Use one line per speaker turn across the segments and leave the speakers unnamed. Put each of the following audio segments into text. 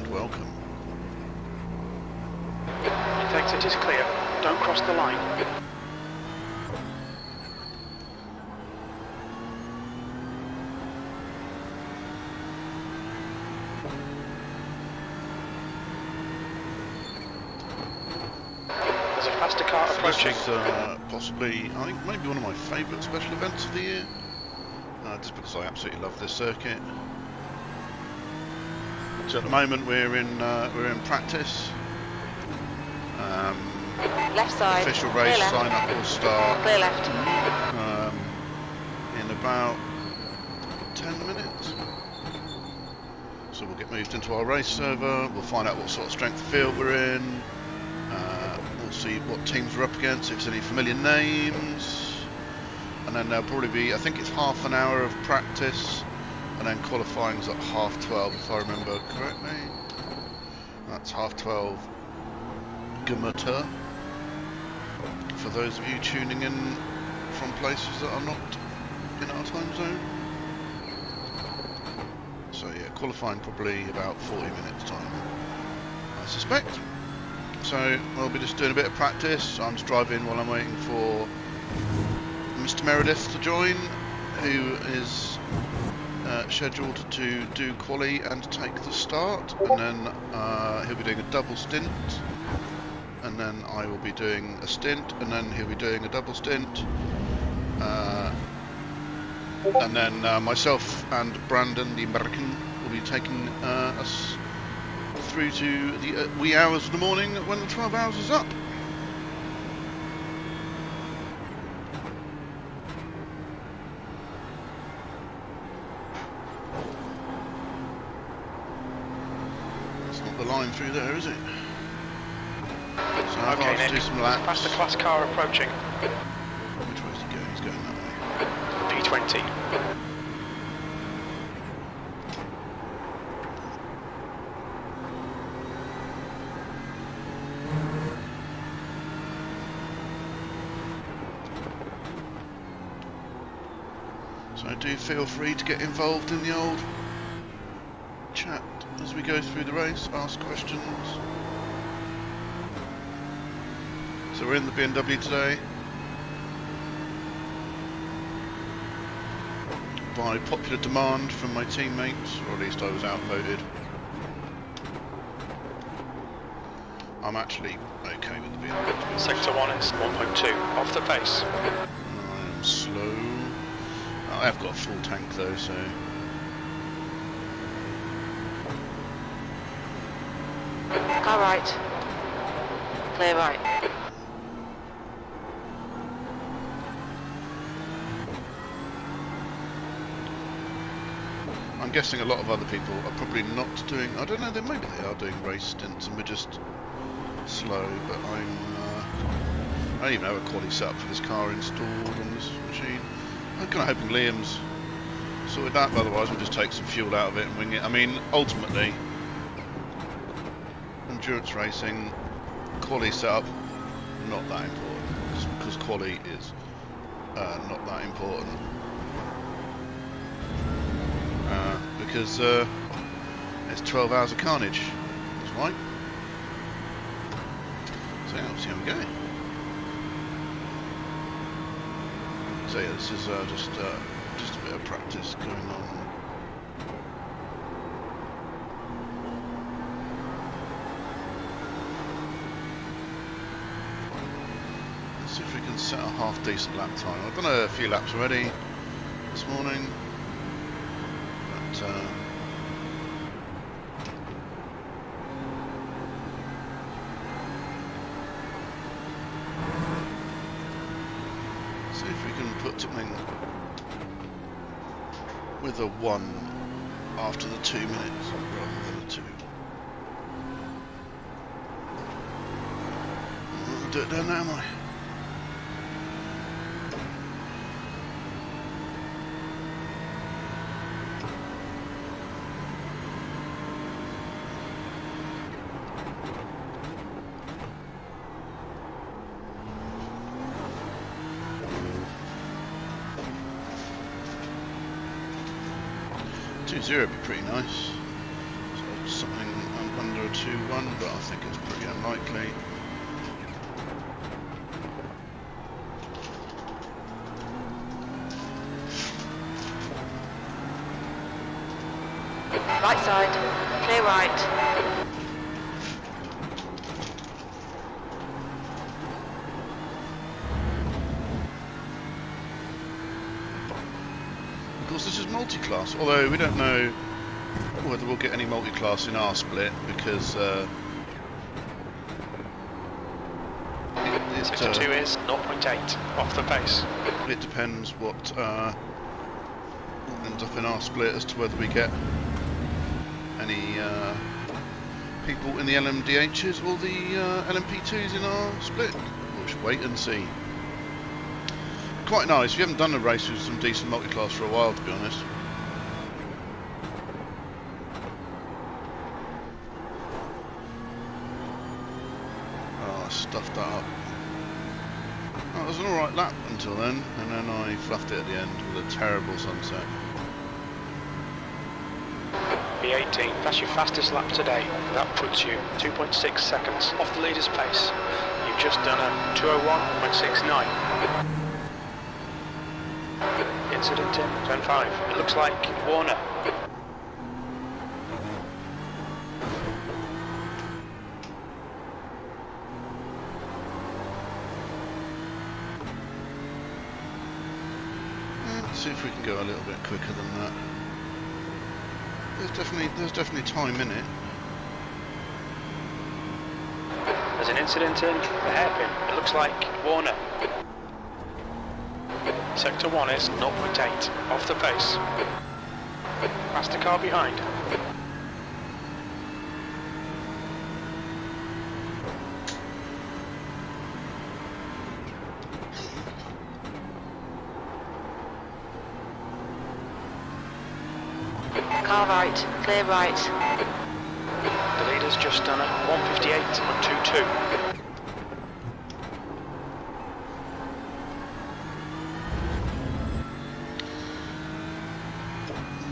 welcome.
Thanks, it is clear. Don't cross the line. There's a faster car approaching.
This is possibly, I think, maybe one of my favourite special events of the year. Just because I absolutely love this circuit. So at the moment we're in practice.
Left side.
Official race sign up will start.
Clear left.
In about 10 minutes. So we'll get moved into our race server. We'll find out what sort of strength of field we're in. We'll see what teams we're up against. If there's any familiar names. And then there'll probably be, I think it's half an hour of practice, and then qualifying's at 12:30 if I remember correctly. That's 12:30 GMT. For those of you tuning in from places that are not in our time zone. So yeah, qualifying probably about 40 minutes time, I suspect. So we'll be just doing a bit of practice. I'm just driving while I'm waiting for Mr. Meredith to join, who is scheduled to do quali and take the start, and then he'll be doing a double stint, and then I will be doing a stint, and then he'll be doing a double stint, and then myself and Brandon, the American, will be taking us through to the wee hours of the morning when the 12 hours is up. The line through there, is it? So I've
Okay,
to do some laps.
Faster class car approaching.
Which way is he going? He's going that way.
P20.
So do feel free to get involved in the old chat as we go through the race, ask questions. So we're in the BMW today. By popular demand from my teammates, or at least I was outvoted. I'm actually okay with the BMW.
Sector 1 is 1.2, off the pace.
I am slow. I have got a full tank though, so...
Car right. Clear right.
I'm guessing a lot of other people are probably not doing, I don't know, maybe they are doing race stints and we're just slow, but I don't even have a quality setup for this car installed on this machine. I'm kind of hoping Liam's sorted that, but otherwise we'll just take some fuel out of it and wing it. I mean, ultimately, endurance racing, quality setup, not that important, because quality is not that important. Because it's 12 hours of carnage, that's right. So yeah, we'll see how we go. So yeah, this is just a bit of practice going on. Let's see if we can set a half decent lap time. I've done a few laps already this morning. See if we can put something with a 1 after the 2 minutes rather than a 2. I'll do it down now, am I? Would be pretty nice. So something under a 2-1, but I think it's pretty unlikely.
Right side, clear right.
Of course, this is multi-class, although we don't know whether we'll get any multi-class in our split, because
Sector 2 is 0.8 off the pace.
it depends what ends up in our split as to whether we get any people in the LMDHs or the LMP2s in our split. We'll just wait and see. Quite nice. We haven't done a race with some decent multi-class for a while, to be honest. Oh, I stuffed that up. Oh, it was an alright lap until then, and then I fluffed it at the end with a terrible sunset.
B18, that's your fastest lap today. That puts you 2.6 seconds off the leader's pace. You've just done a 2:01.69. Incident in turn 5. It looks like Warner.
Let's see if we can go a little bit quicker than that. There's definitely time in it.
There's an incident in the hairpin. It looks like Warner. Sector 1 is 0.8 off the pace. Past the car behind.
Car right, clear right.
The leader's just done a 1:58.22.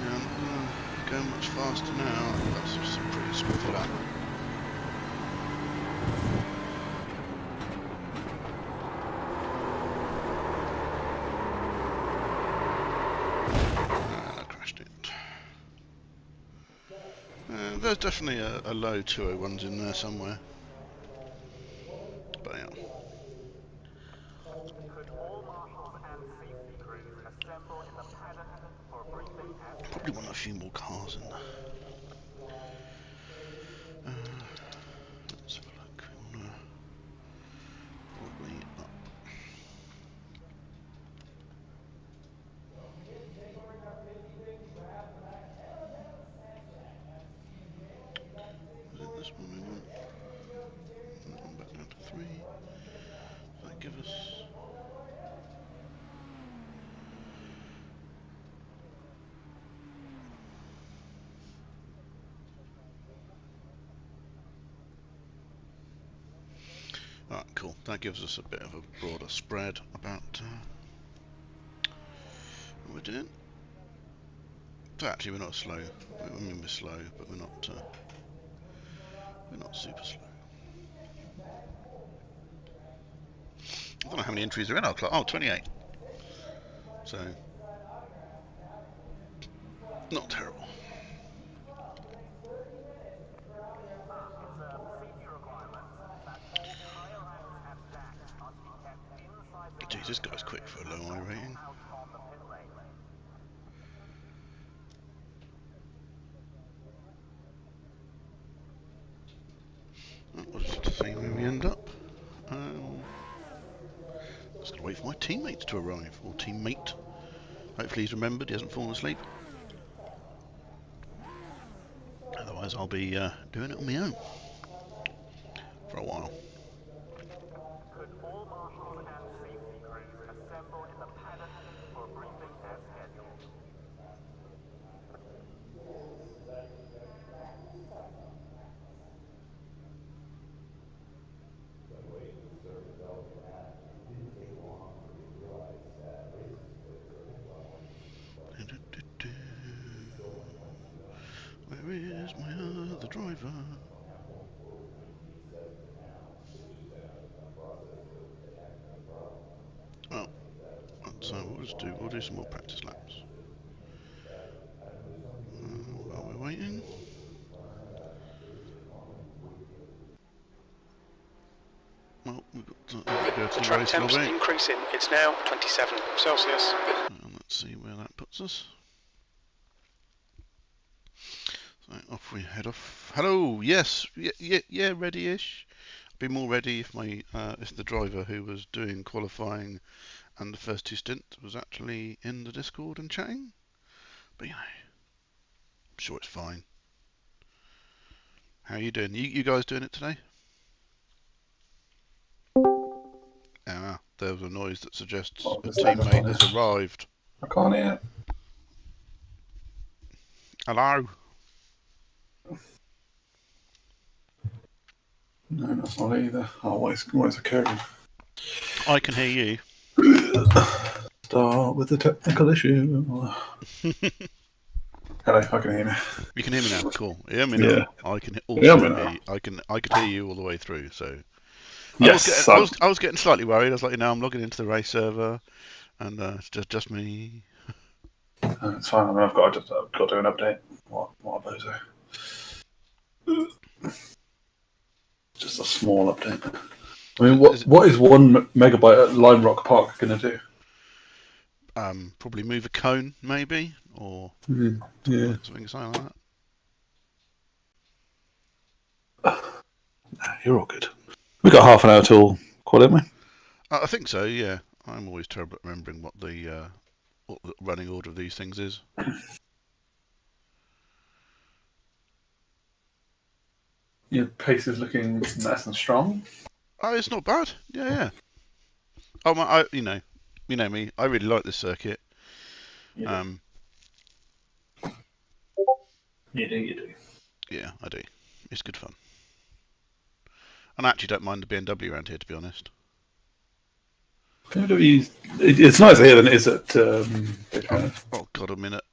Yeah, I'm not gonna go much faster now. That's just a pretty smooth lap. And I crashed it. There's definitely a low 201s in there somewhere. But yeah. Probably want a few more cars in there. Let's have a look. Probably up. Is it this one we want? That one back down to 3. Does that give us... Alright, cool. That gives us a bit of a broader spread about what we're doing. So actually we're not slow. I mean we're slow, but we're not super slow. I don't know how many entries are in our class. Oh, 28. So not terrible. Geez, this guy's quick for a low I rating. We'll just see where we end up. Just gotta wait for my teammates to arrive, or teammate. Hopefully he's remembered, he hasn't fallen asleep. Otherwise I'll be doing it on my own for a while. Where is my other driver? some more practice laps. While we're waiting. Well, we've got to go to
The
the
track
race
temps
lobby.
increasing. It's now 27 Celsius.
And let's see where that puts us. So off we head off. Hello, yes, yeah, ready-ish. I'd be more ready if if the driver who was doing qualifying and the first 2 stints was actually in the Discord and chatting. But I'm sure it's fine. How are you doing? You guys doing it today? Ah, there was a noise that suggests a teammate has arrived.
I can't hear.
Hello.
No, that's not either. Oh, what is occurring?
I can hear you.
Start with the technical issue. Hello, I can hear you.
You can hear me now. Cool. You hear me now.
Yeah.
I can
Yeah,
also hear. I could hear you all the way through. So
Yes,
I was getting slightly worried. I was like, I'm logging into the race server, and it's just me.
it's fine. I mean, I've got to do an update. What are those? Just a small update. I mean, what is 1 megabyte at Lime Rock Park going to do?
Probably move a cone, maybe, or something like that.
You're all good. We got half an hour till qual, haven't we?
I think so. Yeah, I'm always terrible at remembering what the running order of these things is.
Your pace is looking nice and strong.
Oh, it's not bad. Yeah. Oh, you know me. I really like this circuit.
Yeah. You do.
Yeah, I do. It's good fun. And I actually don't mind the BMW around here, to be honest.
It's nicer here than it is at Daytona.
Oh God, a minute.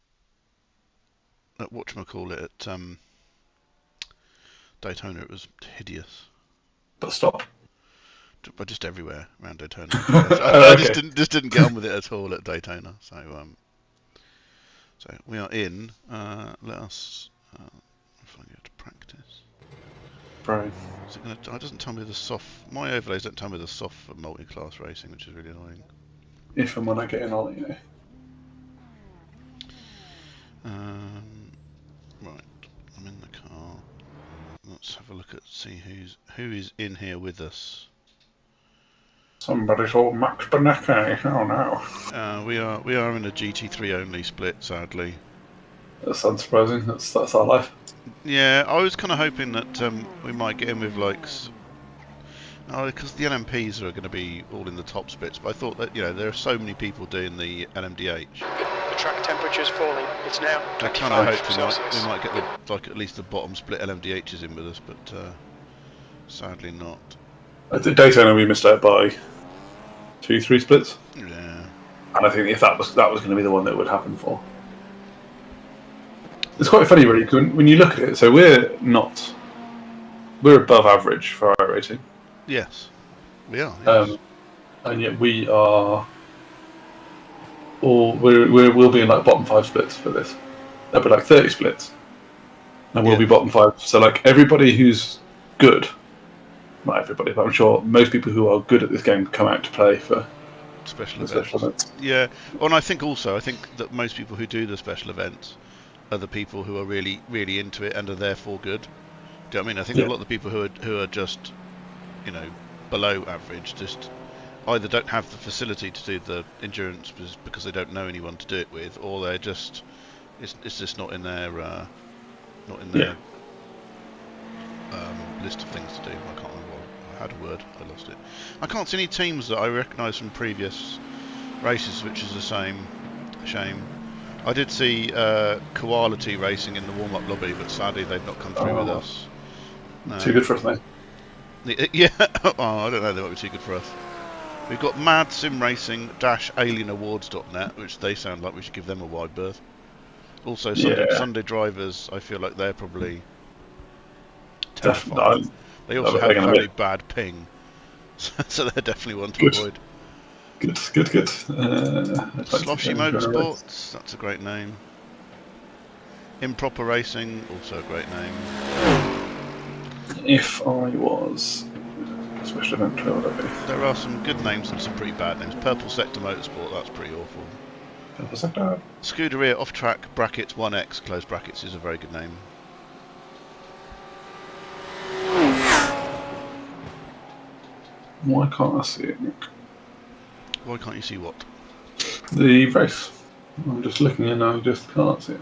At whatchamacallit at Daytona, it was hideous.
But stop.
But just everywhere around Daytona. I
Okay.
just didn't get on with it at all at Daytona. So we are in. Let us. If I go to practice.
Right.
Is it doesn't tell me the soft. My overlays don't tell me the soft for multi-class racing, which is really annoying.
If and when I get in, I'll let you know.
Right, I'm in the car. Let's have a look at see who is in here with us.
Somebody's all Max Benecke. Oh no.
We are in a GT3 only split, sadly.
That's unsurprising. That's our life.
Yeah, I was kind of hoping that we might get in with because the LMPs are going to be all in the top splits. But I thought that there are so many people doing the LMDH.
The track temperature's falling. It's now
I kind of
25
hope we
Celsius.
might get at least the bottom split LMDHs in with us, but sadly not.
At Daytona, we missed out by 2-3 splits.
Yeah.
And I think if that was going to be the one that would happen for. It's quite funny, really, when you look at it. So we're above average for our rating.
Yes, we are. Yes.
And yet we are. We'll be in like bottom 5 splits for this. There'll be like 30 splits, and we'll be bottom 5. So like everybody who's good, not everybody, but I'm sure most people who are good at this game come out to play for
special
events.
Yeah, well, and I think that most people who do the special events are the people who are really, really into it and are therefore good. Do you know what I mean? I think a lot of the people who are just, below average, just either don't have the facility to do the endurance because they don't know anyone to do it with, or they're just it's just not in their list of things to do. I can't remember. I had a word. I lost it. I can't see any teams that I recognise from previous races, which is a shame. I did see Quality racing in the warm-up lobby, but sadly they've not come through with us.
Too good for us, mate.
Yeah, I don't know. They might be too good for us. We've got Mad Sim Racing -alienawards.net, which they sound like we should give them a wide berth. Also, Sunday Drivers. I feel like they're probably terrifying. They also have a very bad ping, so they're definitely one to avoid.
Good. I'd like to
Sloshy
go into a race.
Motorsports, that's a great name. Improper Racing, also a great name.
If I was special event, where would I be?
There are some good names and some pretty bad names. Purple Sector Motorsport, that's pretty awful.
Purple Sector.
Scuderia Off Track Brackets 1X close brackets is a very good name.
Why can't I see it, Nick?
Why can't you see what?
The race. I'm just looking and I just can't see it.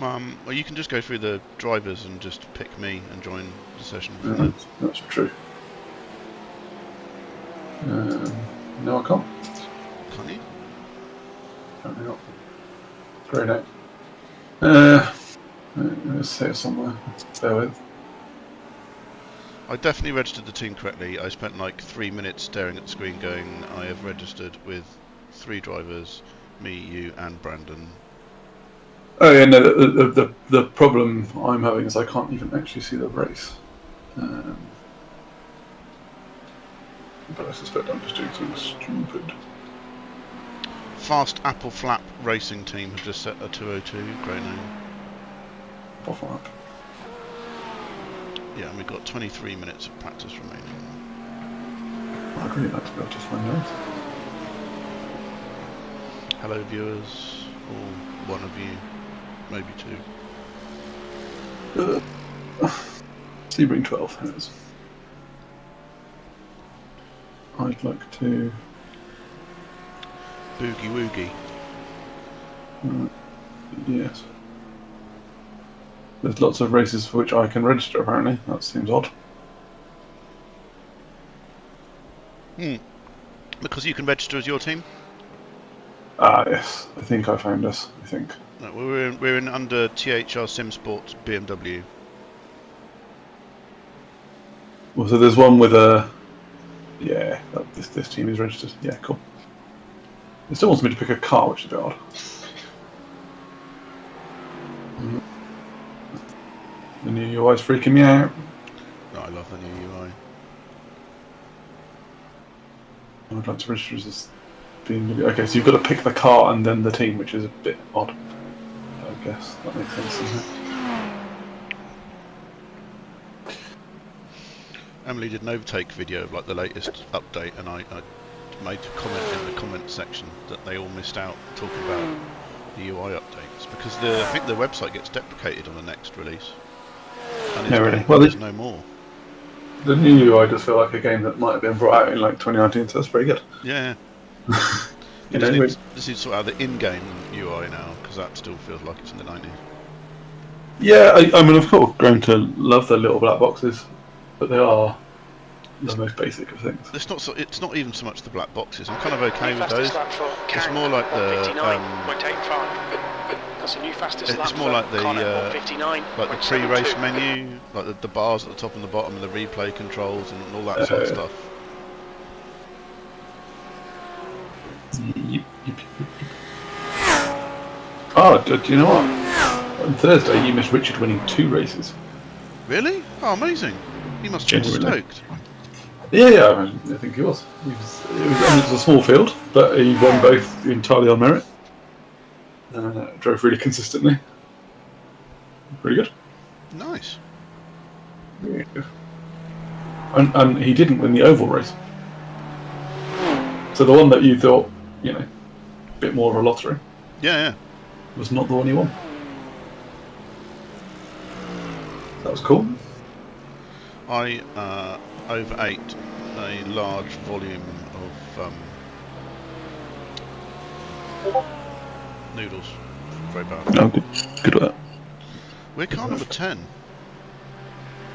Well, you can just go through the drivers and just pick me and join the session.
Yeah, that's true. No, I can't.
Can't you?
Apparently not. Great name. Let's say it somewhere. Bear with.
I definitely registered the team correctly. I spent like 3 minutes staring at the screen going, I have registered with 3 drivers, me, you and Brandon.
Oh yeah, no. The problem I'm having is I can't even actually see the race. But I suspect I'm just doing something stupid.
Fast Apple Flap Racing Team have just set a 202. Great name.
Off on that.
Yeah, and we've got 23 minutes of practice remaining.
I'd really like to be able to find those.
Hello viewers, or one of you, maybe 2.
Sebring 12, there it is. I'd like to...
Boogie Woogie.
Yes. There's lots of races for which I can register, apparently. That seems odd.
Because you can register as your team?
Ah, yes. I think I found us. I think.
No, we're in under THR Sim Sports BMW.
Well, so there's one with a... Yeah, this team is registered. Yeah, cool. It still wants me to pick a car, which is a bit odd. The new UI is freaking me out.
No, I love the new UI.
I would like to register as this BMW. Okay, so you've got to pick the car and then the team, which is a bit odd. I guess that makes sense, doesn't it?
Emily did an overtake video of like the latest update, and I made a comment in the comment section that they all missed out talking about the UI updates because I think the website gets deprecated on the next release. And
Yeah, really.
Well, there's no more.
The new UI does feel like a game that might have been brought out in like 2019, so that's pretty good.
Yeah.
You
This
know,
needs to sort out the in-game UI now because that still feels like it's in the 90s.
yeah, I mean, I've kind of grown to love the little black boxes, but they are the most basic of things.
It's not even so much the black boxes. I'm kind of okay with
Fastest
those.
lap for
It's
Karen,
more like the
159.85. That's a new fastest lap
it's more like the
Connor,
like the pre-race menu, like the bars at the top and the bottom, and the replay controls and all that sort of stuff.
Oh, do you know what? On Thursday, you missed Richard winning 2 races.
Really? Oh, amazing! He must have been
Genuinely.
stoked.
Yeah, I think he was. It was a small field, but he won both entirely on merit. Drove really consistently. Pretty good.
Nice.
Yeah. And he didn't win the oval race. So the one that you thought, a bit more of a lottery,
Yeah.
was not the one he won. That was cool.
I overate a large volume of noodles. Very bad.
Oh, good with that.
We're car number 10.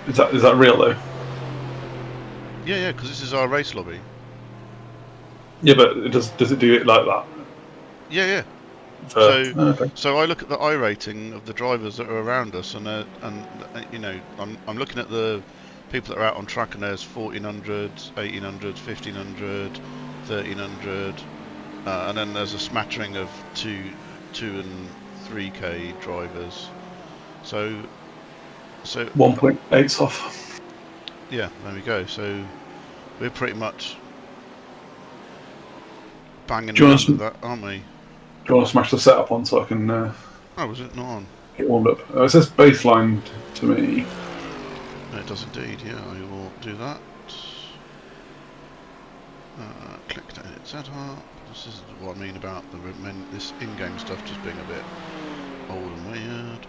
Is that real though?
Yeah, because this is our race lobby.
Yeah, but does it do it like that?
Yeah.
Okay.
So I look at the I rating of the drivers that are around us, and I'm looking at the people that are out on track, and there's 1400, 1800, 1500, 1300, and then there's a smattering of 2 and 3k drivers. So
1.8's off.
yeah, there we go. So we're pretty much banging
Do you
the
want
end of
to-
that, aren't we?
Do you want to smash the setup on so I can
Oh, was it not on?
get warmed up? It says baseline to me.
It does indeed, yeah, I will do that. Click to edit setup. This is what I mean about this in-game stuff just being a bit old and weird.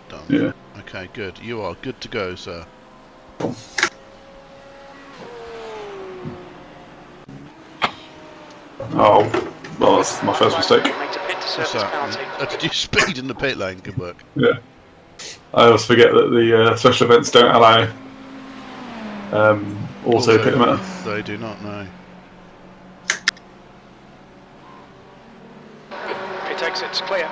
Done.
Yeah.
Okay, good. You are good to go, sir.
Oh, well, that's my first mistake.
Make a pit to serve
What's
this
that?
penalty.
Did you speed in the pit lane? Good work.
Yeah. I always forget that the special events don't allow auto pit limiter.
They do not know.
Pit exit's clear.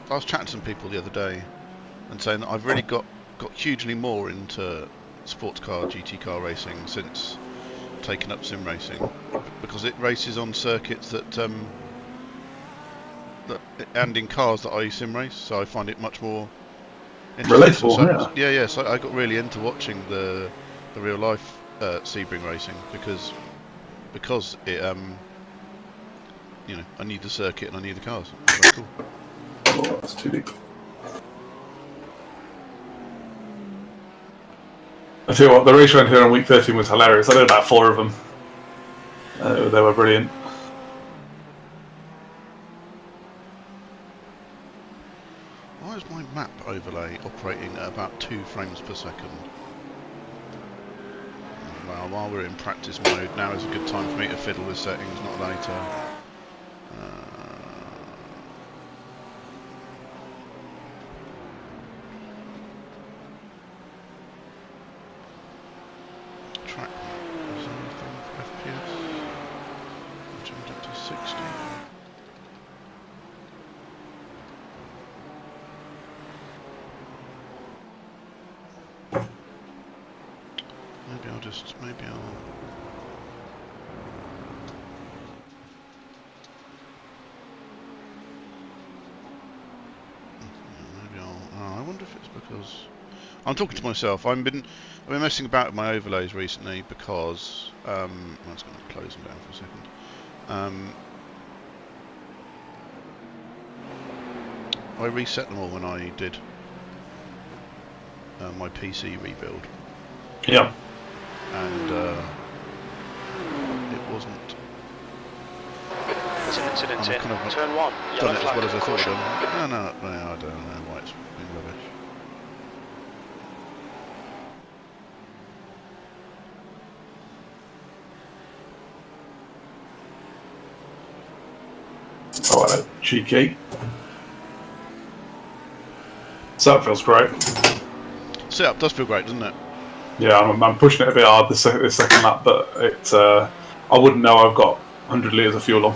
I was chatting to some people the other day and saying that I've really got hugely more into sports car, GT car racing since taking up sim racing, because it races on circuits that and in cars that I sim race, so I find it much more interesting.
Relatable,
yeah. Yeah, so I got really into watching the real life Sebring racing because it you know, I need the circuit and I need the cars. It's very cool.
Oh, that's too deep. I tell you what, the race around here on week 13 was hilarious. I did about 4 of them. They were brilliant.
Why is my map overlay operating at about 2 frames per second? Well, while we're in practice mode, now is a good time for me to fiddle with settings, not later. Track map, is there anything for FPS? I'll change that to 60. Maybe I'll I wonder if it's because I'm talking to myself. I've been messing about with my overlays recently because I'm just going to close them down for a second. I reset them all when I did my PC rebuild.
Yeah.
And it wasn't.
There's an incident
I'm
in
kind of
turn 1.
done
Yellow
it as
flag.
well as I thought
Caution.
I'd done. No, I don't know why it's been rubbish.
Oh, hello, cheeky. So that feels great.
Setup does feel great, doesn't it?
Yeah, I'm pushing it a bit hard this second lap, but it's I wouldn't know I've got 100 litres of fuel on.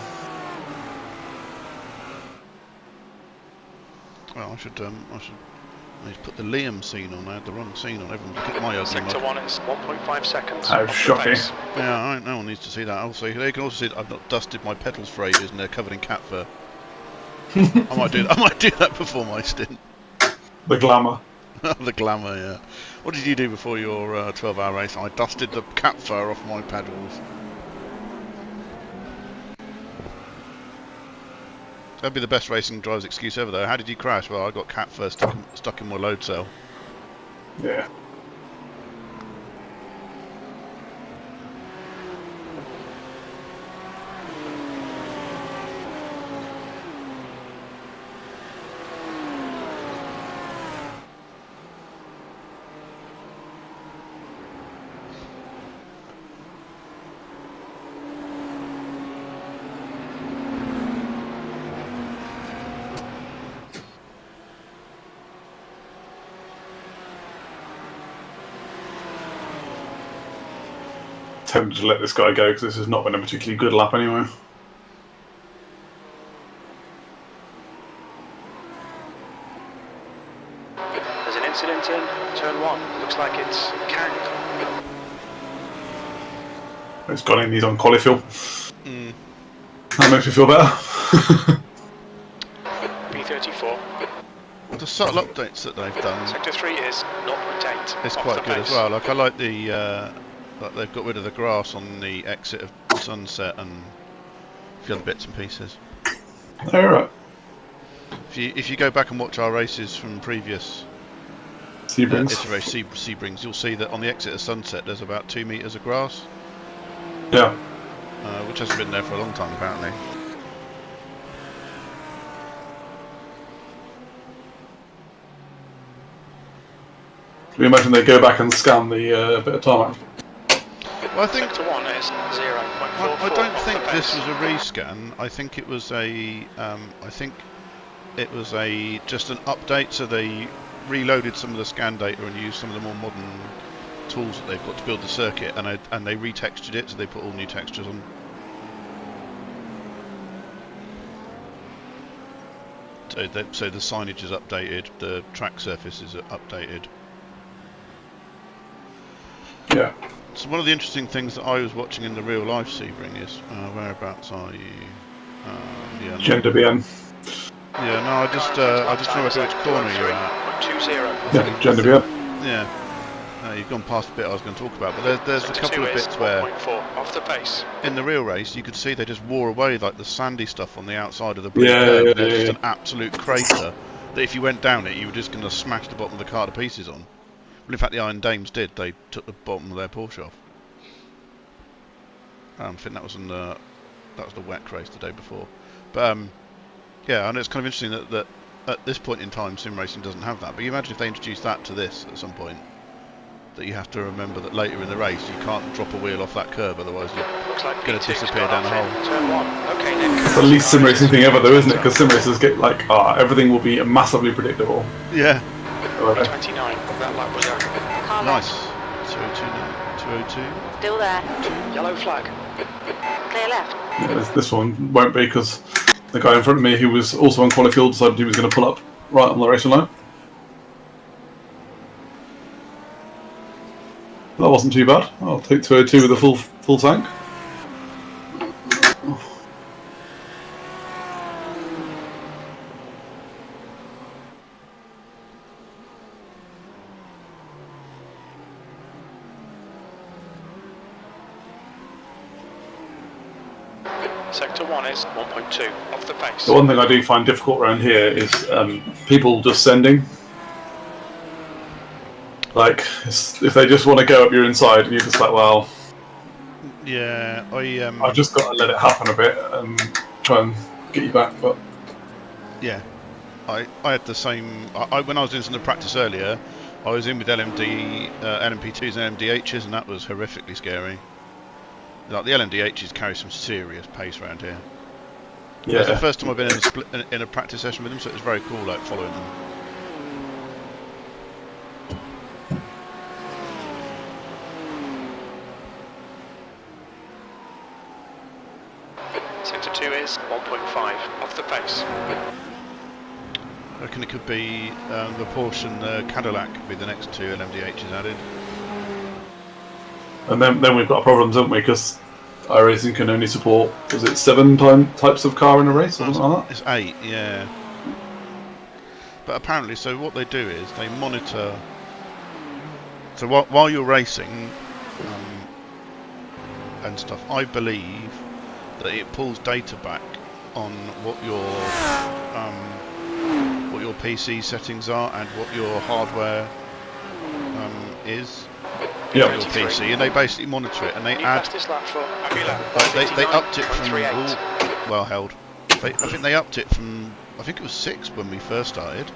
Well, I should put the Liam scene on. I had the wrong scene on. Everyone's looking at my ugly
Sector
mod.
1 is 1.5 seconds.
How
off the
shocking.
pace.
Yeah, no one needs to see that. Also, they can also see that I've not dusted my pedals for ages and they're covered in cat fur. I might do that before my stint.
The glamour.
The glamour, yeah. What did you do before your 12-hour race? I dusted the cat fur off my pedals. That'd be the best racing driver's excuse ever, though. How did you crash? Well, I got cat fur stuck in my load cell.
Yeah. Tempted to let this guy go because this has not been a particularly good lap anyway.
There's an incident in turn 1. Looks like it's Kang.
It's gone in, he's on quali fuel.
Mm.
That makes me feel better.
B34.
the subtle updates that they've done,
Sector 3 is 0.8.
it's
off
quite
the
good as
pace.
well. Like I like the like they've got rid of the grass on the exit of Sunset and a few other bits and pieces.
Alright.
If you go back and watch our races from previous
Sebrings.
Sebrings, you'll see that on the exit of Sunset there's about 2 metres of grass,
Yeah.
which hasn't been there for a long time apparently.
Can you imagine they go back and scan the bit of tarmac?
Well, I think
Sector 1 is 0.44.
I don't
off
think
the
this
pace.
was a rescan. I think it was just an update. So they reloaded some of the scan data and used some of the more modern tools that they've got to build the circuit, and they retextured it. So they put all new textures on. So the signage is updated. The track surface is updated.
Yeah.
So one of the interesting things that I was watching in the real life Sebring is whereabouts are you? Yeah,
Gender BN.
yeah, no, I just want to know which corner you're at.
20.
Yeah, Gender BN.
Yeah, you've gone past the bit I was going to talk about, but there's a
Sector
couple
2
of
is
bits where
1.4 off the pace.
in the real race you could see they just wore away like the sandy stuff on the outside of the blue
Yeah,
curb.
yeah,
There's just
yeah.
an absolute crater that if you went down it you were just going to smash the bottom of the car to pieces on. Well, in fact the Iron Dames did. They took the bottom of their Porsche off. I think that was the wet race the day before, but yeah, and it's kind of interesting that at this point in time sim racing doesn't have that. But you imagine if they introduced that to this at some point, that you have to remember that later in the race you can't drop a wheel off that curb, otherwise you're
Looks like
going to
P2's
disappear
gone
down the
off
hole.
in Turn 1. Okay, Nick.
It's the least sim racing thing ever, though, isn't it? Because sim racers get like, everything will be massively predictable.
Yeah,
Okay.
29. That lap was over.
Car
nice.
left.
202 now. 202.
Still there.
Yellow flag.
Clear left.
Yeah, this one won't be because the guy in front of me, who was also on quality field, decided he was going to pull up right on the racing line. That wasn't too bad. I'll take 202 with a full tank.
Sector 1 is 1.2 off the pace.
The one thing I do find difficult around here is people just sending. Like, if they just want to go up your inside, and you're just like, well,
Yeah,
I've just got to let it happen a bit and try and get you back. But
yeah, I had the same. When I was doing some of the practice earlier, I was in with LMP2s and LMDHs, and that was horrifically scary. Like the LMDHs carry some serious pace around here.
yeah,
It's the first time I've been in a practice session with them, so it was very cool, like following them.
Sector 2 is 1.5 off the pace.
I reckon it could be the Porsche and the Cadillac could be the next two LMDHs added.
and then we've got problems, haven't we? Because iRacing can only support, was it 7 types of car in a race or something like that?
It's 8, yeah. But apparently, so what they do is they monitor. So while you're racing and stuff, I believe that it pulls data back on what your PC settings are and what your hardware is.
Yeah.
Your PC, and they basically monitor it, and they
New
add.
fastest lap for Aguilar.
They upped it from
59.38.
well held. I think they upped it from, I think it was 6 when we first started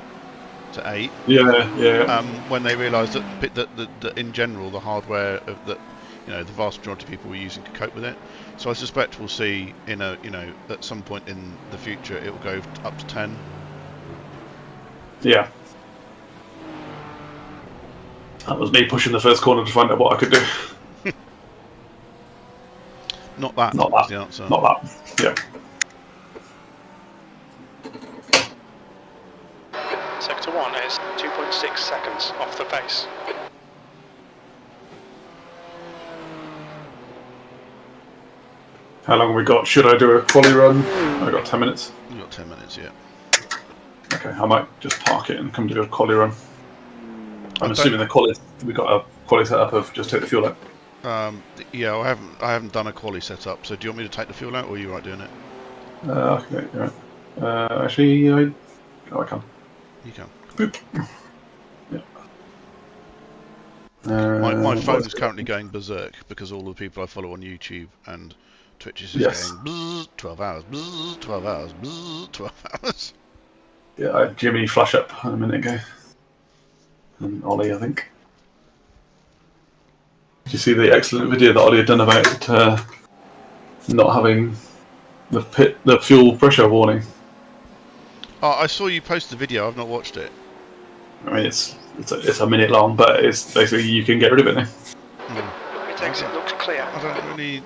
to 8.
Yeah.
When they realised that in general the hardware of the the vast majority of people were using could cope with it. So I suspect we'll see at some point in the future it will go up to 10.
Yeah. That was me pushing the first corner to find out what I could do.
Not that.
Not
was
that.
the answer.
Not that. Yeah.
Sector 1 is 2.6 seconds off the pace.
How long have we got? Should I do a quali run? I've got 10 minutes.
You've got 10 minutes, yeah.
Okay, I might just park it and come do a quali run. I'm
Okay.
assuming we got a quali setup of just take the fuel out.
Yeah, I haven't done a quali setup. So do you want me to take the fuel out, or are you right doing it?
Okay, you're right. Actually, I can.
You can.
Boop. Yeah.
My phone's currently going berserk because all the people I follow on YouTube and Twitch is just going bzzz, 12 hours, bzzz, 12 hours, bzzz, 12 hours.
Yeah, I had Jimmy flash up a minute ago. And Ollie, I think. Did you see the excellent video that Ollie had done about not having the fuel pressure warning?
Oh, I saw you post the video. I've not watched it.
I mean, it's a minute long, but it's basically you can get rid of it now.
It exit looks clear.
I don't really.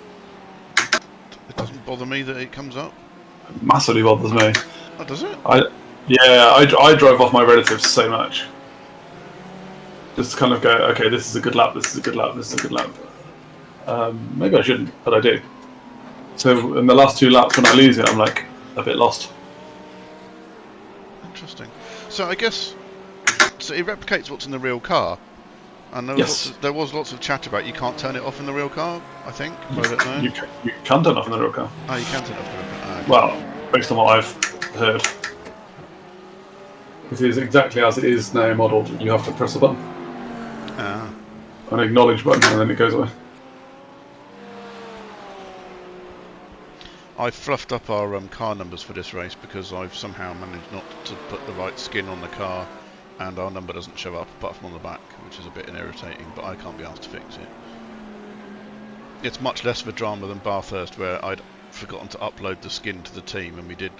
It doesn't bother me that it comes up.
It massively bothers me.
Oh, does it?
I drove off my relatives so much. Just to kind of go, okay, this is a good lap, this is a good lap, this is a good lap. Maybe I shouldn't, but I do. So in the last 2 laps when I lose it, I'm like a bit lost.
Interesting. So I guess so it replicates what's in the real car. And there was lots of chat about you can't turn it off in the real car, I think. I don't know.
You can turn it off in the real car.
Oh, you can turn it off in the real car. Oh, okay.
Well, based on what I've heard. It is exactly as it is now modelled. You have to press a button.
Ah.
An acknowledge button, and then it goes away.
I fluffed up our car numbers for this race because I've somehow managed not to put the right skin on the car, and our number doesn't show up apart from on the back, which is a bit irritating, but I can't be asked to fix it. It's much less of a drama than Bathurst, where I'd forgotten to upload the skin to the team, and we did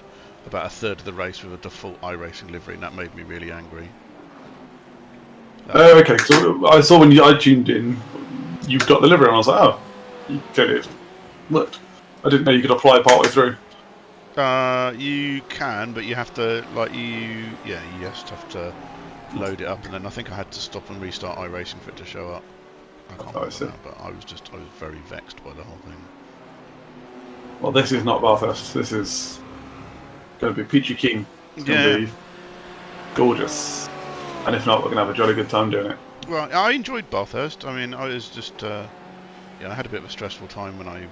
about a third of the race with a default iRacing livery, and that made me really angry.
Okay, so I saw when I tuned in, you've got the livery, and I was like, oh, you clearly it worked. I didn't know you could apply partway through.
You can, but you have to, you just have to load it up, and then I think I had to stop and restart iRacing for it to show up. I can't remember now, but I was very vexed by the whole thing.
Well, this is not Bathurst. This is going to be Peachy Keen. It's going to be gorgeous. And if not, we're going to have a jolly good time doing it.
Well, I enjoyed Bathurst. I mean, I was just, I had a bit of a stressful time when I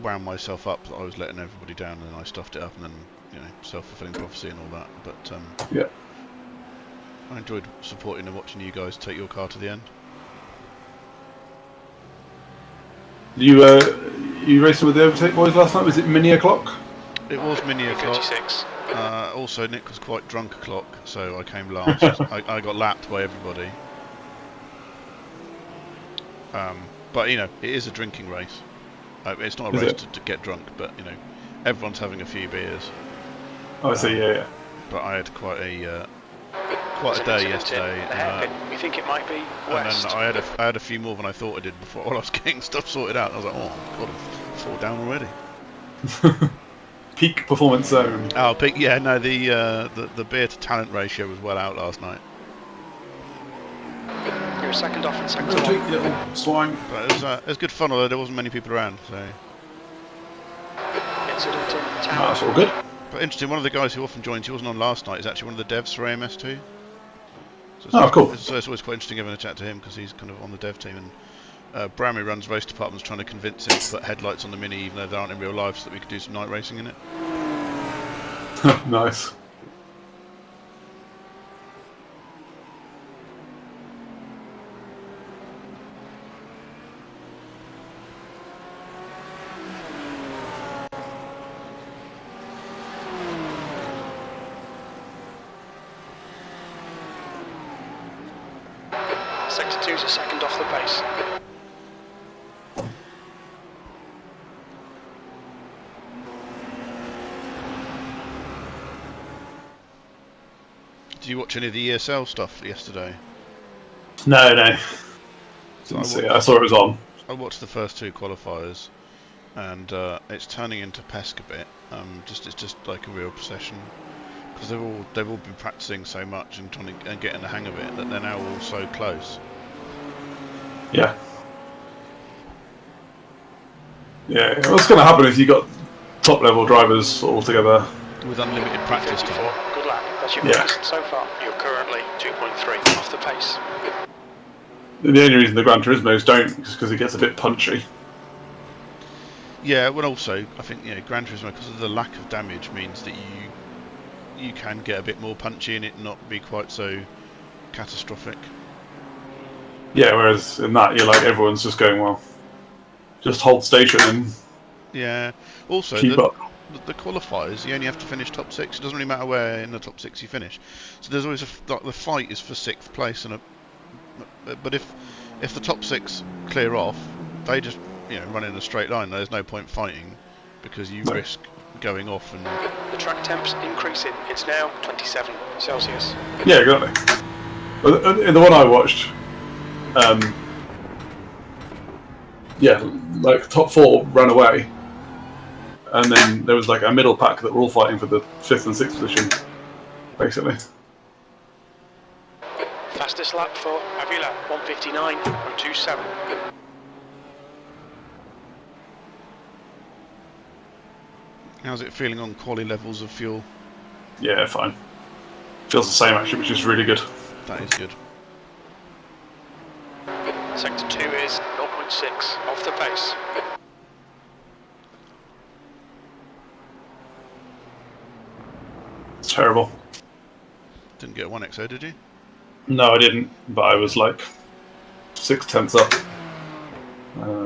wound myself up that I was letting everybody down, and then I stuffed it up, and then, self-fulfilling prophecy and all that. But
yeah,
I enjoyed supporting and watching you guys take your car to the end.
You racing with the Overtake boys last night? Was it mini o'clock?
It was mini o'clock.
56.
Also, Nick was quite drunk o'clock, so I came last. I got lapped by everybody. But it is a drinking race. It's not a race to get drunk, but everyone's having a few beers.
Oh, I see. Yeah.
But I had quite a day yesterday.
We think it might be west.
And then I had a few more than I thought I did before I was getting stuff sorted out. I was like, oh god, I've fallen down already.
Peak performance zone.
Oh, peak! Yeah, no, the beer to talent ratio was well out last night.
You're second off and second on.
Little swine.
But it was good fun, although there wasn't many people around. So.
Incident in town.
That's all good.
But interesting, one of the guys who often joins, he wasn't on last night, is actually one of the devs for AMS2.
So cool.
So it's always quite interesting having a chat to him because he's kind of on the dev team, and Brammy runs race departments trying to convince him to put headlights on the Mini even though they aren't in real life, so that we could do some night racing in it.
Nice.
Sector 2's a second off the pace.
Did you watch any of the ESL stuff yesterday?
No. Didn't see it. I saw it was on.
I watched the first 2 qualifiers, and it's turning into PESC a bit. It's just like a real procession because they've all been practicing so much and trying to getting the hang of it that they're now all so close.
Yeah. What's going to happen if you got top level drivers all together
with unlimited practice time? Good lap. That's your
Yeah.
quickest so far. You're currently 2.3 off the pace.
The only reason the Gran Turismos don't is because it gets a bit punchy.
Yeah, well, also I think Gran Turismo, because of the lack of damage, means that you can get a bit more punchy and it not be quite so catastrophic.
Yeah, whereas in that you're like everyone's just going, well, just hold station and
Yeah. Also,
keep up.
the qualifiers, you only have to finish top 6. It doesn't really matter where in the top 6 you finish. So there's always the fight is for 6th place, but if the top 6 clear off, they just run in a straight line. There's no point fighting because you risk going off and.
The track temp's increasing. It's now 27 Celsius.
Yeah, exactly. In the one I watched, like top 4 ran away, and then there was like a middle pack that were all fighting for the 5th and 6th position, basically.
Fastest lap for Avila, 1:59.27.
How's it feeling on quali levels of fuel?
Yeah, fine. Feels the same actually, which is really good.
That is good.
Sector 2 is 0.6 off the pace.
It's terrible.
Didn't get a 1XO, did you?
No, I didn't, but I was like 6/10 up.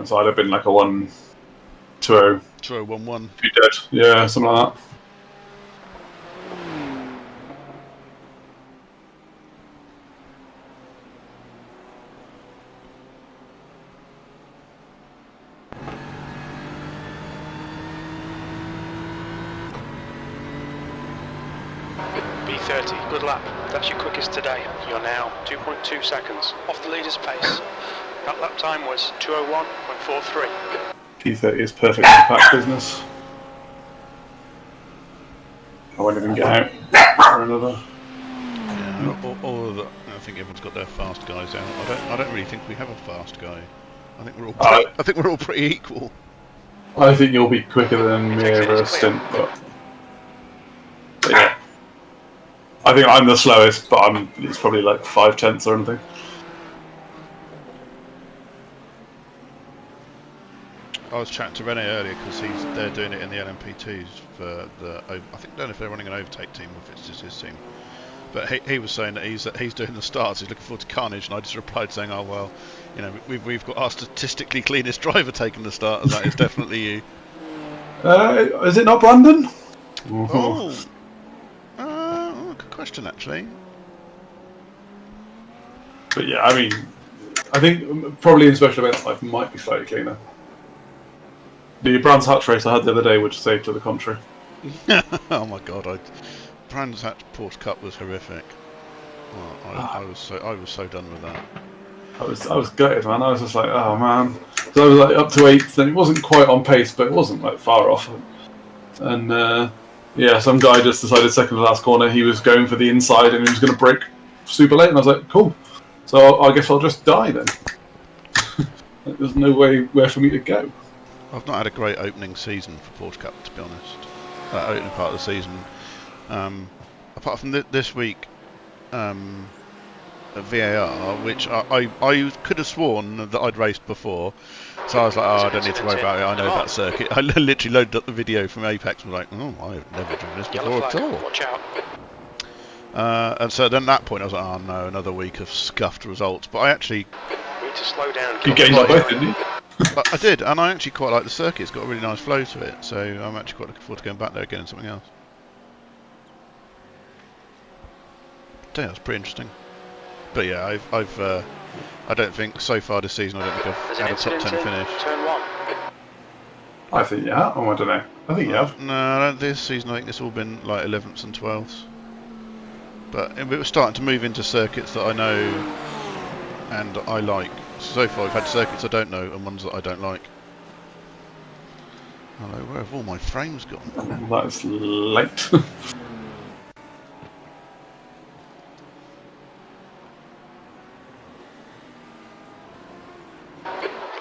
So I'd have been like a 1-2-0.
2011.
Be dead. Yeah, something like that.
B30, good lap. That's your quickest today. You're now 2.2 seconds off the leader's pace. That lap time was 2:01.43.
P30 is perfect for pack business. I won't even get out for another.
Yeah, all of the, I think everyone's got their fast guys out. I don't really think we have a fast guy. I think we're all. I think we're all pretty equal.
I think you'll be quicker than me over a stint, but yeah. I think I'm the slowest, but it's probably like 5/10 or anything.
I was chatting to Rene earlier because they're doing it in the LMP2s for the. I don't know if they're running an overtake team or if it's just his team. But he was saying that he's doing the starts. He's looking forward to Carnage, and I just replied saying, "Oh well, we've got our statistically cleanest driver taking the start, and that is definitely you."
Is it not Brandon?
Good question actually.
But yeah, I mean, I think probably in special events life might be slightly cleaner. The Brands Hatch race I had the other day would say to the contrary.
Oh my god, Brands Hatch Porsche Cup was horrific. Oh, I was so done with that.
I was gutted, man. I was just like, oh man. So I was like up to 8th, and it wasn't quite on pace, but it wasn't like far off. And yeah, some guy just decided second to last corner he was going for the inside and he was going to brake super late, and I was like, cool. So I guess I'll just die then. There's no where for me to go.
I've not had a great opening season for Porsche Cup, to be honest. Opening part of the season. Apart from this week, at VAR, which I could have sworn that I'd raced before, so I was like, oh, I don't need to worry about it. I know that circuit. I literally loaded up the video from Apex and was like, oh, I've never driven this before at all.
Watch out.
And so then at that point I was like, oh no, another week of scuffed results. But I actually...
We need to slow down.
You gained on both, didn't you?
I did, and I actually quite like the circuit. It's got a really nice flow to it, so I'm actually quite looking forward to going back there again and something else. Yeah, that's pretty interesting. But yeah, I don't think so far this season I've had a top 10 finish.
Turn 1.
I think you have. Oh, I don't know. I think you have.
No, this season I think it's all been like 11ths and 12ths. But we're starting to move into circuits that I know and I like. So far, we've had circuits I don't know and ones that I don't like. Hello, where have all my frames gone?
That's late.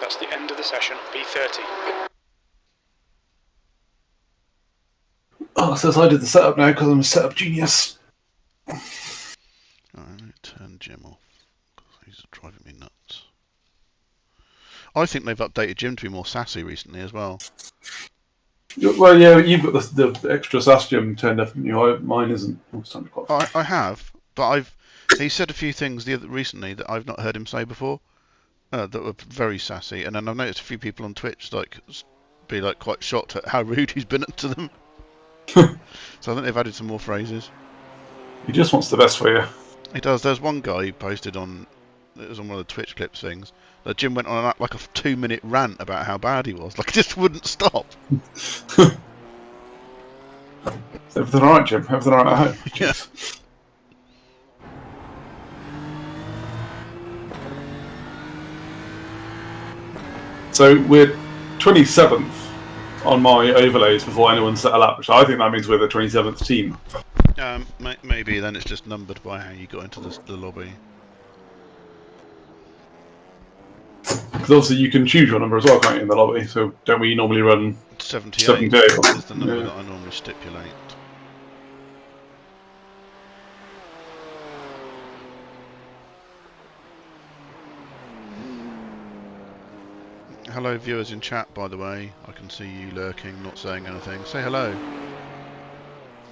That's the end of the session. B30.
Oh, it says I did the setup now because I'm a setup genius.
Alright, let me turn Jim off. He's driving me nuts. I think they've updated Jim to be more sassy recently as well.
Well, yeah, you've got the extra sass Jim turned up, mine isn't.
I have, but he said a few things recently that I've not heard him say before that were very sassy, and then I've noticed a few people on Twitch be quite shocked at how rude he's been to them. So I think they've added some more phrases.
He just wants the best for you.
He does. There's one guy who posted it was on one of the Twitch clips things, that Jim went on a 2-minute rant about how bad he was. Like, he just wouldn't stop.
Everything alright, Jim? Everything alright at home?
Yeah.
So we're 27th on my overlays before anyone set a lap, which I think that means we're the 27th team.
Maybe then it's just numbered by how you got into the lobby.
Because obviously you can choose your number as well, can't you, in the lobby? So don't we normally run
78 is the number that I normally stipulate. Hello viewers in chat, by the way. I can see you lurking, not saying anything. Say hello.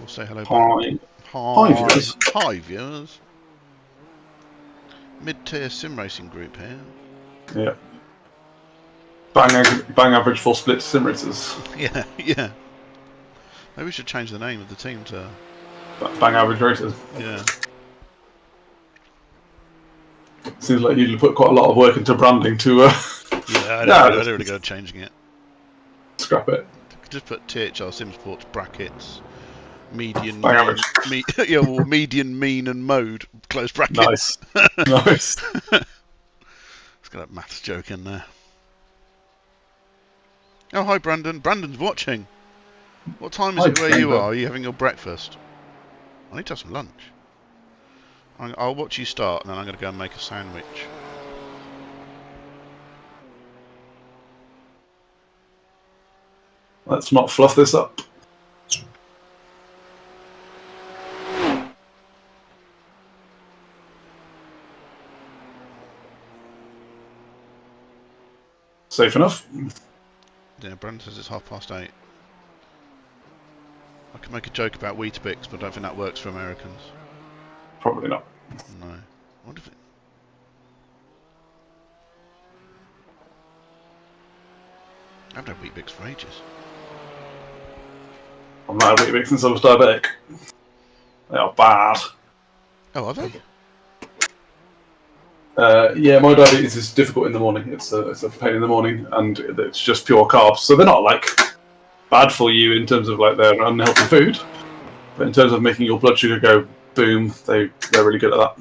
Or say hello back.
Hi viewers.
Hi viewers. Mid-tier sim racing group here.
Yeah. Bang average full split sim racers.
Yeah, yeah. Maybe we should change the name of the team to
Bang average racers.
Yeah.
Seems like you'd put quite a lot of work into branding to
yeah, I don't really go changing it.
Scrap it.
Just put THR Sim Sports brackets. Median
Bang
mean, median mean and mode close brackets.
Nice. Nice.
Let's get a maths joke in there. Oh, hi Brandon. Brandon's watching. What time is it where you are? Are you having your breakfast? I need to have some lunch. I'll watch you start, and then I'm going to go and make a sandwich.
Let's not fluff this up. Safe enough.
Yeah, Brandon says it's 8:30. I could make a joke about Weetabix, but I don't think that works for Americans.
Probably not.
No. I wonder if it... I haven't had Weetabix for ages.
I've not had Weetabix since I was diabetic. They are bad.
Oh, are they?
Yeah, my diabetes is difficult in the morning. It's a pain in the morning, and it's just pure carbs. So they're not bad for you in terms of their unhealthy food, but in terms of making your blood sugar go boom, they're really good at that.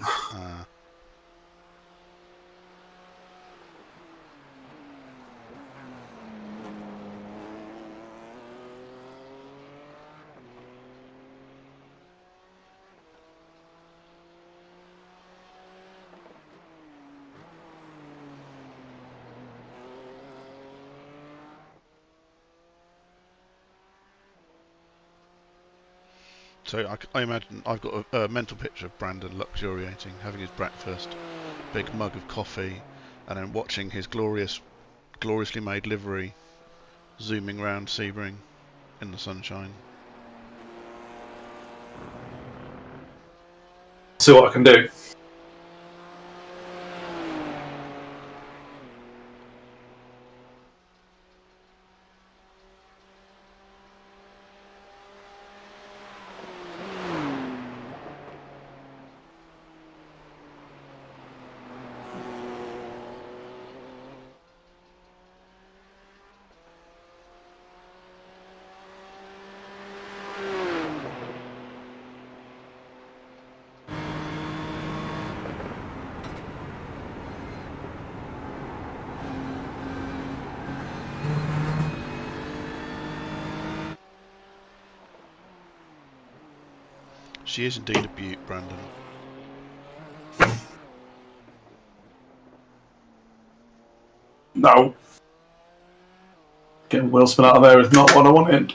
So I imagine I've got a mental picture of Brandon luxuriating, having his breakfast, big mug of coffee, and then watching his gloriously made livery zooming round Sebring in the sunshine.
See what I can do.
She is indeed a beaut, Brandon.
No. Getting wheel spin out of there is not what I wanted.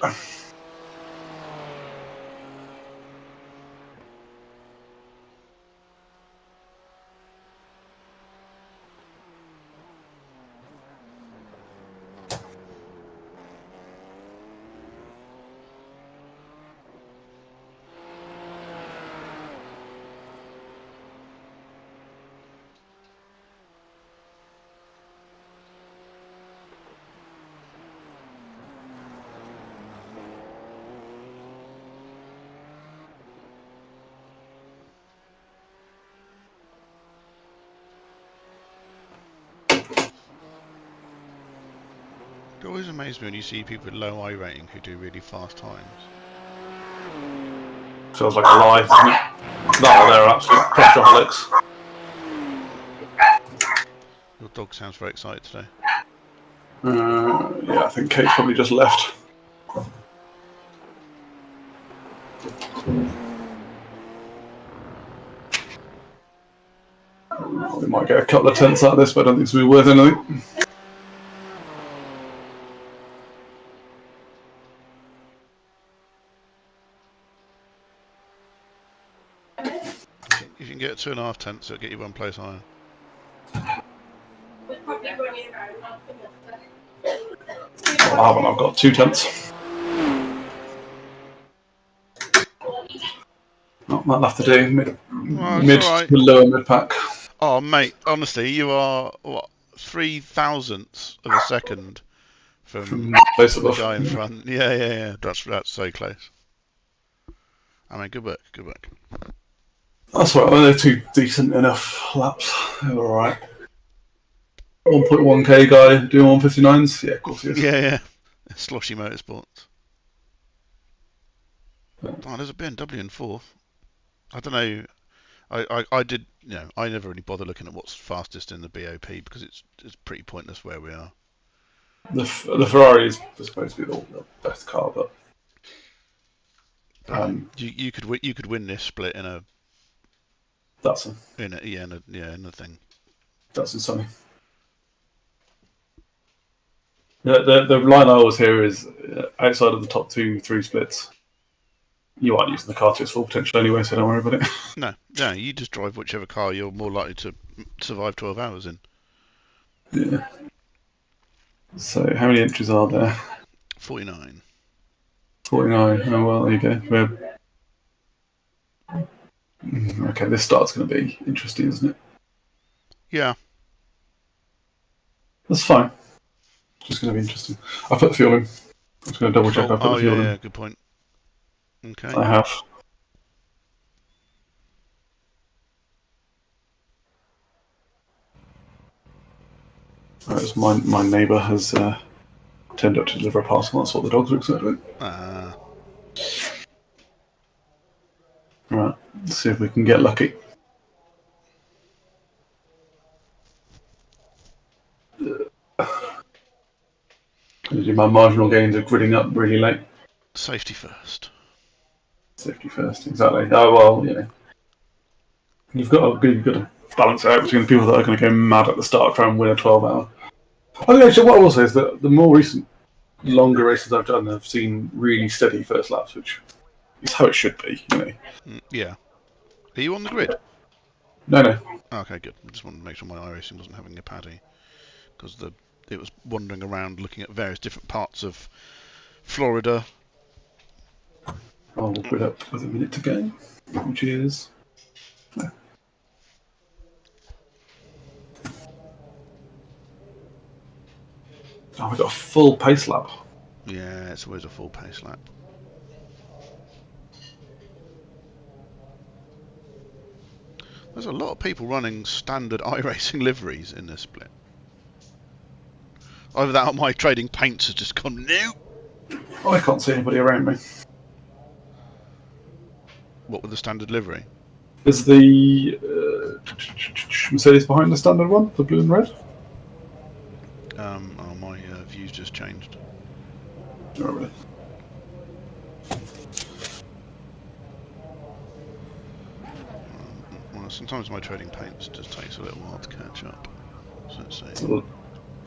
always amazes me when you see people with low I rating who do really fast times.
Feels like a lie, doesn't it? No, they're absolute pressureaholics.
Your dog sounds very excited today.
Yeah, I think Kate's probably just left. We might get a couple of tenths out of this, but I don't think it's going to be worth anything.
If you can get 2.5 tenths, it'll get you one place higher.
Well, I haven't. I've got 2 tenths. Not that'll have to do. Mid
all right.
to lower mid pack.
Oh, mate, honestly, you are, what, 3,000ths of a second from the guy in front. Yeah. That's so close. I mean, good work.
That's right. Well, they're 2 decent enough laps. They're all right. 1.1k guy doing 159s. Yeah, of course he is.
Yeah. Sloshy Motorsports. Oh, there's a BMW in 4th. I don't know. I did, I never really bother looking at what's fastest in the BOP because it's pretty pointless where we are.
The Ferrari is supposed to be the best car, but
you could win this split in a
Datsun.
in a thing.
That's insane. The line I always hear is outside of the top 2-3 splits, you aren't using the car to its full potential anyway, so don't worry about it.
No, you just drive whichever car you're more likely to survive 12 hours in.
Yeah. So, how many entries are there?
49.
49. Oh, well, there you go. Okay, this start's going to be interesting, isn't it?
Yeah.
That's fine. It's just going to be interesting. I put fuel in. I'm just going to double check I put the fuel in.
Yeah, good point. Okay.
I have. Whereas my neighbour has turned up to deliver a parcel. That's what the dogs are excited about. Right, let's see if we can get lucky. My marginal gains are gridding up really late.
Safety first.
Safety first, exactly. Oh, well, you've got to balance it out between the people that are going to go mad at the start, try and win a 12-hour. I think actually what I will say is that the more recent, longer races I've done have seen really steady first laps, which is how it should be,
Yeah. Are you on the grid?
No.
Okay, good. I just wanted to make sure my iRacing wasn't having a paddy, because it was wandering around looking at various different parts of Florida.
I'll put up with a minute to go, which is... No. Oh, we've got a full pace lap.
Yeah, it's always a full pace lap. There's a lot of people running standard iRacing liveries in this split. Either that or my trading paints has just gone new.
I can't see anybody around me.
What with the standard livery?
Is the Mercedes behind the standard one, the blue and red?
My view's just changed.
Oh, really?
Well, sometimes my trading paints just takes a little while to catch up. So let's see.
It's a lot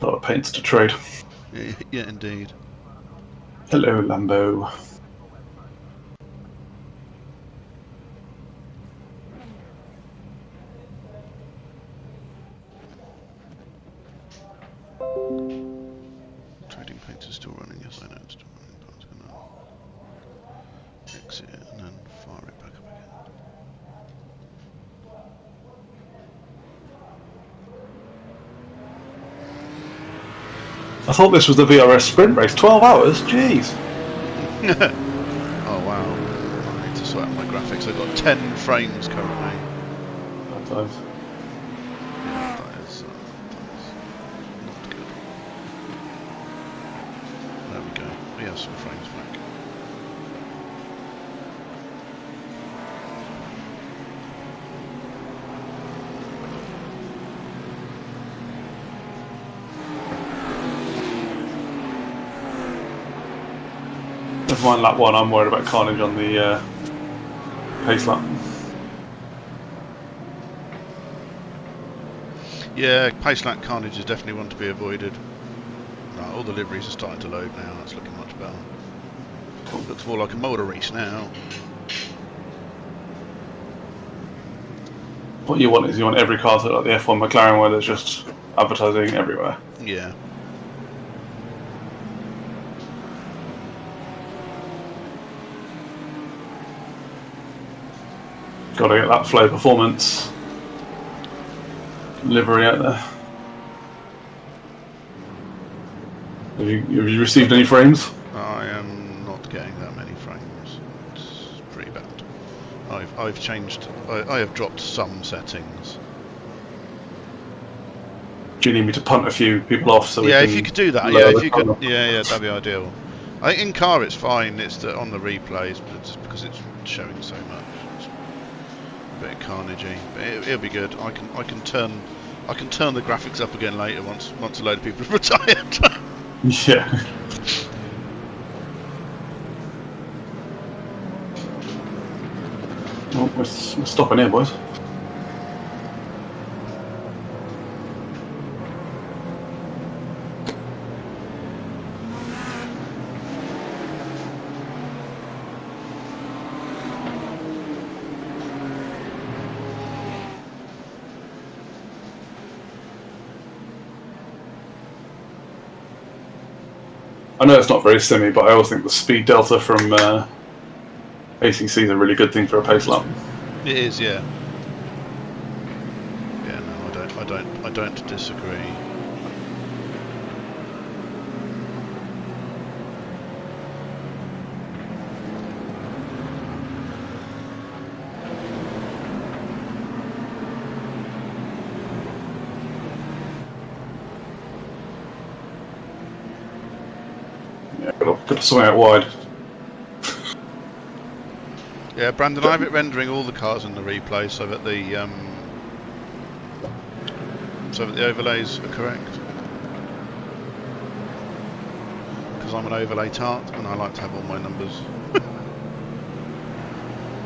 of paints to trade.
Yeah, indeed.
Hello, Lambo.
Trading paints is still running. Yes, I know it's still running. But I was going to exit it and then fire it back up again.
I thought this was the VRS sprint race. 12 hours? Jeez.
Oh wow. I need to sort out my graphics. I've got 10 frames currently.
Sometimes.
Yeah, that is not good. have some frames back.
Never mind lap 1, I'm worried about carnage on the pace lap.
Yeah, pace lap carnage is definitely one to be avoided. Right, all the liveries are starting to load now. That's looking much better. Looks more like a motor race now.
What you want is you want every car to look like the F1 McLaren where there's just advertising everywhere.
Yeah.
Got to get that flow performance livery out there. Have you received any frames?
I am not getting that many frames. It's pretty bad. I've changed. I have dropped some settings.
Do you need me to punt a few people off so we
Yeah,
can
if you could do that.
lower
Yeah, if
the
you could.
timer?
Yeah, that'd be ideal. I think in car it's fine. It's on the replays, but just because it's showing so much, it's a bit carnagey. But it'll be good. I can turn the graphics up again later once a load of people have retired.
Yeah. Well, we're stopping here, boys. I know it's not very simi, but I always think the speed delta from ACC is a really good thing for a pace lap.
It is, yeah. Yeah, no, I don't disagree.
Yeah, got to swing out wide.
Yeah, Brandon, I have it rendering all the cars in the replay so that the overlays are correct. Because I'm an overlay tart and I like to have all my numbers.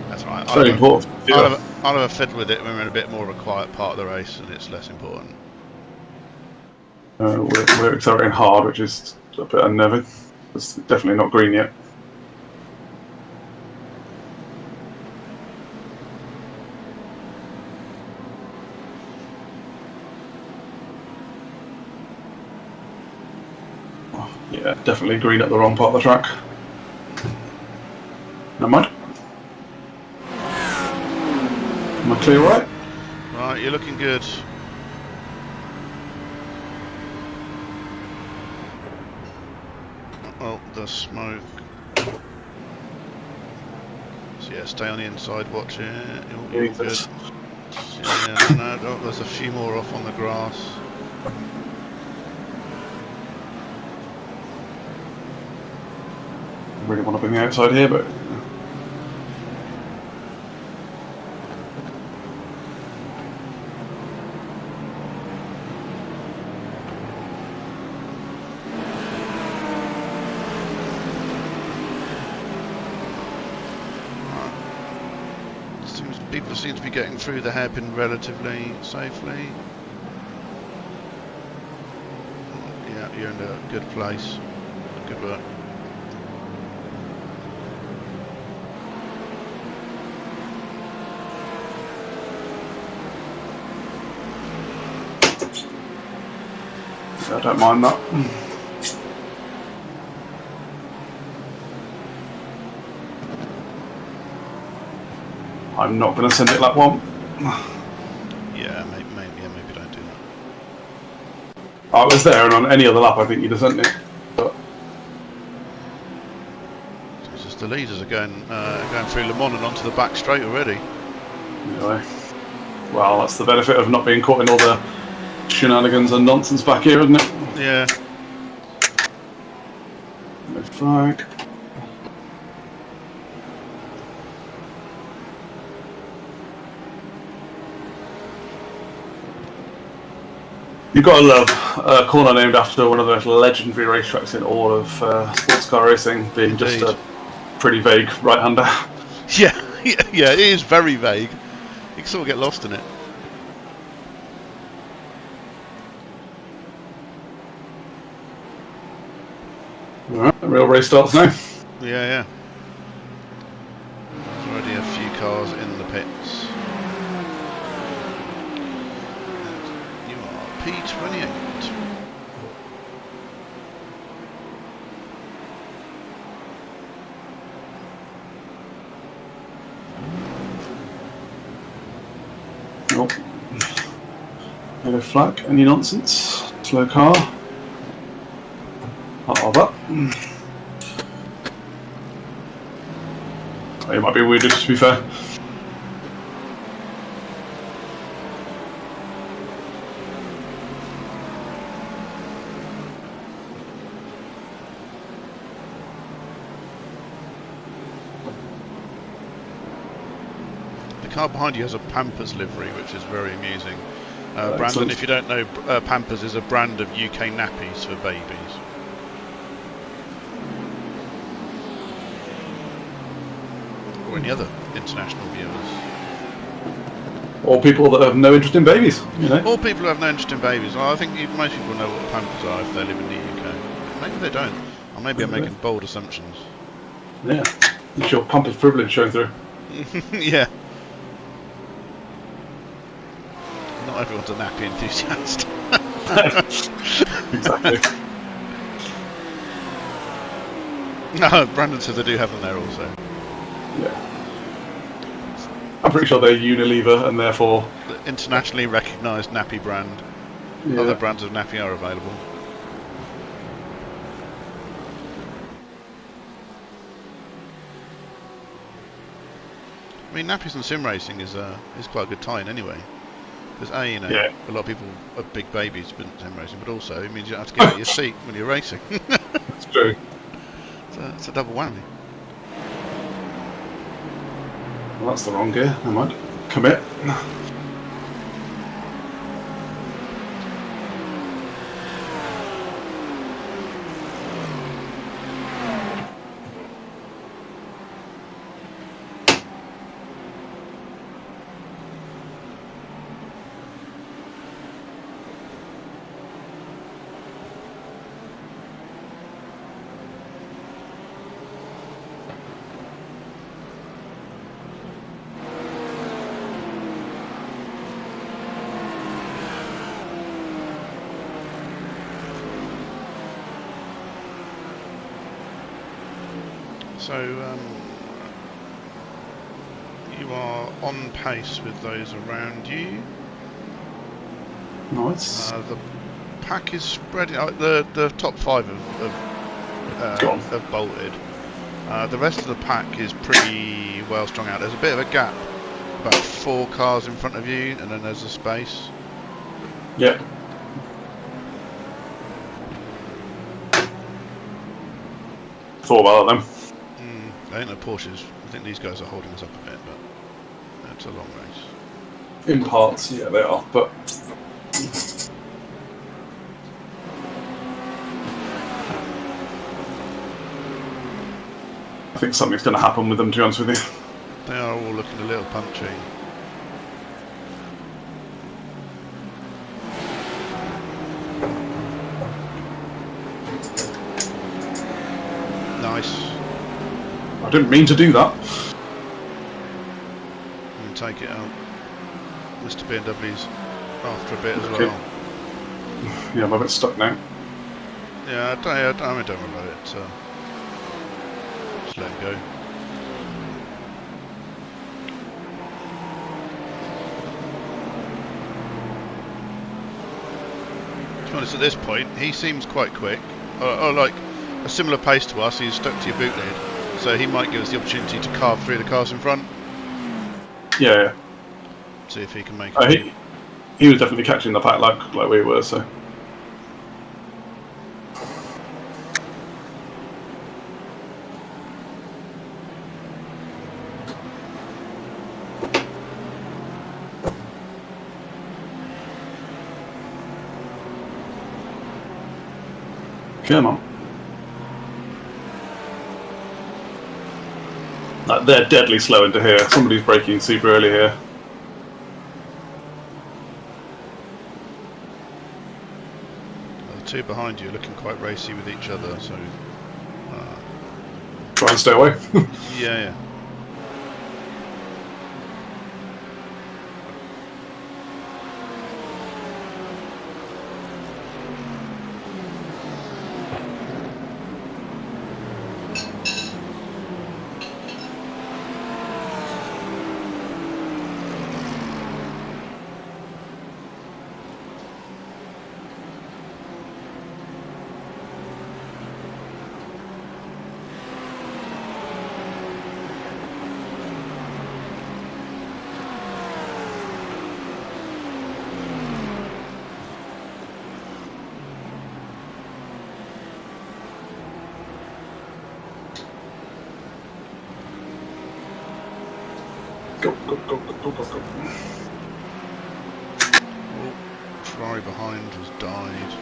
That's right.
It's very important.
I'll have a fiddle with it when we're in a bit more of a quiet part of the race and it's less important.
We're accelerating hard, which is a bit unnerving. It's definitely not green yet. Yeah, definitely green at the wrong part of the track. Never mind. Am I clear right?
Right, you're looking good. Oh, the smoke. So yeah, stay on the inside, watch it. You're good. Yeah, no, there's a few more off on the grass.
Really want to be on the outside here, but
People seem to be getting through the hairpin relatively safely. Yeah, you're in a good place. Good work.
I don't mind that. I'm not going to send it lap 1.
Yeah, maybe don't do that.
I was there, and on any other lap, I think you'd have sent it. But
It's just the leaders are going through Le Mans and onto the back straight already.
anyway, well, that's the benefit of not being caught in all the shenanigans and nonsense back here, isn't it?
Yeah.
No flag. You've got to love a corner named after one of the most legendary racetracks in all of sports car racing, being
Indeed.
just a pretty vague right-hander.
Yeah, it is very vague. You can sort of get lost in it.
Alright, the real race starts now.
Yeah. There's already a few cars in the pits. And you are P28.
Oh. Yellow flag, any nonsense? Slow car. Oh, that. Oh, it might be weird, to be fair.
The car behind you has a Pampers livery, which is very amusing. Brandon,
excellent.
if you don't know, Pampers is a brand of UK nappies for babies. Or any other international viewers.
Or people that have no interest in babies, you know.
Or people who have no interest in babies. Well, I think most people know what Pampers are if they live in the UK. Maybe they don't. Or maybe I'm making bold assumptions.
Yeah. It's your Pampers privilege showing through.
Yeah. Not everyone's a nappy enthusiast.
Exactly.
No, Brandon says they do have them there also.
Yeah. I'm pretty sure they're Unilever and therefore...
The internationally recognised nappy brand.
Yeah.
Other brands of nappy are available. I mean, nappies and sim racing is quite a good tie-in anyway. Because a lot of people are big babies with sim racing, but also it means you don't have to get out of your seat when you're racing.
It's true.
It's a double whammy.
Well, that's the wrong gear. Never mind. Commit.
So you are on pace with those around you.
Nice.
The pack is spreading. The top five have bolted. The rest of the pack is pretty well strung out. There's a bit of a gap, about 4 cars in front of you, and then there's a space.
Yeah. Thought about them.
I think the Porsches. I think these guys are holding us up a bit, but it's a long race.
In parts, yeah, they are, but... I think something's going to happen with them, to be honest with you.
They are all looking a little punchy. Nice.
I didn't mean to do that.
And take it out. Mr. BMW's after a bit as
Okay.
well.
Yeah, I'm a bit stuck now.
Yeah, don't worry about it. Just let him go. To be honest, at this point, he seems quite quick. Or like a similar pace to us. He's stuck to your boot lid, so he might give us the opportunity to carve through the cars in front.
Yeah.
See if he can make it.
He was definitely catching the pack like we were, so... Come on. Like, they're deadly slow into here. Somebody's braking super early here.
The two behind you are looking quite racy with each other, so
Try and stay away.
yeah.
Go, go, go, go, go, go, go.
Oh, Ferrari behind has died.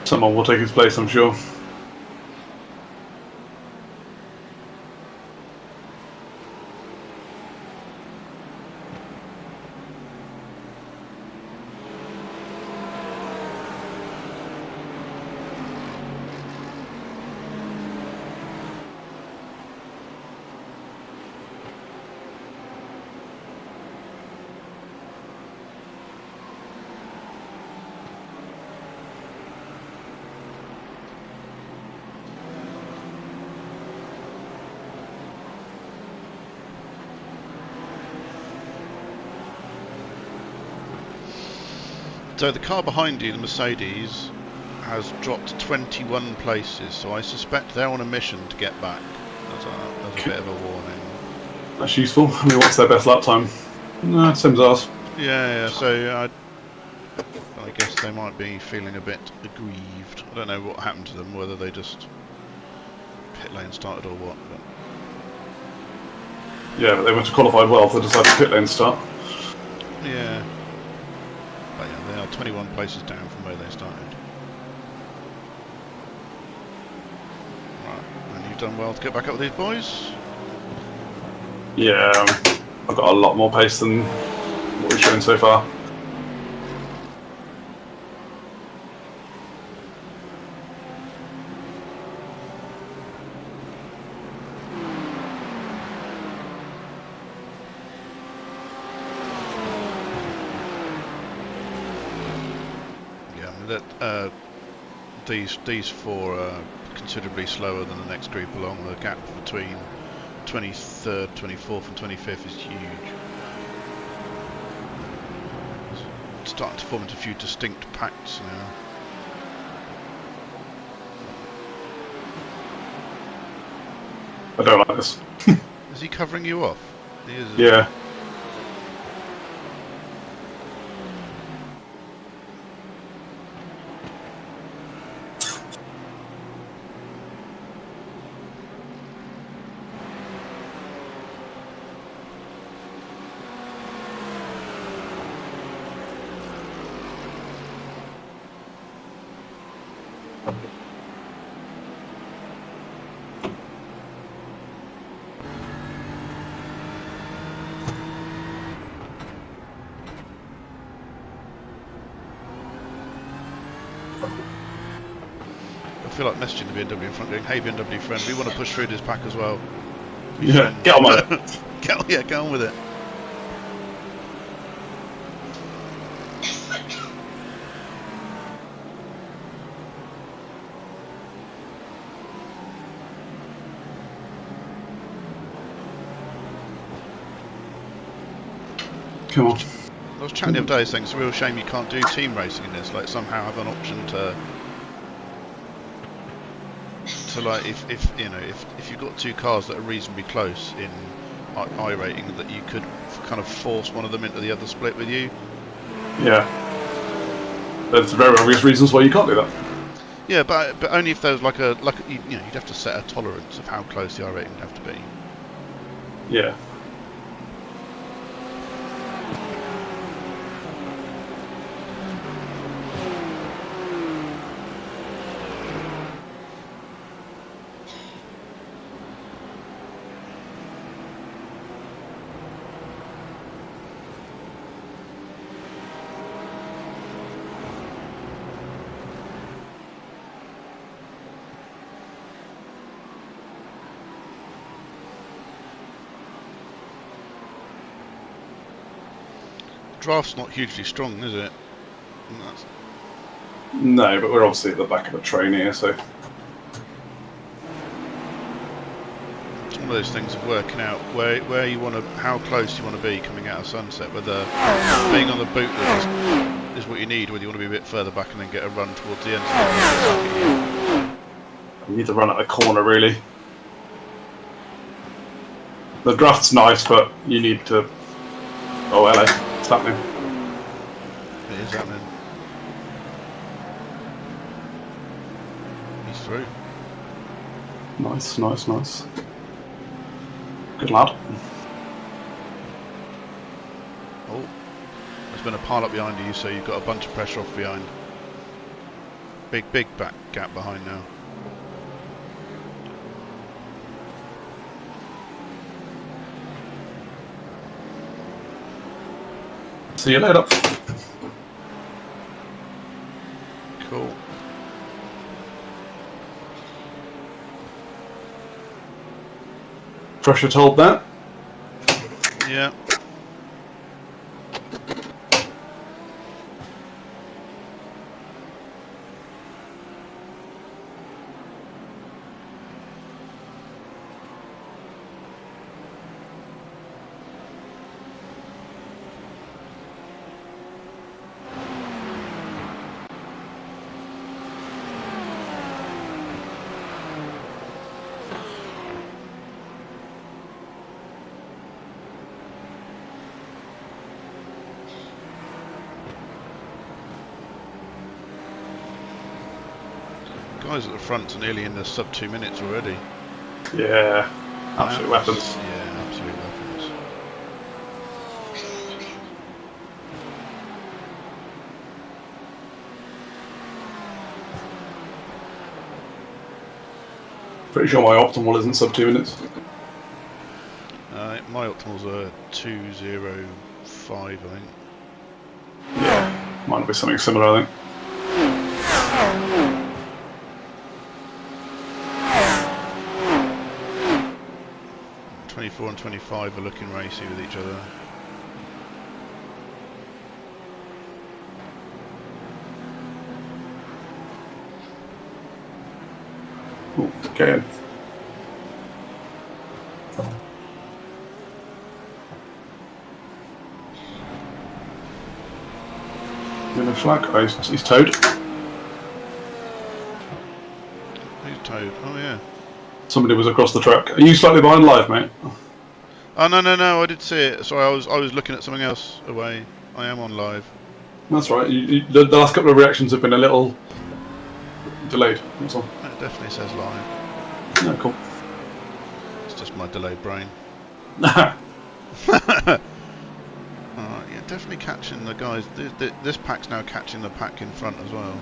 Someone will take his place, I'm sure.
So the car behind you, the Mercedes, has dropped 21 places, so I suspect they're on a mission to get back. That's a bit of a warning.
That's useful. I mean, what's their best lap time? No, same as ours.
Yeah, so I guess they might be feeling a bit aggrieved. I don't know what happened to them, whether they just pit lane started or what.
Yeah, but they went to qualified well, so they decided to pit lane start.
Yeah. But yeah, they are 21 places down from where they started. Right, and you've done well to get back up with these boys.
Yeah, I've got a lot more pace than what we've shown so far.
These four are considerably slower than the next group along. The gap between 23rd, 24th and 25th is huge. It's starting to form into a few distinct packs now.
I don't like this.
Is he covering you off? He is.
Yeah.
I feel like messaging the BMW in front going, hey BMW friend, we want to push through this pack as well.
Yeah, get on with it.
Get on with it.
Come on.
I was chatting the other day saying it's a real shame you can't do team racing in this, like somehow have an option to like if you know if you've got two cars that are reasonably close in I rating, that you could kind of force one of them into the other split with you.
Yeah. There's very obvious reasons why you can't do that.
Yeah, but only if there's like you know, you'd have to set a tolerance of how close the I rating would have to be.
Yeah.
Draft's not hugely strong, is it? And that's,
No, but we're obviously at the back of a train here, so
it's one of those things of working out where you want to, how close you want to be coming out of sunset. Whether being on the bootlet is what you need, whether you want to be a bit further back and then get a run towards the end. So
you need to run at the corner, really. The draft's nice, but you need to... Oh, hello. What's happening?
it is happening. He's through.
Nice, nice, nice. Good lad.
Oh, there's been a pile up behind you, so you've got a bunch of pressure off behind. Big back gap behind now.
See you later.
Cool.
Pressure told that.
Yeah. Guys at the front are nearly in the sub 2 minutes already.
Yeah. Absolute weapons.
Yeah, absolute weapons.
Pretty sure my optimal isn't sub 2 minutes.
My optimals are 2:05, I think.
Yeah. Might be something similar, I think.
24 and 25 are looking racy with each other.
Ooh, okay. Yellow flag. Oh, he's towed.
Who's towed? Oh yeah.
Somebody was across the track. Are you slightly behind live, mate?
Oh no! I did see it. Sorry, I was looking at something else away. I am on live.
That's right. The last couple of reactions have been a little delayed. That's all.
It definitely says live.
Yeah, cool.
It's just my delayed brain. Yeah, definitely catching the guys. This pack's now catching the pack in front as well.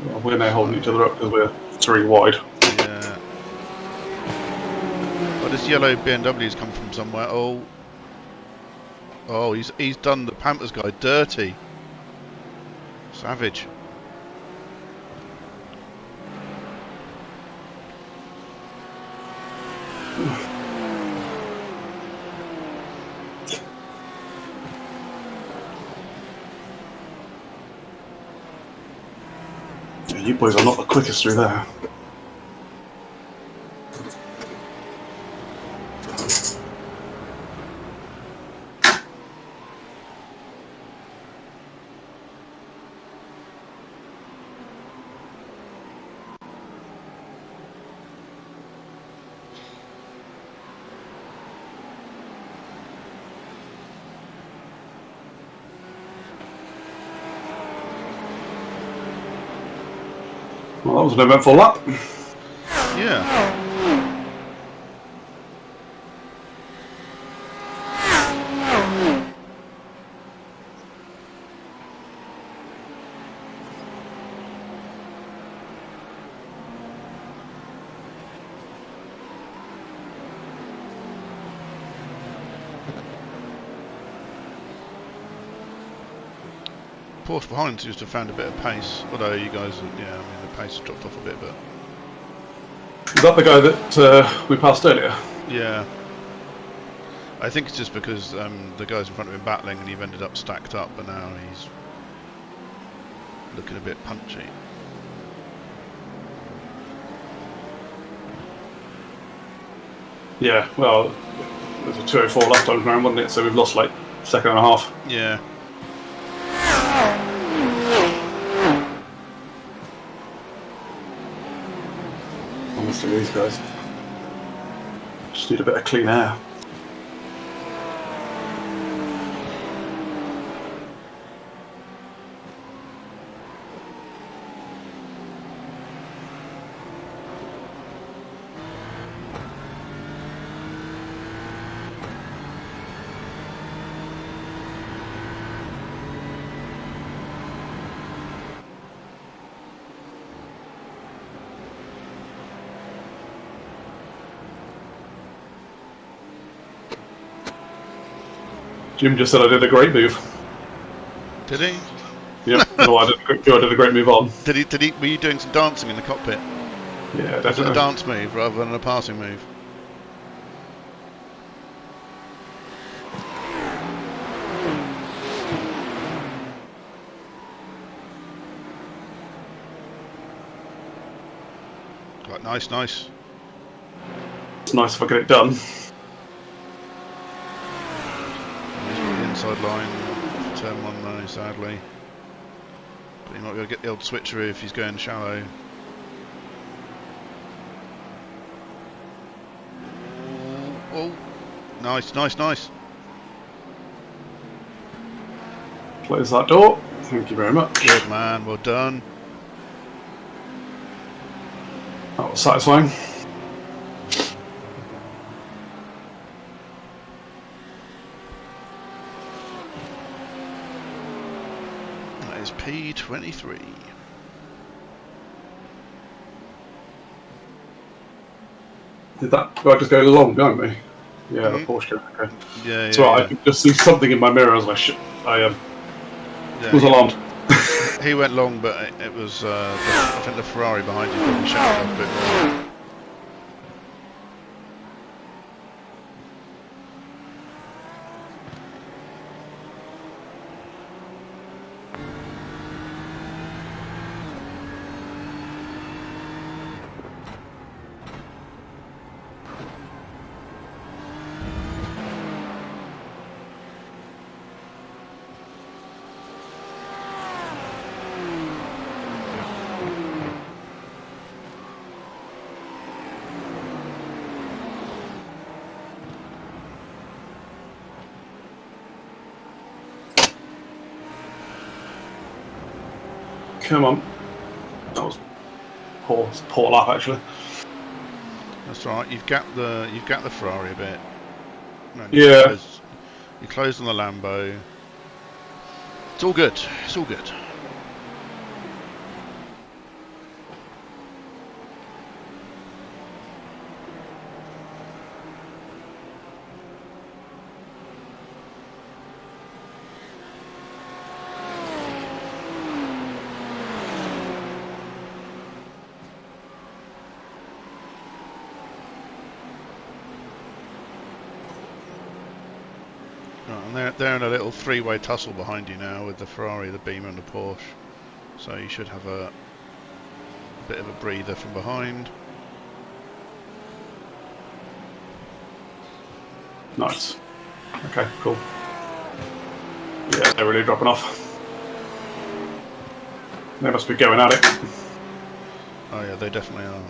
Well, we're now holding each other up because we're 3 wide.
Yeah. But this yellow BMW's come from somewhere. Oh, he's done the Panthers guy dirty. Savage.
Yeah, you boys are not the quickest through there. Well, that was an eventful lap.
Yeah. Porsche behind seems to have found a bit of pace, although you guys, yeah, I mean the pace has dropped off a bit, but
Is that the guy that we passed earlier?
yeah. I think it's just because the guys in front of him battling and you've ended up stacked up, and now he's looking a bit punchy.
Yeah, well, there's a 2:04 last time round, wasn't it? So we've lost like a second and a half.
Yeah.
Honestly, these guys just need a bit of clean air. Jim just said I did a great move.
Did he?
Yep. No, I did a great move on.
Did he? Were you doing some dancing in the cockpit?
Yeah,
Was it
definitely.
a dance move rather than a passing move? Quite nice, nice.
It's nice if I get it done.
He's got the inside line, turn one though, sadly. But he might be able to get the old switcheroo if he's going shallow. Oh, nice, nice, nice.
Close that door. Thank you very much.
Good man, well done.
That was satisfying.
That is P23.
Do I just go long, don't we? Yeah, the Porsche goes okay.
Yeah,
So I could just see something in my mirror as I was alarmed.
He went long, but it was I think the Ferrari behind you probably shut up a bit more.
Come on. That was poor lap actually.
That's right. You've gapped the Ferrari a bit. No,
Yeah.
You closed on the Lambo. It's all good. It's all good. Right, and they're in a little three-way tussle behind you now with the Ferrari, the Beamer and the Porsche. So you should have a bit of a breather from behind.
Nice. Okay, cool. Yeah, they're really dropping off. They must be going at it.
Oh yeah, they definitely are.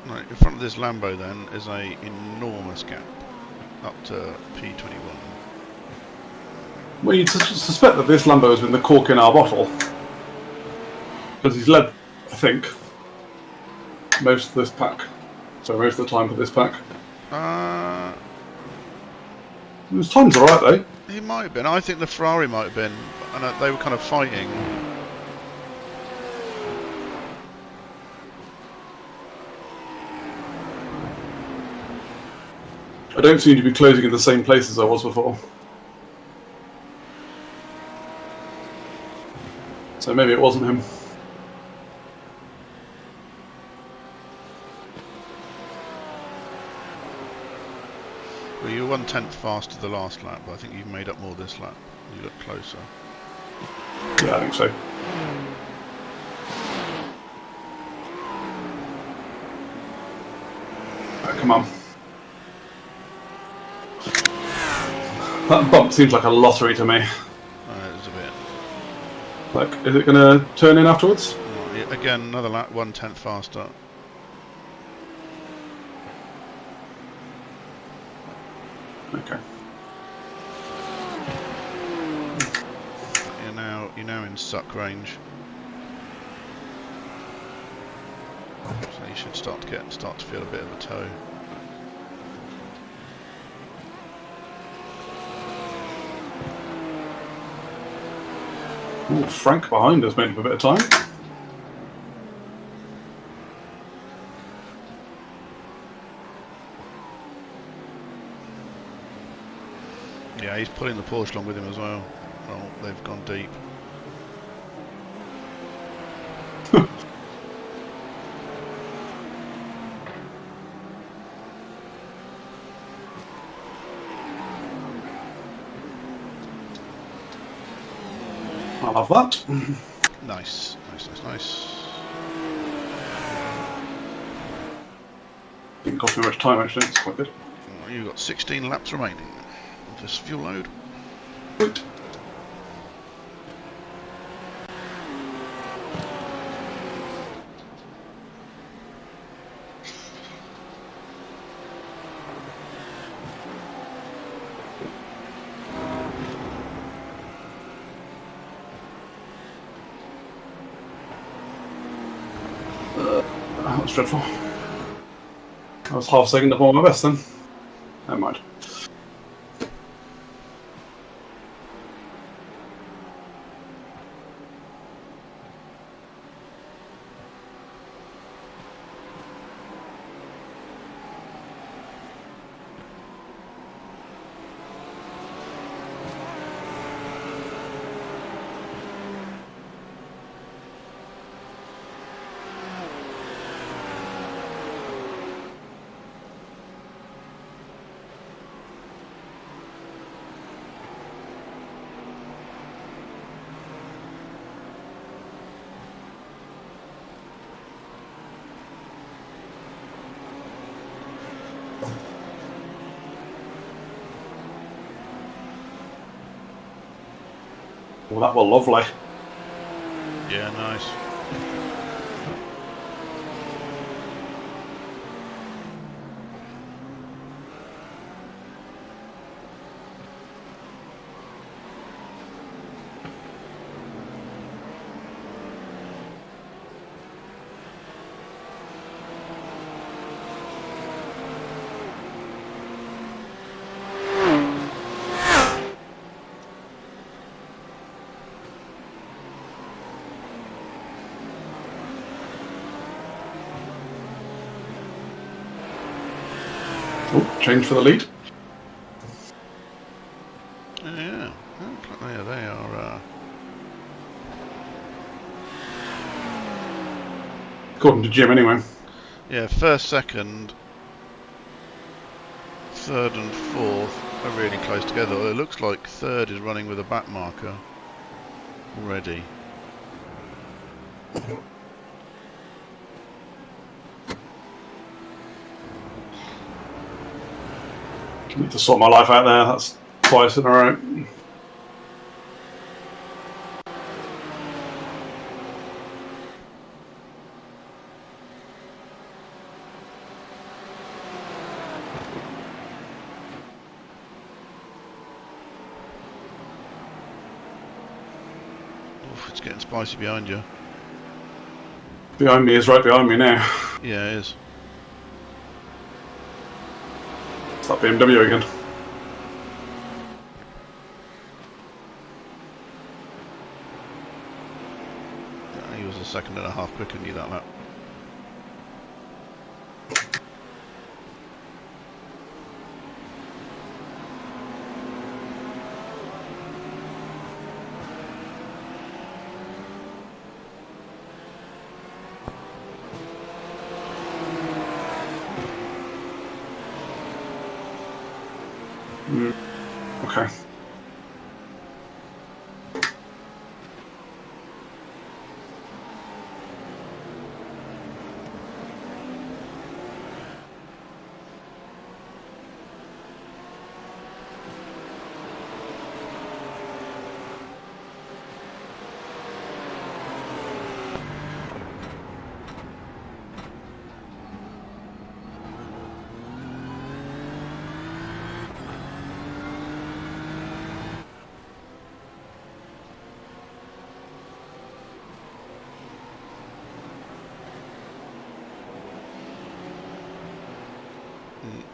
Right, in front of this Lambo then is a enormous gap up to P21.
Well, you'd suspect that this Lambo has been the cork in our bottle. Because he's led, I think, most of this pack. So most of the time for this pack. His time's alright though.
He might have been. I think the Ferrari might have been. And they were kind of fighting.
I don't seem to be closing in the same place as I was before. So maybe it wasn't him.
Well, you were 1/10 faster the last lap, but I think you've made up more this lap. You look closer.
Yeah, I think so. Right, come on. That bump seems like a lottery to me.
It's a bit.
Like, is it going to turn in afterwards?
Oh, yeah, again, another lap, 1/10 faster.
Okay.
You're now in suck range. So you should start to feel a bit of a toe.
Ooh, Frank behind us made up a bit of time.
Yeah, he's pulling the Porsche along with him as well. Oh, they've gone deep.
I love that.
Nice.
Didn't cost me much time actually, it's quite good.
Well, you've got 16 laps remaining of this fuel load.
Wait. That was dreadful. I was half a second up on my best then. Never mind. Well, that was lovely.
Yeah, nice.
Oh, change for the lead.
Yeah, yeah, they are.
According to Jim, anyway.
Yeah, first, second, third, and fourth are really close together. It looks like third is running with a back marker already.
Need to sort my life out there. That's twice in a row.
Oof, it's getting spicy behind you.
Behind me is right behind me now.
Yeah, it is.
It's that BMW again.
He was a second and a half quicker than you that lap.
Okay.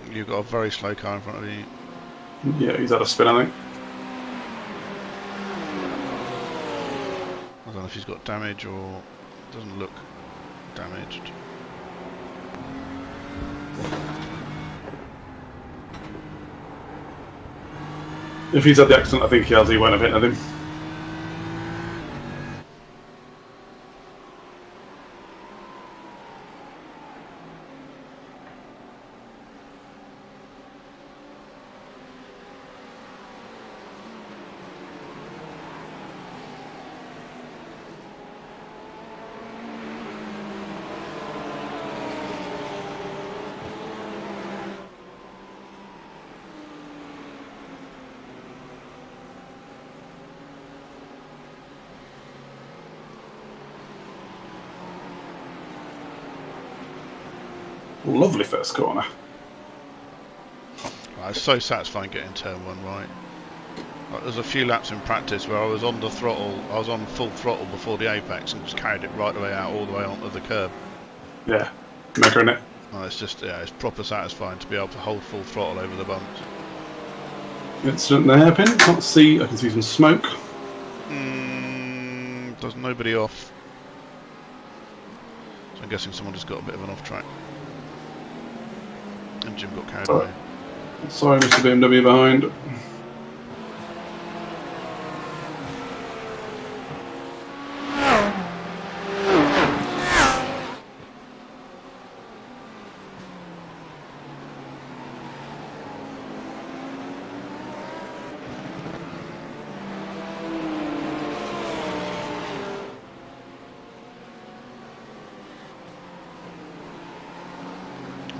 You've got a very slow car in front of you.
Yeah, he's had a spin, I think.
I don't know if he's got damage or doesn't look damaged.
If he's had the accident, I think he has. He won't have hit anything. Lovely first corner.
It's so satisfying getting turn 1 right. There's a few laps in practice where I was on the throttle, I was on full throttle before the apex and just carried it right the way out, all the way onto the curb.
Yeah, measuring it.
And it's just, yeah, it's proper satisfying to be able to hold full throttle over the bumps.
Incident in the hairpin. Can't see. I can see some smoke.
There's nobody off. So I'm guessing someone just got a bit of an off track. And Jim got carried away.
Sorry, Mr. BMW behind.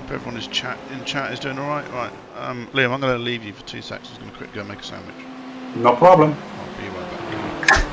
Hope everyone in chat is doing alright. Right, Liam, I'm going to leave you for 2 seconds. I'm going to quick go make a sandwich.
No problem.
I'll be right back.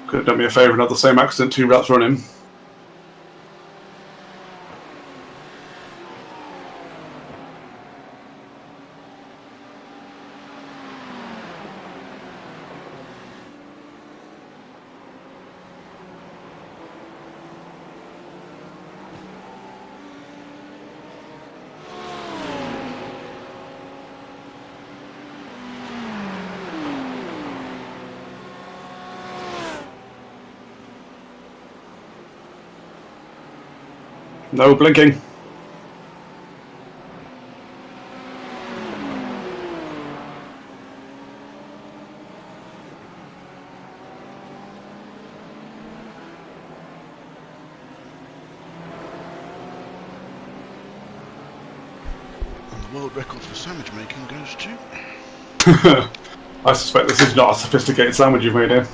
Could have done me a favour and had the same accident 2 laps running. No blinking.
And the world record for sandwich making goes to...
I suspect this is not a sophisticated sandwich you've made here.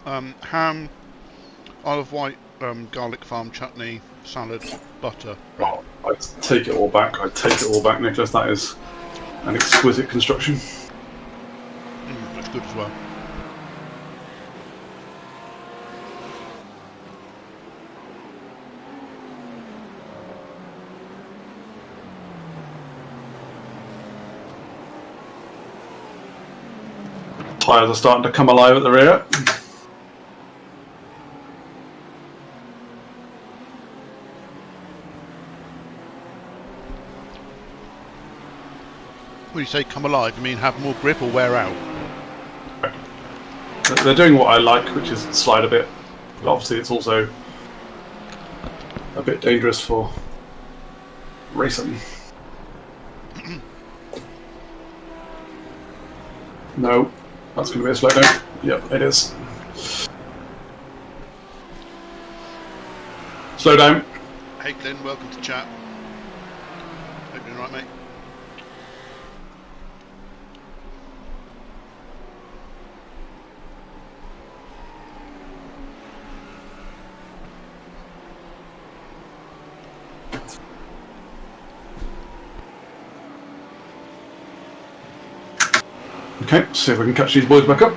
Ham, Isle of Wight, garlic farm chutney, salad, butter.
Oh, I take it all back. I take it all back, Nicholas. That is an exquisite construction.
That's good as well.
Tyres are starting to come alive at the rear.
When you say come alive, you mean have more grip or wear out?
They're doing what I like, which is slide a bit. But obviously, it's also a bit dangerous for racing. No, that's going to be a slowdown. Yep, it is. Slow down.
Hey Glenn, welcome to chat. Hope you're alright, mate.
Okay, see if we can catch these boys back up.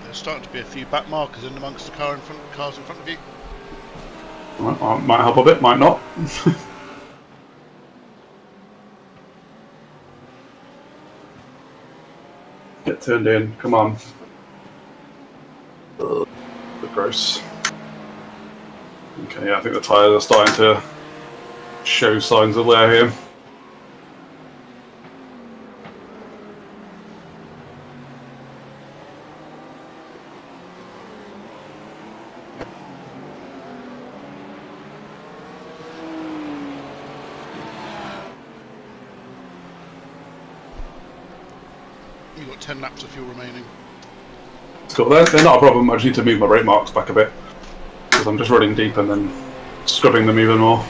There's starting to be a few back markers in amongst the cars in front of you.
Might help a bit, might not. Get turned in, come on. Ugh, gross. Okay, yeah, I think the tyres are starting to show signs of wear here.
You've got 10 laps of fuel remaining.
Cool, they're not a problem. I just need to move my brake marks back a bit because I'm just running deep and then scrubbing them even more.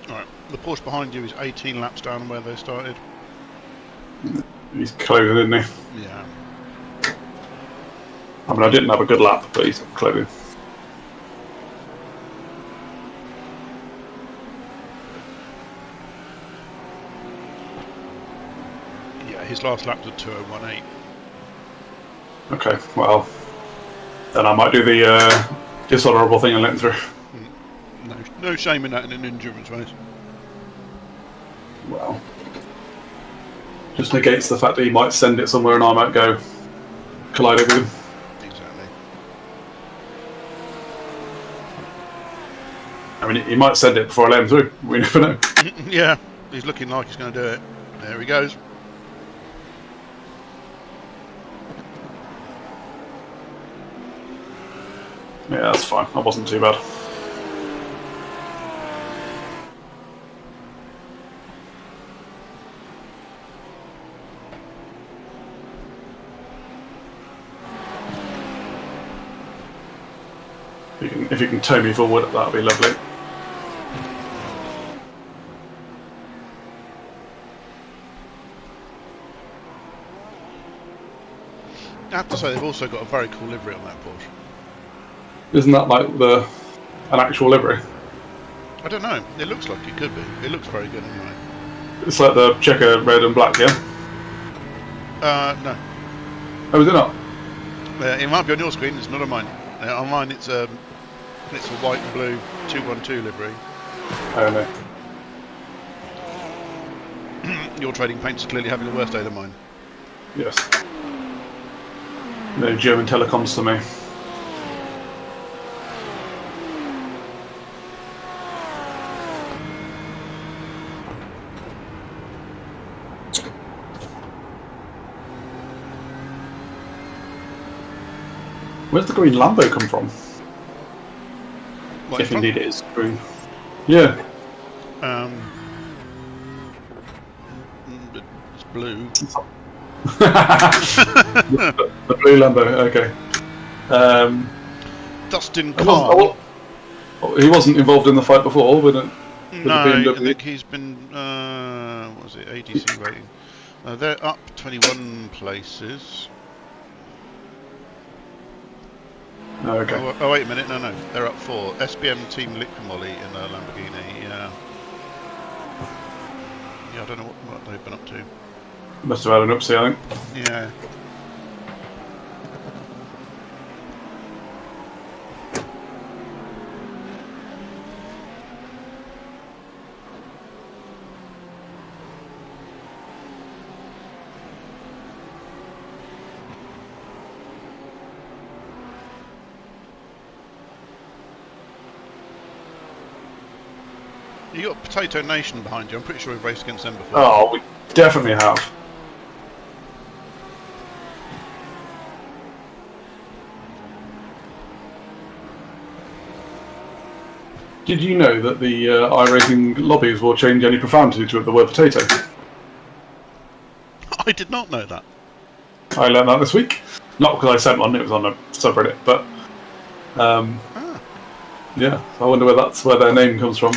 Alright, the Porsche behind you is 18 laps down on where they started.
He's closing, isn't he?
Yeah.
I mean, I didn't have a good lap, but he's closing.
Yeah, his last lap was 2:01.8.
Okay, well, then I might do the dishonourable thing and let him through.
No shame in that in an endurance race.
Well, just negates the fact that he might send it somewhere and I might go collide with him.
Exactly.
I mean, he might send it before I let him through. We never know.
Yeah, he's looking like he's going to do it. There he goes.
Yeah, that's fine. That wasn't too bad. If you can tow me forward, that'll be lovely.
I have to say, they've also got a very cool livery on that Porsche.
Isn't that like an actual livery?
I don't know. It looks like it could be. It looks very good anyway.
It's like the checker red and black, yeah?
No.
Oh, is it not?
It might be on your screen. It's not on mine. On mine, it's a white and blue 212 livery.
Oh no.
Your trading paints are clearly having a worse day than mine.
Yes. No German telecoms for me. Where's the green Lambo come from?
What,
If
in front?
indeed it is green. Yeah.
It's blue.
The blue Lambo, okay.
Dustin
I
Carl.
he wasn't involved in the fight before with it.
No, I think he's been. What was it? ADC rating. They're up 21 places.
Oh, okay.
Oh, wait a minute. No, they're up 4. SBM Team Liquimolly in the Lamborghini. Yeah. Yeah, I don't know what they've been up to.
Must have had an upsie, I think.
Yeah. You got Potato Nation behind you. I'm pretty sure we've raced against them before.
Oh, we definitely have. Did you know that the iRacing lobbies will change any profanity to the word potato?
I did not know that.
I learned that this week. Not because I sent one, it was on a subreddit, but yeah, so I wonder where that's where their name comes from.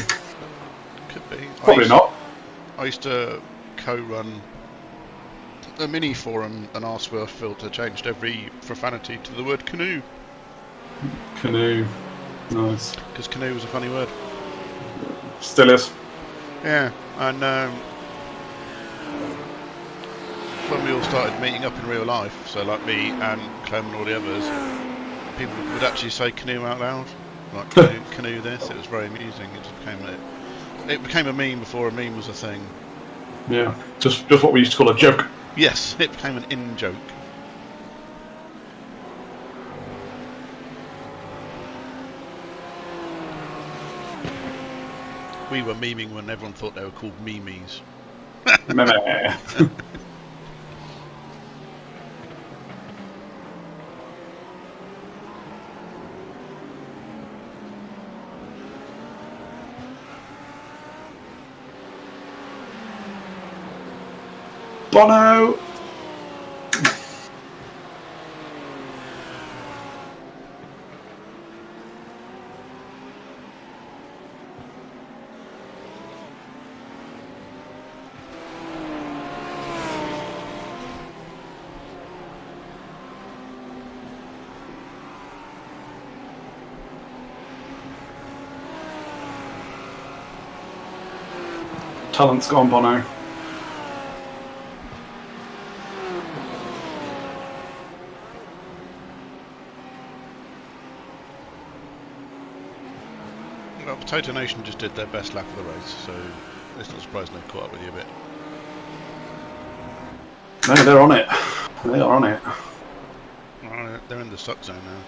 Could be.
Probably not.
I used to co-run a mini forum and ask for Phil to change every profanity to the word canoe.
Canoe. Nice.
Because canoe was a funny word.
Still is.
Yeah, and when we all started meeting up in real life, so like me and Clem and all the others, people would actually say canoe out loud. Like canoe this. It was very amusing. It became a meme before a meme was a thing.
Yeah, just what we used to call a joke.
Yes, it became an in-joke. We were memeing when everyone thought they were called memes.
Meh. Bono! Talent's gone, Bono.
Potato Nation just did their best lap of the race, so it's not surprising they've caught up with you a bit.
No, they're on it. They are on it.
They're in the suck zone now.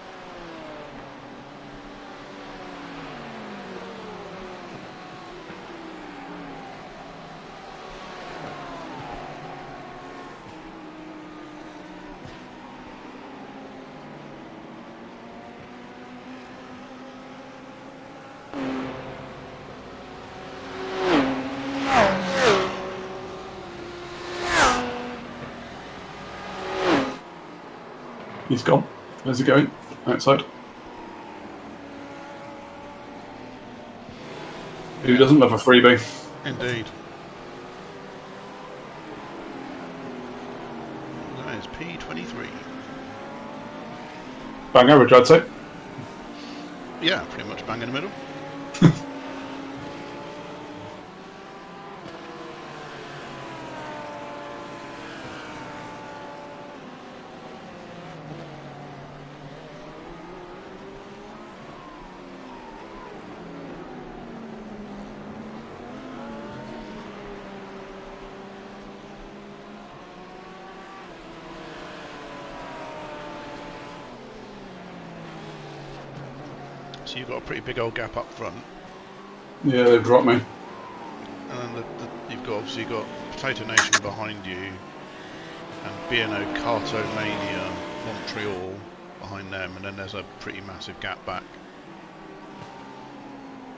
He's gone. Where's he going? Outside. Who doesn't love a freebie?
Indeed. That is P23.
Bang average, I'd say.
Yeah, pretty much bang in the middle. So you've got a pretty big old gap up front,
Yeah, they've dropped me.
and then you've got Potato Nation behind you, and BNO Cartomania Montreal behind them, and then there's a pretty massive gap back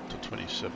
to 27th.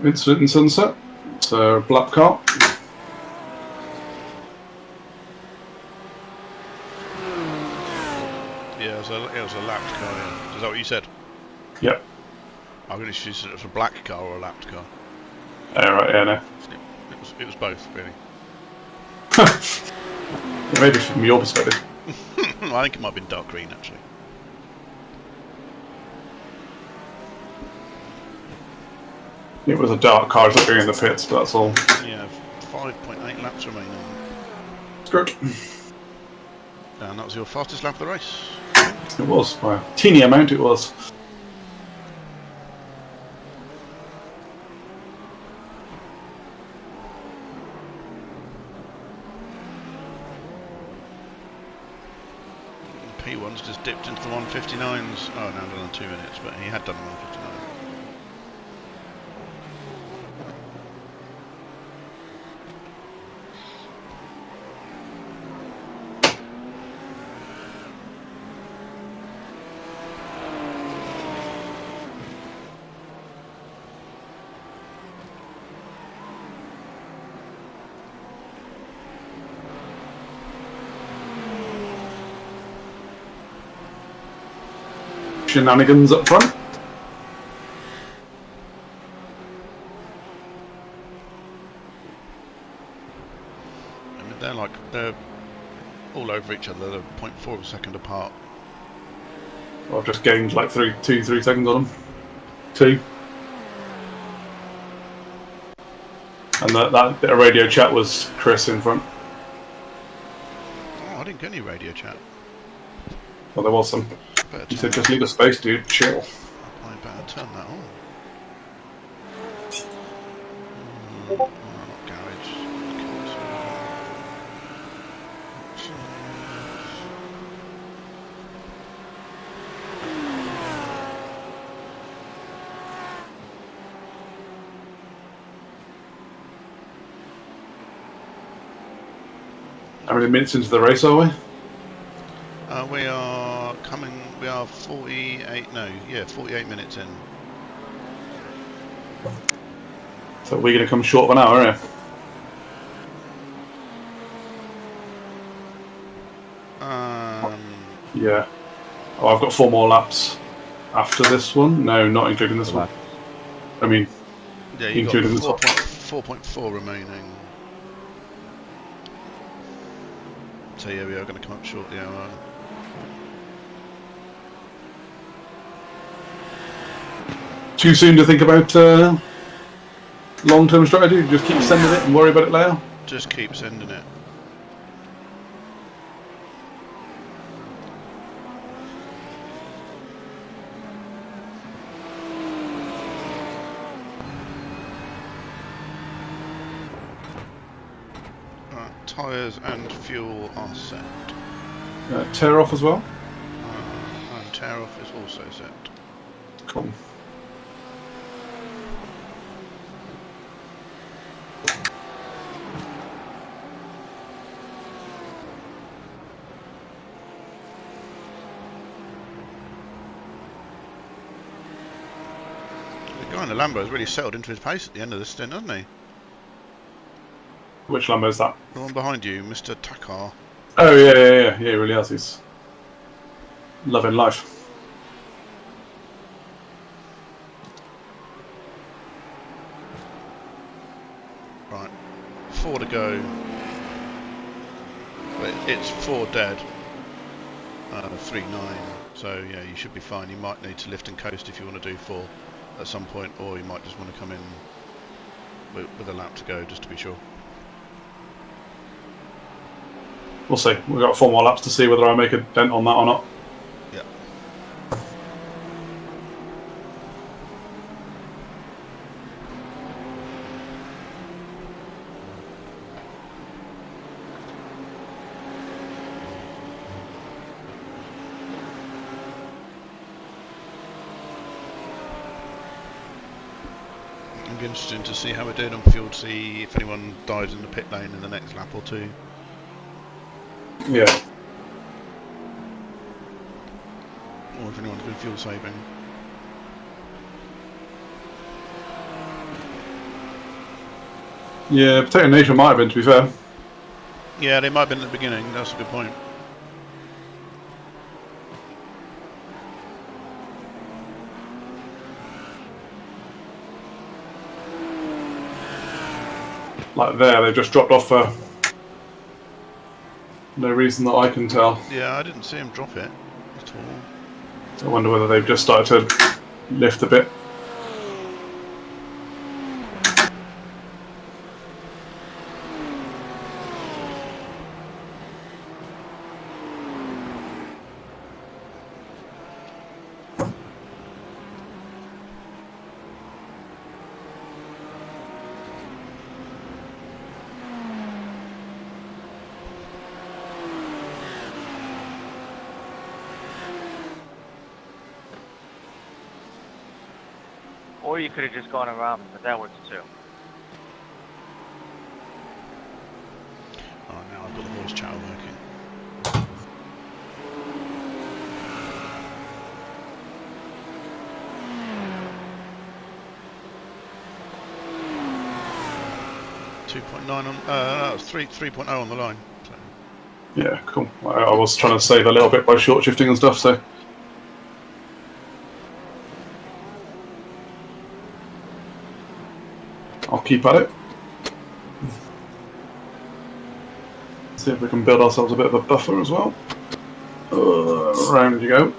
Incident in Sunset. It's a black car.
Yeah, it was a lapped car. Yeah. Is that what you said?
Yep.
I'm going to choose it as a black car or a lapped car.
Right, yeah, no.
It was both, really.
Maybe from your perspective.
I think it might have been dark green, actually.
It was a dark car looking in the pits, but that's all.
Yeah, 5.8 laps remaining.
It's good.
And that was your fastest lap of the race.
It was. By a teeny amount it was.
P1's just dipped into the 159s. Oh, now done in 2 minutes, but he had done the 159.
Shenanigans up front.
I mean, they're all over each other. They're 0.4 of a second apart.
I've just gained like 3 seconds on them. 2. And that bit of radio chat was Chris in front.
Oh, I didn't get any radio chat.
Well, there was some. He said, just leave a space, dude. Chill.
I better turn that on. Not garage.
How many minutes into the race are we?
We are 48 minutes in.
So we're going to come short of an hour, aren't we? Yeah. Oh, I've got 4 more laps after this one. No, not including this one. I mean,
yeah, you've got
including this one.
4.4 remaining. So yeah, we are going to come up short the hour.
Too soon to think about long-term strategy? Just keep sending it and worry about it later?
Just keep sending it. Right, tyres and fuel are set.
Tear off as well?
And tear off is also set.
Cool.
The guy in the Lambo has really settled into his pace at the end of this stint, hasn't he?
Which Lambo is that?
The one behind you, Mr. THR.
Oh, yeah, he really has. He's loving life.
Right, 4 to go. But it's 4 dead. 3-9. So yeah, you should be fine. You might need to lift and coast if you want to do 4 at some point, or you might just want to come in with a lap to go just to be sure.
We'll see. We've got 4 more laps to see whether I make a dent on that or not.
Yeah. It'll be interesting to see how we're doing on fuel, to see if anyone dies in the pit lane in the next lap or 2.
Yeah.
Or if anyone's been fuel saving.
Yeah, Potato Nation might have been, to be fair.
Yeah, they might have been at the beginning, that's a good point.
Like there, they've just dropped off for no reason that I can tell.
Yeah, I didn't see him drop it at all.
I wonder whether they've just started to lift a bit.
Or you could have just gone around, but that works too.
Oh, now I've got the voice chat working. .9 on, that was 3.0 on the line. So.
Yeah, cool. I was trying to save a little bit by short shifting and stuff, so. I'll keep at it. See if we can build ourselves a bit of a buffer as well. Round you go.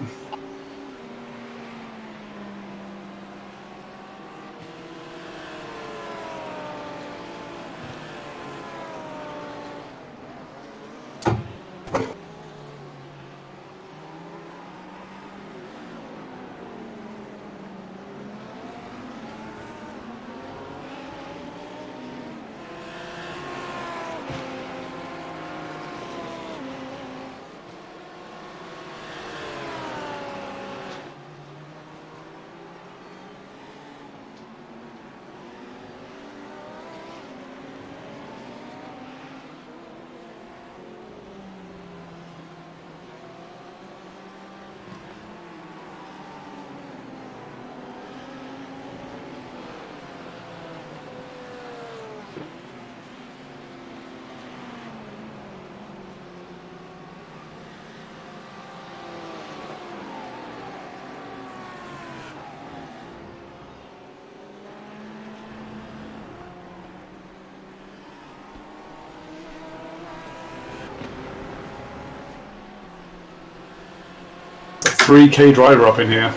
3K driver up in here.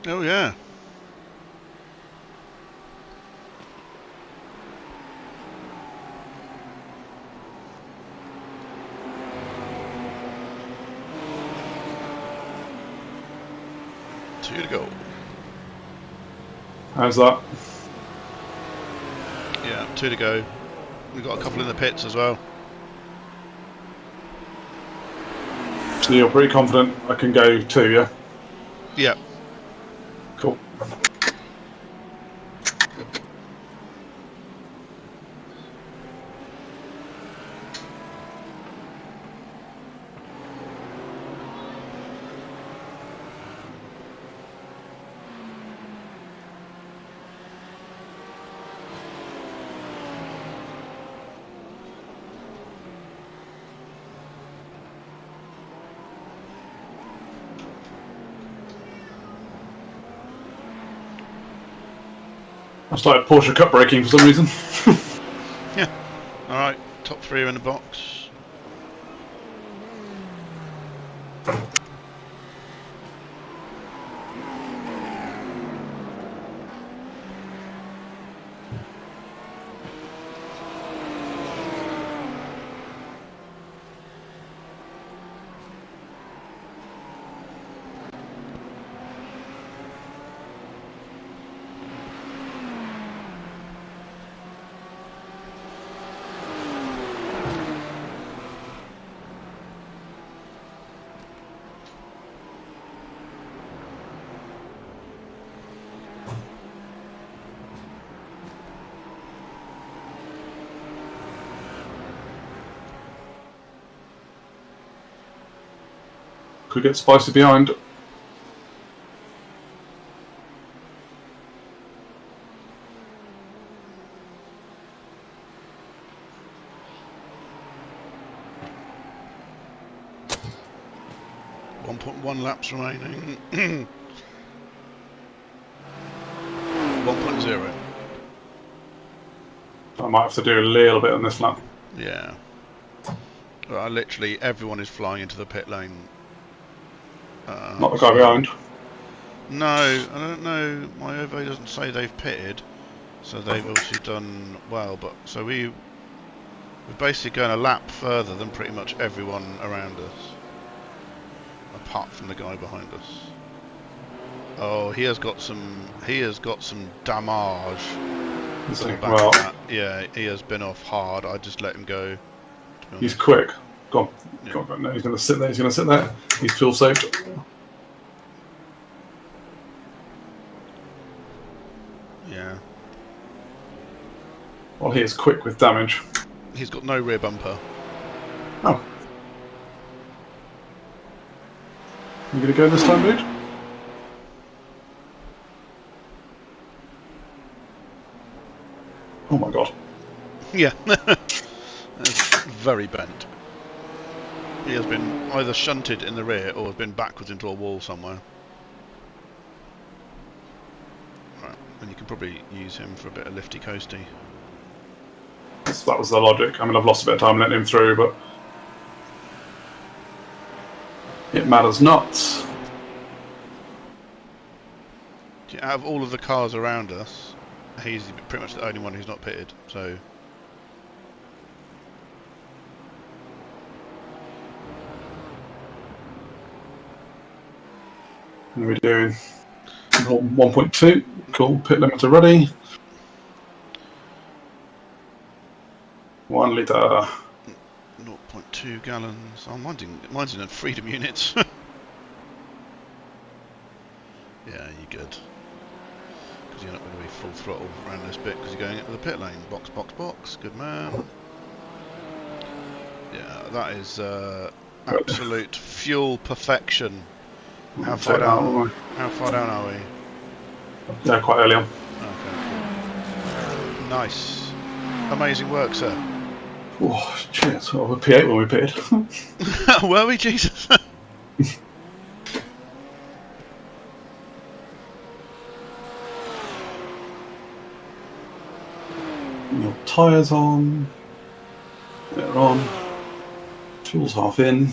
Oh yeah. Two to go.
How's that?
Yeah, two to go. We've got a couple in the pits as well.
So you're pretty confident I can go 2, yeah?
Yeah.
Cool. I started Porsche Cup braking for some reason.
Yeah. Alright, top 3 are in the box.
Could get spicy behind.
.1 laps remaining. 1.0.
I might have to do a little bit on this lap.
Yeah. Well, literally everyone is flying into the pit lane.
Not the guy behind.
No, I don't know. My overlay doesn't say they've pitted, so they've obviously done well. But so we're basically going a lap further than pretty much everyone around us, apart from the guy behind us. Oh, he has got some damage.
Well,
Yeah, he has been off hard. I just let him go.
he's quick. Go on.
Yeah.
Go on, go on. No, he's going to sit there. He's going to sit there. He's fuel saved.
Yeah.
Well, he is quick with damage.
He's got no rear bumper.
Oh. You going to go this time, dude? Oh my god.
Yeah. That's very bent. He has been either shunted in the rear or has been backwards into a wall somewhere. Right, and you can probably use him for a bit of lifty coasty.
That was the logic. I mean, I've lost a bit of time letting him through, but it matters not.
Out of all of the cars around us, he's pretty much the only one who's not pitted, so...
What are we doing? 1.2. Cool. Pit limiter ready. 1 litre.
0.2 gallons. Oh, mine's in freedom units. Yeah, you're good. Because you're not going to be full throttle around this bit because you're going into the pit lane. Box, box, box. Good man. Yeah, that is absolute fuel perfection. How far down? How far down are we?
Yeah, quite early on.
Okay, cool. Nice. Amazing work, sir.
Oh, shit. So we're P8 when we pitted.
Were we, Jesus?
Your tyres on. They're on. Fuel's half in.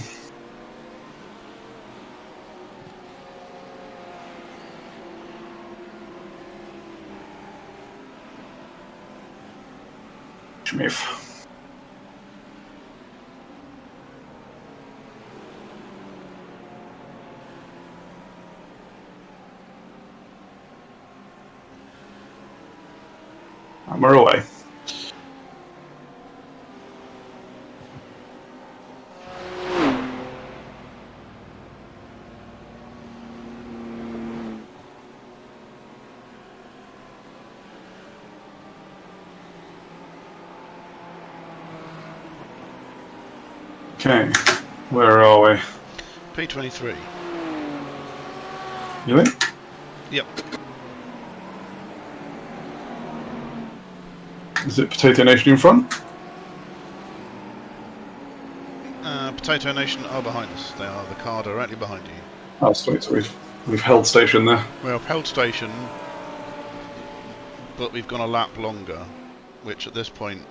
Schmiff. And we're away. Okay, where are we?
P23.
You think?
Yep.
Is it Potato Nation in front?
Potato Nation are behind us. They are the car directly behind you.
Oh, sweet, so we've held station there.
We're upheld station, but we've gone a lap longer, which at this point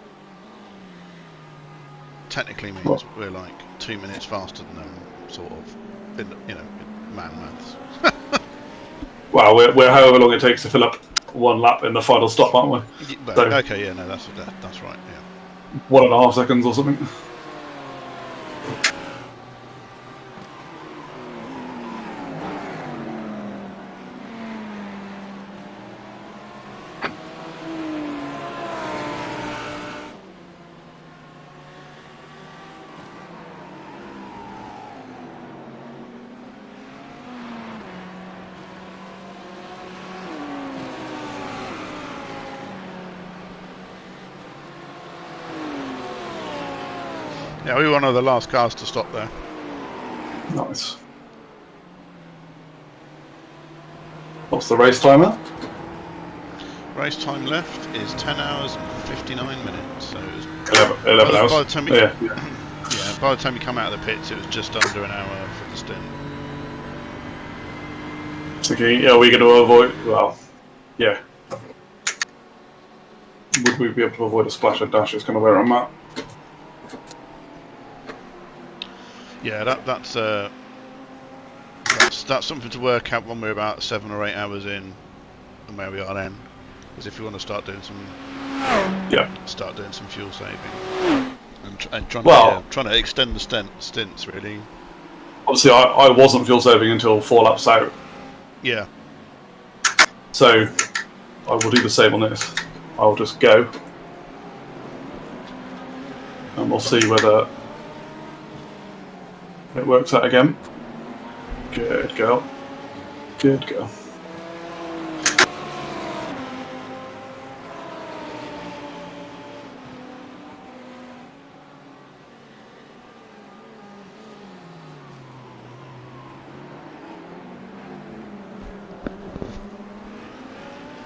technically means
What?
we're like 2 minutes faster than them, sort of, in, you know, man maths.
Well, we're however long it takes to fill up one lap in the final stop, aren't we? So,
Okay, yeah, no, that's right, yeah.
1.5 seconds or something.
Yeah, we were one of the last cars to stop there.
Nice. What's the race timer?
Race time left is 10 hours and 59 minutes, so it was
11 hours.
by the time
yeah.
yeah, by the time you come out of the pits, it was just under an hour for the stint.
Thinking, are we going to avoid? Well, yeah. Would we be able to avoid a splash and dash? Is kind of where I'm at.
Yeah, that's something to work out when we're about 7 or 8 hours in, and where we are then. Because if you want to start doing some fuel saving and trying to extend the stints really.
Obviously, I wasn't fuel saving until 4 laps out,
Yeah.
so I will do the same on this. I'll just go, and we'll see whether it works out again. Good girl. Good girl.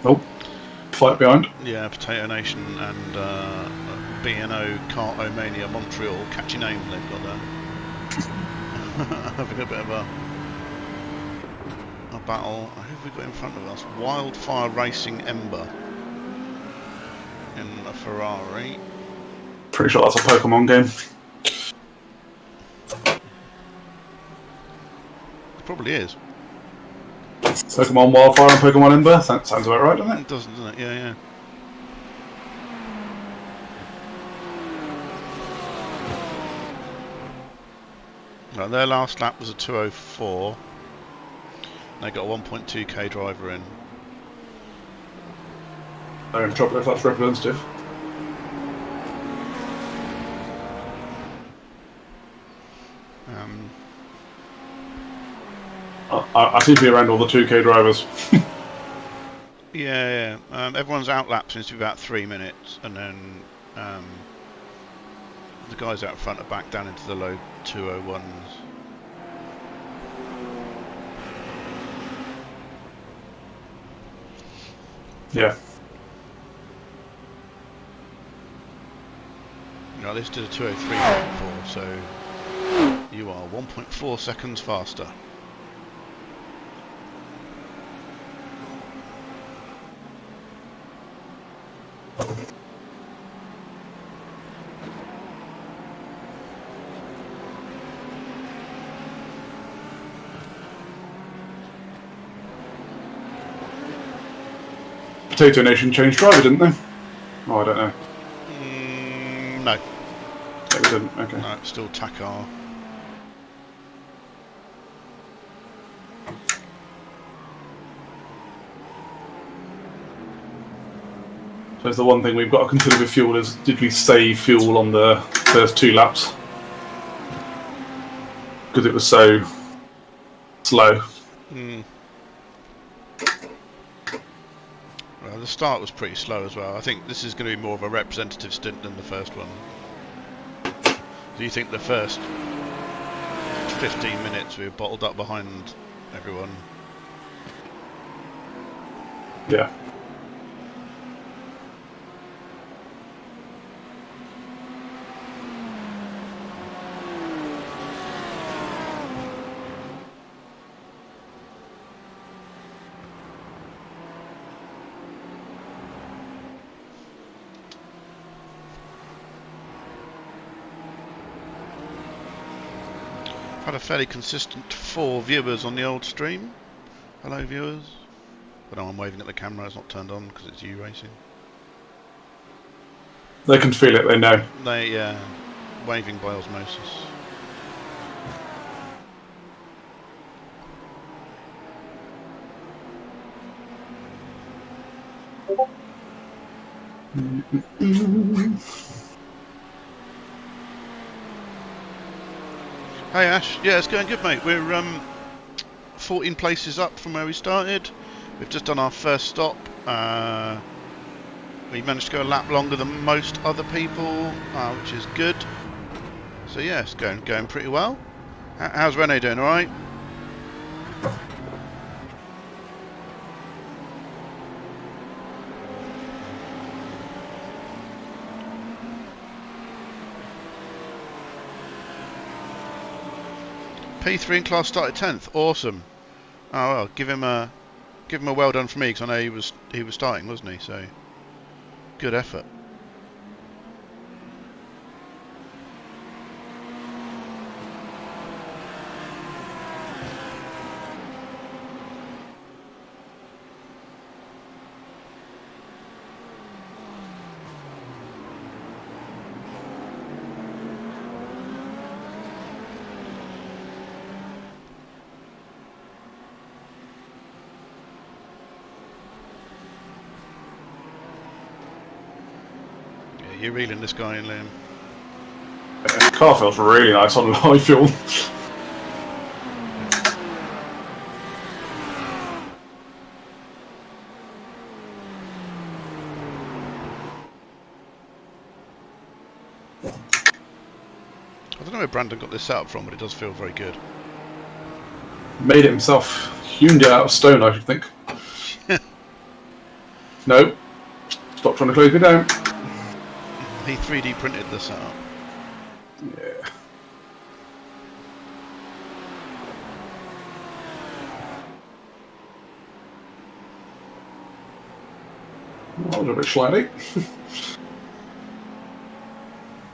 Oh, fight behind.
Yeah, Potato Nation and B&O Kart-O-Mania Montreal, catchy name they've got there. Having a bit of a battle. Who have we got in front of us? Wildfire Racing Ember in a Ferrari.
Pretty sure that's a Pokemon game.
It probably is.
Pokemon Wildfire and Pokemon Ember? Sounds about right, doesn't it?
It doesn't it? Yeah, yeah. Right, their last lap was a 2:04. They got a 1.2k driver in.
I'm in trouble if that's representative. I seem to be around all the 2k drivers.
Yeah. Everyone's out lap seems to be about 3 minutes, and then the guys out front are back down into the low 2:01s.
Yeah.
Now this did a 2:03.4, so you are 1.4 seconds faster.
Potato Nation changed driver, didn't they? Oh, I don't know.
No,
They didn't. Okay.
no, it's still THR.
So it's the one thing we've got to consider with fuel is, did we save fuel on the first 2 laps? Because it was so slow.
Well, the start was pretty slow as well. I think this is going to be more of a representative stint than the first one. Do you think the first 15 minutes we were bottled up behind everyone?
Yeah.
Had a fairly consistent 4 viewers on the old stream. Hello viewers. But no, I'm waving at the camera, it's not turned on because it's you racing.
They can feel it, they know.
They, waving by osmosis. Hey Ash, yeah, it's going good, mate. We're 14 places up from where we started. We've just done our first stop. We managed to go a lap longer than most other people, which is good. So yeah, it's going pretty well. How's Rene doing? All right? P3 in class started 10th. Awesome. Oh well, give him a well done for me because I know he was starting, wasn't he? So good effort. You're reeling this guy in, Liam.
The car feels really nice on high fuel.
I don't know where Brandon got this set up from, but it does feel very good.
Made it himself. Hewn it out of stone, I should think. No. Stop trying to close me down.
He 3D printed this setup.
Yeah. A little bit slightly.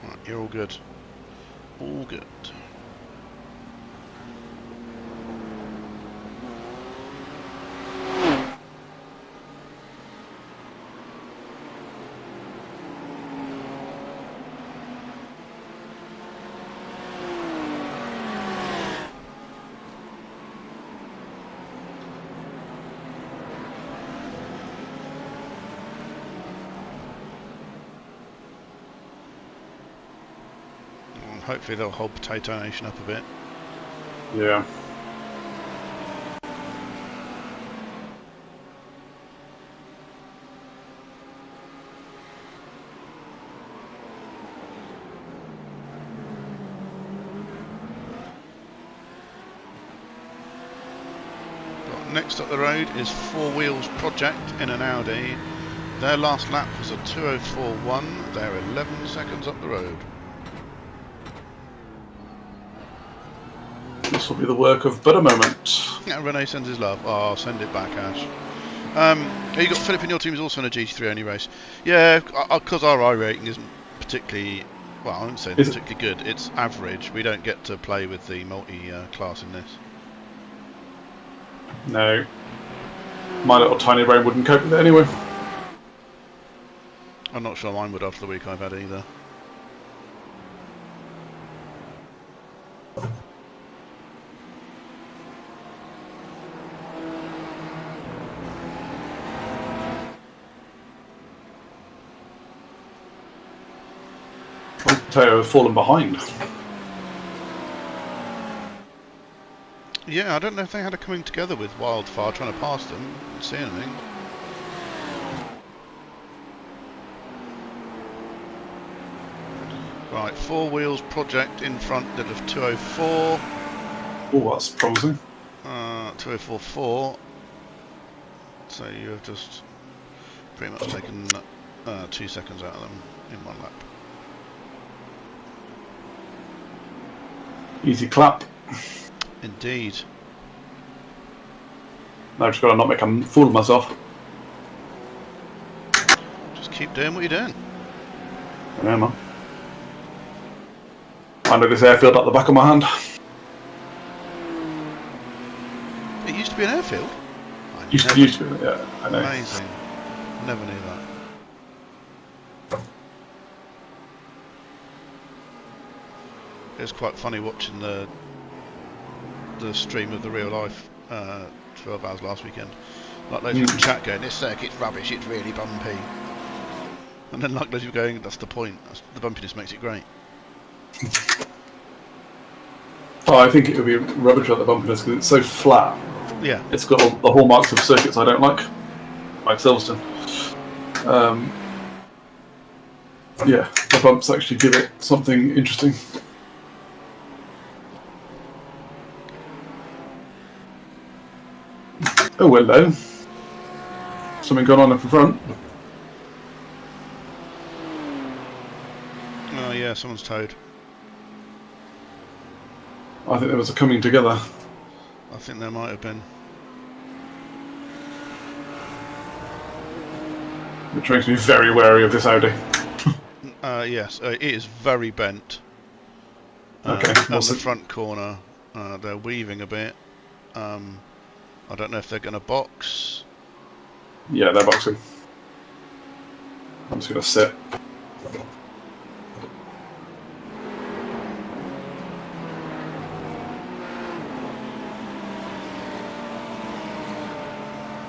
Right, you're all good. All good. Hopefully they'll hold Potato Nation up a bit.
Yeah.
Next up the road is Four Wheels Project in an Audi. Their last lap was a 2:04.1. They're 11 seconds up the road.
This will be the work of but a moment.
Yeah, Rene sends his love. Oh, send it back, Ash. You got Philip in your team is also in a GT3 only race. Yeah, because our I rating isn't particularly, well, I wouldn't say it's particularly good. It's average. We don't get to play with the multi-class in this.
No. My little tiny brain wouldn't cope with it anyway.
I'm not sure mine would after the week I've had either.
Potato have fallen behind.
Yeah, I don't know if they had a coming together with Wildfire trying to pass them. Didn't see anything. Right, Four Wheels Project in front of 204.
Oh, that's promising.
2044. So you have just pretty much taken 2 seconds out of them in one lap.
Easy clap.
Indeed.
Now I've just got to not make a fool of myself.
Just keep doing what you're doing.
Yeah, man. I know this airfield at the back of my hand.
It used to be an airfield.
Used to be, yeah, I know.
Amazing. Never knew that. It was quite funny watching the stream of the real life 12 hours last weekend. Like loads of people in chat going, this circuit's rubbish, it's really bumpy. And then like loads of people going, that's the point, the bumpiness makes it great.
Oh, I think it would be rubbish at the bumpiness because it's so flat.
Yeah.
It's got all the hallmarks of circuits I don't like Silverstone. Yeah, the bumps actually give it something interesting. Oh, hello. Something going on up in front.
Oh yeah, someone's towed.
I think there was a coming together.
I think there might have been.
Which makes me very wary of this Audi.
Yes, it is very bent.
Okay.
On the front corner, they're weaving a bit. I don't know if they're going to box.
Yeah, they're boxing. I'm just going to sit.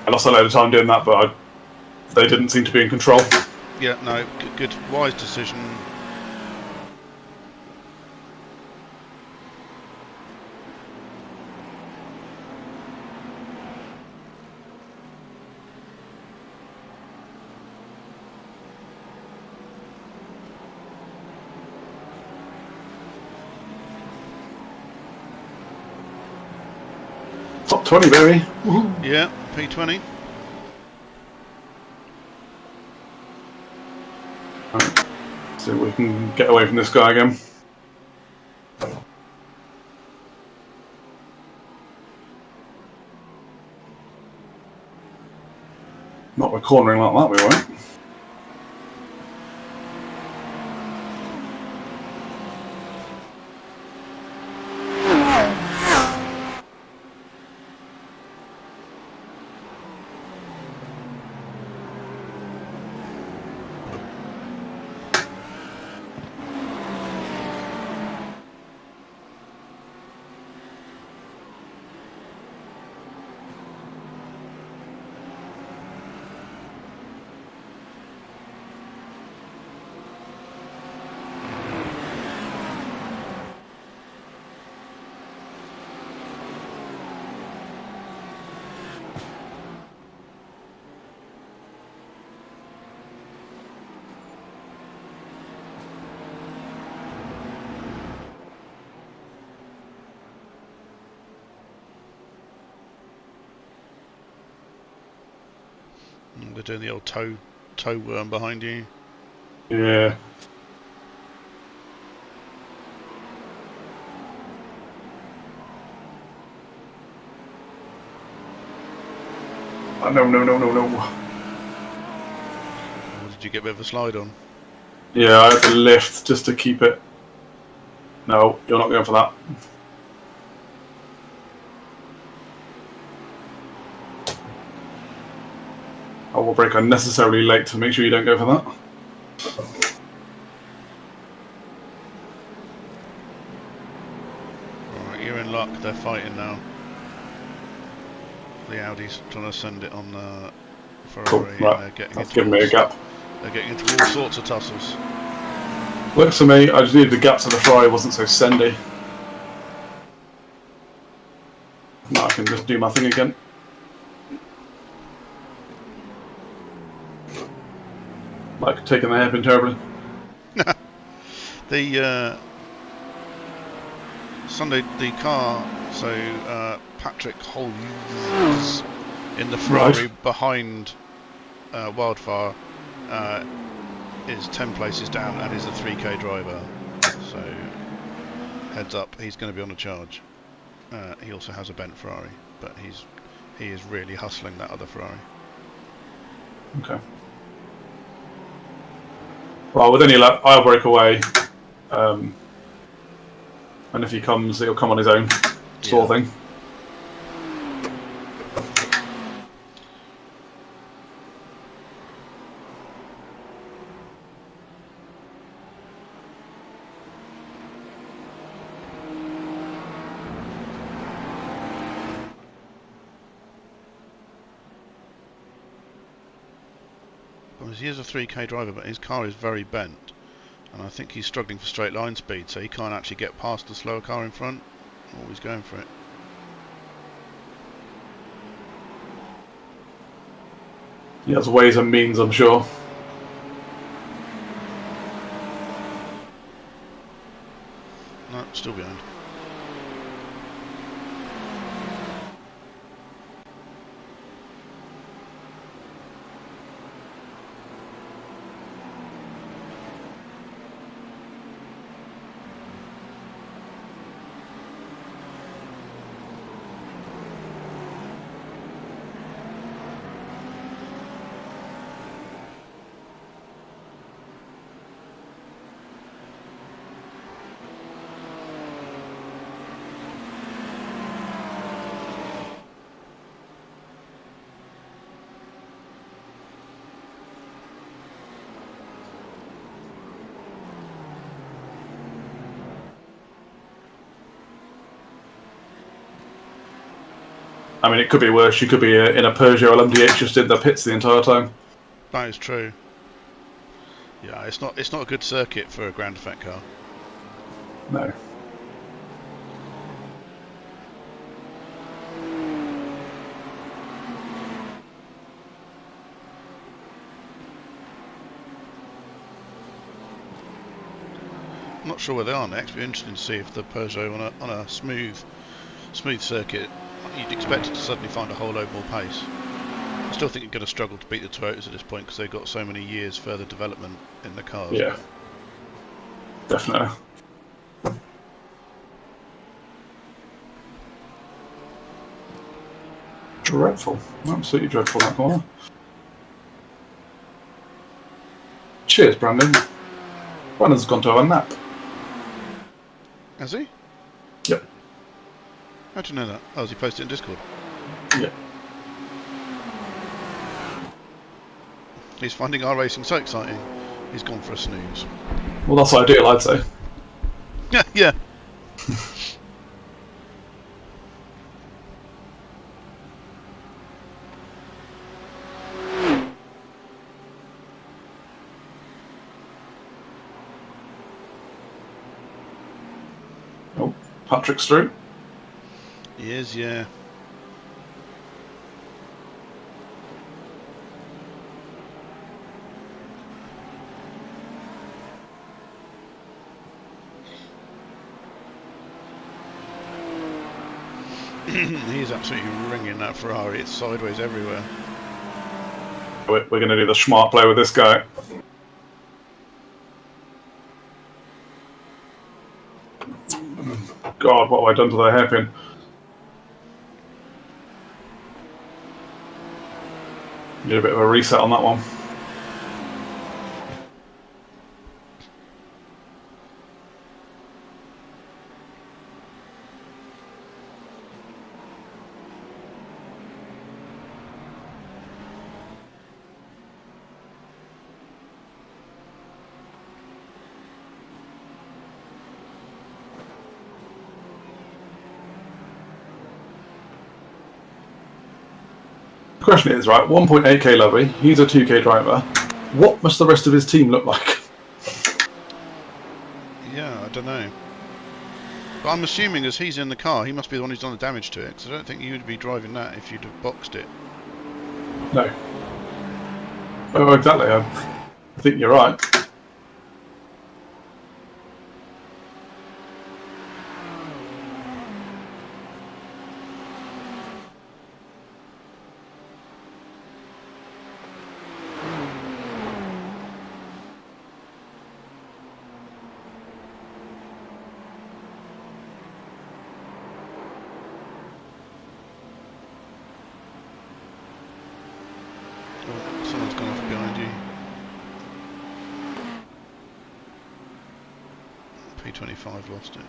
I lost a load of time doing that, but they didn't seem to be in control.
Yeah, no, good, wise decision.
Top 20, baby.
Yeah, P20.
Right. See if we can get away from this guy again. Not by cornering like that, we won't.
They're doing the old toe worm behind you.
Yeah. No.
Or did you get a bit of a slide on?
Yeah, I had to lift just to keep it. No, you're not going for that. I will brake unnecessarily late to make sure you don't go for that.
Alright, you're in luck. They're fighting now. The Audi's trying to send it on Ferrari,
Cool,
and
right.
they're getting
That's
into
giving me a gap.
They're getting into all sorts of tussles.
Works for me. I just needed the gap so the Ferrari wasn't so sendy. Now I can just do my thing again. Like taking the hairpin terribly.
The Sunday, the car, so Patrick Holmes in the Ferrari behind Wildfire is 10 places down and is a 3k driver. So heads up, he's going to be on a charge. He also has a bent Ferrari, but he is really hustling that other Ferrari.
Okay. Well, with any luck, I'll break away. And if he comes, he'll come on his own, sort of thing.
He is a 3k driver, but his car is very bent, and I think he's struggling for straight line speed, so he can't actually get past the slower car in front. Always going for it.
He has ways and means, I'm sure.
No, still behind.
I mean, it could be worse. You could be in a Peugeot LMDH just in the pits the entire time.
That is true. Yeah, it's not a good circuit for a ground effect car.
No.
I'm not sure where they are next. It'd be interesting to see if the Peugeot on a smooth circuit, you'd expect it to suddenly find a whole load more pace. I still think you're going to struggle to beat the Toyotas at this point because they've got so many years further development in the cars.
Yeah. Definitely. Dreadful. Absolutely dreadful, that corner. Cheers, Brandon. Brandon's gone to have a nap.
Has he?
Yep.
How'd you know that? Oh, has he posted it in Discord?
Yeah.
He's finding our racing so exciting, he's gone for a snooze.
Well, that's ideal, I'd say.
Yeah, yeah.
Oh, Patrick's through.
He is, yeah. He's absolutely ringing that Ferrari. It's sideways everywhere.
We're going to do the smart play with this guy. God, what have I done to the hairpin? Need a bit of a reset on that one. question is, right, 1.8k lobby, he's a 2k driver. What must the rest of his team look like?
Yeah, I don't know. But I'm assuming as he's in the car, he must be the one who's done the damage to it, because I don't think you would be driving that if you'd have boxed it.
No. Oh, exactly. I think you're right.
Oh, someone's gone off behind you. P25 lost it.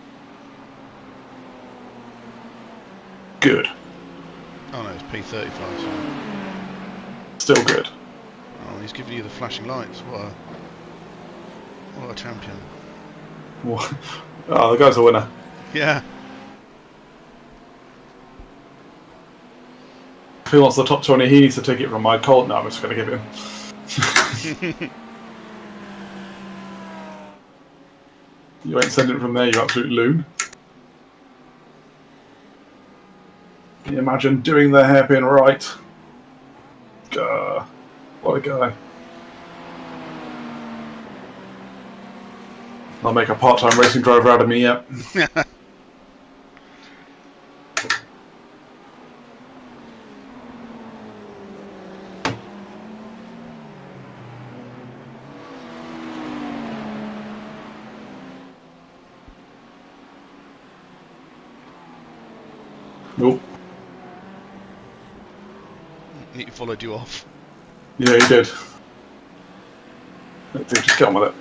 Good.
Oh no, it's P35, sorry.
Still good.
Oh, he's giving you the flashing lights. What a champion.
Oh, the guy's a winner.
Yeah.
If he wants the top 20, he needs to take it from my Colt. No, I'm just going to give him. You ain't sending it from there, you absolute loon. Can you imagine doing the hairpin right? What a guy. I'll make a part-time racing driver out of me, yet. Nope.
He followed you off.
Yeah, he did. Just get on with it.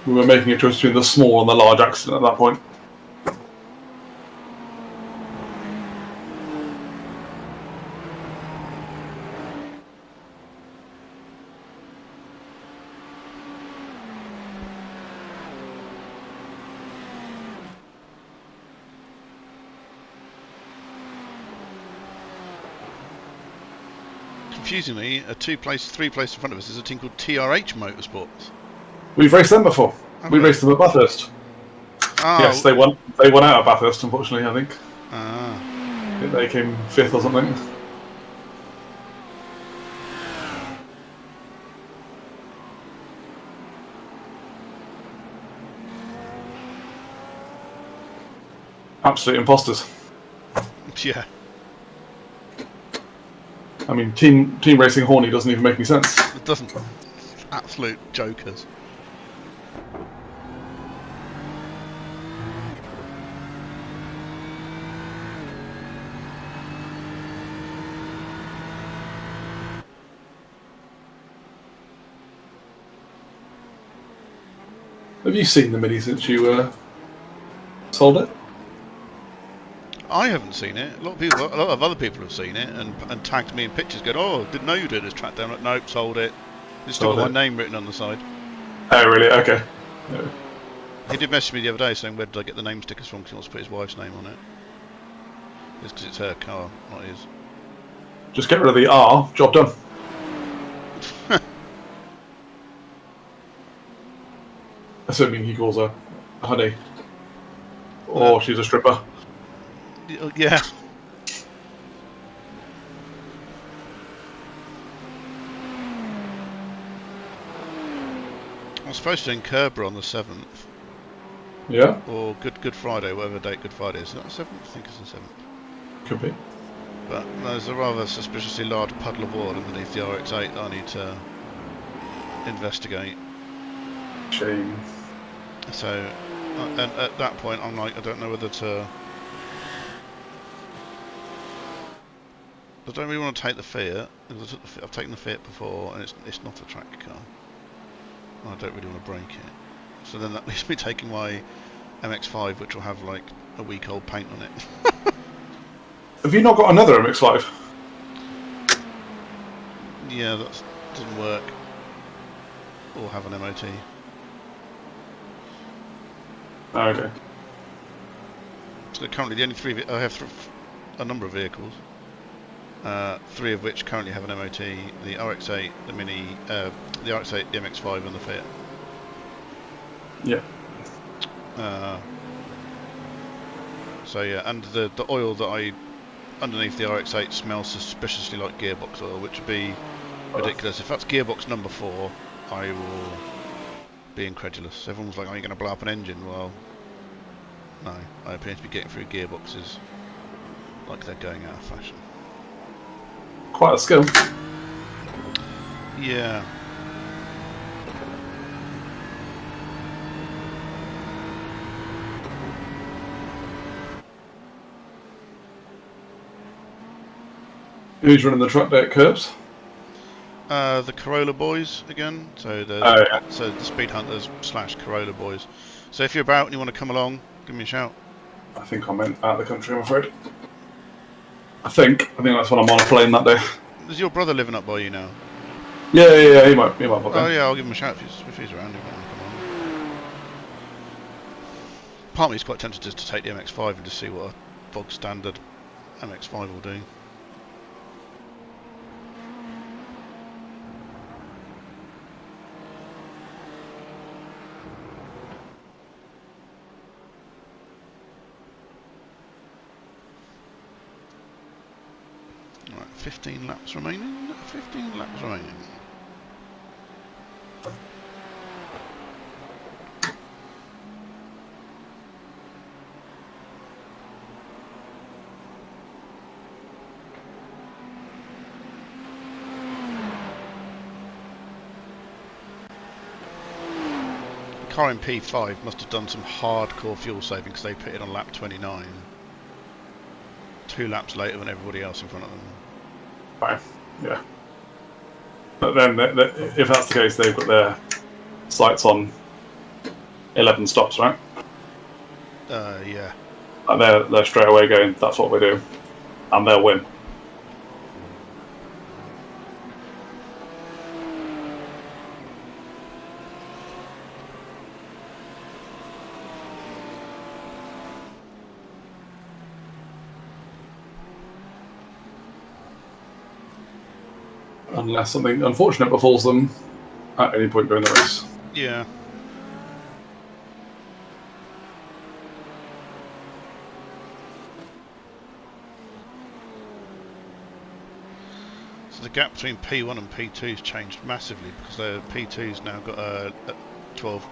We were making a choice between the small and the large accident at that point.
Confusingly, a three place in front of us is a team called TRH Motorsports.
We've raced them before. We raced them at Bathurst.
Oh.
Yes, they won. They won out at Bathurst, unfortunately. I think.
Ah.
I think they came 5th or something. Absolute imposters.
Yeah.
I mean, team racing horny doesn't even make any sense.
It doesn't. Absolute jokers.
Have you seen the Mini since you sold it?
I haven't seen it. A lot of other people have seen it and tagged me in pictures going, oh, didn't know you did this track down. Like, nope, sold it. It's still got my name written on the side.
Oh, really? Okay. Yeah.
He did message me the other day saying, where did I get the name stickers from? Because he wants to put his wife's name on it. It's because it's her car, not his.
Just get rid of the R, job done. Assuming he calls her honey. Or she's a stripper.
Yeah. I'm supposed to incurb her on the 7th.
Yeah?
Or Good Friday, whatever date Good Friday is. Is that the 7th? I think it's the 7th.
Could be.
But there's a rather suspiciously large puddle of oil underneath the RX-8 that I need to investigate.
Shame.
So, and at that point, I'm like, I don't know whether to. I don't really want to take the Fiat. Because I've taken the Fiat before, and it's not a track car. And I don't really want to break it. So then that leaves me taking my MX-5, which will have like a week-old paint on it.
Have you not got another MX-5?
Yeah, that doesn't work. Or have an MOT.
Oh, okay.
So currently the only three I have a number of vehicles. 3 of which currently have an MOT: the RX-8, the Mini, the RX-8, the MX-5, and the Fiat.
Yeah.
So yeah, and the oil that I underneath the RX-8 smells suspiciously like gearbox oil, which would be ridiculous. If that's gearbox number 4, I will be incredulous. Everyone's like, "Are you going to blow up an engine?" Well, no. I appear to be getting through gearboxes like they're going out of fashion.
Quite a skill.
Yeah.
Who's running the truck day at Curbs?
The Corolla boys again. So the
Oh, yeah.
so the Speed Hunters / Corolla boys. So if you're about and you want to come along, give me a shout.
I think I'm out of the country, I'm afraid. I think that's when I'm on a plane that day.
Is your brother living up by you now?
Yeah, he might pop
Oh
in.
yeah, I'll give him a shout if he's around. He might want to come on. Part of me is quite tempted just to take the MX-5 and just see what a bog standard MX-5 will do. Right, 15 laps remaining. 15 laps remaining. Car in P5 must have done some hardcore fuel saving because they pitted on lap 29. 2 laps later than everybody else in front of them.
Fine. Yeah. But then, if that's the case, they've got their sights on 11 stops, right?
Yeah.
And they're straight away going, that's what we do. And they'll win. Unless something unfortunate befalls them at any point during the race.
Yeah. So the gap between P1 and P2's changed massively because the P2's now got a 12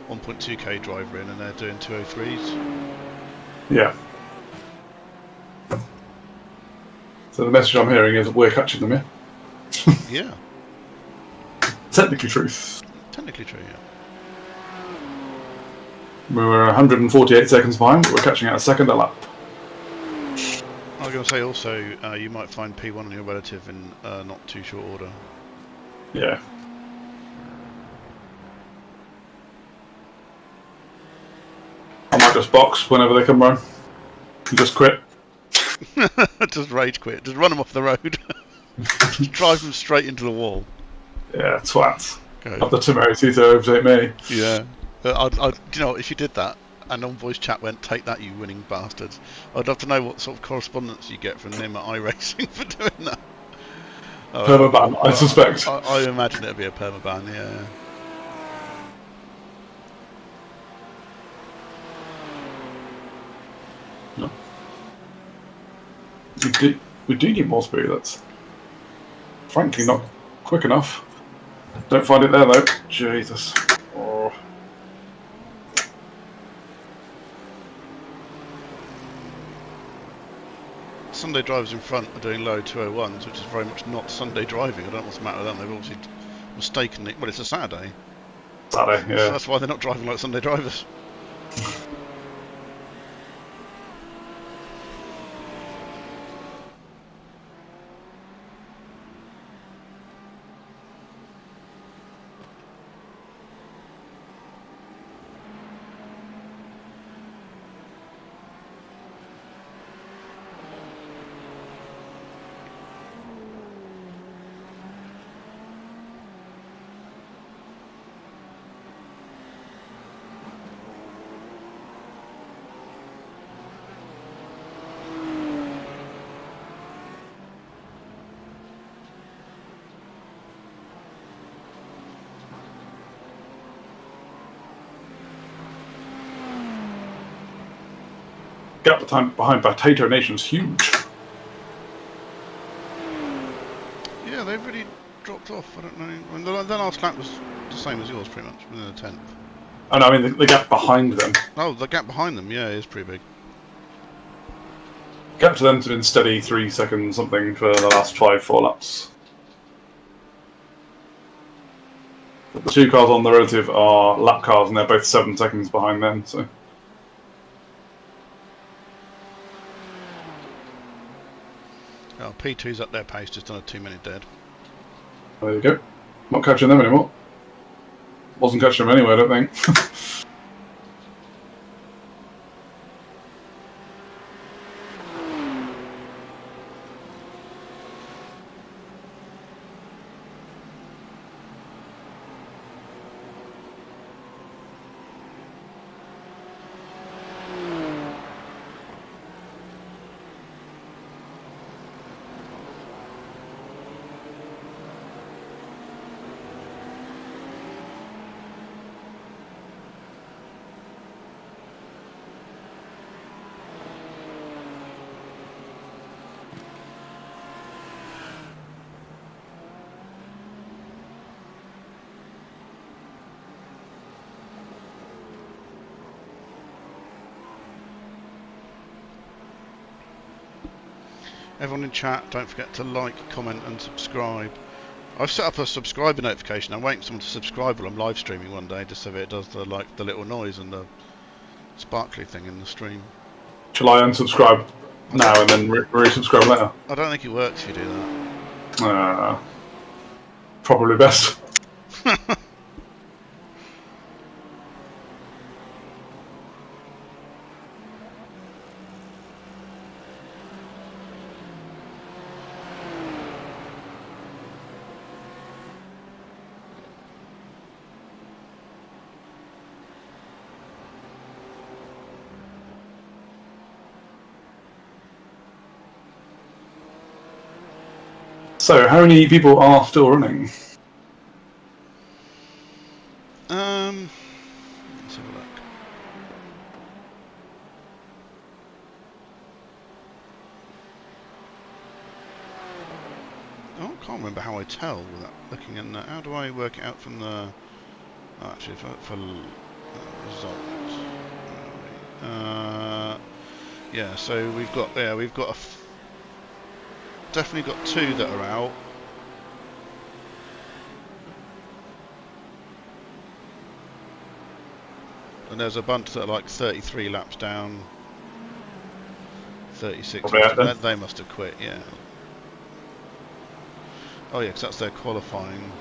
1.2k driver in and they're doing 203s.
Yeah. So the message I'm hearing is we're catching them, yeah?
Yeah.
Technically truth.
Technically true, yeah.
We were 148 seconds behind, but we're catching at a second a lap.
I was going to say also, you might find P1 on your relative in not too short order.
Yeah. I might just box whenever they come round. And just quit.
Just rage quit. Just run them off the road. Just drive them straight into the wall.
Yeah, twats.
Go.
Have the temerity to overtake me.
Yeah. You know, if you did that, and on voice chat went, "Take that, you winning bastards," I'd love to know what sort of correspondence you get from them at iRacing for doing that.
Permaban, I suspect.
I imagine it'd be a permaban, yeah.
No. We do need more speed. That's frankly not quick enough. Don't find it there though. Jesus. Oh.
Sunday drivers in front are doing low 201s, which is very much not Sunday driving. I don't know what's the matter with them. They've obviously mistakenly. Well, it's a Saturday.
Saturday,
So
yeah.
that's why they're not driving like Sunday drivers.
gap behind Potato Nation's huge.
Yeah, they've really dropped off. I don't know. And the last lap was the same as yours, pretty much, within a tenth.
Oh, no, I mean the gap behind them.
Oh, the gap behind them, yeah, is pretty big.
Gap to them has been steady 3 seconds something for the last 4 laps. The two cars on the relative are lap cars, and they're both 7 seconds behind them. So
Oh, P2's up their pace, just on a 2-minute dead.
there you go. Not catching them anymore. Wasn't catching them anyway, I don't think.
Everyone in chat, don't forget to like, comment and subscribe. I've set up a subscriber notification. I'm waiting for someone to subscribe while I'm live streaming one day, just so that it does the little noise and the sparkly thing in the stream.
Shall I unsubscribe now and then resubscribe later?
I don't think it works if you do that.
Probably best. So, how many people are still running?
Let's have a look. Oh, I can't remember how I tell without looking in there. How do I work it out from the... Oh, actually, for results. Yeah, so we've got definitely got 2 that are out. And there's a bunch that are like 33 laps down, 36. They must have quit, yeah. Oh yeah, because that's their qualifying.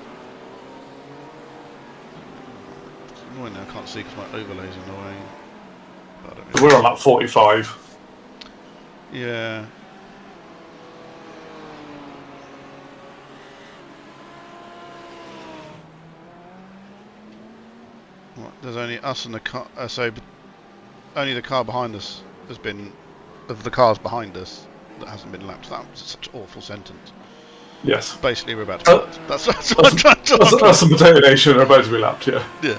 It's annoying now, I can't see because my overlay's in the way. But I don't really
We're on lap 45.
Yeah. Right, there's only us and the car. Only the car behind us has been, of the cars behind us, that hasn't been lapped. That was such an awful sentence.
Yes.
Basically, we're about to. That's what I'm trying to.
That's the Potato Nation are about to be lapped. Yeah.
Yeah.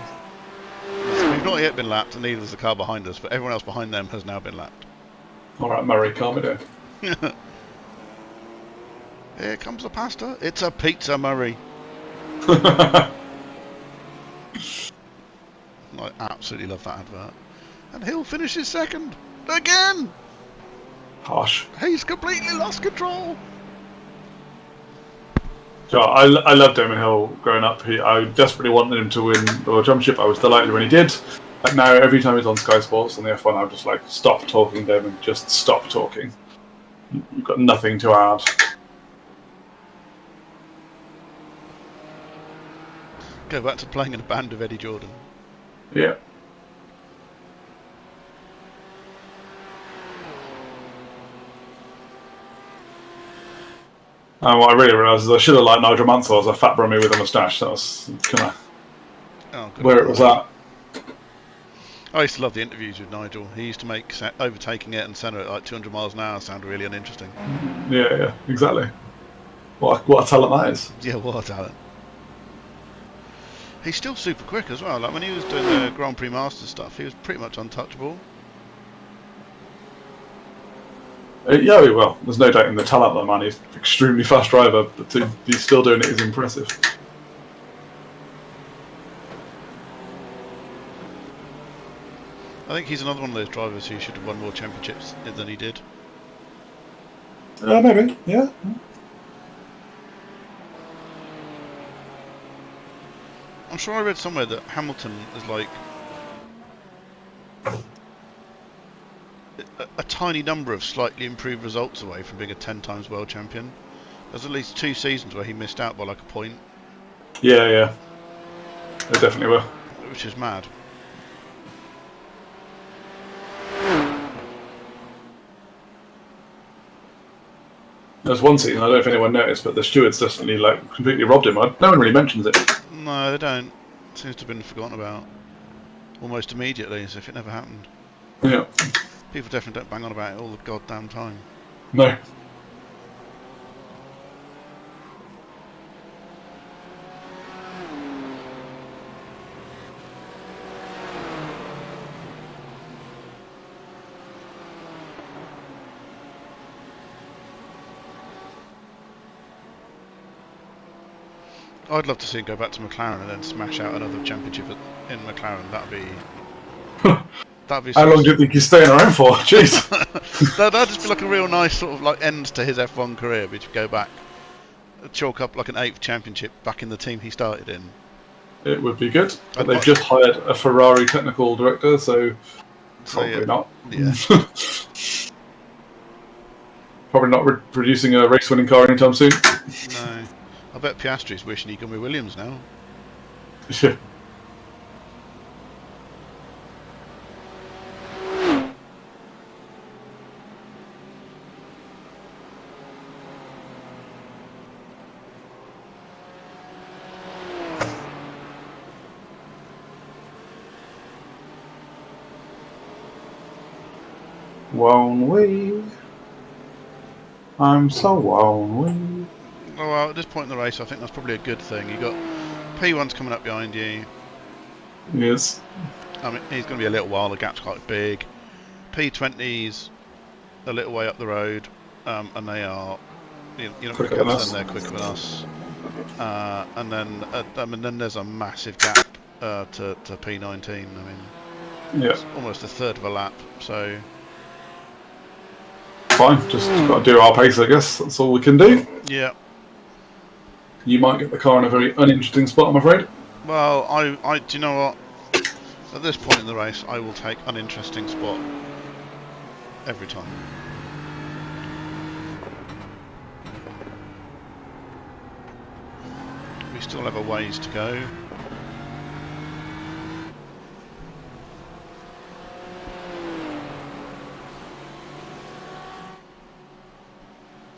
We've not yet been lapped, and neither has the car behind us. But everyone else behind them has now been lapped.
All right, Murray, calm it down.
Here comes the pasta. It's a pizza, Murray. I absolutely love that advert. And Hill finishes second. Again!
Harsh.
He's completely lost control.
So I loved Damon Hill growing up. I desperately wanted him to win the World Championship. I was delighted when he did. And now every time he's on Sky Sports and the F1, I'm just like, stop talking, Damon. Just stop talking. You've got nothing to add.
Go back to playing in a band with Eddie Jordan.
Yeah. And what I really realised is I should have liked Nigel Mansell as a fat brummy with a moustache. That was kind of where it was at.
I used to love the interviews with Nigel. He used to make overtaking it and Senna at like 200 miles an hour sound really uninteresting.
Yeah, exactly. What a talent that is.
Yeah, what a talent. He's still super quick as well. Like when he was doing the Grand Prix Masters stuff, he was pretty much untouchable.
Yeah, he will. There's no doubt in the talent of the man. He's an extremely fast driver, but to be still doing it is impressive.
I think he's another one of those drivers who should have won more championships than he did.
Maybe, yeah.
I'm sure I read somewhere that Hamilton is like a tiny number of slightly improved results away from being a 10 times world champion. There's at least 2 seasons where he missed out by like a point.
Yeah. They definitely were.
Which is mad.
There's one season, I don't know if anyone noticed, but the stewards definitely like completely robbed him. No one really mentions it.
No, they don't. It seems to have been forgotten about almost immediately, as if it never happened.
Yeah.
People definitely don't bang on about it all the goddamn time.
No.
I'd love to see him go back to McLaren and then smash out another championship in McLaren. That'd be.
How long do you think he's staying around for? Jeez.
That'd just be like a real nice sort of like end to his F1 career. But to go back, chalk up like an 8th championship back in the team he started in.
It would be good. But they've just hired a Ferrari technical director, so probably not.
Yeah.
Probably not producing a race-winning car anytime soon.
No. I bet Piastri's wishing he could be Williams now.
Yeah. Won't we? I'm so won't we?
Oh, well, at this point in the race, I think that's probably a good thing. You got P1's coming up behind you.
Yes.
I mean, he's going to be a little while. The gap's quite big. P20's a little way up the road, and they are, you know, quicker than us. They're quicker than us. And then there's a massive gap to P19. I mean,
yeah,
it's almost a third of a lap. So
fine. Just got to do our pace, I guess. That's all we can do.
Yeah.
You might get the car in a very uninteresting spot, I'm afraid.
Well, I do you know what? At this point in the race, I will take uninteresting spot every time. We still have a ways to go.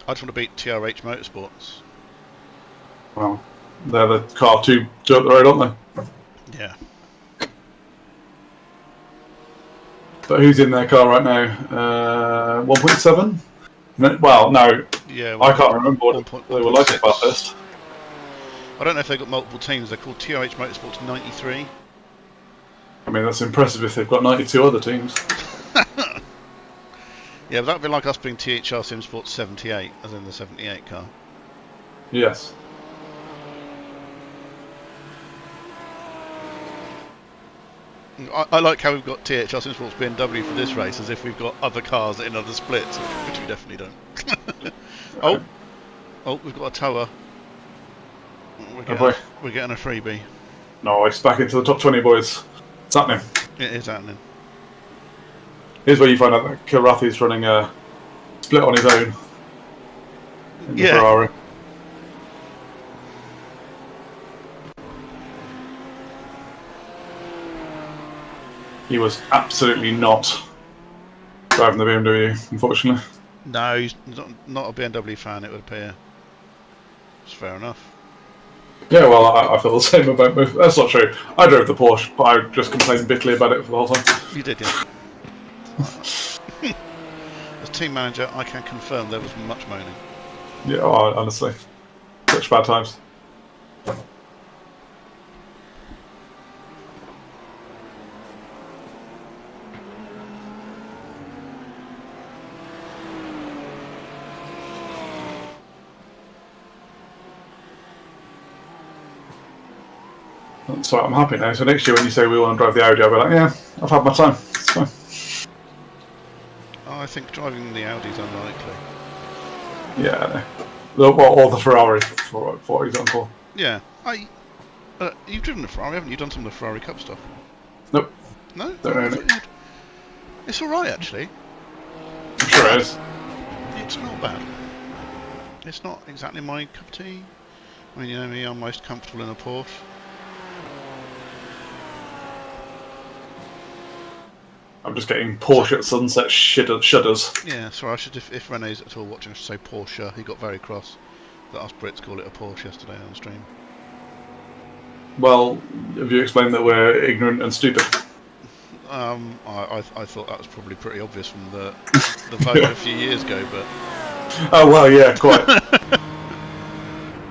I just want to beat TRH Motorsports.
Well, they're the car two up the road, aren't they?
Yeah.
But who's in their car right now? 1.7? No, well, no.
Yeah.
I can't remember what they were like about this.
I don't know if they've got multiple teams. They're called TRH Motorsports 93.
I mean, that's impressive if they've got 92 other teams.
Yeah, but that'd be like us being THR Simsports 78, as in the 78 car.
Yes.
I like how we've got THR Simsports BMW for this race, as if we've got other cars in other splits, which we definitely don't. Oh, we've got a tower. We're getting a freebie.
No, it's back into the top 20, boys. It's happening.
It is happening.
Here's where you find out that Kirathi's running a split on his own in the Ferrari. He was absolutely not driving the BMW, unfortunately.
No, he's not a BMW fan, it would appear. It's fair enough.
Yeah, well, I feel the same about both. That's not true. I drove the Porsche, but I just complained bitterly about it for the whole time.
You did, yeah. As team manager, I can confirm there was much moaning.
Yeah, honestly. Such bad times. So I'm happy now. So next year when you say we want to drive the Audi, I'll be like, yeah, I've had my time. It's fine.
I think driving the Audi's unlikely.
Yeah, I know. Or the Ferrari, for example.
Yeah, you've driven the Ferrari, haven't you? Done some of the Ferrari Cup stuff?
Nope,
No?
don't
Oh, I
own
thought
it.
you'd. It's alright, actually.
I'm sure it is.
It's not bad. It's not exactly my cup of tea. I mean, you know me, I'm most comfortable in a Porsche.
I'm just getting Porsche at sunset shudders.
Yeah, sorry, I should, if Renee's at all watching, I should say Porsche. He got very cross that us Brits call it a Porsche yesterday on stream.
Well, have you explained that we're ignorant and stupid?
I thought that was probably pretty obvious from the vote a few years ago, but
Oh well, yeah, quite.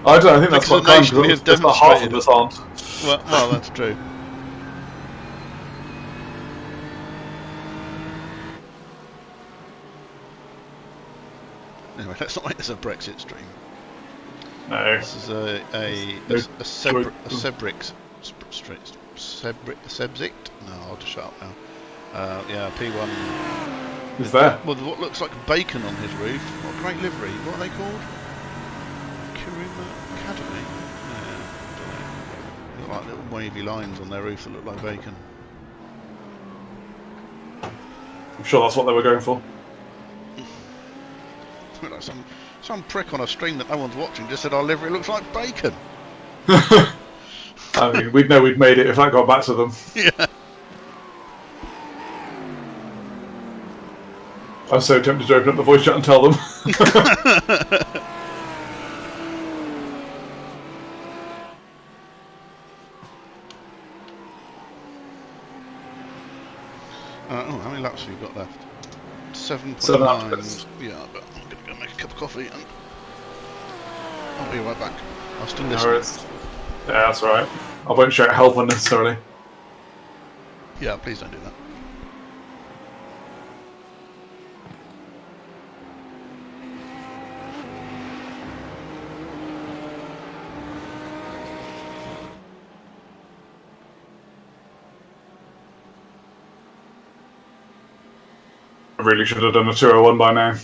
I think that's
Because
quite kind
nationally
because
have
it's not half of
demonstrated
us aren't.
well, that's true. Anyway, let's not make this a Brexit stream.
No.
This is a Sebzik? No, I'll just shut up now. Yeah, P1.
Is there?
Well, what looks like bacon on his roof. What a great livery. What are they called? Kiruma Academy? Yeah, don't know. They've got like little wavy lines on their roof that look like bacon.
I'm sure that's what they were going for.
Like some prick on a stream that no one's watching just said our livery looks like bacon.
I mean, we'd know we'd made it if that got back to them.
Yeah.
I was so tempted to open up the voice chat and tell them.
Oh, how many laps have you got left? 7.9.
7.9.
Yeah, but I'm going to go make a cup of coffee and I'll be right back. I'll still
No
listen.
worries. Yeah, that's alright. I won't shout help unnecessarily.
Yeah, please don't do that.
I really should have done a 201 by now.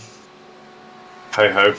Hey ho.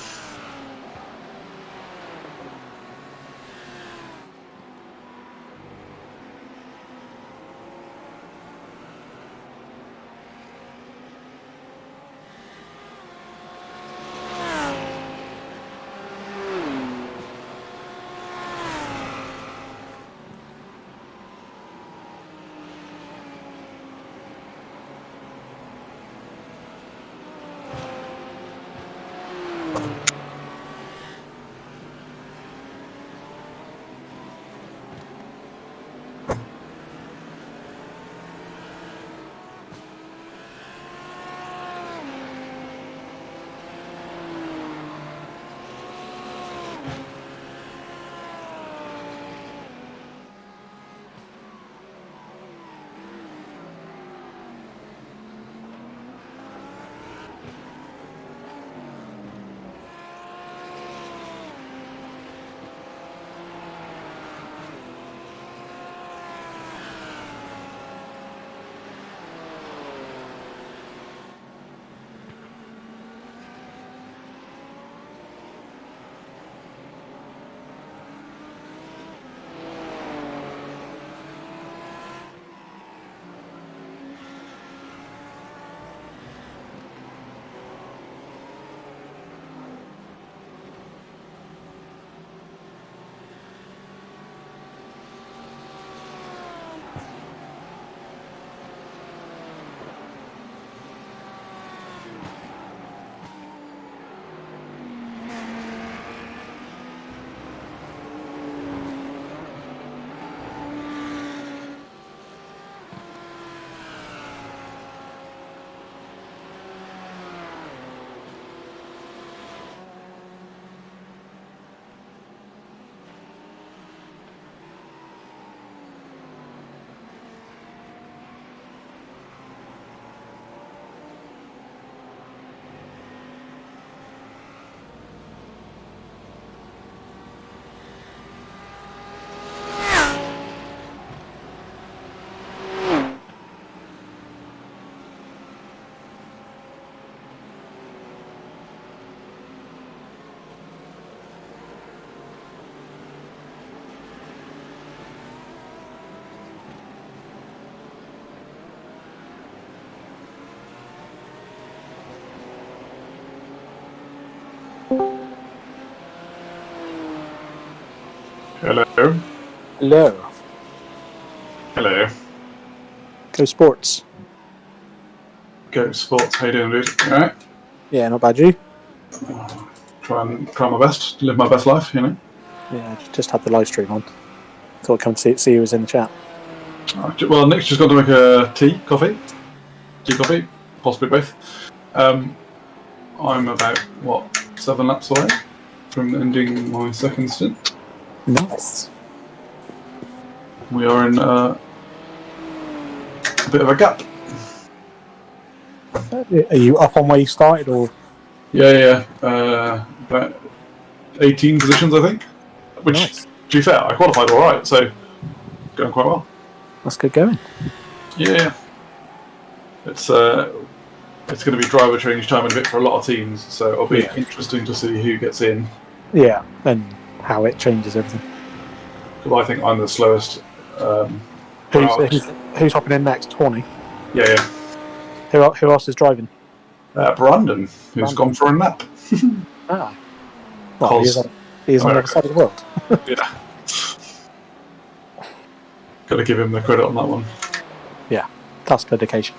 Hello.
Hello.
Hello.
Go Sports.
Go Sports. How you doing, dude? All right.
Yeah, not bad, you?
Try my best. Live my best life, you know.
Yeah, just had the live stream on. Thought I'd come to see who was in the chat.
Well, Nick's just got to make a coffee, possibly both. I'm about, 7 laps away from ending my second stint.
Nice.
We are in a bit of a gap.
Are you up on where you started, or?
Yeah. About 18 positions, I think. Which,
Nice.
to be fair, I qualified all right, so going quite well.
That's good going.
Yeah. It's going to be driver change time in a bit for a lot of teams, so it'll be interesting to see who gets in.
Yeah, and how it changes everything.
Well, I think I'm the slowest.
Who's hopping in next? Horny.
Yeah.
Who else is driving?
Brandon, who's gone for a nap.
Ah. Well, he is on the other side of the world.
Yeah. Got to give him the credit on that one.
Yeah, that's dedication.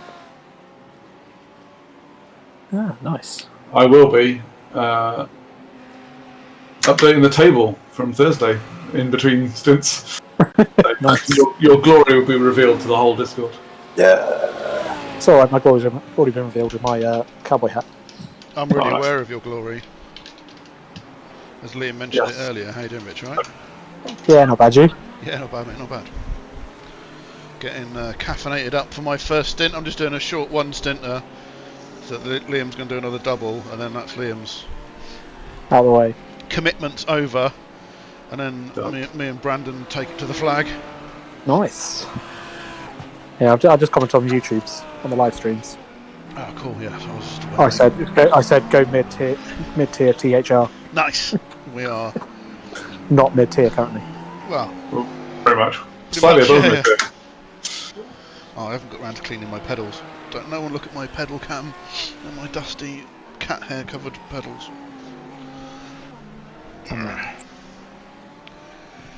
Ah, nice.
I will be updating the table from Thursday in between stints.
Nice.
Your glory will be revealed to the whole Discord.
Yeah. It's alright, my glory's already been revealed with my cowboy hat.
I'm really aware of your glory. As Liam mentioned it earlier. How you doing, Rich, right?
Yeah, not bad, you?
Yeah, not bad, mate, not bad. Getting caffeinated up for my first stint. I'm just doing a short one stinter. So Liam's going to do another double, and then that's Liam's.
Out of the way.
Commitment's over, and then me and Brandon take it to the flag.
Nice. Yeah, I've just commented on YouTube's on the live streams.
Oh, cool. Yeah. So
I said go mid tier THR.
Nice. We are
not mid tier currently.
Well,
very much. Slightly above mid tier.
Oh, I haven't got around to cleaning my pedals. Don't no one look at my pedal cam and my dusty cat hair covered pedals.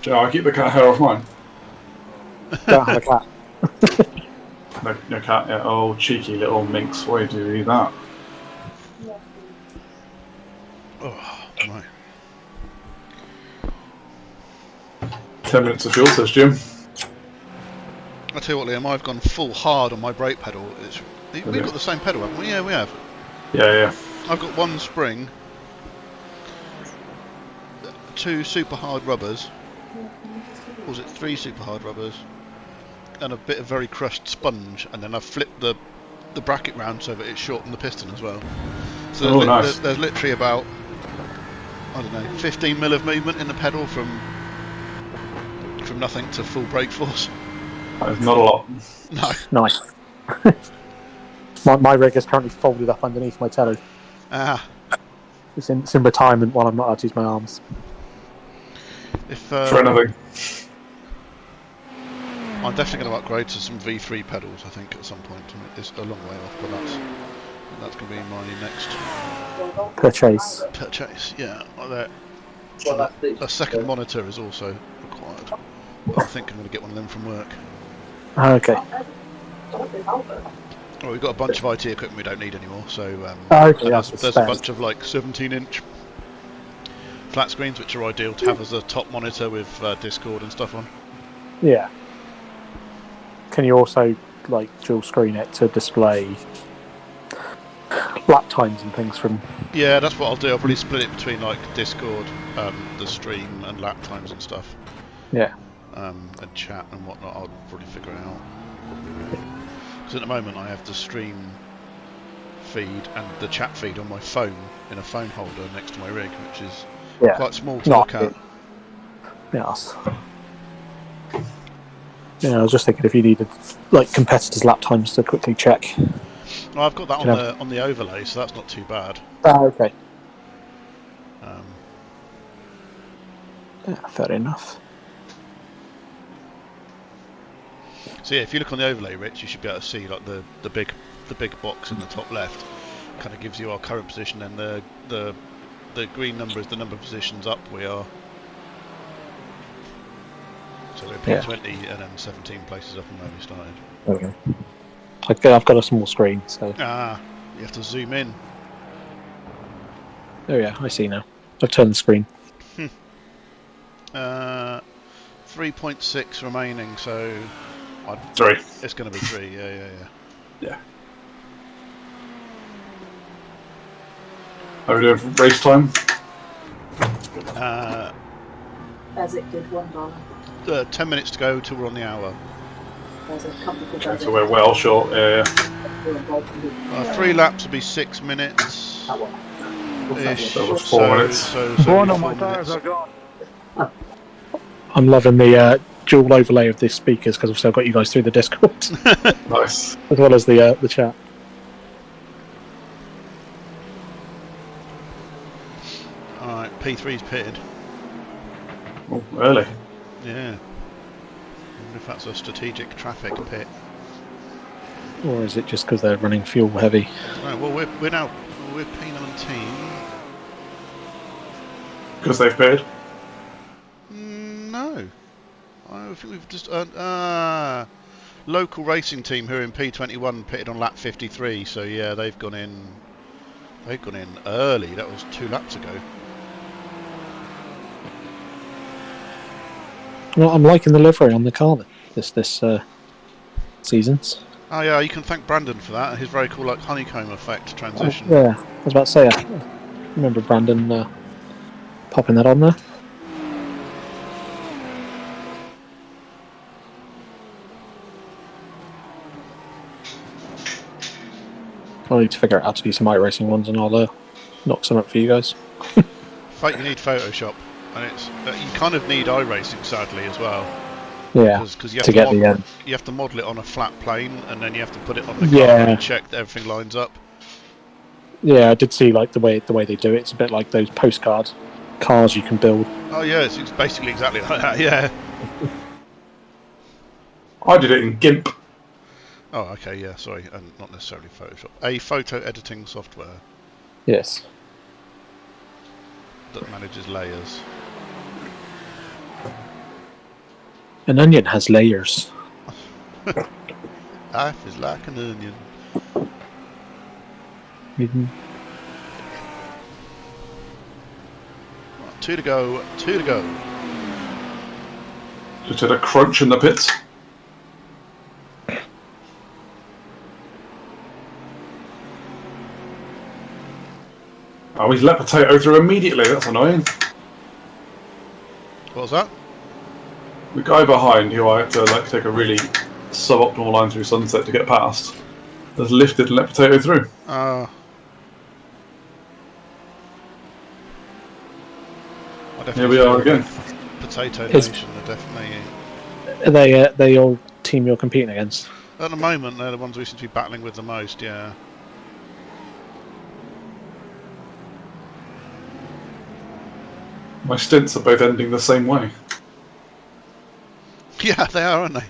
Joe, I keep the cat hair off mine.
Don't have a cat.
No cat, yeah. Oh, cheeky little minx. Why do you do that?
Oh, my.
10 minutes of fuel, says Jim.
I'll tell you what, Liam, I've gone full hard on my brake pedal. We've got the same pedal, haven't we? Yeah, we have.
Yeah.
I've got one spring, 2 super hard rubbers, or was it 3 super hard rubbers, and a bit of very crushed sponge, and then I've flipped the bracket round so that it's shortened the piston as well. So there's literally about, I don't know, 15 mil of movement in the pedal from nothing to full brake force.
That is not a lot.
No.
Nice. my rig is currently folded up underneath my telly.
Ah.
It's in retirement while I'm not allowed to use my arms.
For anything.
I'm definitely going to upgrade to some V3 pedals, I think, at some point. It's a long way off, but that's going to be my next
purchase.
Yeah. A second monitor is also required. I think I'm going to get one of them from work.
Okay.
Well, we've got a bunch of IT equipment we don't need anymore, so there's a bunch of like 17-inch flat screens which are ideal to have as a top monitor with Discord and stuff on.
Yeah. Can you also like dual screen it to display lap times and things from?
Yeah, that's what I'll do. I'll probably split it between like Discord, the stream, and lap times and stuff.
Yeah.
And chat and whatnot. I'll probably figure it out. Because at the moment I have the stream feed and the chat feed on my phone in a phone holder next to my rig, which is quite small to look at.
Yes. Yeah, I was just thinking if you needed like competitors' lap times to quickly check.
Well, I've got that on the overlay, so that's not too bad.
Ah, okay. Yeah, fair enough.
So yeah, if you look on the overlay, Rich, you should be able to see like the big box in the top left. Kind of gives you our current position, and the green number is the number of positions up we are. So we're
Yeah.
P20 and then 17 places up from where we started.
Okay. I've got a small screen, so
Ah, you have to zoom in.
oh yeah, I see now. I've turned the screen.
3.6 remaining, so
3.
it's going to be 3. Yeah.
Yeah. How are we doing for race time?
Basic did $1.
10 minutes to go till we're on the hour.
There's a company called
Okay,
Basic.
so we're well short.
3 laps will be 6 minutes.
That one.
Ish.
So we're 4 minutes.
So
One of
4
my tires
minutes.
are gone.
I'm loving the dual overlay of the speakers because I've still got you guys through the Discord
Nice.
as well as the chat.
Alright, P3's pitted.
Oh, early.
Yeah. I wonder if that's a strategic traffic pit.
Or is it just because they're running fuel heavy?
No, well, we're P19.
Because they've paid.
No. I think we've just local racing team who are in P21 pitted on lap 53, so yeah, they've gone in early. That was 2 laps ago.
Well, I'm liking the livery on the car then, this seasons.
Oh yeah, you can thank Brandon for that. His very cool like honeycomb effect transition.
Yeah, I was about to say, I remember Brandon popping that on there. I'll need to figure out how to do some iRacing ones, and I'll knock some up for you guys.
You need Photoshop, and it's you kind of need iRacing sadly as well.
Yeah,
Because you have
to get
model,
the
you have to model it on a flat plane, and then you have to put it on the car
Yeah.
and check that everything lines up.
yeah. I did see like the way they do it. It's a bit like those postcard cars you can build.
Oh yeah, it's basically exactly like that. Yeah.
I did it in GIMP.
Oh okay, yeah. Sorry, and not necessarily Photoshop. A photo editing software
Yes.
that manages layers.
An onion has layers.
Life is like an onion.
Mhm.
Right, 2 to go. 2 to go.
Just had a crunch in the pits. Oh, he's let potato through immediately. That's annoying.
What was that?
The guy behind, who I had to like take a really suboptimal line through sunset to get past, has lifted and let potato through. Here we are again.
Potato
It's-
Nation are definitely.
Are they all team you're competing against?
At the moment, they're the ones we seem to be battling with the most. Yeah.
My stints are both ending the same way.
Yeah, they are, aren't they?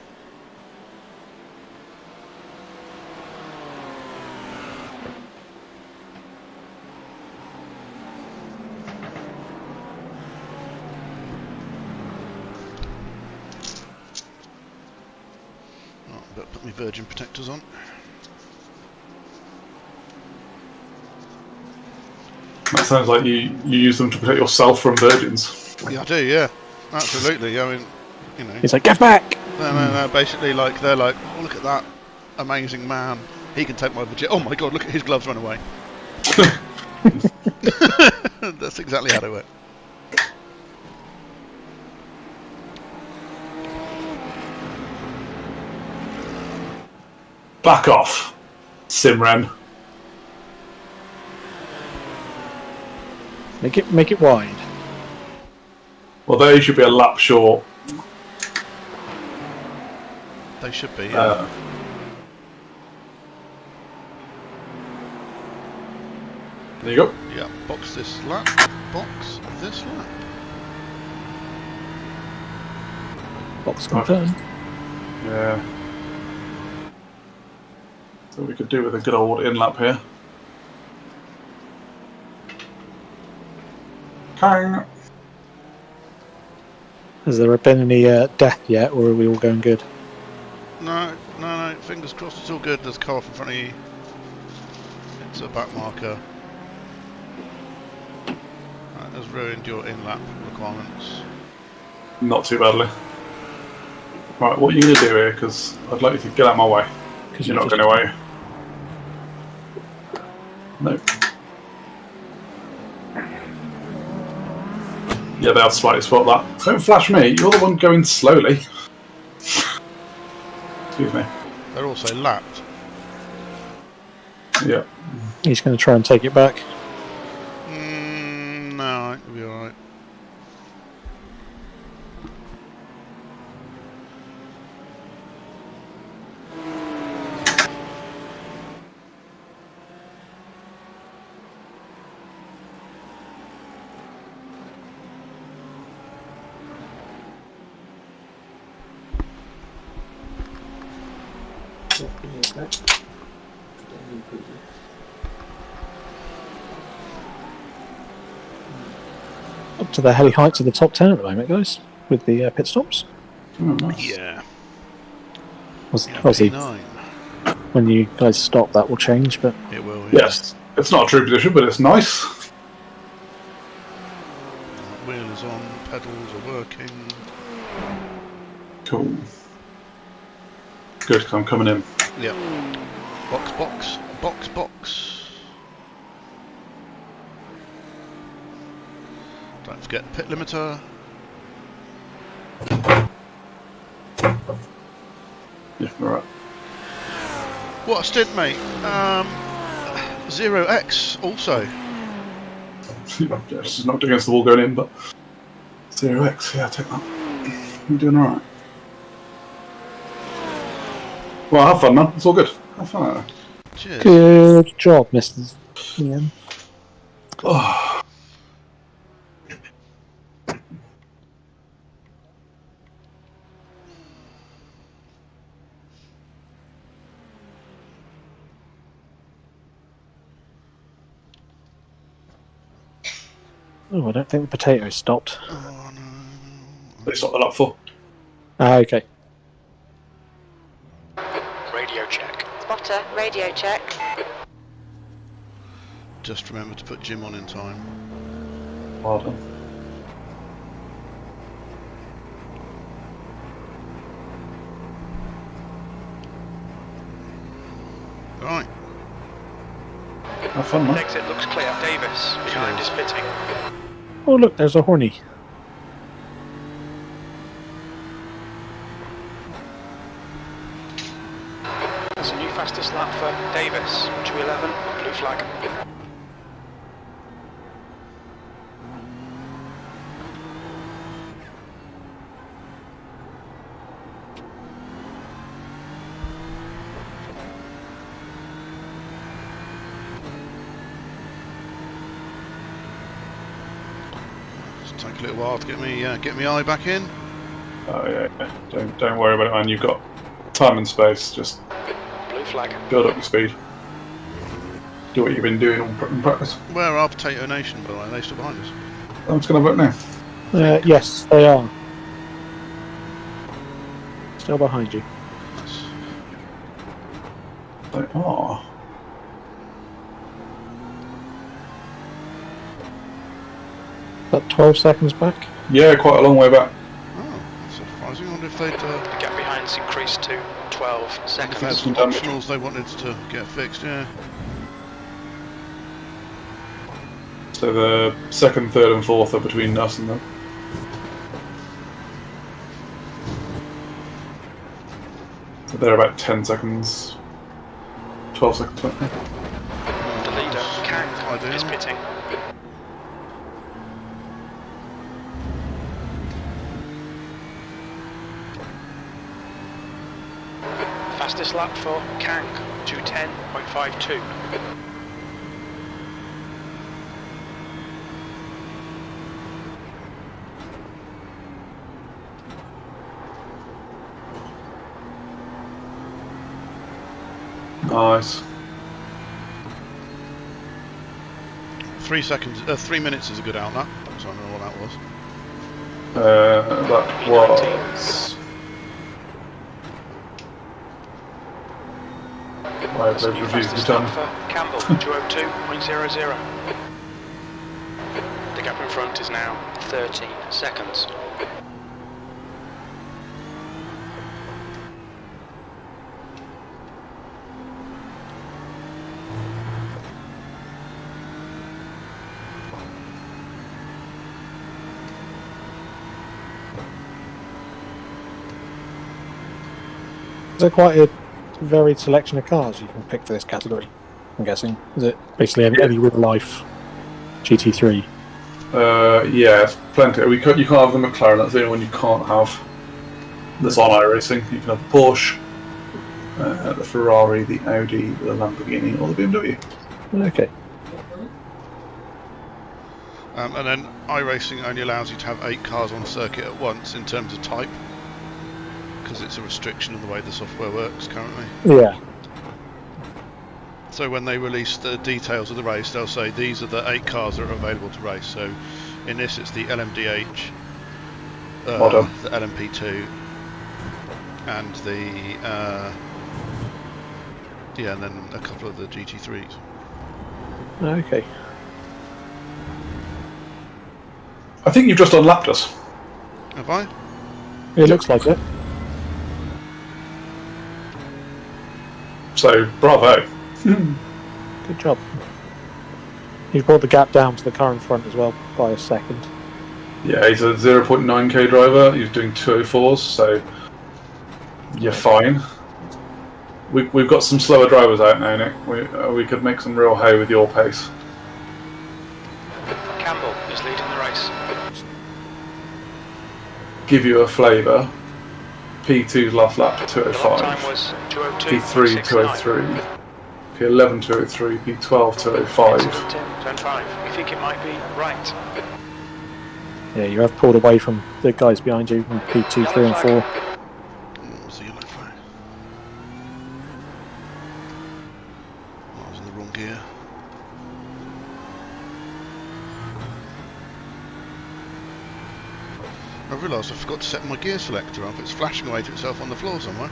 Oh, better put my virgin protectors on.
That sounds like you use them to protect yourself from virgins.
Yeah, I do. Yeah, absolutely. I mean, you know.
He's like, get back!
No. Basically, like they're like, oh, look at that amazing man. He can take my virgin. Oh my god, look at his gloves run away. That's exactly how they work.
Back off, Simran.
Make it wide.
Well, they should be a lap short.
They should be. Yeah.
There you go.
Yeah. Box this lap. Box this lap.
Box confirmed.
Yeah. So we could do with a good old in lap here. Kang.
Has there been any death yet, or are we all going good?
No. Fingers crossed, it's all good. There's a car off in front of you. It's a back marker. Right, has ruined your in-lap requirements.
Not too badly. Right, what are you going to do here? Because I'd like you to get out of my way. Because you're not going away. No. Yeah, they'll slightly spot that. Don't flash me, you're the one going slowly. Excuse me.
They're also lapped.
Yeah.
He's going to try and take it back.
No, it'll be alright.
Up to the heady heights of the top 10 at the moment, guys, with the pit stops.
Oh, nice.
Yeah.
Obviously,
P9.
when you guys stop, that will change, but
It will, yeah.
Yes, it's not a true position, but it's nice.
Wheel is on, pedals are working.
Cool. Good, because I'm coming in.
Yep. Box. Don't forget the pit limiter.
Yeah, alright.
What a stint, mate. 0x also.
Yeah, just knocked against the wall going in, but 0x, yeah, take that. You're doing alright. Well, have fun, man. It's all good. Have fun out there.
Cheers.
good job, Mr. Ian.
Oh.
Oh, I don't think the potatoes stopped.
Oh, no.
They stopped the lap for.
Okay.
Radio check.
Spotter, radio check.
Just remember to put Jim on in time.
Well done.
Right.
Have fun, man.
Exit looks clear. Davis, behind is pitting.
Oh, look, there's a Horny.
That's a new fastest lap for Davis. 2:11, blue flag.
Just take a little while to get me eye back in.
Oh yeah. Don't worry about it, man. You've got time and space. Just
Blue flag.
build up your speed. Do what you've been doing in practice.
Where are Potato Nation, by the way? Are they still behind us?
I'm just going to vote now.
Yes, they are. Still behind you.
Nice.
They are.
About 12 seconds back.
Yeah, quite a long way back.
Oh, that's surprising. I wonder if they'd
The gap behind's increased to 12
if they had
seconds.
some optionals they wanted to get fixed, yeah.
So the second, third, and fourth are between us and them. So they're about 10 seconds, 12 seconds back.
The leader, Kang, is pitting. Fastest lap for Kang, 2:10.52.
Nice.
3 seconds, 3 minutes is a good out, that. So I don't know what that was.
That was... Why have those reviews been done?
Campbell, 202.00. The gap in front is now 13 seconds.
Is there quite a varied selection of cars you can pick for this category? I'm guessing. Is it basically any real life GT3?
Yeah, it's plenty. You can't have the McLaren. That's the only one you can't have. That's on iRacing. You can have the Porsche, the Ferrari, the Audi, the Lamborghini, or the BMW.
Okay.
And then iRacing only allows you to have 8 cars on circuit at once in terms of type, because it's a restriction of the way the software works currently.
Yeah.
So when they release the details of the race, they'll say these are the 8 cars that are available to race. So in this, it's the LMDH, the LMP2, and the and then a couple of the GT3s.
Okay.
I think you've just unlapped us.
Have I?
It looks like it.
So, bravo.
Good job. He's brought the gap down to the car in front as well by a second.
Yeah, he's a 0.9k driver. He's doing 204s, so you're fine. We've got some slower drivers out now, Nick. We could make some real hay with your pace.
Campbell is leading the race.
Give you a flavour. P2's last lap,
The lap
205.
time was
P3, 203.
202.69.
P11, 203. P12, 205.
Turn 5. We think it might be right.
Yeah, you have pulled away from the guys behind you in P2, 3 and 4.
So you look fine. I was in the wrong gear. I realised I forgot to set my gear selector up. It's flashing away to itself on the floor somewhere.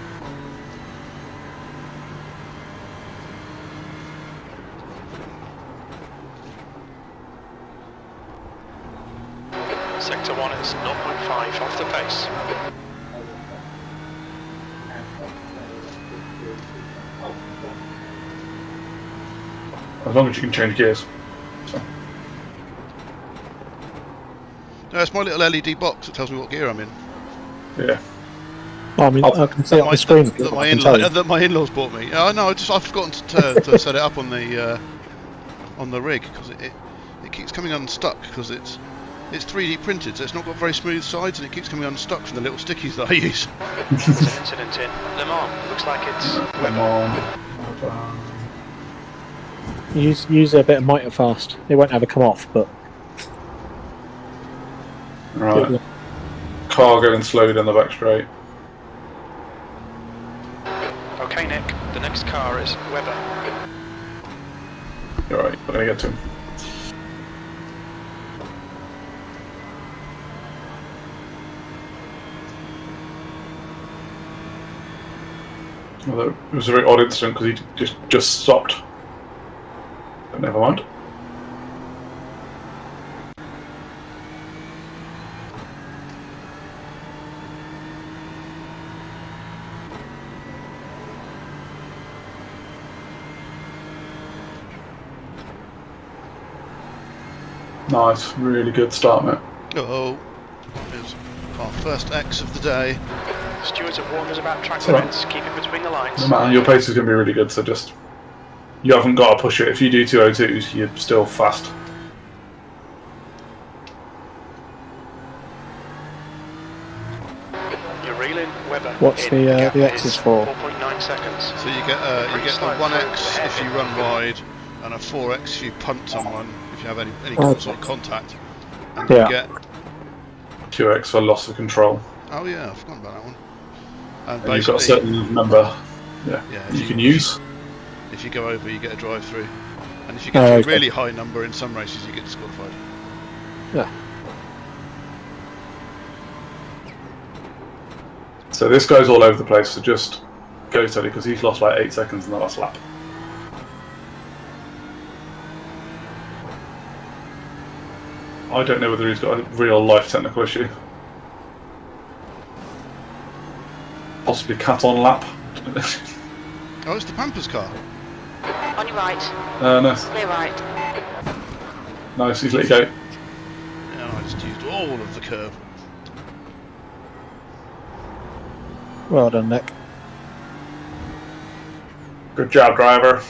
Sector 1 is 0.5 off the pace.
As long as you can change gears. So.
No, it's my little LED box that tells me what gear I'm in.
Yeah.
I mean, I can see it on the screen.
That my in-laws bought me. Oh no, I've forgotten to set it up on the rig because it keeps coming unstuck because it's 3D printed, so it's not got very smooth sides, and it keeps coming unstuck from the little stickies that I use.
There's an incident in Le Mans. Looks like it's
Use a bit of mitre fast. It won't ever come off, but
Right. Car going slowly down the back straight.
okay, Nick. The next car is Webber.
You're right, we're going to get to him. Although it was a very odd incident because he just stopped. But never mind. Nice, really good start, mate.
Oh, it's our first X of the day.
Stewards have warned us about track
It's all right.
limits. Keep it between the lines.
No matter, your pace is going to be really good, so just... You haven't got to push it. If you do 202s, you're still fast.
You're reeling Webber.
What's
in.
the
Gap
X is for?
4.9 seconds.
So you get the 1X if you run wide, and a 4X if you punt someone, if you have any sort of contact. And
Yeah.
you get...
2x for loss of control.
Oh yeah, I've forgotten about that one. And
And you've got a
basically,
certain number
yeah,
you can use.
if you go over, you get a drive-through. And if you get to a
Okay.
really high number in some races, you get disqualified.
Yeah.
So this guy's all over the place, so just go steady, because he's lost like 8 seconds in the last lap. I don't know whether he's got a real life technical issue. Possibly cat on lap.
Oh, it's the Pampers car.
On your right.
Nice.
Clear right.
Nice, he's let you go.
Yeah, I just used all of the curb.
Well done, Nick.
Good job, driver.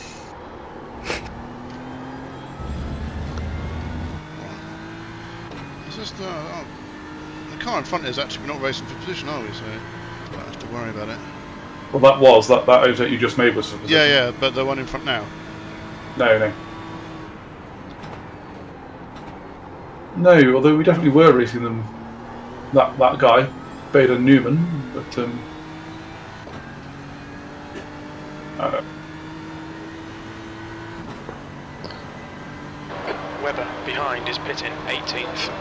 It's just the car in front is actually we're not racing for position, are we? So don't have to worry about it.
Well, that overtake you just made was for position.
Yeah, but the one in front now.
No. No, although we definitely were racing them. That guy, Bader Newman, but I don't know.
Webber behind is pitting 18th.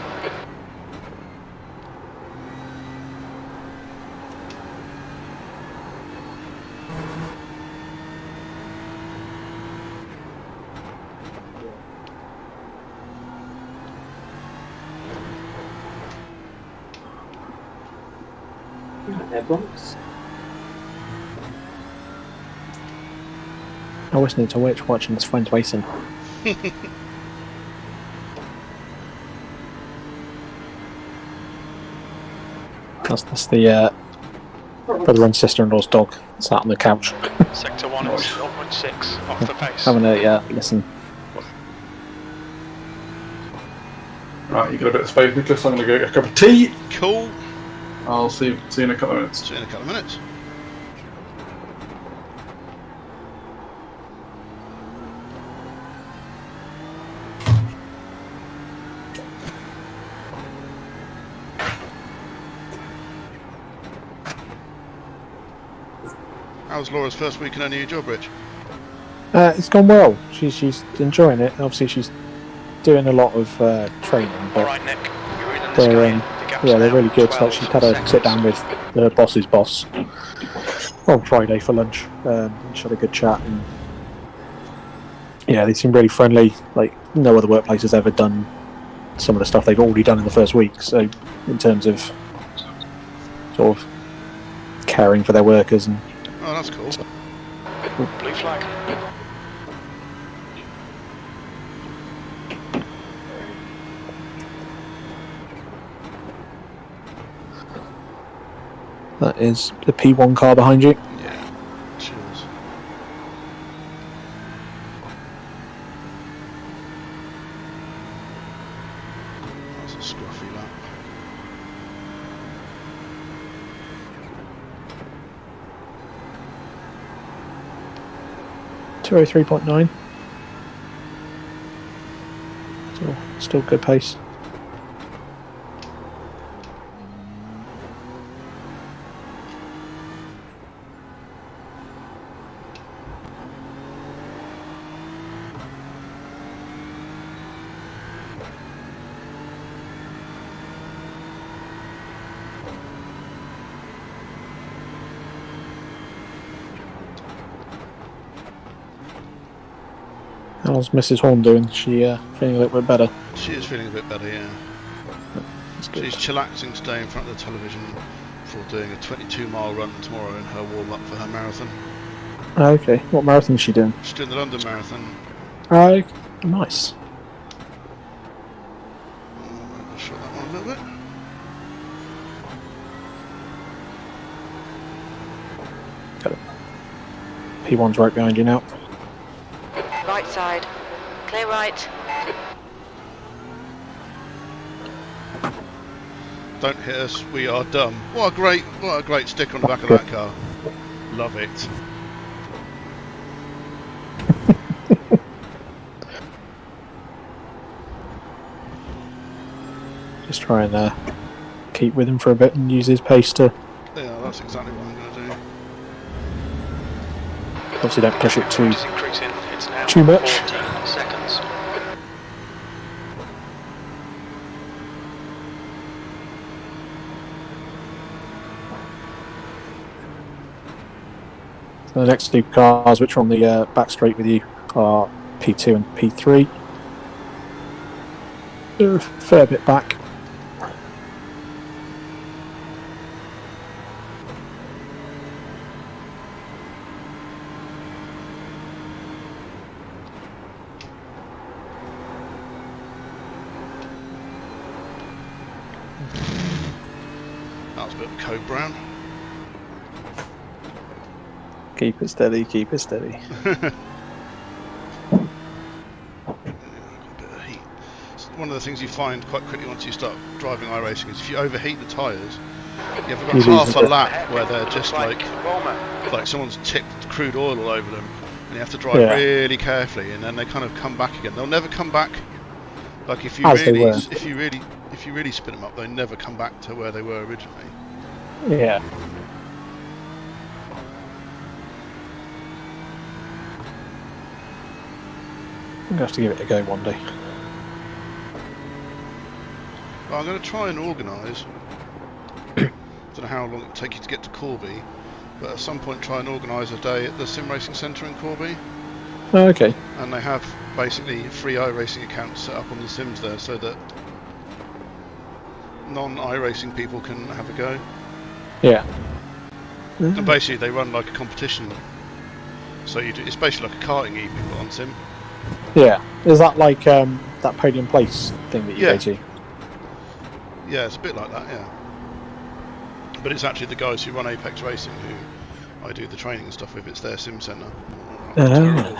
There, Bronx.
I was listening to Witch watching his friend racing. That's the brother and sister-in-law's dog sat on the couch.
Sector 1 is 0.6 off the pace.
Having a listen.
Right, you got a bit of space, Nicholas. I'm going to go get a cup of tea.
Cool.
I'll see you in a couple of minutes.
See you in a couple of minutes. How's Laura's first week in her new job, Rich?
It's gone well. She's enjoying it. Obviously, she's doing a lot of training, but
Alright, Nick. You're in the screen. The gap's
they're
now
really good. So
12
she's had a sit
seconds.
down with her boss's boss on Friday for lunch. And she had a good chat, and yeah, they seem really friendly. Like no other workplace has ever done some of the stuff they've already done in the first week. So in terms of sort of caring for their workers and.
Oh, that's cool.
Blue flag.
That is the P1 car behind you.
Yeah. Cheers. That's a scruffy lap.
.203.9. Still good pace. How's Mrs. Horn doing? She feeling a little bit better?
She is feeling a bit better, yeah.
That's good.
She's chillaxing today in front of the television before doing a 22-mile run tomorrow in her warm-up for her marathon.
Okay, what marathon is she doing?
She's doing the London Marathon.
Nice.
I'll short that one a little bit.
Got it. P1's right behind you now.
Right side. Clear right.
Don't hit us, we are dumb. What a great sticker on the back of that car. Love it.
Just try and keep with him for a bit and use his pace to.
Yeah, that's exactly what I'm going to do.
Obviously, don't push it too
Is increasing. It's now
too much.
14 seconds.
The next two cars, which are on the back straight with you, are P2 and P3. They're a fair bit back.
That was a bit of a code brown.
Keep it steady, keep it steady.
Yeah, got a bit of heat. One of the things you find quite quickly once you start driving iRacing is if you overheat the tyres, you ever got
You lose
half
a
a
bit.
lap where they're just like someone's tipped crude oil all over them, and you have to drive
Yeah.
really carefully, and then they kind of come back again. They'll never come back. Like if you
As they were.
if you really spin them up, they never come back to where they were originally.
Yeah. I'm going to have to give it a go one day.
Well, I'm going to try and organise. Don't know how long it will take you to get to Corby, but at some point try and organise a day at the Sim Racing Centre in Corby.
Oh, okay.
And they have basically free iRacing accounts set up on the Sims there, so that non-iRacing people can have a go.
Yeah.
And basically they run like a competition. So you do, it's basically like a karting evening but on Sim.
Yeah. Is that like that podium place thing that you
Yeah.
go to?
Yeah, it's a bit like that, yeah. But it's actually the guys who run Apex Racing who I do the training and stuff with. It's their sim centre.
Ah.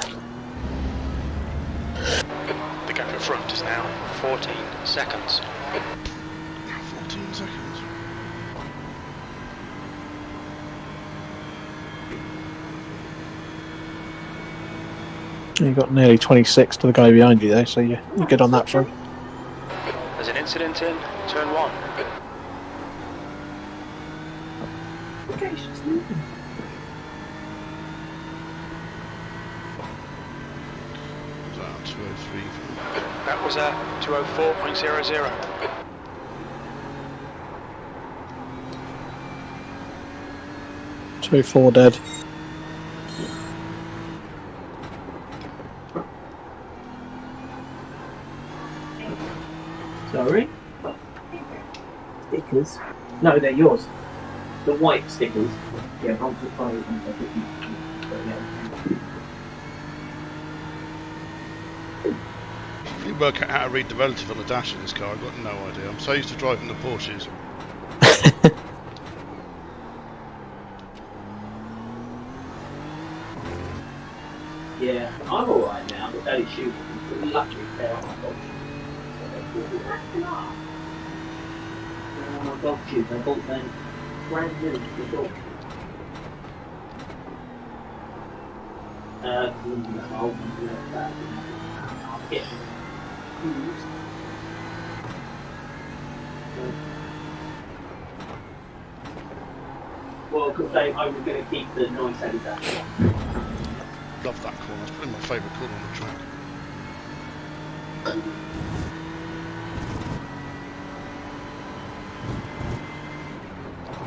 The gap in front is now 14 seconds.
14 seconds.
You got nearly 26 to the guy behind you there, so you're good on that front.
There's an incident in turn 1.
Was that 203?
That was a 204.00.
204 dead.
Sorry? Stickers? No, they're yours. The white stickers. Yeah, one to five.
If you work out how to read the relative on the dash in this car, I've got no idea. I'm so used to driving the Porsches.
Yeah, I'm alright now, but Daddy's shooting. Luckily, they're on my dog shoes. I bought them brand new for the dog. I'll get used. Well, because I was going to keep the noise Adidas.
Love that corner. It's probably my favourite corner on the track.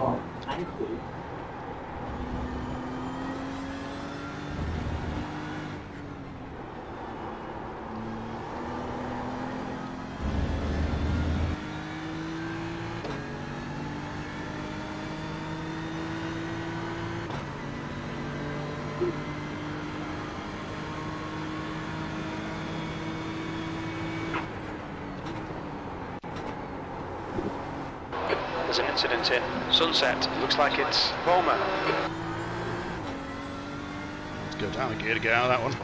Oh, thank you.
There's an incident in Sunset. Looks like it's Volmer.
Let's go down a gear to get out of that one.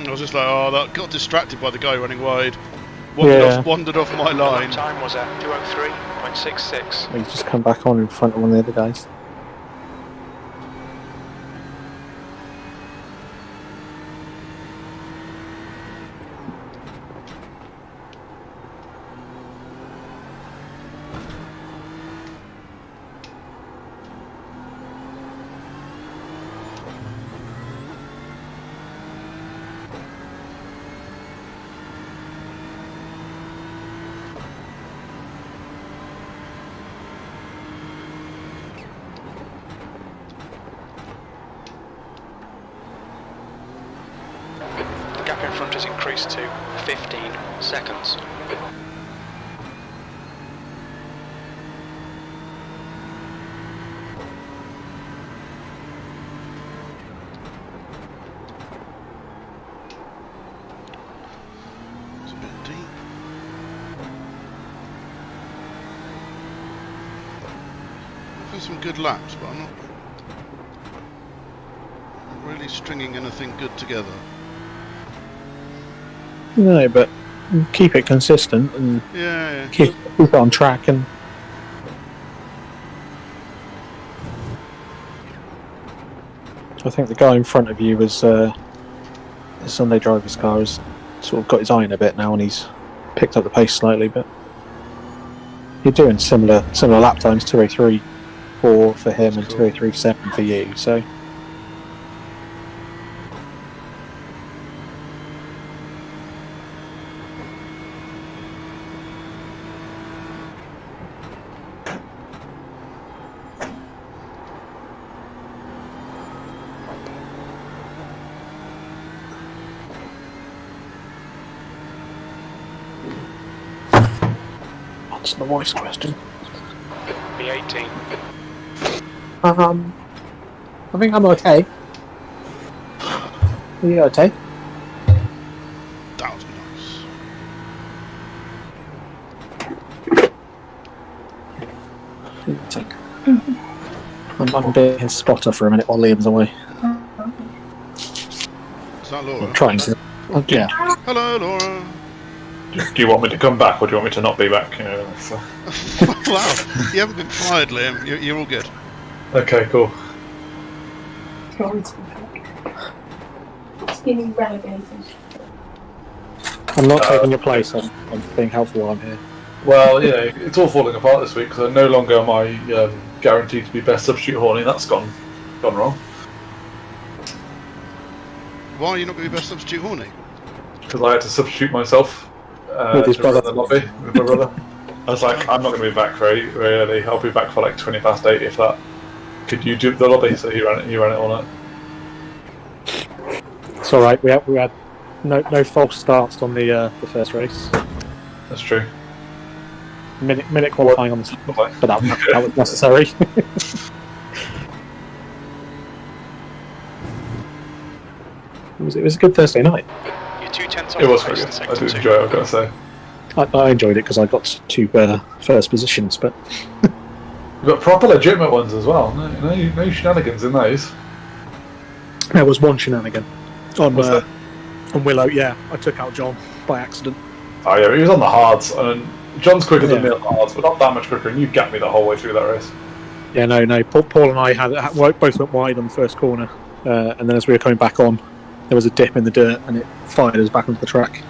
I was just like, oh, that got distracted by the guy running wide. Wandered off my line.
Time was at 203.66.
He's just come back on in front of one of the other guys.
has increased to 15 seconds.
It's a bit deep. I've had some good laps, but I'm not really stringing anything good together.
No, but keep it consistent and
Yeah.
keep it on track. And I think the guy in front of you was the Sunday driver's car has sort of got his eye in a bit now, and he's picked up the pace slightly. But you're doing similar lap times, 2:03.4 for him and 2:03.7 for you. So. Answer the voice question.
B18.
I think I'm okay. Are you okay?
That was nice.
I'm being his spotter for a minute while Liam's away.
Is that Laura?
I'm trying to. Yeah.
Hello, Laura.
Do you want me to come back, or do you want me to not be back? You know, so.
Wow, you haven't been fired, Liam. You're all good.
Okay, cool.
Skinny relegated.
I'm not taking your place. I'm being helpful while I'm here.
Well, yeah, it's all falling apart this week because no longer am I guaranteed to be best substitute horny. That's gone wrong.
Why are you not going to be best substitute horny?
Because I had to substitute myself
With his
to run
brother.
the lobby with my brother. I was like, I'm not going to be back very early. I'll be back for like 20 past 8 if that. Could you do the lobby? So he ran it all night.
It's all right. We had no false starts on the first race.
That's true.
Minute qualifying on the second,
Okay.
but that was necessary. It was a good Thursday night.
You're 2/10 off
It was
the
very
pace
good.
in
I did
sector
enjoy it, I've got to say.
I enjoyed it because I got to first positions, but
We've got proper legitimate ones as well. No shenanigans in those.
there was one shenanigan on
What's that?
on Willow. Yeah, I took out John by accident.
Oh yeah, he was on the hards, and John's quicker than
Yeah.
me on the hards, but not that much quicker, and you got me the whole way through that race.
Yeah, no. Paul and I both went wide on the first corner, and then as we were coming back on, there was a dip in the dirt, and it fired us back onto the track.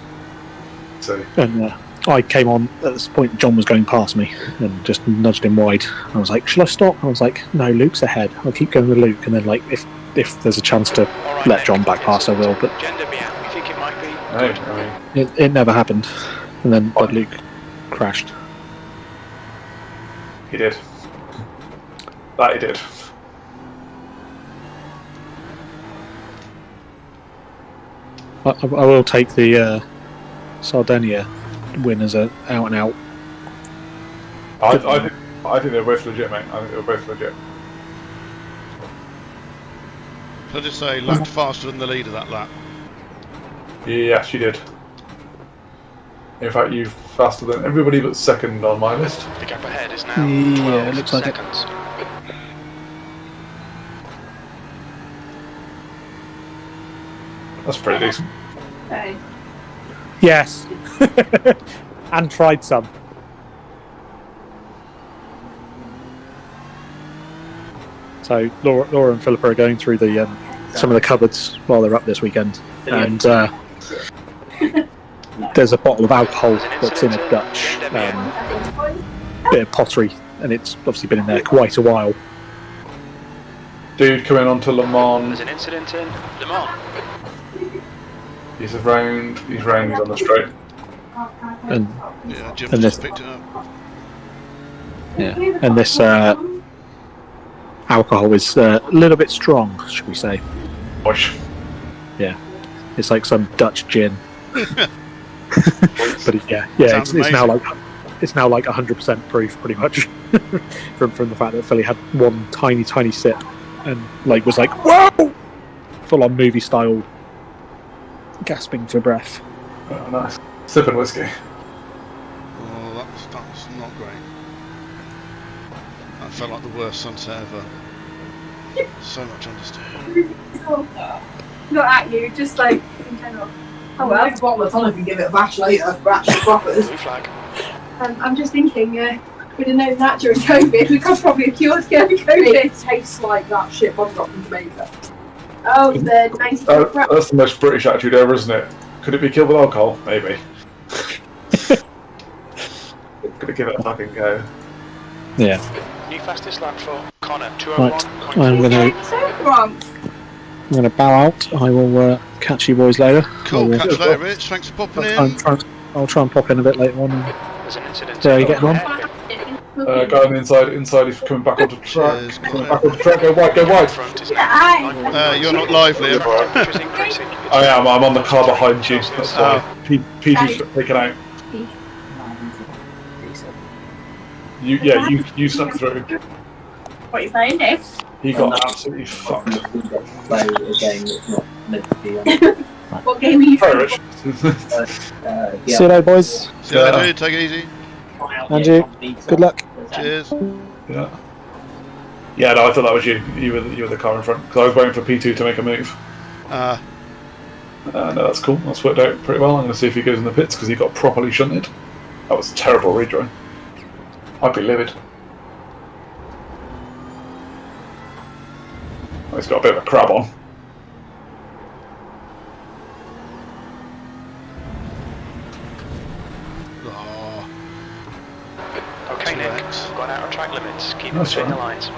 So
And I came on at this point. John was going past me, and just nudged him wide. I was like, "Shall I stop?" I was like, "No, Luke's ahead. I'll keep going with Luke, and then like if there's a chance to
All right,
let
Nick,
John back past, I will." But
Gender be out. You think it might be?
no, I mean,
it never happened, and then but Luke crashed.
he did. That he did.
I will take the Sardinia win as a out and out.
I think they're both legit, mate. I think they're both legit.
Shall I just say, lapped faster than the leader that lap?
Yes, you did. In fact, you faster than everybody but second on my list.
The gap ahead is now
Yeah,
12
it looks like it.
seconds.
That's pretty decent.
Okay.
Yes, and tried some. So Laura and Philippa are going through the some of the cupboards while they're up this weekend, and there's a bottle of alcohol that's in a Dutch bit of pottery, and it's obviously been in there quite a while.
Dude coming on to Le Mans.
There's an incident in Le Mans.
He's around. He's on the straight.
And
Yeah, Jim
And
just
this-
picked it up.
and this alcohol is a little bit strong, should we say?
Push.
It's like some Dutch gin But yeah,
Sounds
it's now
amazing.
like it's now like 100% proof, pretty much, from the fact that Philly had one tiny sip and like was like, whoa, full on movie style, gasping for breath.
Oh, nice. Sipping whiskey.
Oh, that's not great. That felt like the worst sunset ever. So much understeer.
Not at you, just like in general. Oh well.
Next bottle of tonic and give it a bash later for actual proppers.
Blue flag.
I'm just thinking, we'd have known that during COVID. We could probably have cured COVID.
It tastes like that shit bug got from Jamaica.
Oh, the 90 crap.
That's the most British attitude ever, isn't it? Could it be killed with alcohol? Maybe. Gonna give it a fucking go.
Yeah.
New fastest lap for Connor,
Right,
201.4.
I'm gonna bow out. I will catch you boys later.
Cool,
I
catch
will-
you later, Rich. Thanks for popping in.
I'll try and pop in a bit later on.
There's an incident.
Where are you getting on?
Guy on the inside is coming back onto the track.
Cheers,
Coming back onto the track. Go wide.
Front is
You're not live, Liam.
Temperature's increasing.
I am. I'm on the car behind you. That's why. PG's taken out. You snuck through.
What are you saying, Dave?
He got absolutely fucked.
Play a game that's not meant to be on.
What game are you
Sorry,
playing?
Rich.
See you later, boys.
See you later, dude. Take it easy.
Andrew, good luck.
Cheers.
Yeah. Yeah, no, I thought that was you. You were the car in front. Because I was waiting for P2 to make a move.
Uh,
No, that's cool. That's worked out pretty well. I'm going to see if he goes in the pits because he got properly shunted. That was a terrible redrawing. I'd be livid. Oh, he's got a bit of a crab on.
oh,
Okay, Nick.
Relax.
Gone out of track limits. Keep
That's
between the
all
lines.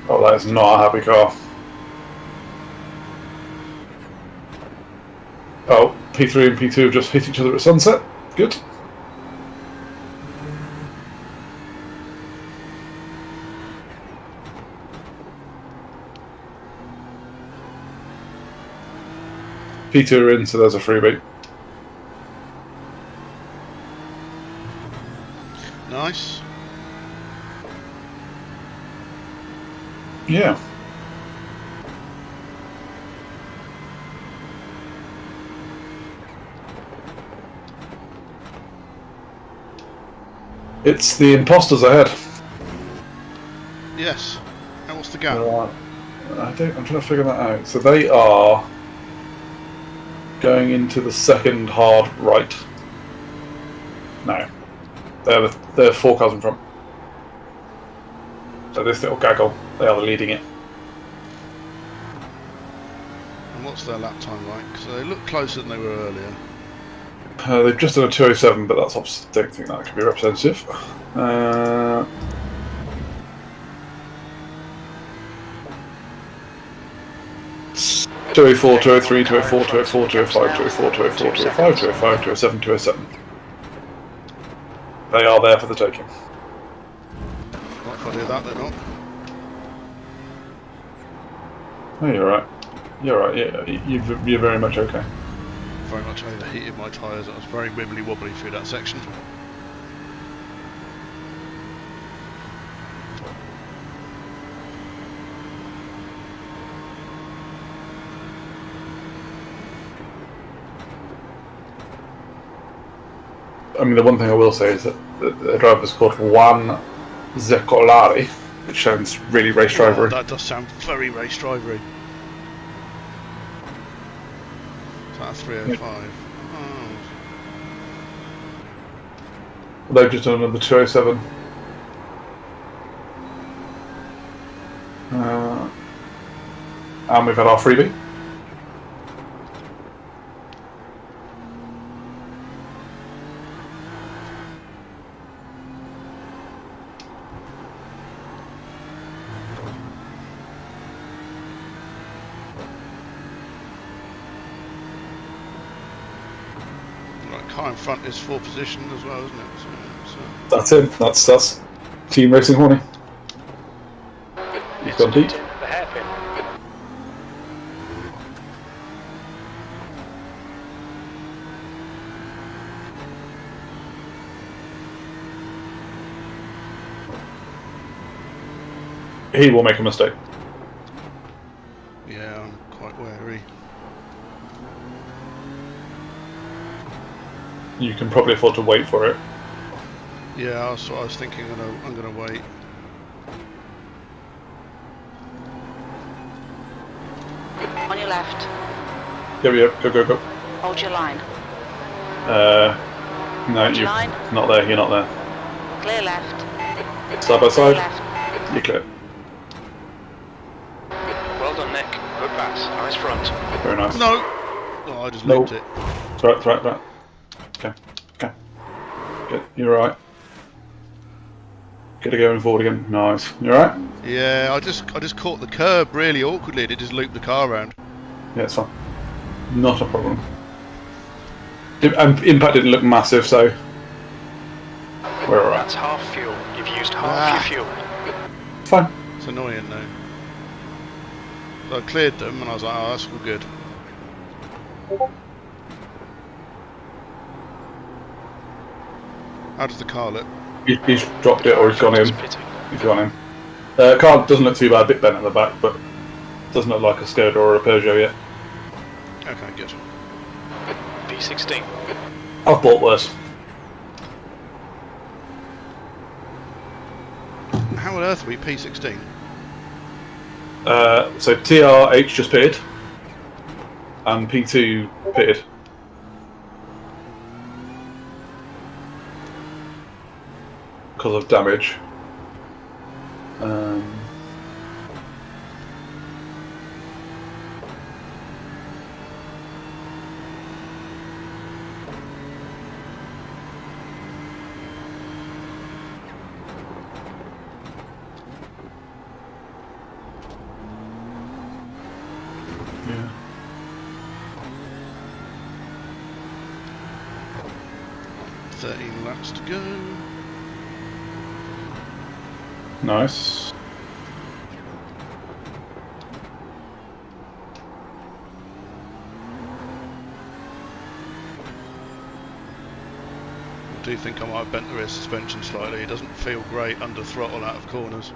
Oh, that is not a happy car. Oh, P3 and P2 have just hit each other at sunset. Good. P2 are in, so there's a freebie.
nice.
Yeah. It's the imposters ahead.
Yes. And what's the gap?
I'm trying to figure that out. So they are going into the second hard right. No. They're 4 cars in front. So this little gaggle, they are leading it.
And what's their lap time like? Because they look closer than they were earlier.
They've just done a 207, but that's obviously, don't think that could be representative. 204, 203, 204, 204, 205, 204, 204, 205, 205, 207, 207. They are there for the taking.
Not if I do that, they're not.
Oh, you're right. You're right. Yeah, you're very much okay.
Very much overheated my tyres. I was very wibbly wobbly through that section.
I mean, the one thing I will say is that the driver's called Juan Zecolari, which sounds really race drivery.
Oh, that does sound very race drivery. Is that a 305? Oh.
They've just done another 207. And we've had our freebie.
Right, car in front is 4 position as well, isn't it? So,
That's him. That's Team Racing Horny. He's gone deep.
Incident in the hairpin.
He will make a mistake.
yeah, I'm quite wary.
You can probably afford to wait for it.
Yeah, that's what I was thinking. I'm gonna wait.
On your left.
Go.
Hold your line.
No, you're
Line.
not there. You're not there.
Clear left.
Side by
Clear
side.
left.
You're clear.
Well done, Nick. Good pass. Nice front.
Very nice.
No! Oh, I just
No.
looped it.
It's right. Okay. Good. You're right. Get it going forward again. Nice. You alright?
Yeah, I just caught the curb really awkwardly and it just looped the car around.
Yeah, it's fine. Not a problem. Impact didn't look massive, so we're alright.
That's half fuel. You've used half your fuel.
It's fine.
It's annoying though. So I cleared them and I was like, oh, that's all good. How does the car look?
He's dropped it or he's gone in. He's gone in. Car doesn't look too bad, a bit bent at the back, but doesn't look like a Skoda or a Peugeot yet.
Okay, good.
P16.
I've bought worse.
How on earth are we P16?
So TRH just pitted, and P2 pitted. Because of damage. Yeah.
Laps to go.
Nice.
I do think I might have bent the rear suspension slightly. It doesn't feel great under throttle out of corners.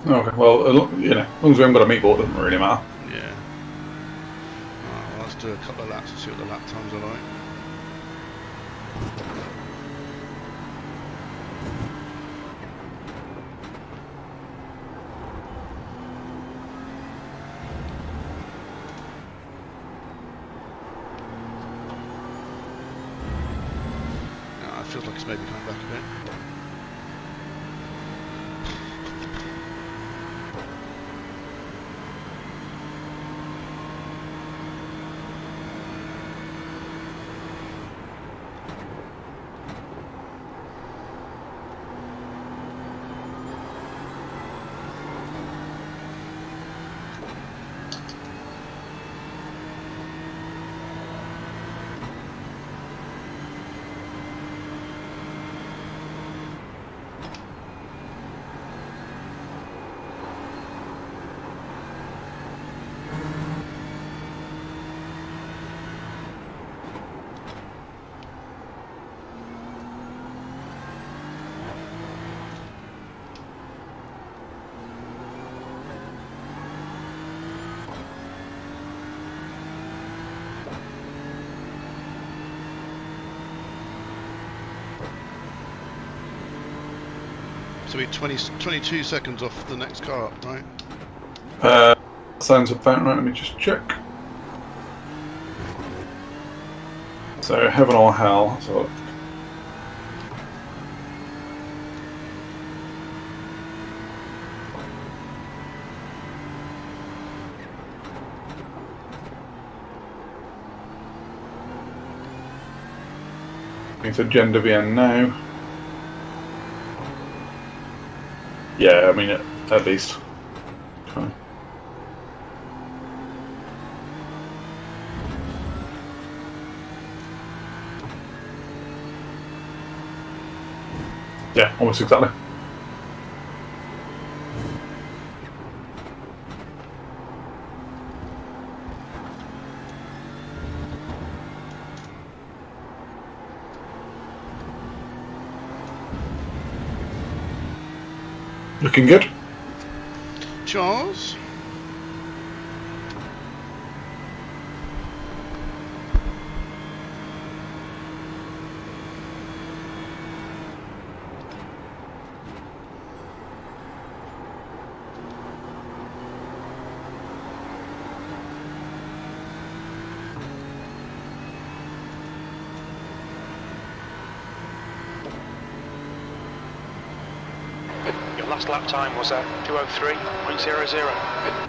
Okay, well, as long as we haven't got a meat board, it doesn't really matter.
Yeah. Alright, well, let's do a couple of laps and see what the lap times are like. Feels like it's maybe coming back a bit. So we're 22 seconds off the next car up, right?
Sounds about right, let me just check. So, heaven or hell. So, into gender bien now. Yeah, I mean, at least. Okay. . Yeah, almost exactly. Looking good.
Charles?
Your last lap time was at 2:03.00.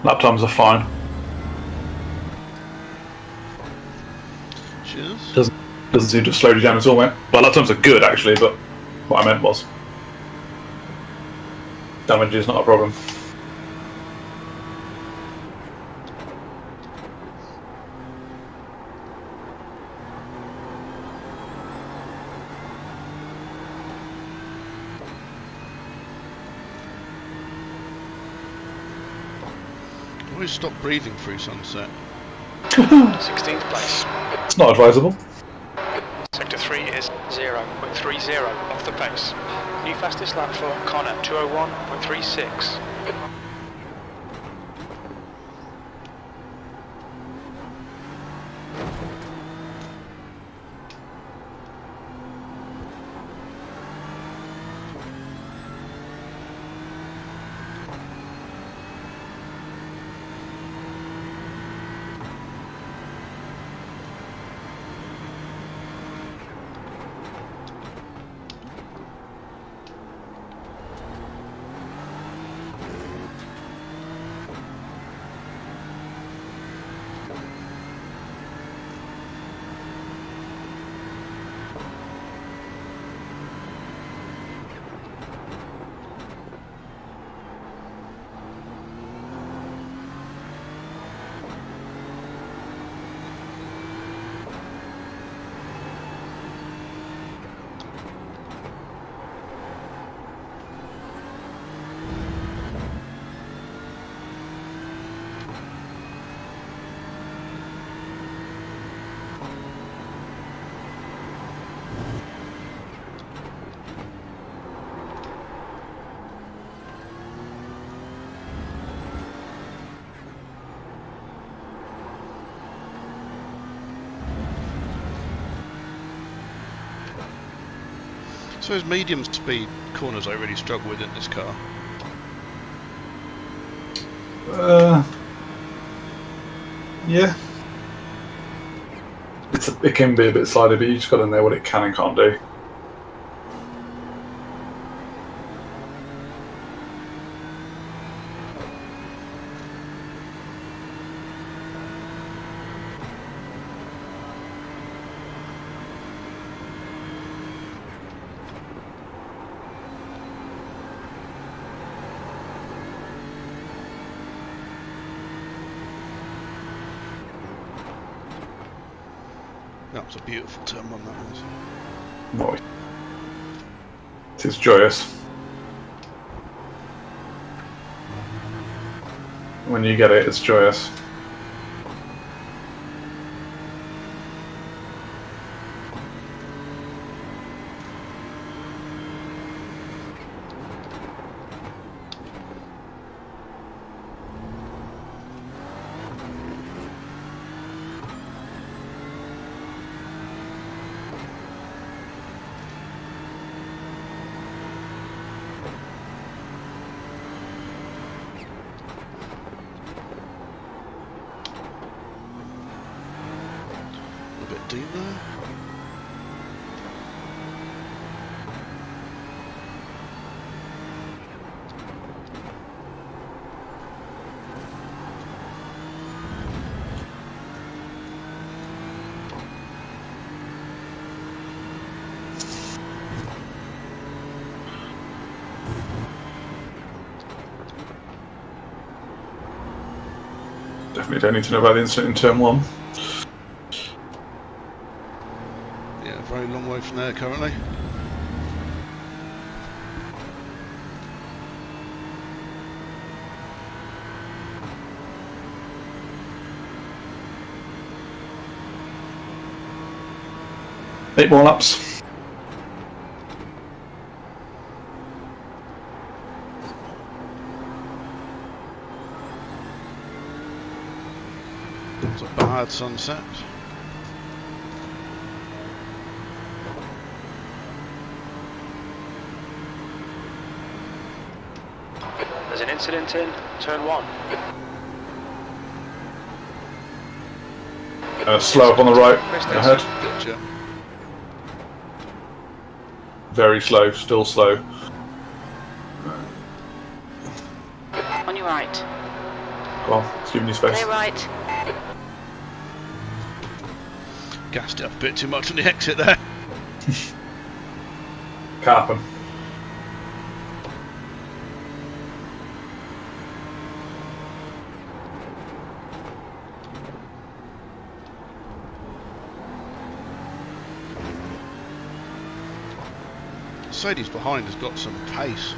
Lap times are fine.
Cheers.
Doesn't seem to have slowed you down at all, mate. Well, lap times are good, actually, but what I meant was damage is not a problem.
Always stop breathing through sunset.
16th place.
It's not advisable.
Sector 3 is 0.30 off the pace. New fastest lap for Connor, 2:01.36.
So those medium speed corners I really struggle with in this car.
Yeah. It can be a bit slidey, but you just got to know what it can and can't do.
That was a beautiful turn one, that was.
Boy. It is joyous. When you get it, it's joyous.
A bit deep there.
Definitely don't need to know about the incident in turn 1.
Yeah, very long way from there currently.
Eight more laps.
It's a bad sunset.
There's an incident in turn 1.
Slow up on the right, ahead.
Gotcha.
Very slow, still slow.
On your right.
Go on, it's giving you space.
Clear right.
Gassed it up a bit too much on the exit there.
Carpen.
Mercedes behind has got some pace.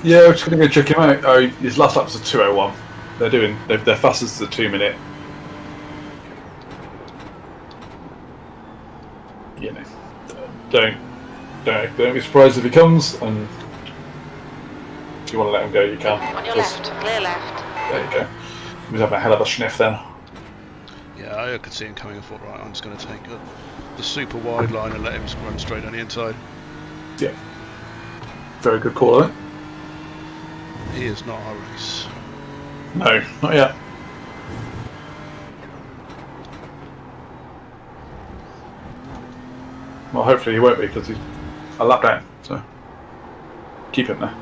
Yeah, we're just going to go check him out. Oh, his last lap was a 2:01. They're fastest as a 2 minute. You know, don't be surprised if he comes, and if you want to let him go, you can.
On your left. Clear left.
There you go. He was having a hell of a sniff then.
Yeah, I could see him coming. I thought, right, I'm just going to take the super wide line and let him run straight on the inside.
Yeah. Very good call, I think.
He is not our race.
No, not yet. Well, hopefully he won't be, because he's a lap down, so keep him there.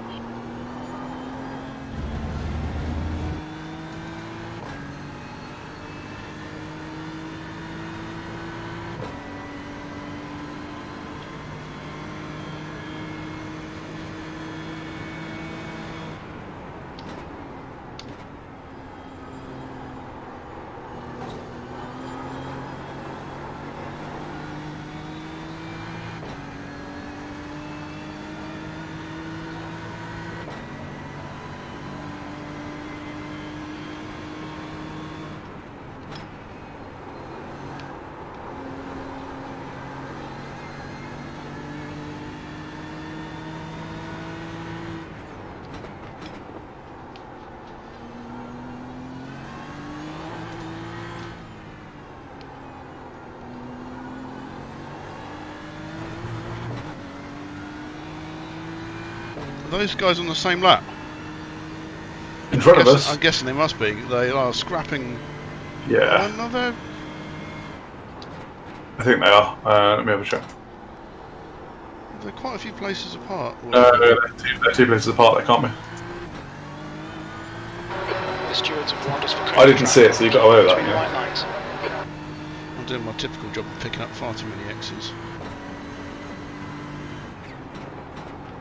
Are those guys on the same lap?
In front of us?
I'm guessing they must be. They are scrapping
Yeah,
another.
I think they are. Let me have a check.
They're quite a few places apart.
They're two places apart, they can't be.
The stewards have warned us for
I didn't see it, so you got away with that,
between
yeah.
white lines.
I'm doing my typical job of picking up far too many X's.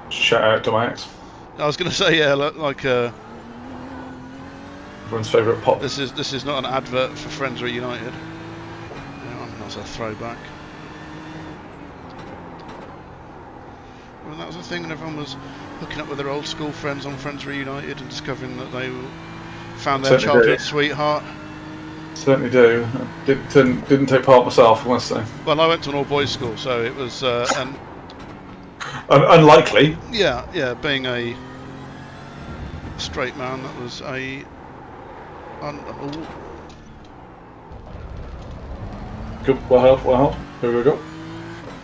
Shout out to my ex.
I was going to say, yeah, like
Everyone's favourite pop.
this is not an advert for Friends Reunited. Yeah, I'm not That's a throwback. Well, that was the thing, and everyone was hooking up with their old school friends on Friends Reunited and discovering that they found their
Certainly
childhood
do.
sweetheart.
Certainly do. I didn't take part myself, I must say.
Well, I went to an all-boys school, so it was, and
Unlikely.
yeah, being a straight man, that was a.
Good. Well held. Here we go.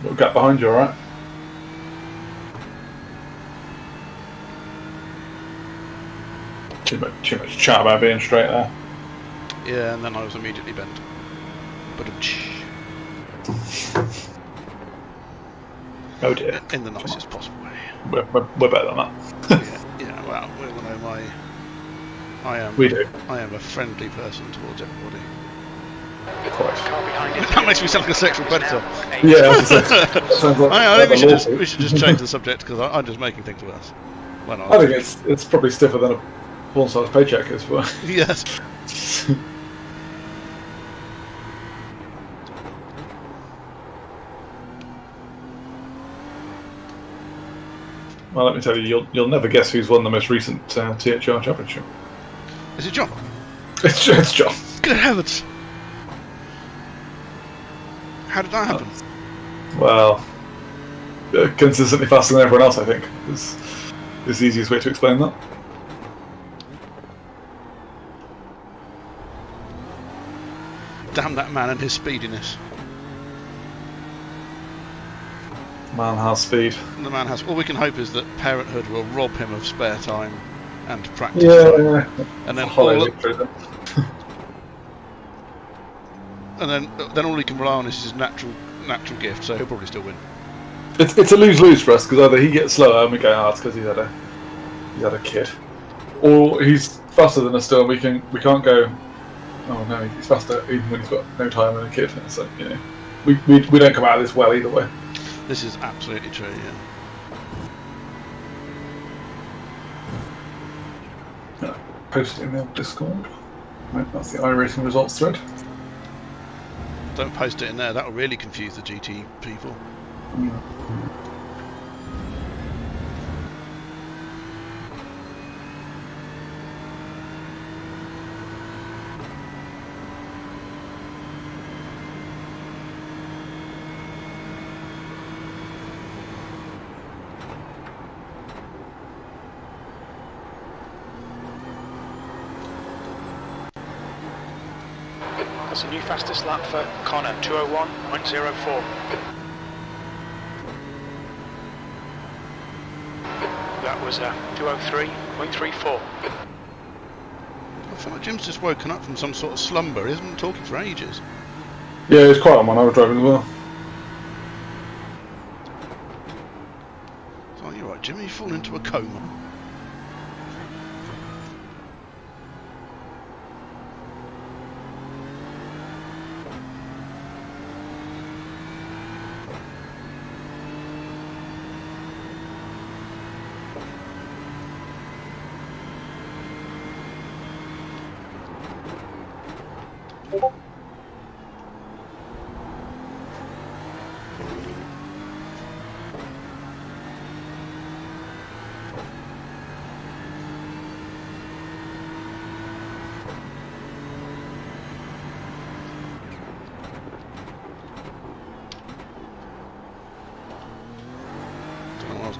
Little gap behind you, alright? Too much chat about being straight there.
Yeah, and then I was immediately bent. But
Oh dear.
in the nicest possible way.
We're better than that.
Yeah. Well, we all know
We do.
I am a friendly person towards everybody.
Quite.
Car behind it.
That makes me sound like a sexual predator.
Yeah, that sounds like
I think
a
we should just change the subject because I'm just making things worse. Why not?
I think it's probably stiffer than a porn-sized paycheck is. But
Yes.
well, let me tell you, you'll never guess who's won the most recent THR championship.
Is it John?
It's John.
Good heavens! How did that happen?
Well, consistently faster than everyone else, I think, is the easiest way to explain that.
Damn that man and his speediness.
Man has speed.
The man has. All we can hope is that parenthood will rob him of spare time and practice
Yeah.
time. And then then all he can rely on is his natural gift. So he'll probably still win.
It's a lose-lose for us because either he gets slower and we go, it's because he's had a kid, or he's faster than us still. And we can't go. Oh no, he's faster even when he's got no time and a kid. So we don't come out of this well either way.
This is absolutely true. Yeah.
Post it in the Discord. Right, that's the iRacing results thread.
Don't post it in there. That'll really confuse the GT people.
That's a new fastest lap for Connor, 201.04. That was 203.34.
I feel like Jim's just woken up from some sort of slumber. He hasn't been talking for ages.
Yeah, it was quiet on when I was driving as well.
So you're right, Jimmy. You fall into a coma.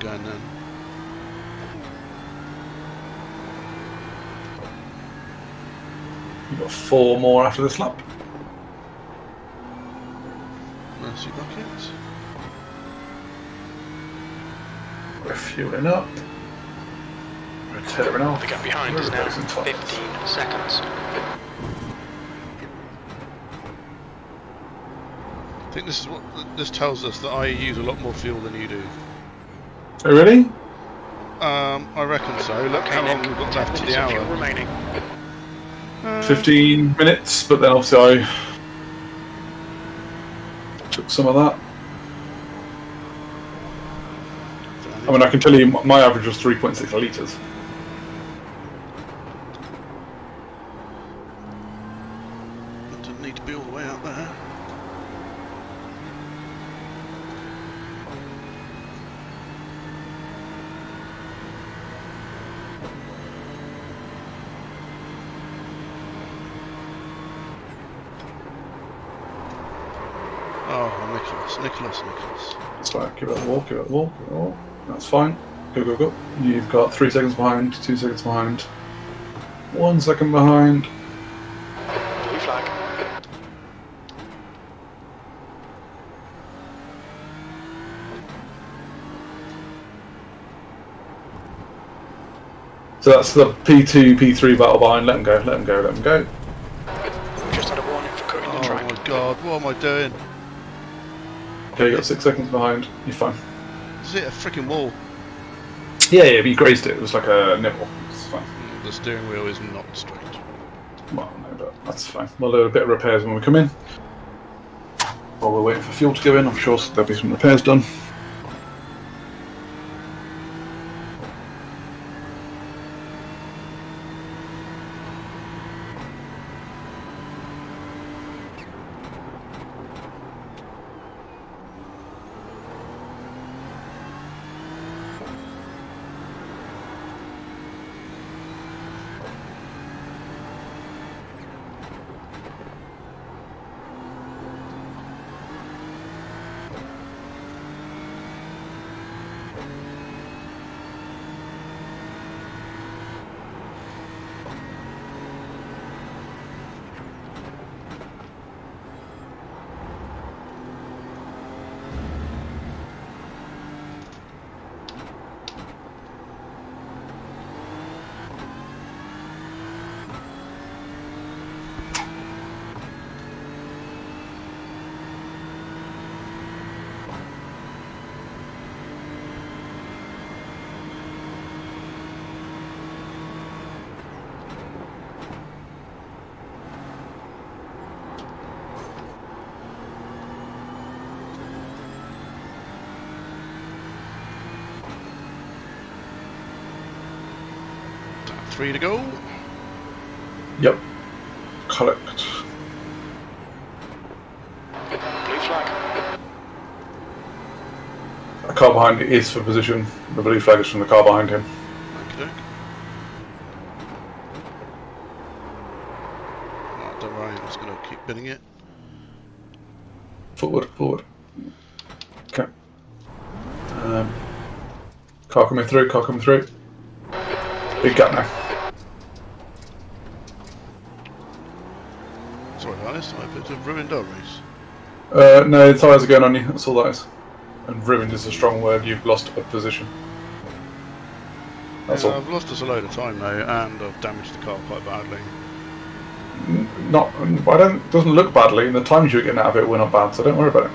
Going then.
You've got 4 more after this lap.
Mercy buckets.
We're fueling up. We're tearing off.
The gap behind is now 15 seconds.
I think this is what this tells us, that I use a lot more fuel than you do.
Oh, really?
I reckon so. Look how long we've got left to the hour.
Remaining.
15 minutes, but then obviously I took some of that. I mean, I can tell you my average was 3.6 litres.
Didn't need to be all the way out there. Nicholas.
It's like, give it a walk, give it a walk, give it a walk. That's fine. Go, go, go. You've got 3 seconds behind, 2 seconds behind, 1 second behind.
Blue flag.
So that's the P2, P3 battle behind. Let them go, let them go, let them go.
Just had a warning for cutting the
Oh
track.
my god, what am I doing?
Okay, you got 6 seconds behind. You're fine.
Is it a freaking wall?
Yeah, but you grazed it. It was like a nipple. It's fine.
The steering wheel is not straight.
Well, no, but that's fine. We'll do a bit of repairs when we come in. While we're waiting for fuel to go in, I'm sure there'll be some repairs done.
Three to go.
Yep. Collect.
Blue flag.
The car behind it is for position. The blue flag is from the car behind him.
Okey-doke. Right, don't worry, I'm just going to keep bidding it.
Forward, forward. Okay. Car coming through, car coming through. Big gap now.
Sorry about this, I put a ruined our race.
No, the tyres are going on you, that's all that is. And ruined is a strong word, you've lost a position. That's all.
I've lost us a load of time though, and I've damaged the car quite badly.
Doesn't look badly, and the times you're getting out of it were not bad, so don't worry about it.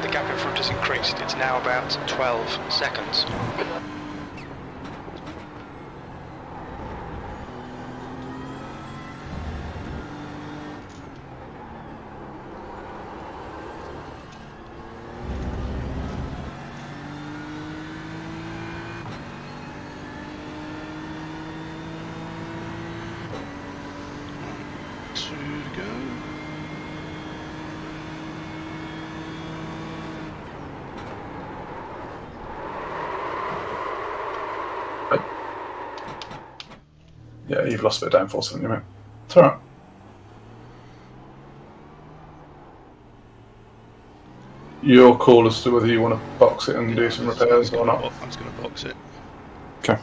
The gap in front has increased. It's now about 12 seconds.
Two to go.
Yeah, you've lost a bit of downforce, haven't you, mate? It's alright. Your call as to whether you want to box it and do some repairs or not.
I'm just going to box it.
Okay.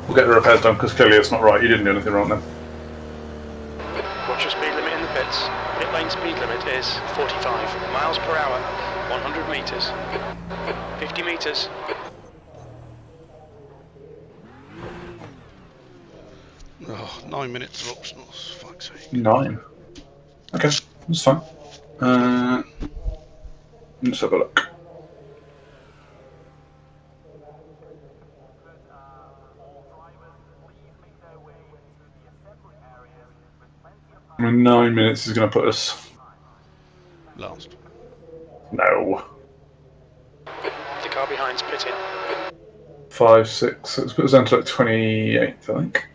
We'll get the repairs done, because clearly it's not right. You didn't do anything wrong then.
Watch your speed limit in the pits. Pit lane speed limit is 45 miles per hour, 100 metres, 50 metres.
Oh, 9 minutes of optionals, fuck's sake.
9. Okay, that's fine. Let's have a look. I mean, 9 minutes is going to put us...
Last.
No.
The car behind's pitting.
5, 6, so it's put us down to like 28th, I think.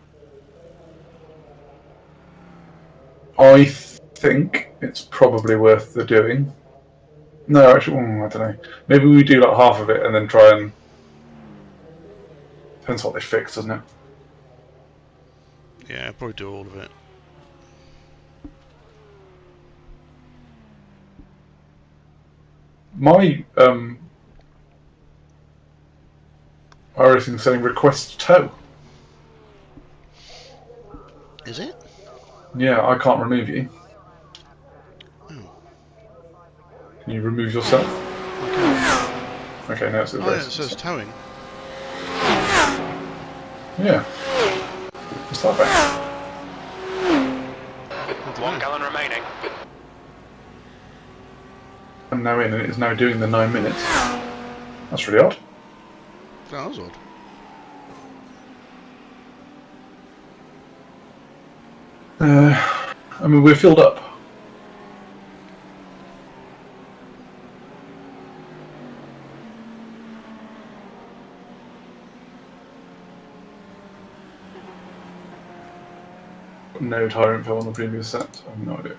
I think it's probably worth the doing. No, actually, I don't know. Maybe we do like half of it and then try and... Depends what they fix, doesn't it?
Yeah, probably do all of it.
My iRacing saying request tow.
Is it?
Yeah, I can't remove you.
Oh.
Can you remove yourself?
Okay.
Okay, now it's the
Oh, yeah,
race.
it says towing.
Yeah. What's that about?
1 gallon remaining.
I'm now in and it is now doing the 9 minutes. That's really odd.
That was odd.
I mean, we're filled up. No tyre info on the previous set. I have no idea.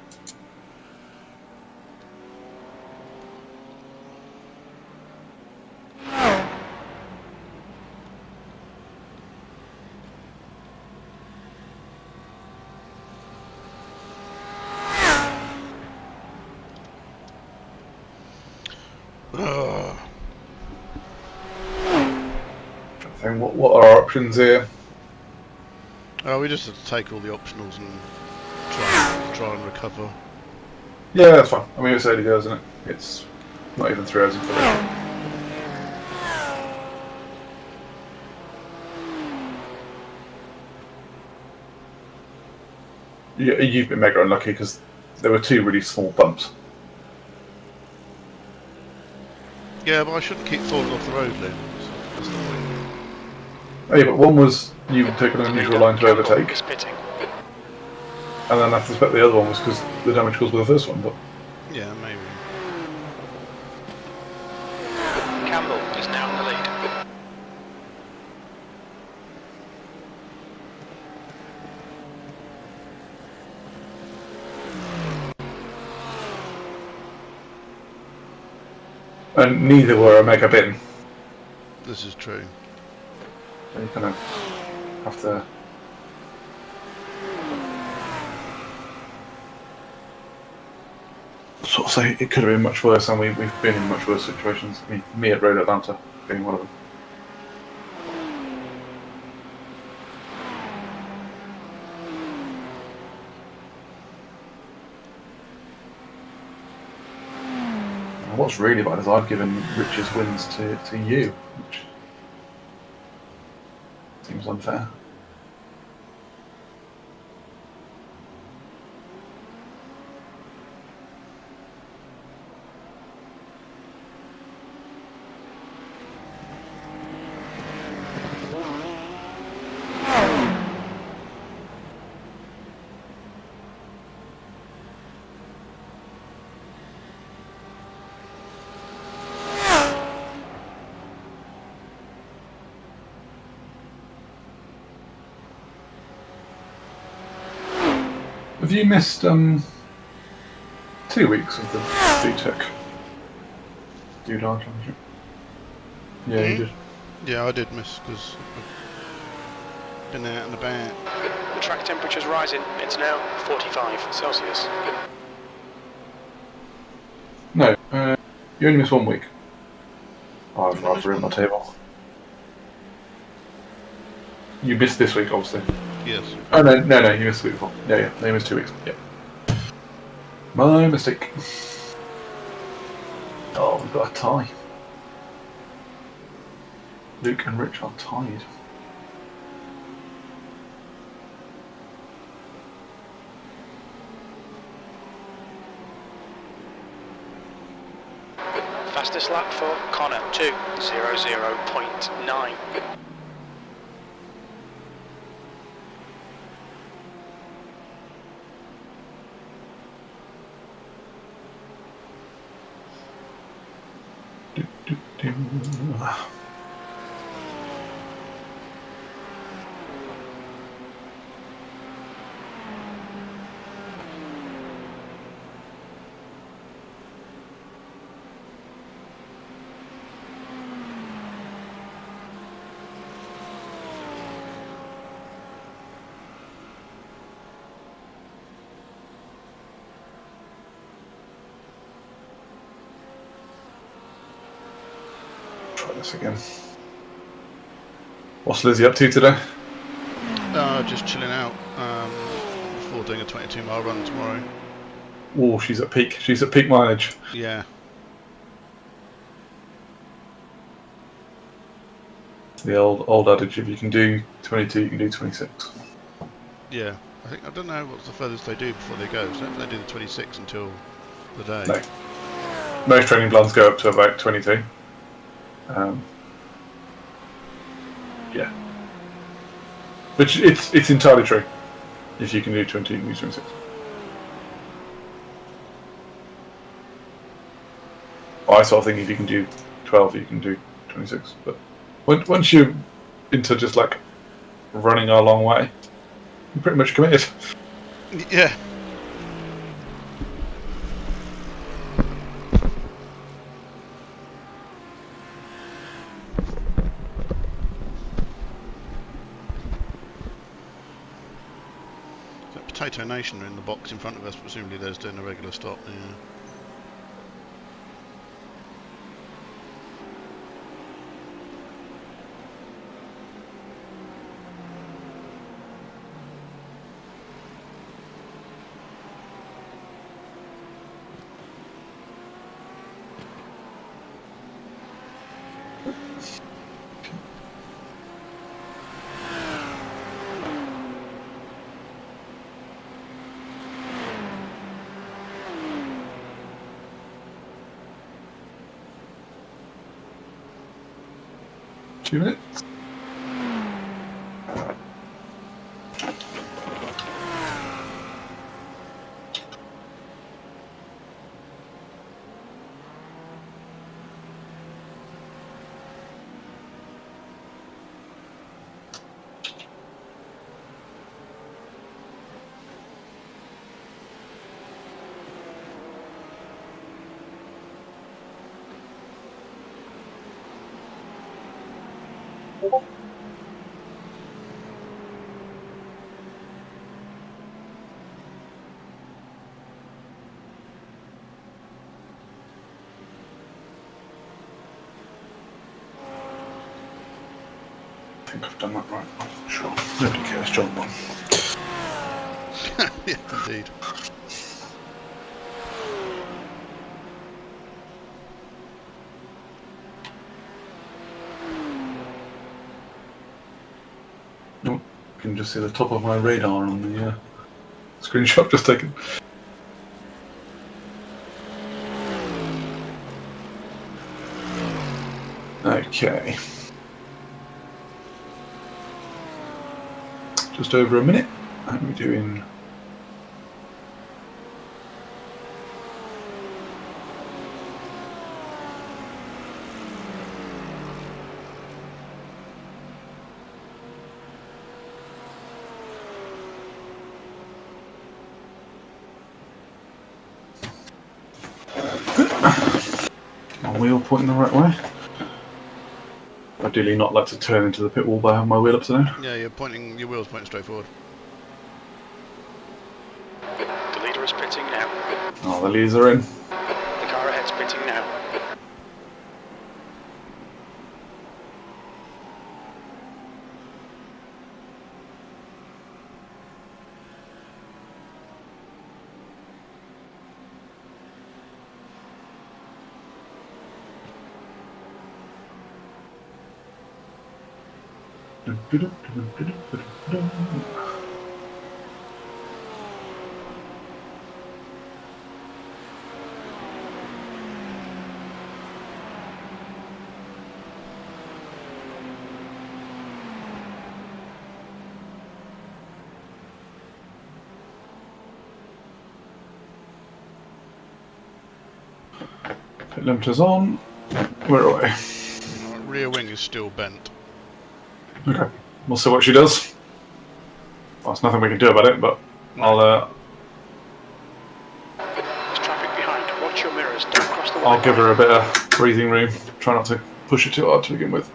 What are our options here?
Oh, we just have to take all the optionals and try and recover.
Yeah, that's fine. I mean, it's early days, isn't it? It's not even 3 hours into the race. You've been mega unlucky because there were 2 really small bumps.
Yeah, but I shouldn't keep falling off the road, Lou. That's the point.
Oh yeah, but one was you taking an unusual line to overtake,
Is pitting.
and then I suspect the other one was because the damage caused by the first one, but...
Yeah, maybe.
Campbell is now in the lead.
And neither were a mega bin.
This is true.
So you kind of have to... sort of say it could have been much worse, and we've been in much worse situations. I mean, me at Road Atlanta being one of them. And what's really bad is I've given Rich's wins to you, which seems unfair. Have you missed 2 weeks of the VTech Dudar Championship? Yeah, you did.
Yeah, I did miss because I've been out and about.
The track temperature's rising. It's now 45 Celsius.
No, you only missed 1 week. Oh, I've written my table. You missed this week, obviously.
Yes.
Oh no, you missed the week before. Yeah, you missed 2 weeks. Yeah. My mistake. Oh, we've got a tie. Luke and Rich are tied.
Fastest lap for Connor, 2:00.9.
Try this again. What's Lizzie up to today?
Just chilling out before doing a 22-mile run tomorrow.
Oh, she's at peak. She's at peak mileage.
Yeah.
The old adage: if you can do 22, you can do 26.
Yeah. I don't know what's the furthest they do before they go. So I don't think they do the 26 until the day.
No. Most training plans go up to about 22. Yeah. Which it's entirely true. If you can do 20, you can do 26. I sort of think if you can do 12, you can do 26. But once you're into just like running a long way, you're pretty much committed.
Yeah. Potato Nation are in the box in front of us, presumably they're just doing a regular stop. Yeah.
Two minutes. I think I've done that right. Sure. Nobody cares, John one.
Yeah, indeed.
Nope. You can just see the top of my radar on the screenshot just taken. Okay. Just over a minute. And we're doing. My wheel pointing the right way. Ideally not like to turn into the pit wall by having my wheel upside down.
Yeah, your wheel's pointing straight forward.
The leader is pitting now.
Oh, the leads are in.
The car ahead's pitting now.
Pit limiters on. Where are we?
Our rear wing is still bent.
Okay. We'll see what she does. Well, there's nothing we can do about it, but
No.
There's traffic behind. Watch your mirrors. Don't cross the
I'll give her a bit of breathing room. Try not to push it too hard to begin with.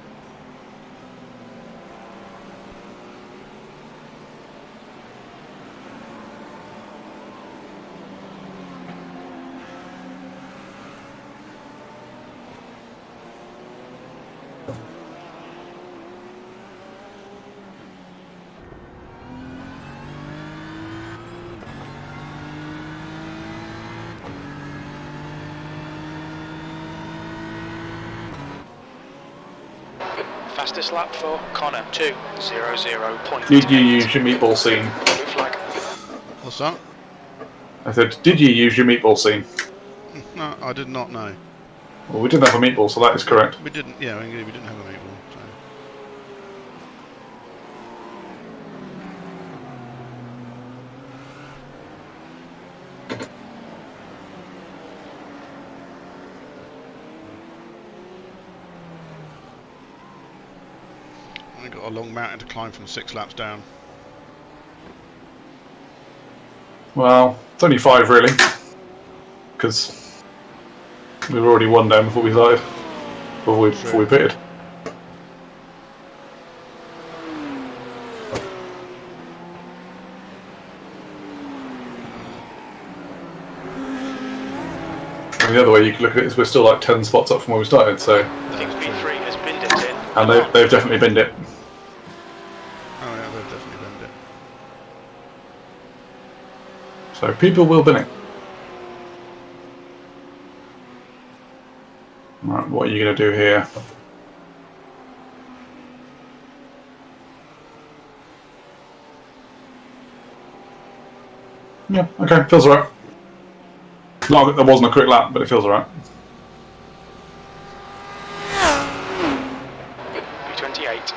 Fastest lap for Connor, 2:00.10.
Did you use your meatball scene?
Blue flag.
What's that?
I said, did you use your meatball scene?
No, I did not know.
Well, we didn't have a meatball, so that is correct.
We didn't. Yeah, we didn't have a meatball. So. We got a long mountain to climb from 6 laps down.
Well, it's only 5 really, because we were already 1 down before we started, before we pitted. And the other way you could look at it is we're still like 10 spots up from where we started, so.
Kings P3 has binned it in.
And they've definitely binned it.
Oh yeah, they've definitely bent it.
So people will bin it. Right, what are you going to do here? Yeah, okay, feels alright. Not that there wasn't a quick lap, but it feels alright.
P28.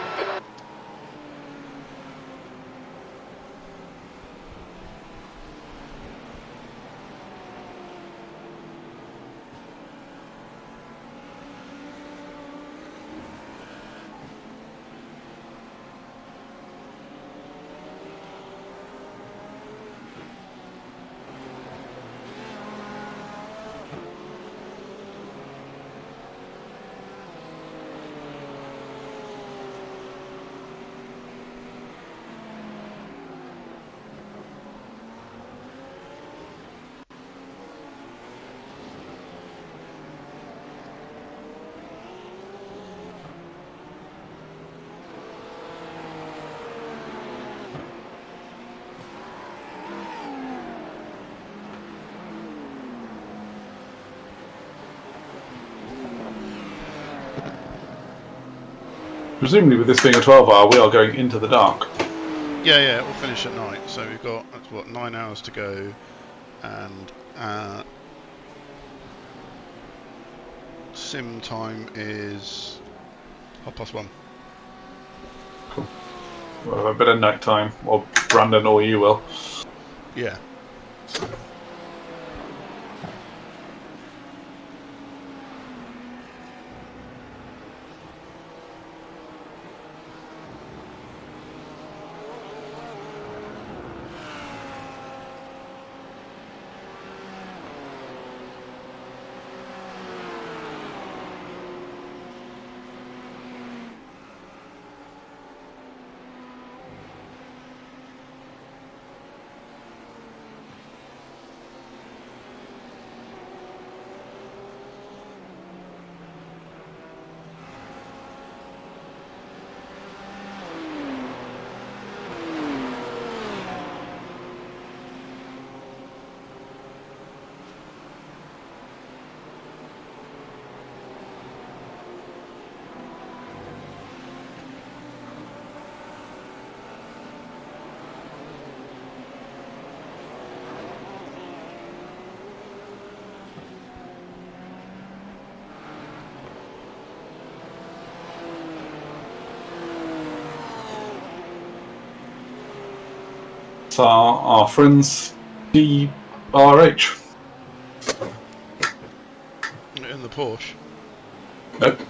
Presumably with this being a 12-hour, we are going into the dark.
Yeah, yeah, we'll finish at night. So we've got, that's what, 9 hours to go, and sim time is 1:30.
Cool. We'll have a bit of night time, or Brandon or you will.
Yeah.
It's our friends DRH.
In the Porsche.
Nope.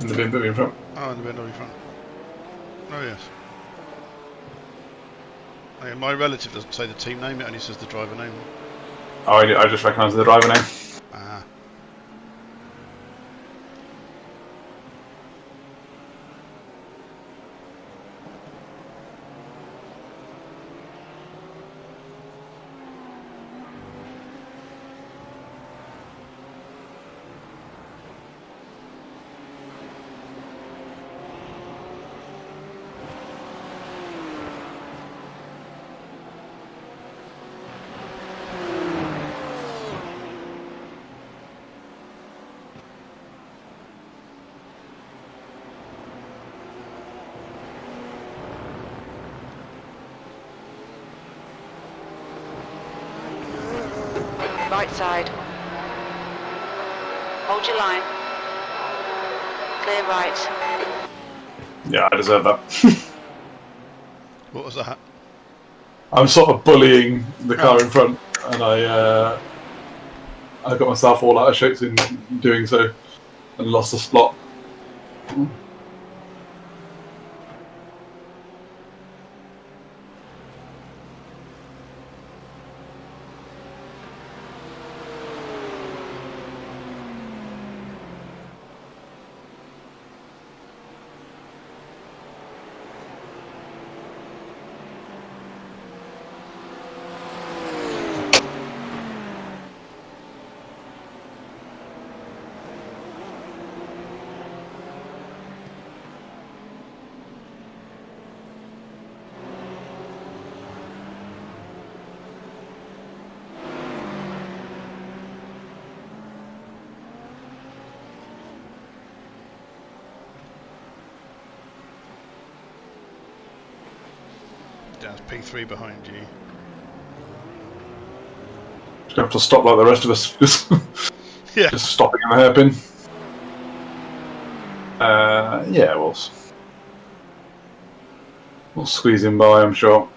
In the BMW in front.
Oh, in the BMW front. Oh, yes. Oh, yeah, my relative doesn't say the team name, it only says the driver name.
Oh, I just recognise the driver name.
Ah.
Right side. Hold your line. Clear right.
Yeah, I deserve that.
What was that?
I'm sort of bullying the car
Oh.
in front, and I got myself all out of shape in doing so, and lost the spot.
There's P3 behind you.
Just gonna have to stop like the rest of us, just
Yeah.
just stopping in the hairpin. Yeah, we'll squeeze him by, I'm sure.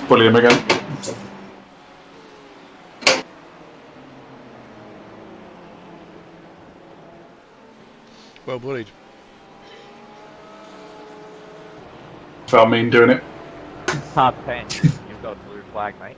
Bully him again.
Well bullied.
Felt mean doing it.
Top 10. You've got a blue flag, mate.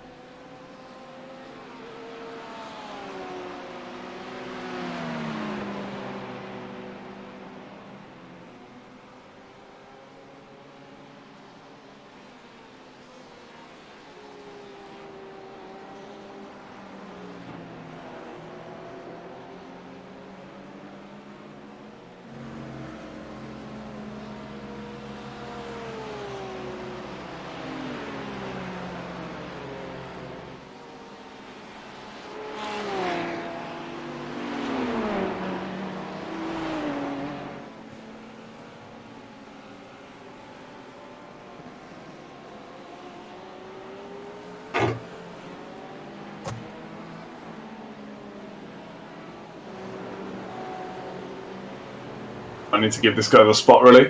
I need to give this guy the spot, really.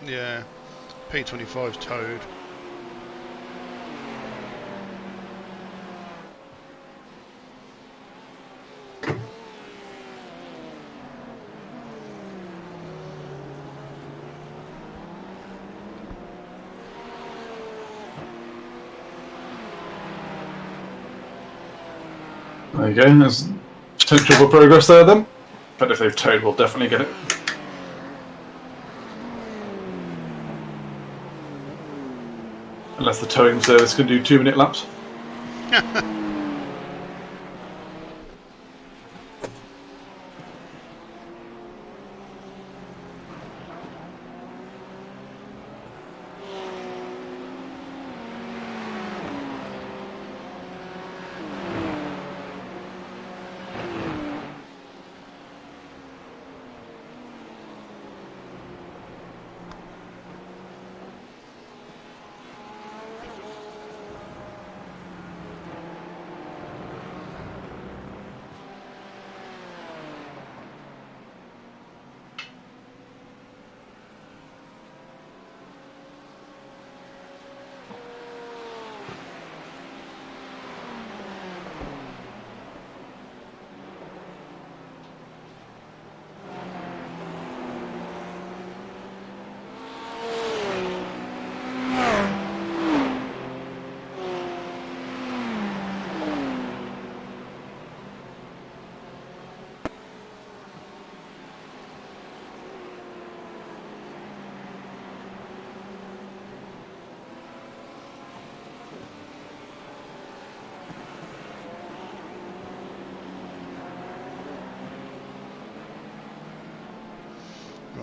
Yeah. P25's towed.
There you go, there's potential for progress there then. But if they've towed, we'll definitely get it. Unless the towing service can do 2-minute laps.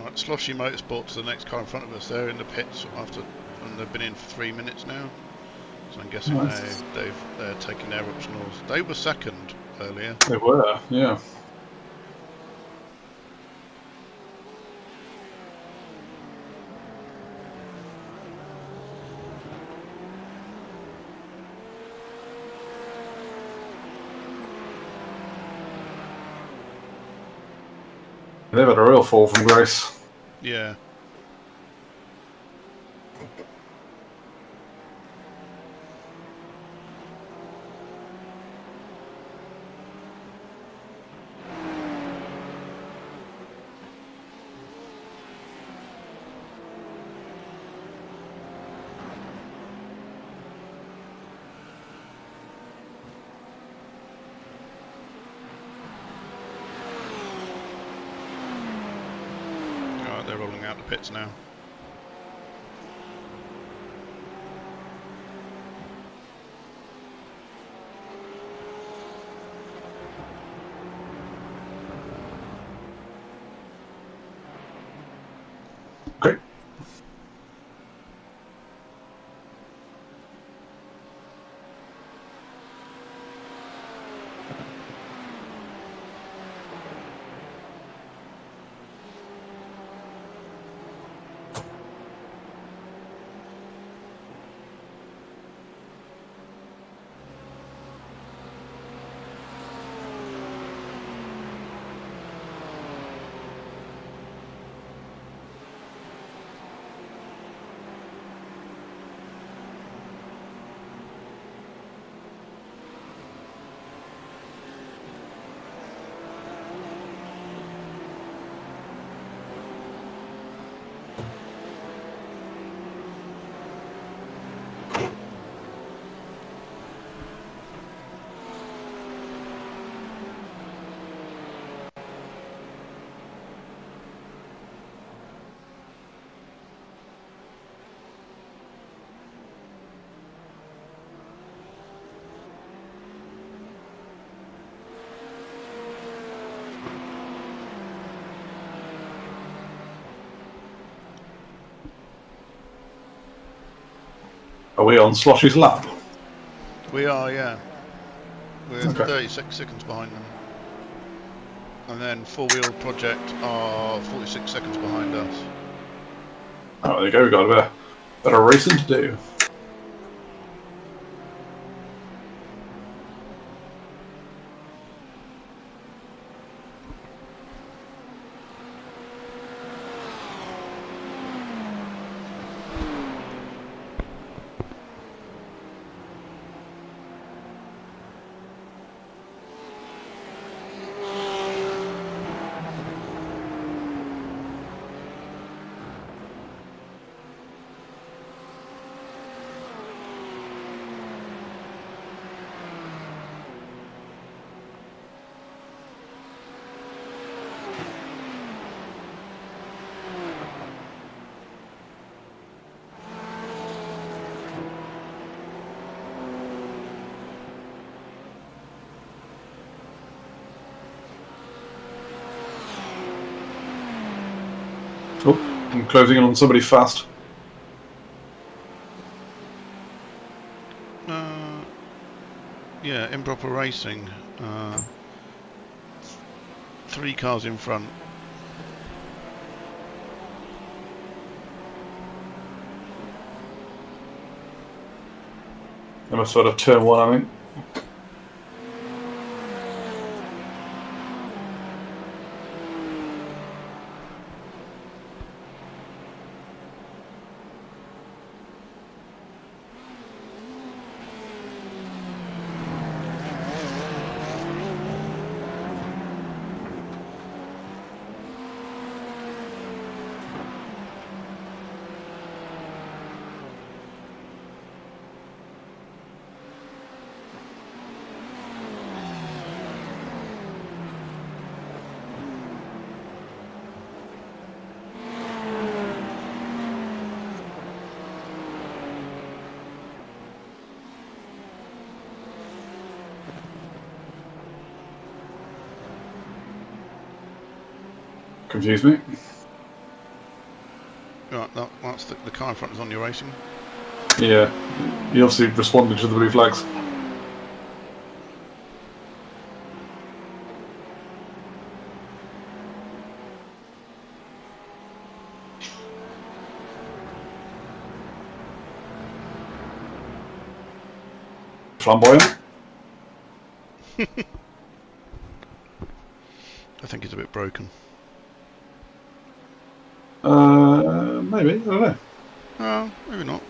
Right, Sloshy Motorsport to the next car in front of us. They're in the pits and they've been in for 3 minutes now. So I'm guessing
Nice.
they're taking their optionals. They were second earlier.
They were, yeah. They've had a real fall from grace.
Yeah. Alright, they're rolling out the pits now.
Great. Are we on Sloshy's lap?
We are, yeah. We're
Okay.
36 seconds behind them. And then Four Wheel Project are 46 seconds behind us.
Oh, there you go, we've got a bit of racing to do. Oh, I'm closing in on somebody fast.
Yeah, Improper Racing. 3 cars in front.
They must sort of turn one, I think. Confuse me.
That's the car in front is on your racing.
Yeah, he obviously responded to the blue flags. Flamboyant.
I think it's a bit broken.
Maybe, I don't know.
Oh, maybe not.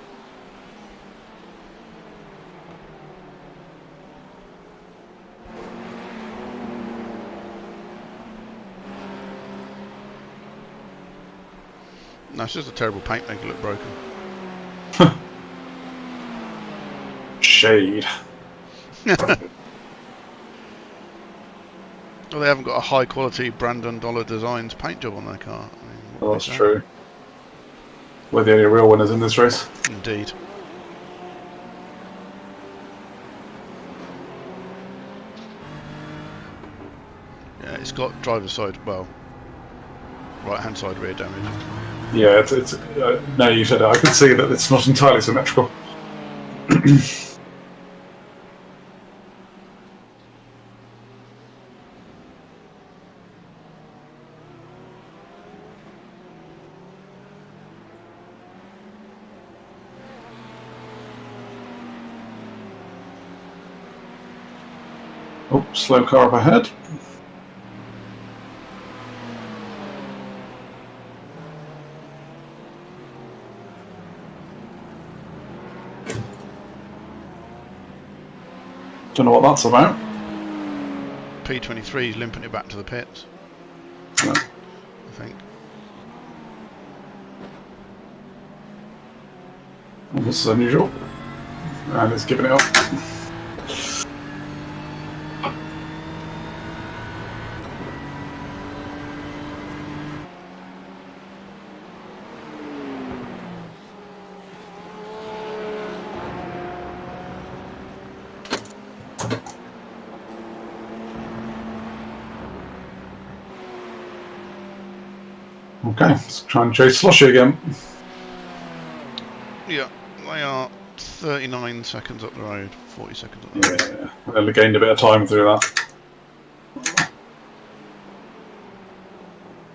No, it's just a terrible paint maker look broken.
Shade.
Well, they haven't got a high quality Brandon Dollar Designs paint job on their car. I mean, what
Well,
can
that's
we say?
true. We're the only real winners in this race.
Indeed. Yeah, it's got driver's side, well, right hand side rear damage.
Yeah, it's now you said it, I could see that it's not entirely symmetrical. Oh, slow car up ahead. Don't know what that's about.
P23 is limping it back to the pits,
No.
I think.
Well, this is unusual. And it's giving it up. Okay, let's try and chase Sloshy again.
Yeah, they are 39 seconds up the road, 40 seconds up the road.
Yeah, they gained a bit of time through that.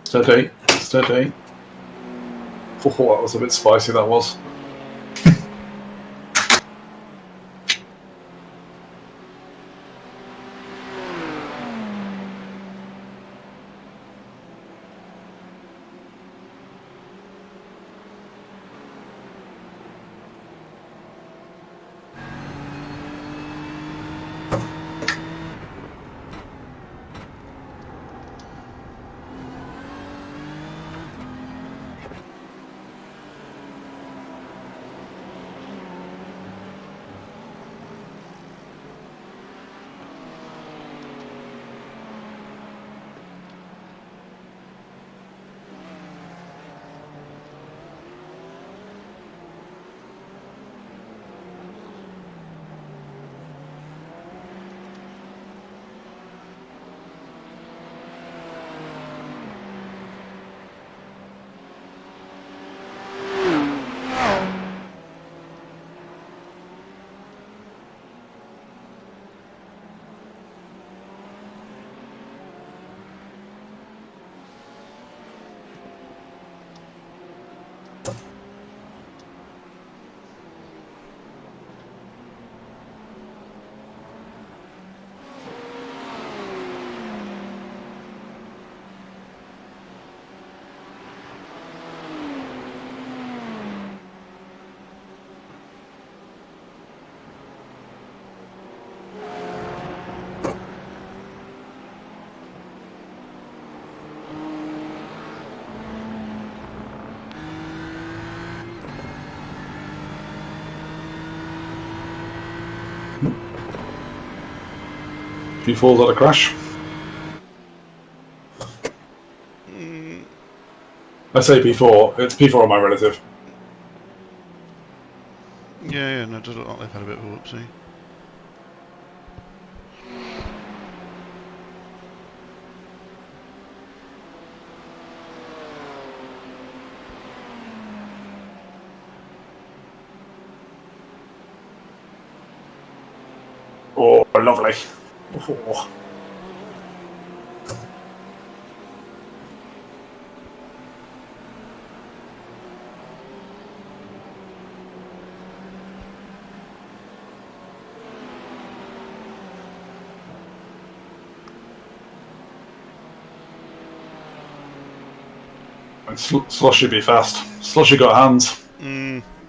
Steady, steady. Oh, that was a bit spicy, that was. P4's had a crash. I say P4, it's P4 on my relative.
Yeah, no, it does look like they've had a bit of a whoopsie.
Oh, lovely. Oh. And Sloshy be fast. Sloshy got hands.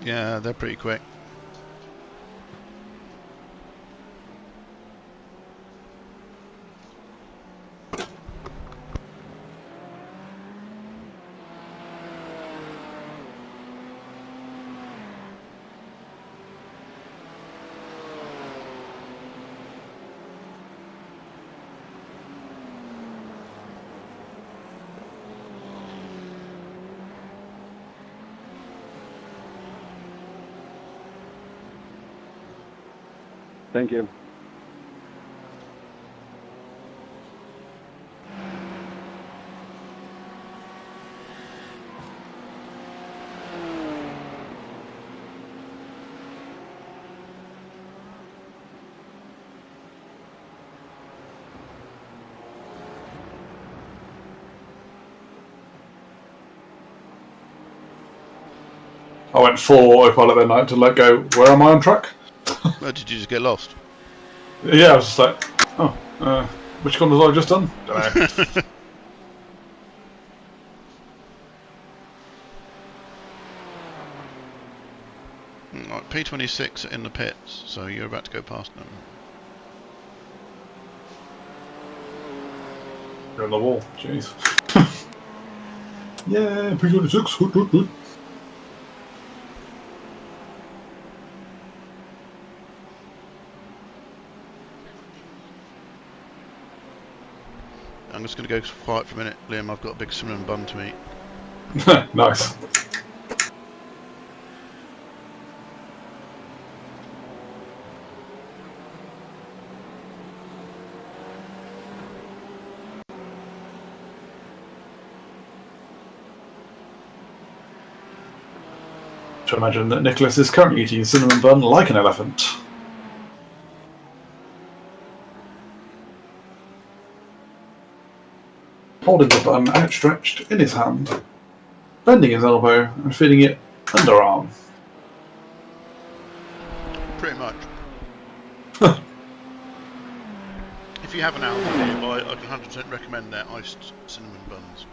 Yeah, they're pretty quick.
Thank you.
I went full autopilot that night to let go. Where am I on track?
Oh, did you just get lost?
Yeah, I was just like, oh, which corners have I just done? Don't know.
Right, P26 in the pits, so you're about to go past them.
You're on the wall. Jeez. Yeah, P26.
I'm just going to go quiet for a minute, Liam. I've got a big cinnamon bun to eat.
Nice. To imagine that Nicholas is currently eating a cinnamon bun like an elephant. Holding the bun outstretched in his hand, bending his elbow and feeding it underarm.
Pretty much. If you have an Aldi nearby, I can 100% recommend their iced cinnamon buns.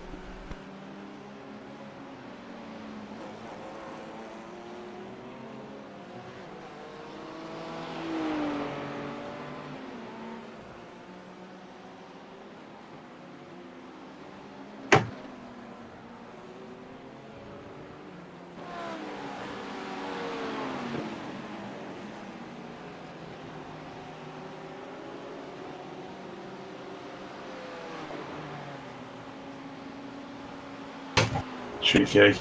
Cheeky.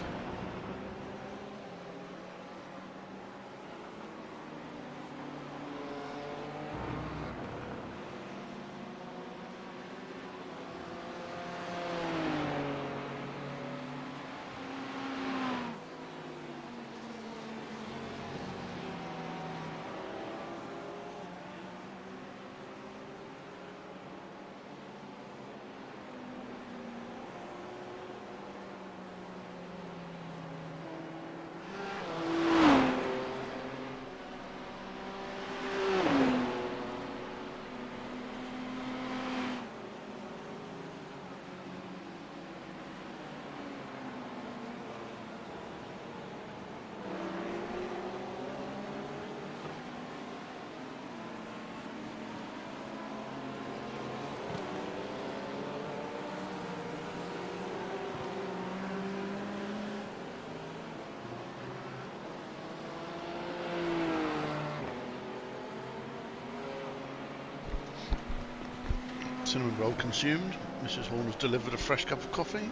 Cinnamon roll consumed. Mrs. Horn has delivered a fresh cup of coffee.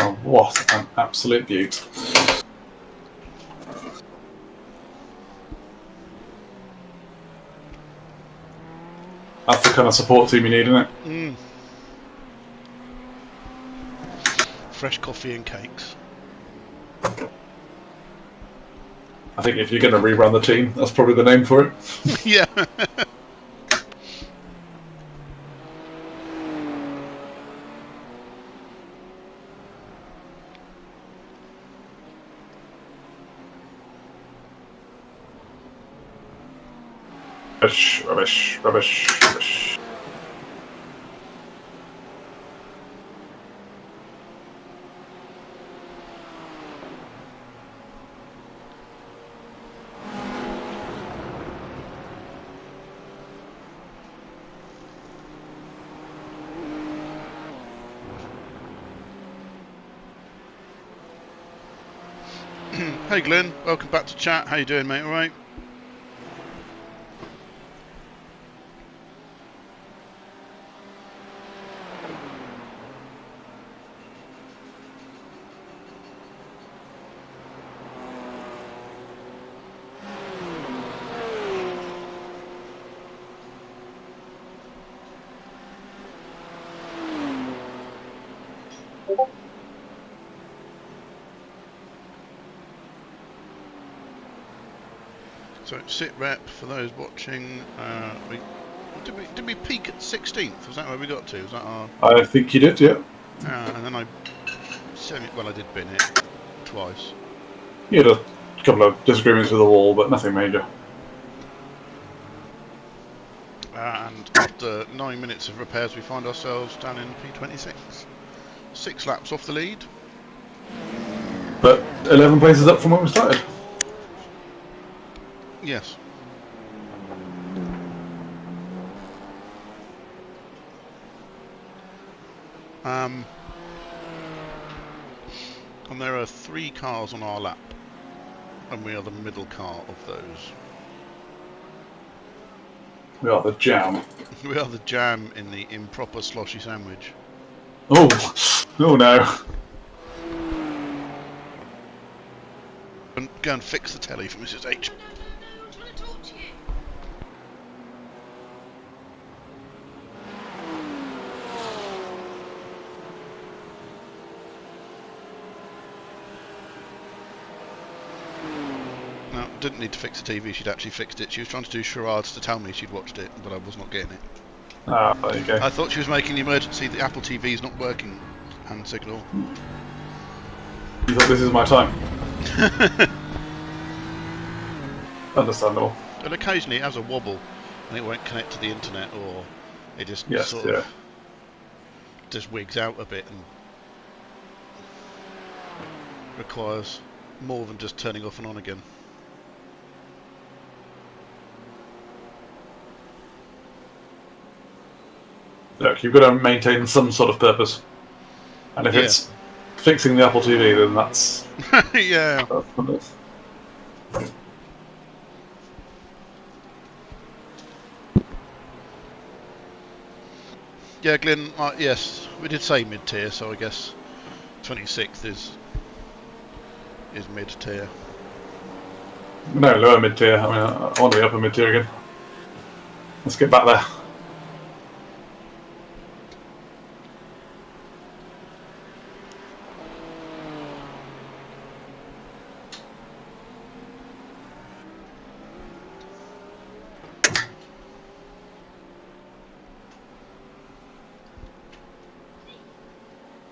Oh, what an absolute beaut. That's the kind of support team you need, isn't it?
Fresh coffee and cakes.
I think if you're going to rerun the team, that's probably the name for it.
Yeah.
Rubbish, rubbish, rubbish, rubbish.
Hey Glenn, welcome back to chat. How you doing, mate? All right? So sit rep for those watching. Did we peak at 16th? Was that where we got to? Was that our?
I think you did, yeah.
And then I did bin it twice.
You had a couple of disagreements with the wall, but nothing major.
And after 9 minutes of repairs, we find ourselves down in P26. 6 laps off the lead.
But 11 places up from where we started.
Yes. And there are 3 cars on our lap, and we are the middle car of those.
We are the jam.
We are the jam in the improper sloshy sandwich.
Oh, oh no.
And go and fix the telly for Mrs. H. No, didn't need to fix the TV, she'd actually fixed it. She was trying to do charades to tell me she'd watched it, but I was not getting it.
Ah, there you go.
I thought she was making the emergency, the Apple TV is not working hand signal.
You thought this is my time? Understandable.
And occasionally it has a wobble and it won't connect to the internet, or it just sort of just wigs out a bit and requires more than just turning off and on again.
Look, you've got to maintain some sort of purpose. And if it's fixing the Apple TV, then that's...
yeah. Yeah, Glenn, yes, we did say mid-tier, so I guess 26th is mid-tier.
No, lower mid-tier. I mean, I want to be upper mid-tier again. Let's get back there.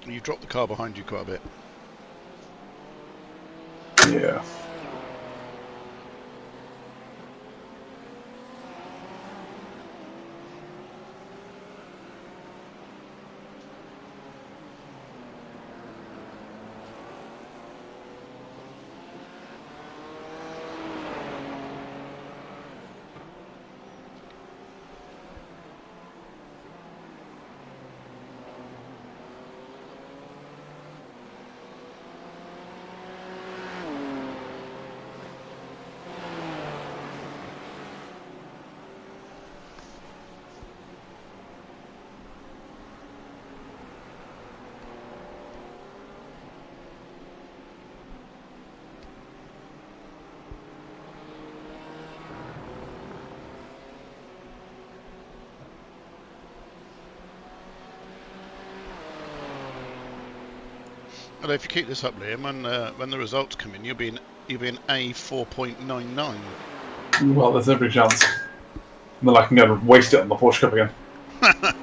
You've dropped the car behind you quite a bit.
Yeah.
And if you keep this up, Liam, when the results come in, you'll be in A 4.99.
Well, there's every chance. And then I can go and waste it on the Porsche Cup again.
Have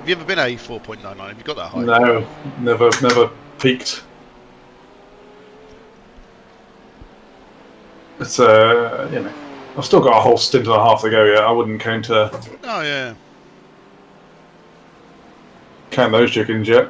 you ever been A 4.99? Have you got that high?
No, never peaked. It's you know, I've still got a whole stint and a half to go yet. I wouldn't count
Oh yeah.
those chickens yet.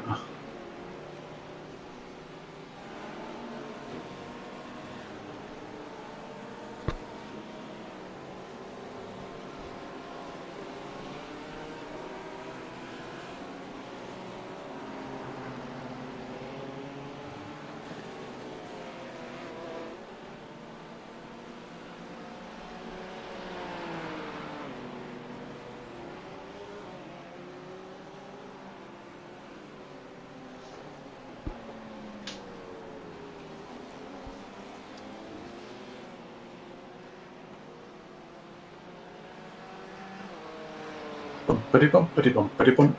Bumpity bump, bitty bump, bitty bump.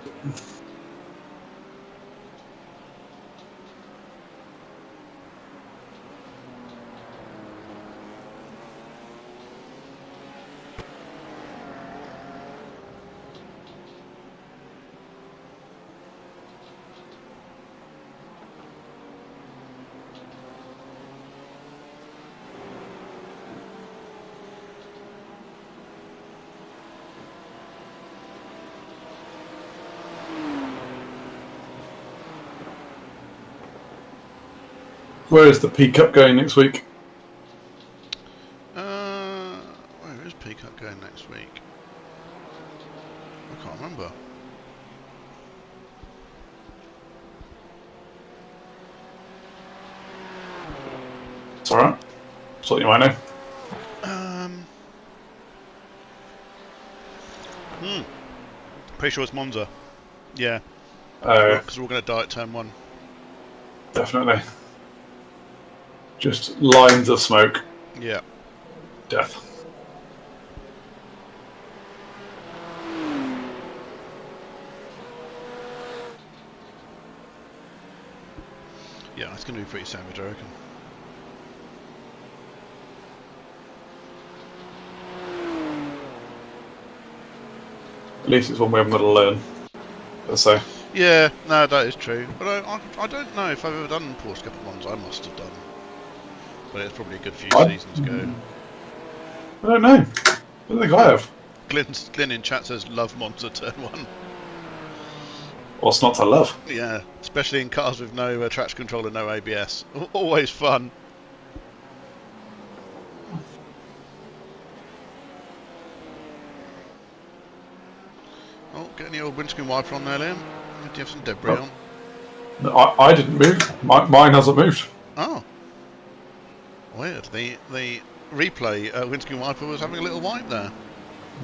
Where is the P Cup going next week?
Where is Peacock going next week? I can't remember.
It's alright. Thought you might know.
Pretty sure it's Monza. Yeah.
Oh,
Because we're all going to die at turn 1.
definitely. Just lines of smoke.
Yeah.
Death.
Yeah, it's going to be pretty savage, I reckon.
At least it's one we haven't got to learn. Let's say.
Yeah, no, that is true. But I don't know if I've ever done Porsche Cup ones. I must have done. But it's probably a good few seasons ago.
I don't know. I don't think I have.
Glyn in chat says love Monza turn 1.
What's not to love?
Yeah, especially in cars with no traction control and no ABS. Always fun. Oh, getting the old windscreen wiper on there, Liam. Do you have some debris on?
No, I didn't move. Mine hasn't moved.
Oh. Weird. The replay windscreen wiper was having a little wipe there.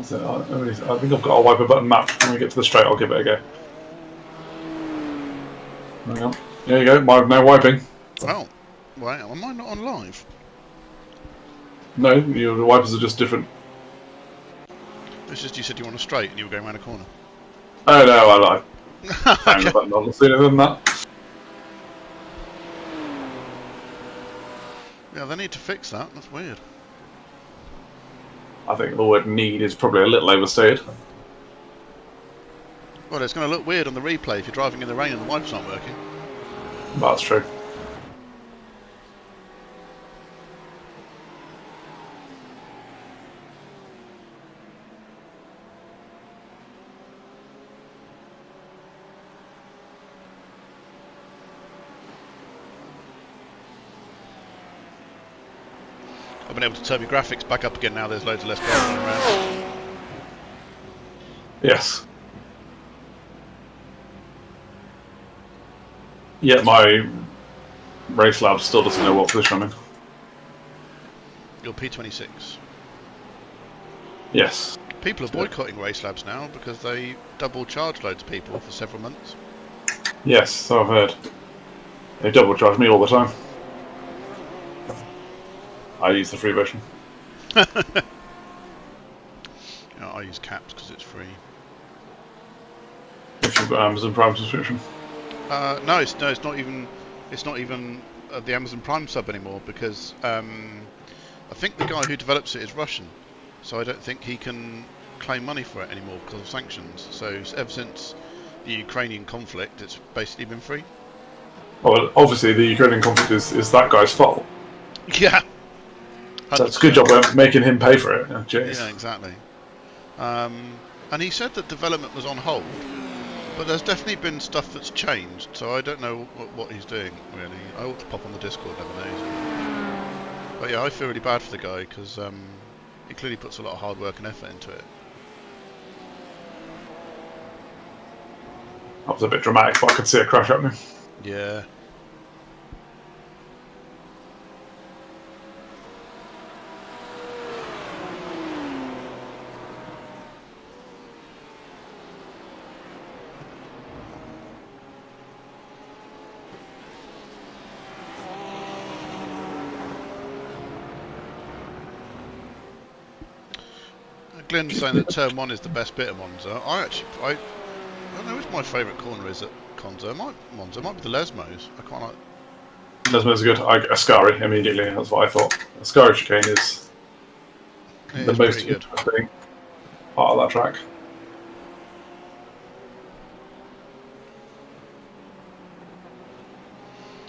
So I think I've got a wiper button map. When we get to the straight, I'll give it a go. Hang on. There you go. No wiping.
Oh. Wait, am I not on live?
No, the wipers are just different.
It's just you said you want a straight and you were going around a corner.
Oh no, I found the button on sooner than that.
Yeah, they need to fix that. That's weird.
I think the word need is probably a little overstated.
Well, it's going to look weird on the replay if you're driving in the rain and the wipers aren't working.
That's true.
I've been able to turn my graphics back up again now. There's loads of less cars running around.
Yes. Yeah, my race lab still doesn't know what position I'm in.
You're P26.
Yes.
People are boycotting race labs now because they double charge loads of people for several months.
Yes, so I've heard. They double charge me all the time. I use the free version.
Yeah, I use caps because it's free.
If you've got Amazon Prime subscription.
No, it's not even the Amazon Prime sub anymore because I think the guy who develops it is Russian, so I don't think he can claim money for it anymore because of sanctions. So ever since the Ukrainian conflict, it's basically been free.
Well, obviously the Ukrainian conflict is that guy's fault.
Yeah.
So it's a good job we're making him pay for it. Oh, jeez.
Yeah, exactly. And he said that development was on hold, but there's definitely been stuff that's changed, so I don't know what he's doing, really. I ought to pop on the Discord, never knows. But yeah, I feel really bad for the guy, because he clearly puts a lot of hard work and effort into it.
That was a bit dramatic, but I could see a crash happening.
Yeah. Glenn's saying that turn 1 is the best bit of Monza. I don't know which my favourite corner is at Monza. It might be the Lesmos. I quite like.
Lesmo's good. Ascari immediately. That's what I thought. Ascari chicane is the most interesting part of that track.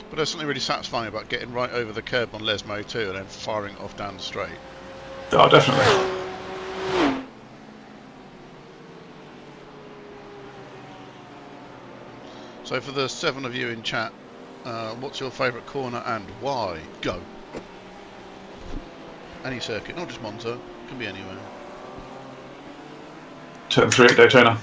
But there's something really satisfying about getting right over the curb on Lesmo too, and then firing off down the straight.
Oh, definitely.
So for the 7 of you in chat, what's your favourite corner and why? Go. Any circuit, not just Monza, can be anywhere.
Turn 3 at Daytona.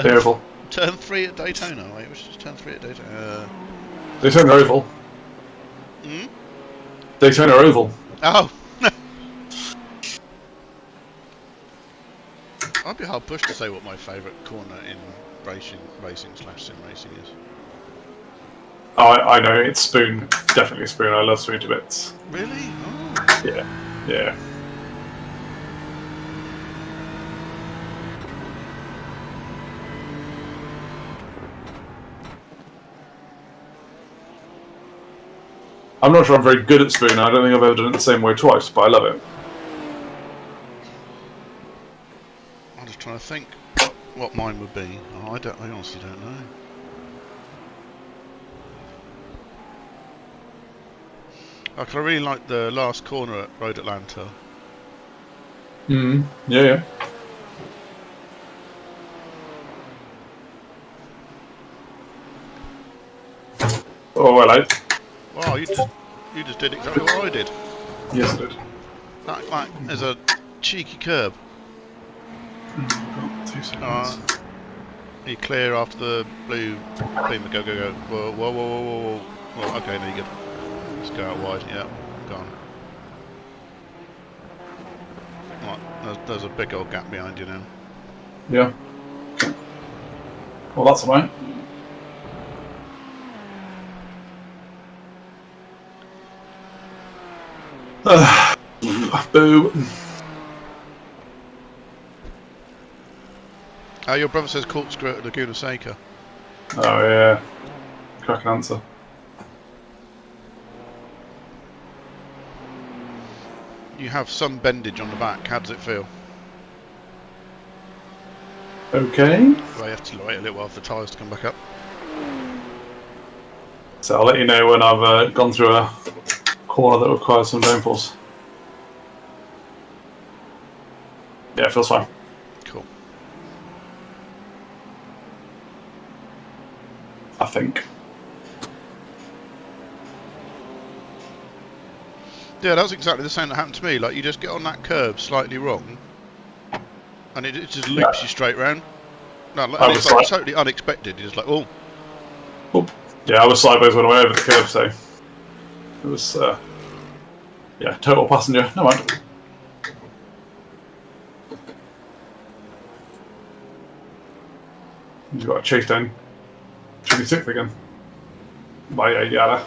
Beautiful.
Turn 3 at Daytona. Wait, which is turn 3 at Daytona?
Daytona Oval.
Hmm?
Daytona Oval.
Oh. I'd be hard pushed to say what my favourite corner in racing / sim racing is.
Oh, I know, it's Spoon. Definitely Spoon. I love Spoon to bits.
Really? Oh.
Yeah. Yeah. I'm not sure I'm very good at Spoon. I don't think I've ever done it the same way twice, but I love it.
I'm just trying to think what mine would be. Oh, I honestly don't know. I really like the last corner at Road Atlanta.
Yeah, yeah. Oh, hello.
Wow, you just did exactly what I did.
Yes, I did.
That is a cheeky curb.
Oh, 2 seconds.
You clear after the blue beam. Go, go, go. Whoa, whoa, whoa, whoa, whoa, whoa. Well, okay, there you go. Let's go out wide. Yeah, gone. Right, there's a big old gap behind you now.
Yeah. Okay. Well, that's alright. Boo.
Your brother says corkscrew at Laguna Seca.
Oh, yeah. Cracking answer.
You have some bendage on the back. How does it feel?
Okay.
Well, you have to wait a little while for the tyres to come back up.
So I'll let you know when I've gone through a corner that requires some downforce. Yeah, it feels fine.
Cool.
I think.
Yeah, that was exactly the same that happened to me. Like, you just get on that curb slightly wrong, and it just loops you straight round. No, and it's like totally unexpected. You're just like, oh.
Oop. Yeah, I was sideways when I went over the curb, so it was, yeah, total passenger. No mind. You've got to chase down 26th again. By Yada.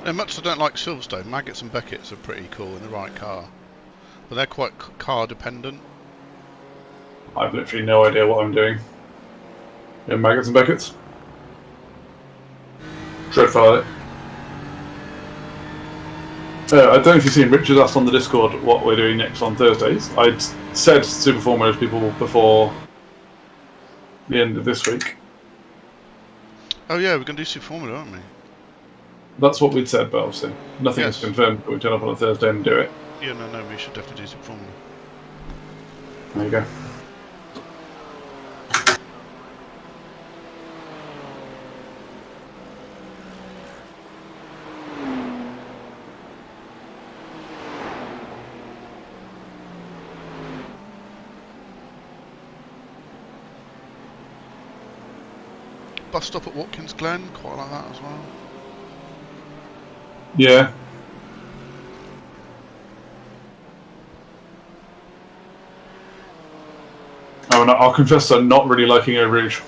And much as I don't like Silverstone, Maggots and Beckett's are pretty cool in the right car. But they're quite car dependent.
I've literally no idea what I'm doing. Yeah, Maggots and Beckett's. Dreadful. I don't know if you've seen Richard asked on the Discord what we're doing next on Thursdays. I'd said Super Formula people before the end of this week.
Oh yeah, we're going to do Super Formula, aren't we?
That's what we'd said, but obviously nothing is confirmed. But we turn up on a Thursday and do it.
Yeah, no, we should definitely do Super Formula.
There you go.
Bus stop at Watkins Glen, quite like that as well.
Yeah. Oh, and I'll confess I'm not really liking Eau Rouge.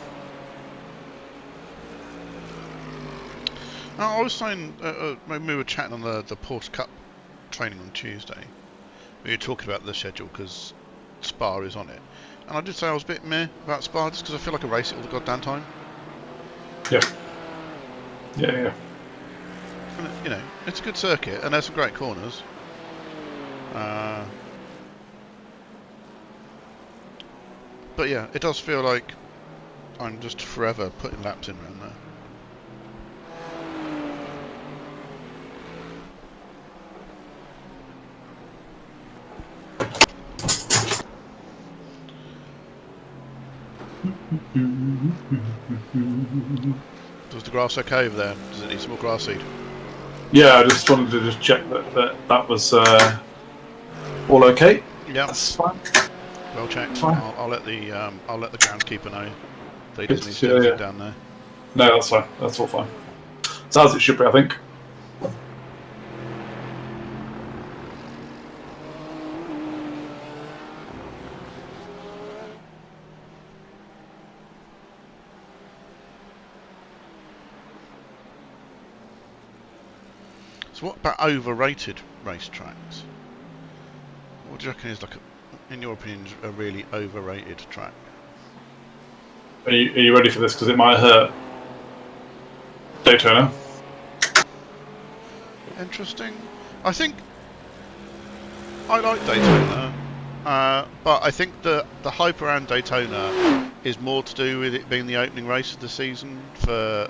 I was saying, when we were chatting on the Porsche Cup training on Tuesday, we were talking about the schedule because Spa is on it. And I did say I was a bit meh about Spa just because I feel like I race it all the goddamn time.
Yeah. Yeah.
And you know, it's a good circuit and there's some great corners. But yeah, it does feel like I'm just forever putting laps in around there. Was the grass okay over there? Does it need some more grass seed?
Yeah, I just wanted to check that was all okay.
Yeah,
that's fine.
Well checked.
Fine.
I'll let the groundskeeper know. They just need to do anything down there.
No, that's fine. That's all fine. It's as it should be, I think.
So what about overrated racetracks? What do you reckon is in your opinion, a really overrated track?
Are you ready for this? Because it might hurt. Daytona.
Interesting. I think I like Daytona, but I think the hype around Daytona is more to do with it being the opening race of the season for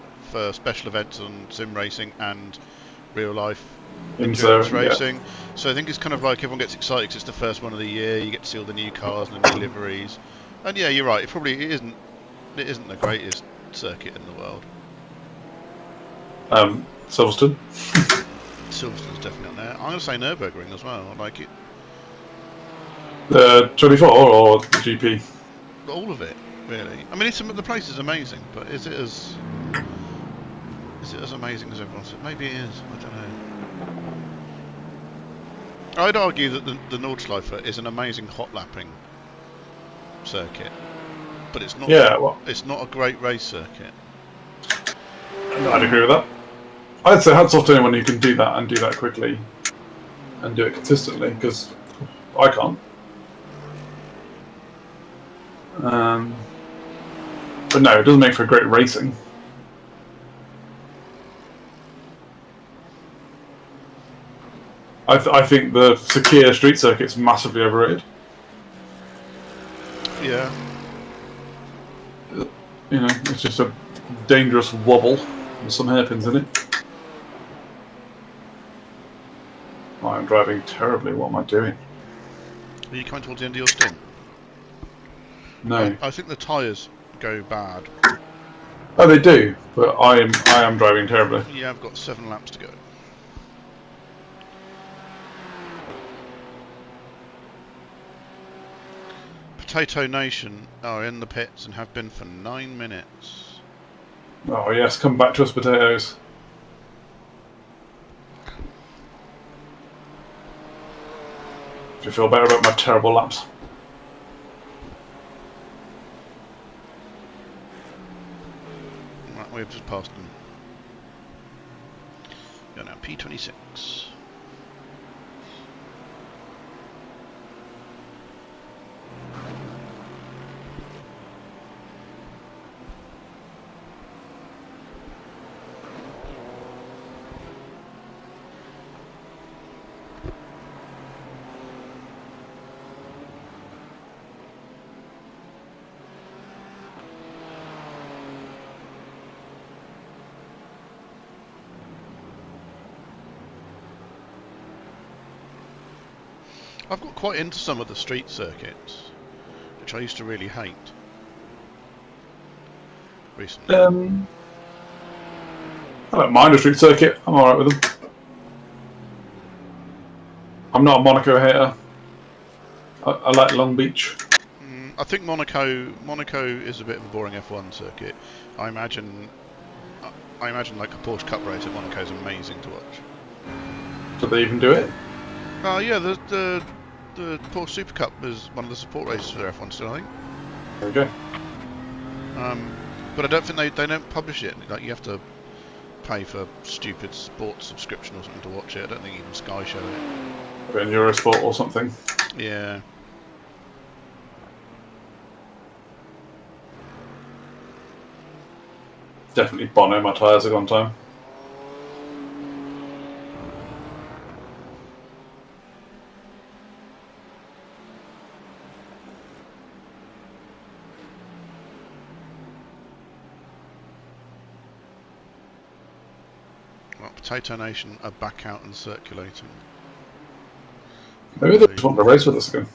special events on sim racing and real life endurance racing. Yeah. So I think it's kind of like everyone gets excited because it's the first one of the year. You get to see all the new cars and the new liveries. And yeah, you're right. It isn't the greatest circuit in the world.
Silverstone.
Silverstone's definitely on there. I'm going to say Nürburgring as well. I like it.
The 24 or the GP?
All of it, really. I mean, the place is amazing, but is it as amazing as everyone said? Maybe it is. I don't know. I'd argue that the Nordschleife is an amazing hot lapping circuit, but it's not.
Yeah, well,
it's not a great race circuit.
I'd agree with that. I'd say hats off to anyone who can do that and do that quickly and do it consistently, because I can't. But no, it doesn't make for great racing. I think the Sakir street circuit's massively overrated.
Yeah.
You know, it's just a dangerous wobble with some hairpins in it. I'm driving terribly. What am I doing?
Are you coming towards the end of your stint?
No.
I think the tyres go bad.
Oh, they do, but I am driving terribly.
Yeah, I've got 7 laps to go. Potato Nation are in the pits and have been for 9 minutes.
Oh yes, come back to us, potatoes. Do you feel better about my terrible laps?
Right, we've just passed them. Go now, P26. I've got quite into some of the street circuits, which I used to really hate recently.
I don't mind a street circuit. I'm alright with them. I'm not a Monaco hater. I like Long Beach.
I think Monaco is a bit of a boring F1 circuit. I imagine like a Porsche Cup race at Monaco is amazing to watch.
Do they even do it?
Oh yeah, the Porsche Super Cup is one of the support races for F1 still, I think.
There we go.
But I don't think they don't publish it. Like you have to pay for stupid sports subscription or something to watch it. I don't think even Sky show it.
In Eurosport or something.
Yeah.
Definitely Bono. My tyres are gone time.
Well, Potato Nation are back out and circulating.
Maybe they just want to race with us again.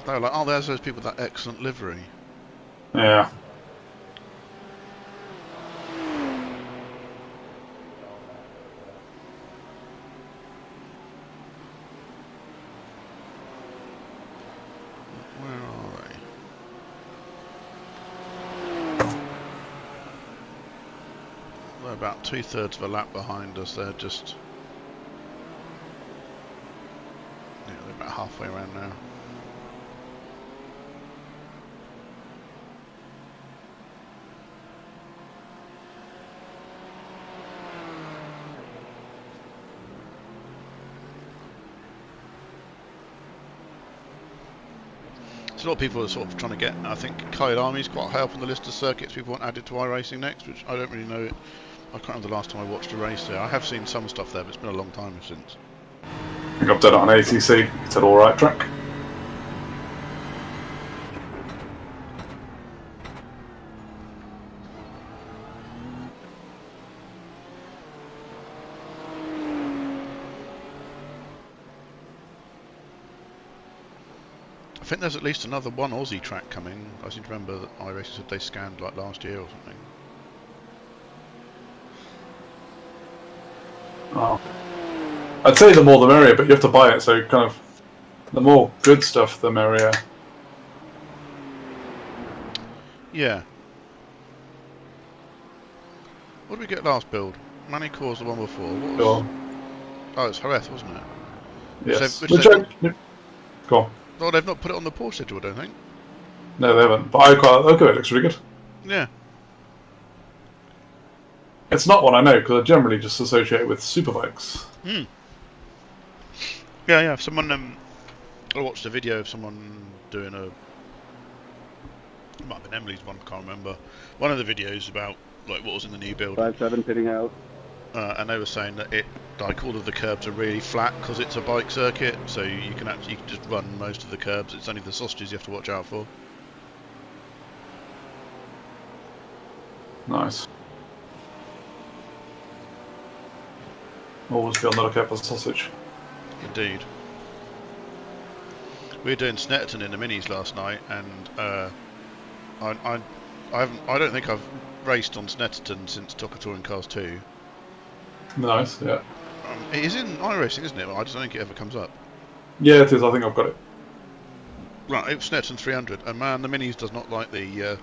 They were like, oh, there's those people with that excellent livery.
Yeah.
Where are they? They're about 2/3 of a lap behind us. They're just... yeah, they're about halfway around now. A lot of people are sort of trying to get, I think Kyle Army's quite high up on the list of circuits people want added to iRacing next, which I don't really know. I can't remember the last time I watched a race there. I have seen some stuff there, but it's been a long time since.
I think I've done it on ATC. It's an alright track.
I think there's at least another one Aussie track coming. I seem to remember that iRacing said they scanned like last year or something.
Oh. I'd say the more the merrier, but you have to buy it, so kind of the more good stuff, the merrier.
Yeah. What did we get last build? Manicourt was the one before. What was...
Sure.
Oh, it's Jerez, wasn't it?
Yes.
Which
Go on.
Oh, they've not put it on the Porsche schedule, I don't think.
No, they haven't. But okay, it looks really good.
Yeah.
It's not one I know, because I generally just associate it with superbikes.
Hmm. Yeah. Someone, I watched a video of someone doing a... it might have been Emily's one, I can't remember. One of the videos about like what was in the new build.
5-7 pitting out.
And they were saying that it, like all of the curbs are really flat because it's a bike circuit, so you can just run most of the curbs. It's only the sausages you have to watch out for.
Nice. Always be on the lookout for sausage.
Indeed. We were doing Snetterton in the minis last night, and I don't think I've raced on Snetterton since Toca Touring Cars 2.
Nice, yeah.
It is in iRacing, isn't it? I just don't think it ever comes up.
Yeah, it is. I think I've got it.
Right, it was Snetterton 300, and man, the minis does not like the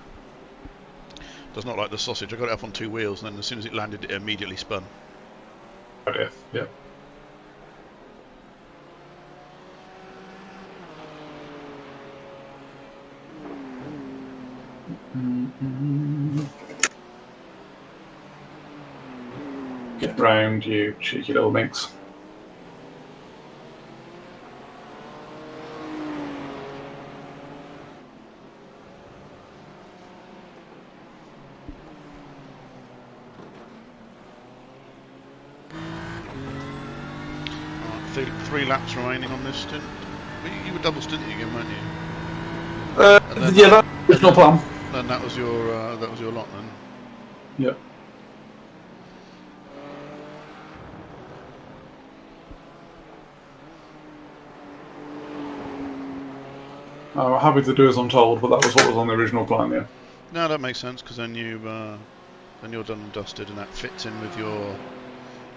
sausage. I got it up on two wheels, and then as soon as it landed, it immediately spun.
Oh dear, yeah. Get round, you cheeky little minx.
Three laps remaining on this stint. You were double stinting again, weren't you?
Yeah, that's the original plan.
And that was your lot then.
Yep. I'm happy to do as I'm told, but that was what was on the original plan. Yeah.
No, that makes sense because then you're done and dusted, and that fits in with your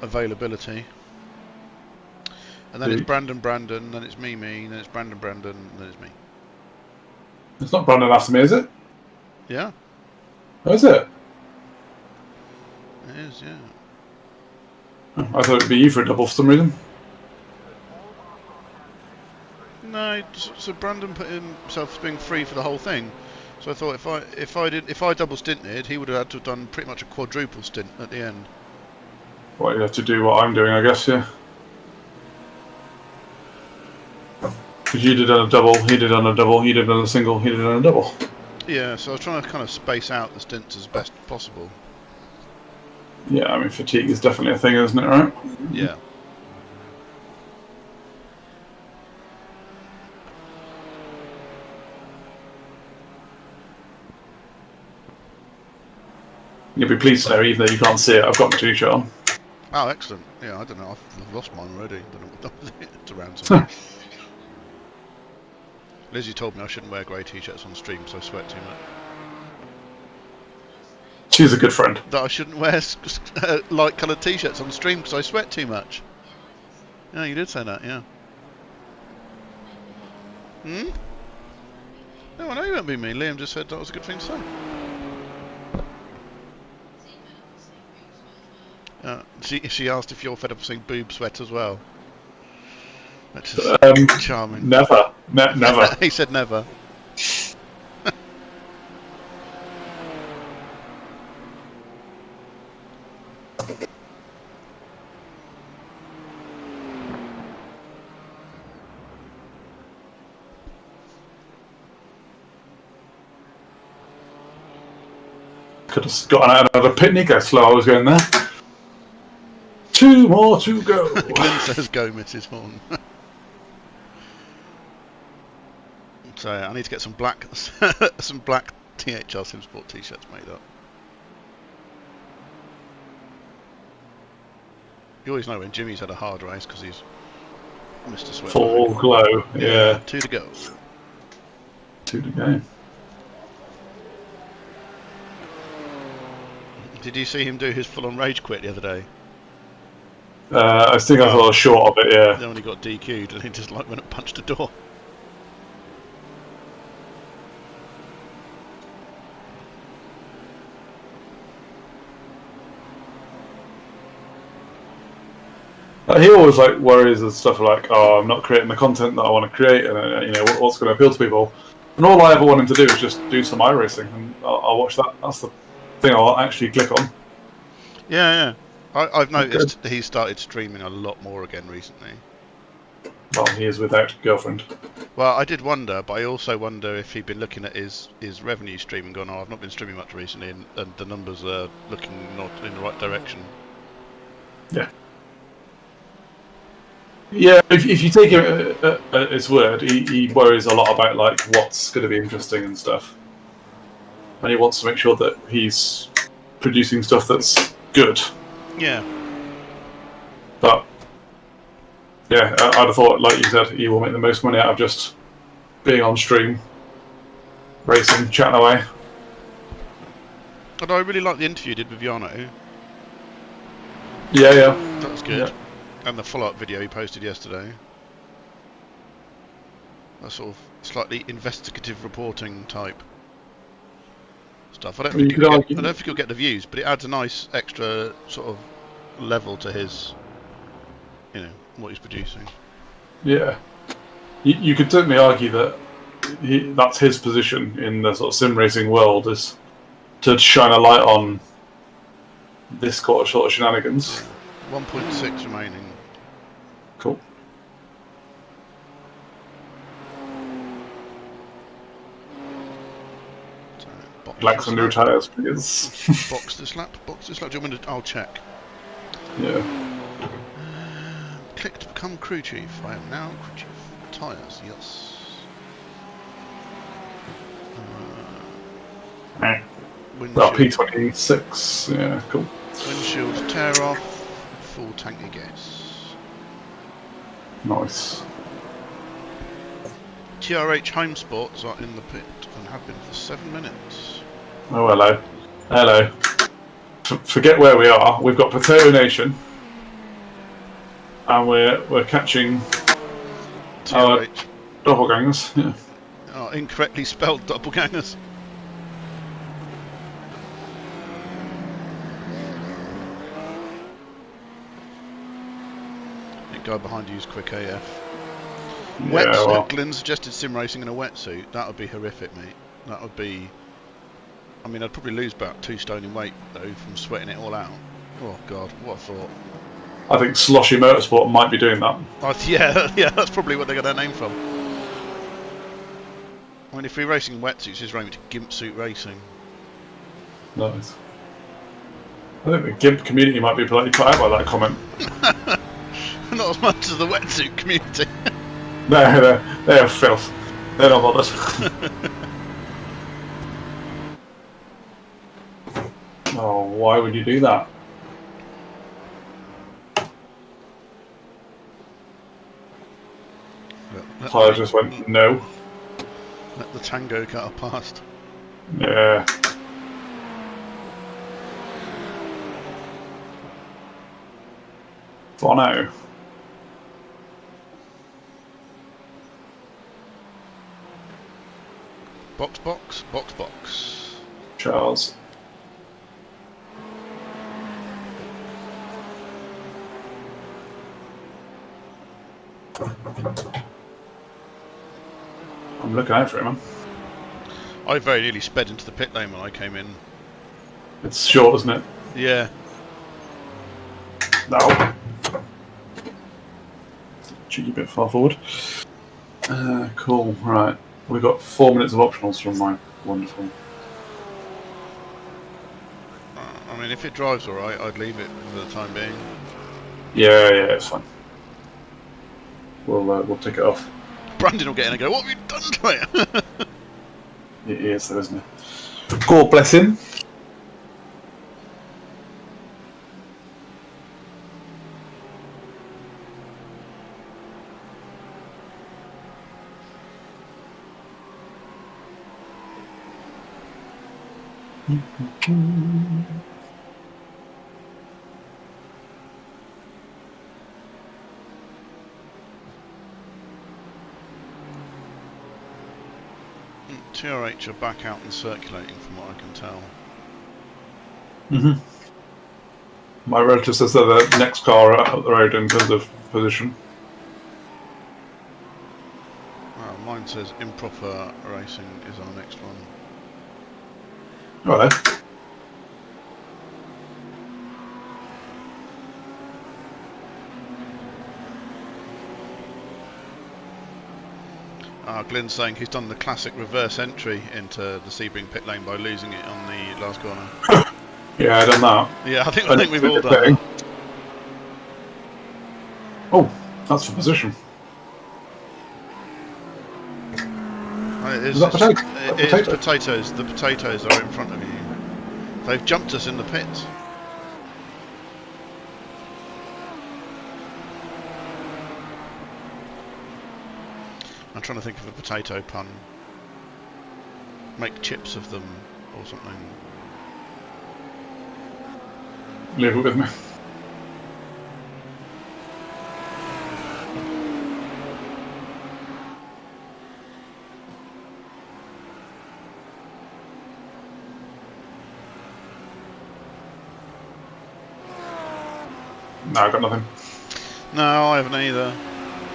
availability. And then it's Brandon, then it's me, then it's Brandon, then it's me.
It's not Brandon after me, is it?
Yeah.
Oh, is it?
It is, yeah.
Oh, I thought it'd be you for a double for some reason.
No, so Brandon put himself as being free for the whole thing. So I thought if I double stinted, he would have had to have done pretty much a quadruple stint at the end.
Well, you have to do what I'm doing, I guess, yeah. Because you did on a double, he did on a double, he did on a single, he did on a double.
Yeah, so I was trying to kind of space out the stints as best possible.
Yeah, I mean, fatigue is definitely a thing, isn't it, right?
Yeah.
You'll be pleased to know, even though you can't see it, I've got my t-shirt on.
Oh, excellent. Yeah, I don't know, I've lost mine already. I don't know what done with it. It's around somewhere. Lizzie told me I shouldn't wear grey t-shirts on stream because I sweat too much.
She's a good friend.
That I shouldn't wear light coloured t-shirts on stream because I sweat too much. Yeah, you did say that, yeah. Hmm? No, I know you won't be mean. Liam just said that was a good thing to say. She asked if you're fed up of seeing boob sweat as well. Which is charming.
Never. Never.
He said never.
Could have got another picnic, how slow I was going there. 2 more to go.
Glenn says go, Mrs. Horn. So I need to get some black THR SimSport t-shirts made up. You always know when Jimmy's had a hard race because he's Mr. Sweat.
Full glow, yeah.
2 to go.
2 to go.
Did you see him do his full-on rage quit the other day?
I think I saw a short of it, yeah.
Then when he got DQ'd and he just like went and punched the door.
He always like worries and stuff like, oh, I'm not creating the content that I want to create, and you know what's going to appeal to people. And all I ever want him to do is just do some iRacing, and I'll watch that. That's the thing I'll actually click on.
Yeah. I've noticed he started streaming a lot more again recently.
Well, he is without girlfriend.
Well, I did wonder, but I also wonder if he'd been looking at his revenue stream and gone, oh, I've not been streaming much recently, and the numbers are looking not in the right direction.
Yeah. Yeah, if you take him at his word, he worries a lot about like what's going to be interesting and stuff, and he wants to make sure that he's producing stuff that's good.
Yeah.
But yeah, I'd have thought, like you said, he will make the most money out of just being on stream, racing, chatting away.
Although I really liked the interview you did with Yano.
Yeah.
That was good.
Yeah.
And the follow-up video he posted yesterday. That sort of slightly investigative reporting type stuff. I don't think he'll get the views, but it adds a nice extra sort of level to his, you know, what he's producing.
Yeah. You could certainly argue that that's his position in the sort of sim racing world, is to shine a light on this quarter short of shenanigans.
1.6 remaining.
Cool.
So, box
Like
this
some new
lap.
tyres, please.
Box this lap. Box this lap. Do you want me to? I'll check.
Yeah.
Click to become crew chief. I am now crew chief. Tyres, yes.
Well,
Windshield,
P26. Yeah, cool.
windshield tear off. Full tank of gas.
Nice.
TRH Home Sports are in the pit and have been for 7 minutes.
Oh, hello. Hello. Forget where we are. We've got Potato Nation. And we're catching our
TRH.
doppelgangers. Yeah.
Oh, incorrectly spelled doppelgangers. The guy behind you is quick AF. Wetsuit.
Well,
Glyn suggested sim racing in a wetsuit. That would be horrific, mate. That would be. I mean, I'd probably lose about 2 stone in weight though from sweating it all out. Oh God, what a thought.
I think Sloshy Motorsport might be doing that.
Oh, yeah, that's probably what they got their name from. I mean, if we're racing in wetsuits, just running to gimp suit racing.
Nice. I think the GIMP community might be politely put out by that comment.
Not as much as the wetsuit community.
No, they're filth. They're not bothered. Oh, why would you do that? Tyler just went, no.
Let the tango car past.
Yeah. Bono.
Box, box, box, box.
Charles. I'm looking out for him, man.
I very nearly sped into the pit lane when I came in.
It's short, isn't it?
Yeah.
No. Cheeky bit far forward. Cool, right. We've got 4 minutes of optionals from mine. Wonderful.
I mean, if it drives alright, I'd leave it for the time being.
Yeah, it's fine. We'll take it off.
Brandon will get in and go, what have you done to it?
It is, though, isn't it? God bless him.
TRH are back out and circulating from what I can tell.
My relative says they're the next car up the road in terms of position.
Mine says improper racing is our next one.
Oh, there.
Glenn's saying he's done the classic reverse entry into the Sebring pit lane by losing it on the last corner.
Yeah, I done that.
Yeah, I think we've all done that.
Oh, that's for position.
It is,
Is that potato?
it is potatoes. The potatoes are in front of you. They've jumped us in the pits. I'm trying to think of a potato pun. Make chips of them or something.
Leave it with me. No, I got nothing.
No, I haven't either.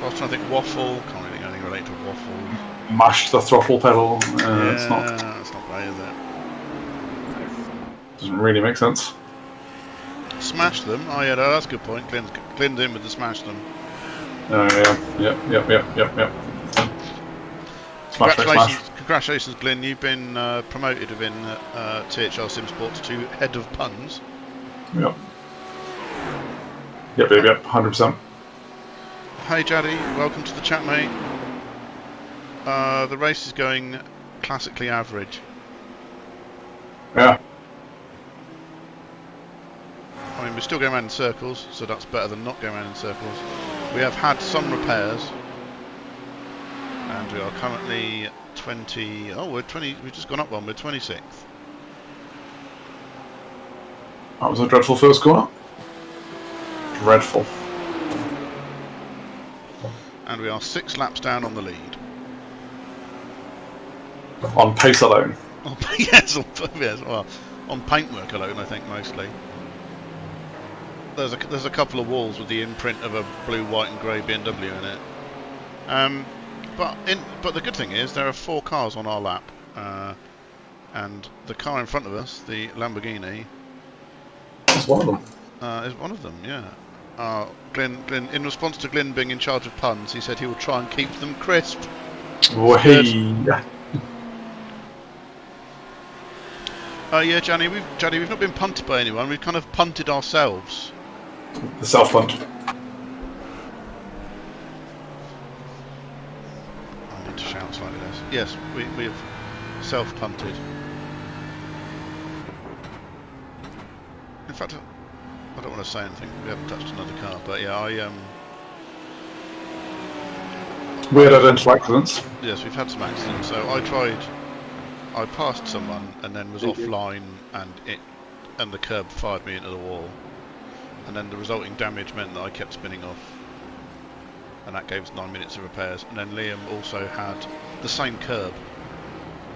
I was trying to think waffle. Can't really think anything related to waffle.
Mashed the throttle pedal.
Yeah,
It's not.
it's not great, is it?
Doesn't really make sense.
Smash them? Oh yeah, no, that's a good point. Glenn's in with the smash them.
Yep. Smash,
Congratulations, Glenn. You've been promoted within THR Sim Sports to head of puns.
Yep, 100%.
Hey, Jaddy. Welcome to the chat, mate. The race is going classically average.
Yeah.
I mean, we're still going around in circles, so that's better than not going around in circles. We have had some repairs, and we are currently 20. Oh, we're 20. We've just gone up one. We're 26th.
That was a dreadful first corner. Dreadful.
And we are 6 laps down on the lead.
On pace alone.
Yes, well, on paintwork alone, I think mostly. There's a couple of walls with the imprint of a blue, white, and grey BMW in it. But the good thing is there are 4 cars on our lap, and the car in front of us, the Lamborghini,
That's one of them.
is one of them. Yeah. Glenn, in response to Glenn being in charge of puns, he said he will try and keep them crisp.
Yeah.
Yeah, Johnny, we've not been punted by anyone. We've kind of punted ourselves.
The self punt.
I need to shout slightly less. Yes, we have self-punted. In fact, I don't want to say anything. We haven't touched another car, but yeah,
Weird identical accidents.
Yes, we've had some accidents. So I passed someone and then was offline, and the curb fired me into the wall. And then the resulting damage meant that I kept spinning off, and that gave us 9 minutes of repairs. And then Liam also had the same curb,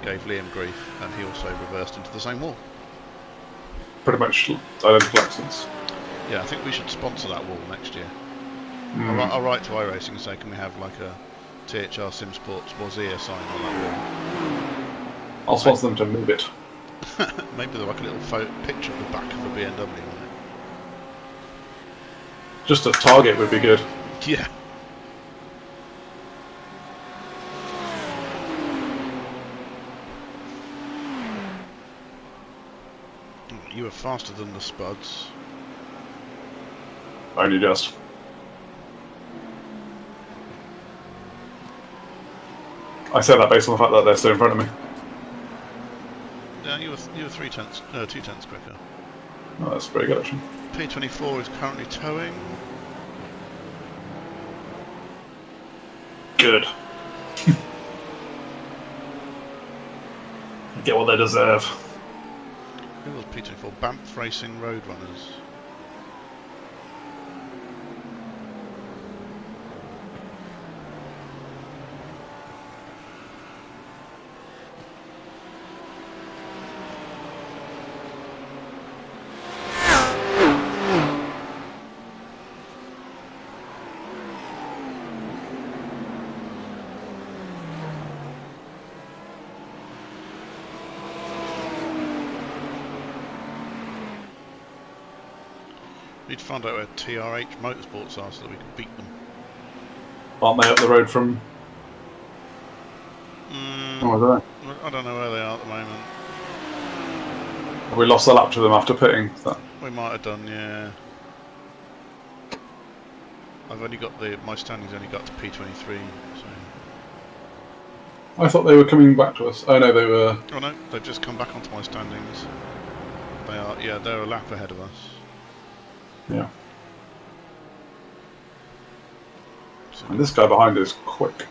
gave Liam grief, and he also reversed into the same wall.
Pretty much identical accidents.
Yeah, I think we should sponsor that wall next year. I'll write to iRacing and say, can we have like a THR Sim Sports Wazir sign on that wall?
I'll sponsor them to move it.
Maybe they're like a little picture of the back of a BMW on it.
Just a target would be good.
Yeah. You were faster than the Spuds.
Only just. I said that based on the fact that they're still in front of me.
Yeah, you were 2/10 quicker.
Oh, that's pretty good actually.
P24 is currently towing.
Good. Get what they deserve.
Who was P24? Banff Racing Roadrunners. Need to find out where TRH Motorsports are so that we can beat them.
Aren't they up the road from... Oh,
I don't know where they are at the moment.
We lost a lap to them after pitting. So.
We might have done, yeah. I've only got my standings only got to P23, so...
I thought they were coming back to us. Oh no, they were...
Oh no, they've just come back onto my standings. They are, yeah, they're a lap ahead of us.
Yeah. So, and this guy behind is quick.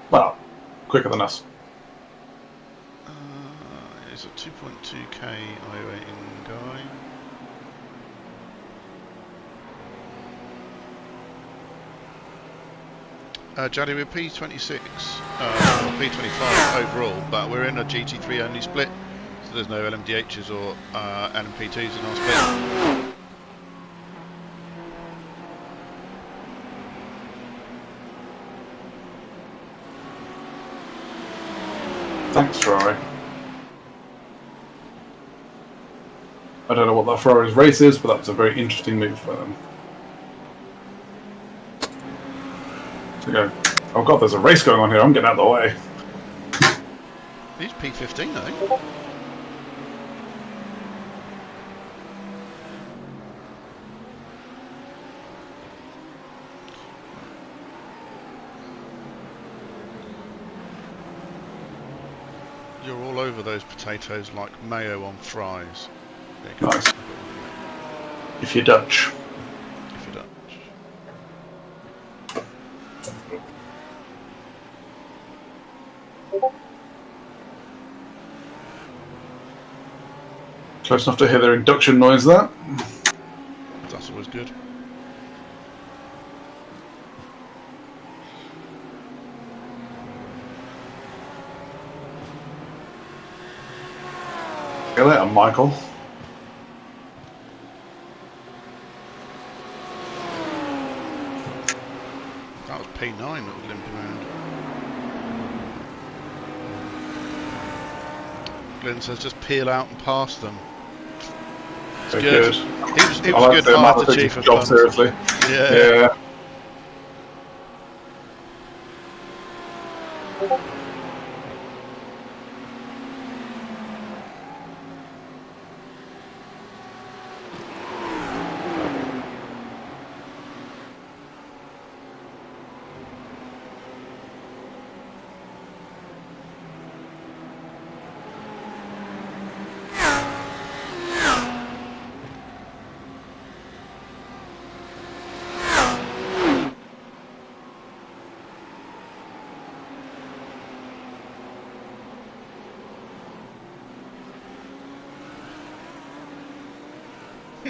Well, quicker than us.
It's a 2.2k I-rating guy. Jaddy, we're P26, P25 overall, but we're in a GT3 only split, so there's no LMDHs or LMP2s in our split.
Thanks, Ferrari. I don't know what that Ferrari's race is, but that was a very interesting move for them. To go, oh god, there's a race going on here, I'm getting out of the way.
He's P15, I think. You're all over those potatoes like mayo on fries. There you go.
Nice. If you're Dutch.
If you're Dutch.
Close enough to hear their induction noise there.
That's always good.
See you later, Michael.
That was P9 that was limping around. Glenn says just peel out and pass them. It's
Very
good.
good.
He was good hard to chief of
job, seriously.
Yeah.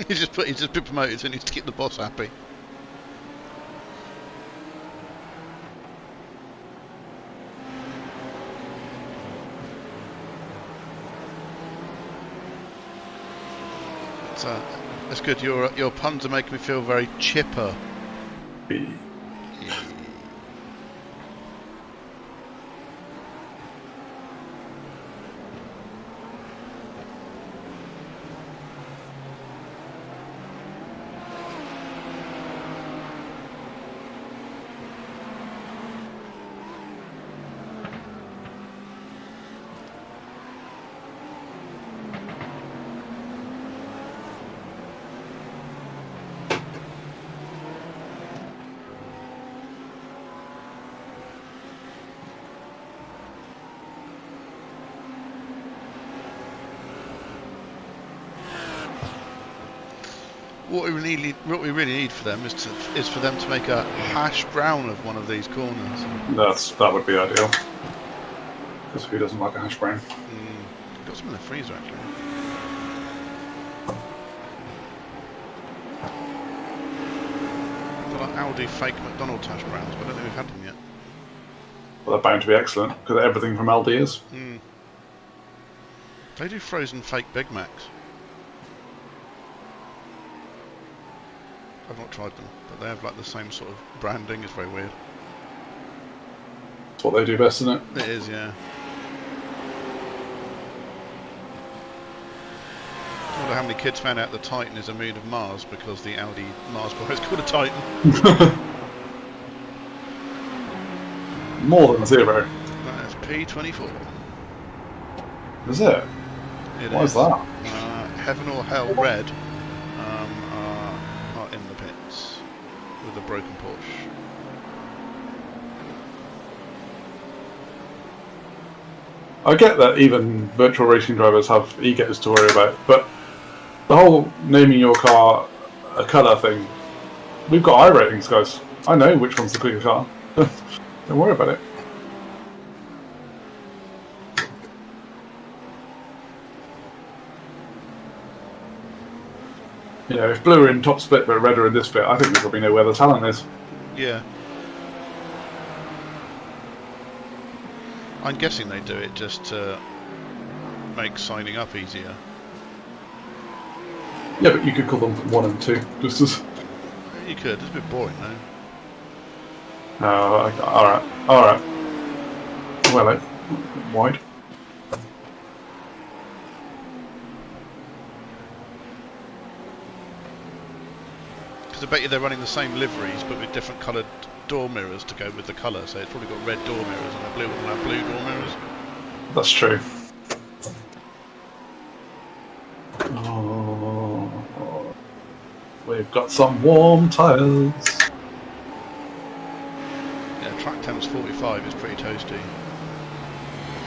He's just been promoted, so he needs to keep the boss happy. So that's good. Your puns are making me feel very chipper. What we really need for them is for them to make a hash brown of one of these corners.
That would be ideal. Because who doesn't like a hash brown?
Got some in the freezer actually. Got like Aldi fake McDonald's hash browns, but I don't think we've had them yet.
Well, they're bound to be excellent because everything from Aldi is.
They do frozen fake Big Macs. I've not tried them, but they have like the same sort of branding. It's very weird.
That's what they do best, isn't it?
It is, yeah. I wonder how many kids found out the Titan is a moon of Mars because the Audi Mars bar is called a Titan.
More than zero.
That's P24.
Is it? Why is that?
Heaven or Hell Red are in the pits with a broken Porsche.
I get that even virtual racing drivers have egos to worry about, but the whole naming your car a colour thing, we've got I ratings, guys. I know which one's the quicker car. Don't worry about it. You know, if blue are in top split but red are in this bit, I think we probably know where the talent is.
Yeah. I'm guessing they do it just to make signing up easier.
Yeah, but you could call them 1 and 2, just as...
You could, it's a bit boring though.
Alright. Well, wide.
I bet you they're running the same liveries but with different coloured door mirrors to go with the colour. So it's probably got red door mirrors and a blue one will have blue door mirrors.
That's true. Oh, we've got some warm tyres.
Yeah, track temps 45 is pretty toasty.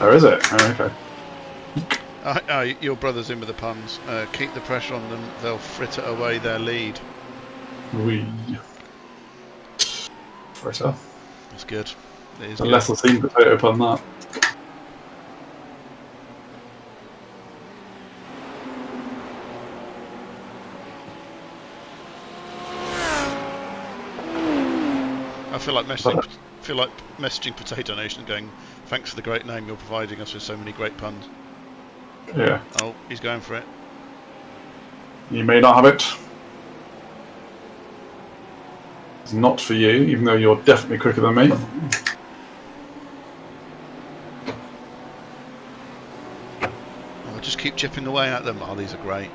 Oh, is it? Oh, okay.
Your brother's in with the puns. Keep the pressure on them, they'll fritter away their lead.
We. Fritter.
That's good. It is
Unless
good.
I've seen potato pun that.
I feel like messaging Potato Nation going, thanks for the great name, you're providing us with so many great puns.
Yeah.
Oh, he's going for it.
You may not have it. It's not for you, even though you're definitely quicker than me.
I'll just keep chipping away at them. Oh, these are great.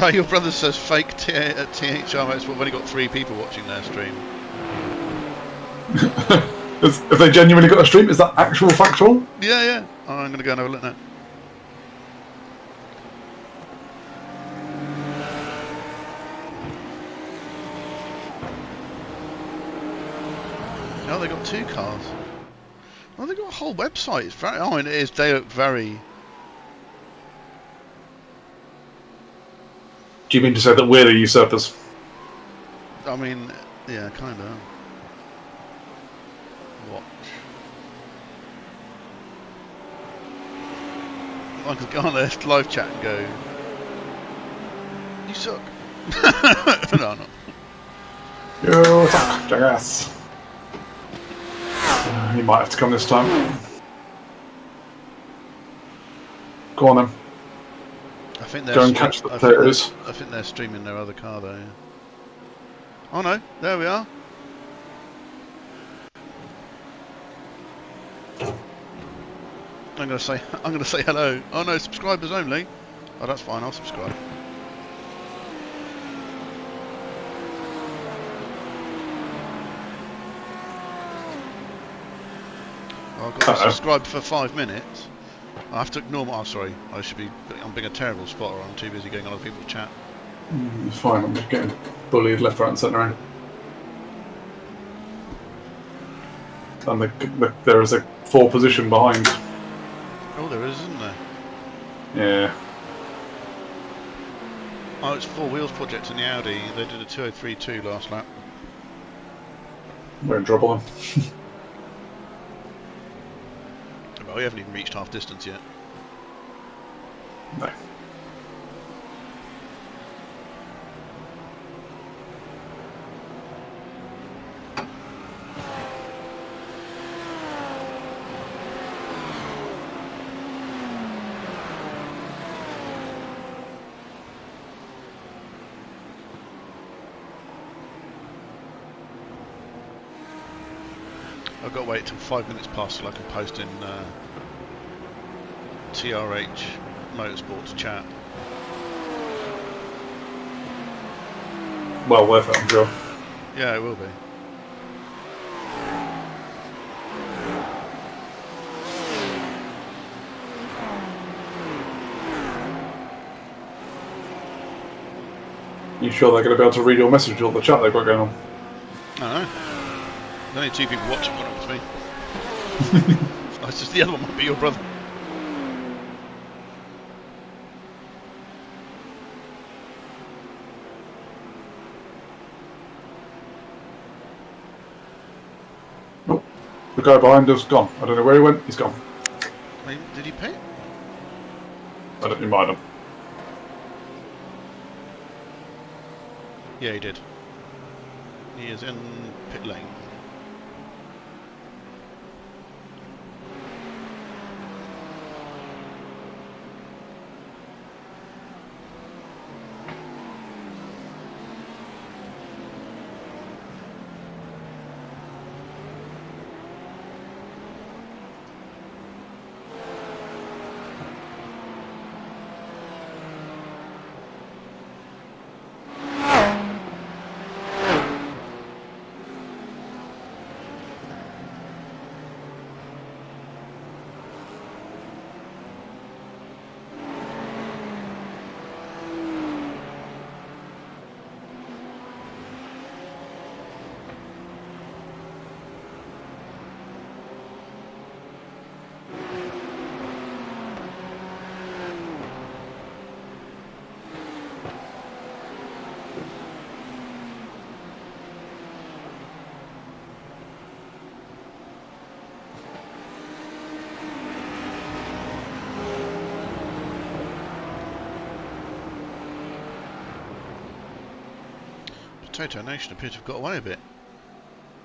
Oh, your brother says fake at THR Motorsport. We've only got 3 people watching their stream.
Have they genuinely got a stream? Is that actual factual?
Yeah, yeah. Oh, I'm going to go and have a look now. Oh, they got 2 cars. Oh, they got a whole website. It's very. Oh, and it is. They look very.
Do you mean to say that we're the usurpers?
I mean, yeah, kind of. Watch. I could go on their live chat and go, you suck. No, not.
You suck, jackass. He might have to come this time. Go on then.
I think they're
Go and catch the potatoes.
I think they're streaming their other car though. Yeah. Oh no, there we are. I'm gonna say hello. Oh no, subscribers only. Oh, that's fine. I'll subscribe. Oh, I've got to subscribe for 5 minutes. I have to ignore my. Oh, sorry. I'm being a terrible spotter. I'm too busy getting on other people's chat.
It's fine. I'm just getting bullied left, right, and centre. And there is a 4 position behind.
Oh, there is, isn't there?
Yeah.
Oh, it's 4 Wheels Project in the Audi. They did a 203.2 last lap.
We're in trouble then.
Well, we haven't even reached half distance yet.
No.
I've got to wait till 5 minutes past so I can post in TRH Motorsports chat.
Well worth it, I'm sure.
Yeah, it will be.
You sure they're going to be able to read your message or the chat they've got going on?
I don't know. There's only 2 people watching, one of them's me. Oh, it's just the other one might be your brother.
The guy behind us gone. I don't know where he went. He's gone.
Did he pit?
I don't. He might have.
Yeah, he did. He is in pit lane. Potato Nation appear to have got away a bit.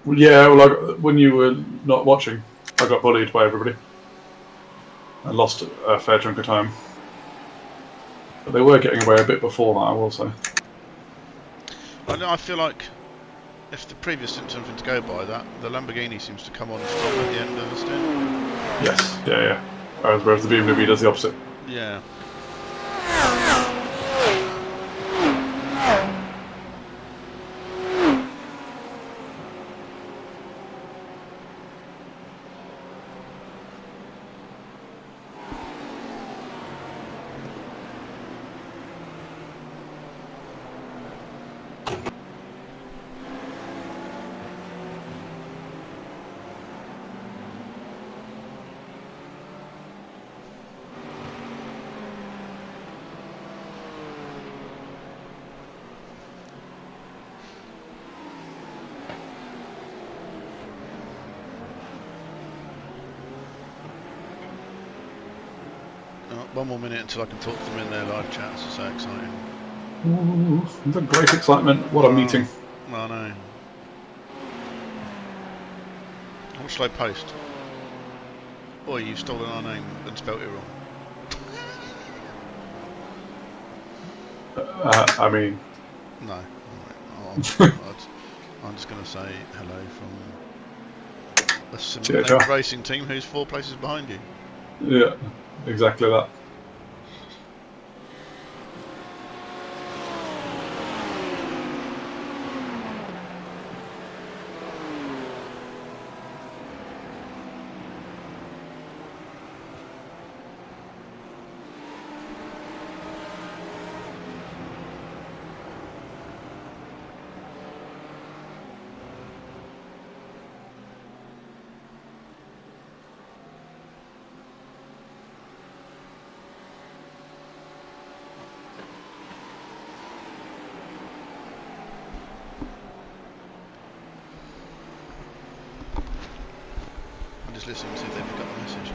Well, yeah, well, when you were not watching, I got bullied by everybody. I lost a fair chunk of time. But they were getting away a bit before that, I will say.
I feel like if the previous didn't something to go by, that the Lamborghini seems to come on strong at the end of the stint.
Yes, yeah. Whereas the BMW does the opposite.
Yeah. One more minute until I can talk to them in their live chat. It's so exciting.
Ooh, it's a great excitement. What a meeting.
I know. What shall I post? Boy, you've stolen our name and spelt it wrong.
I mean...
No. I'm just going to say hello from a similar racing team who's 4 places behind you.
Yeah, exactly that. Just listening to see if they've got the message.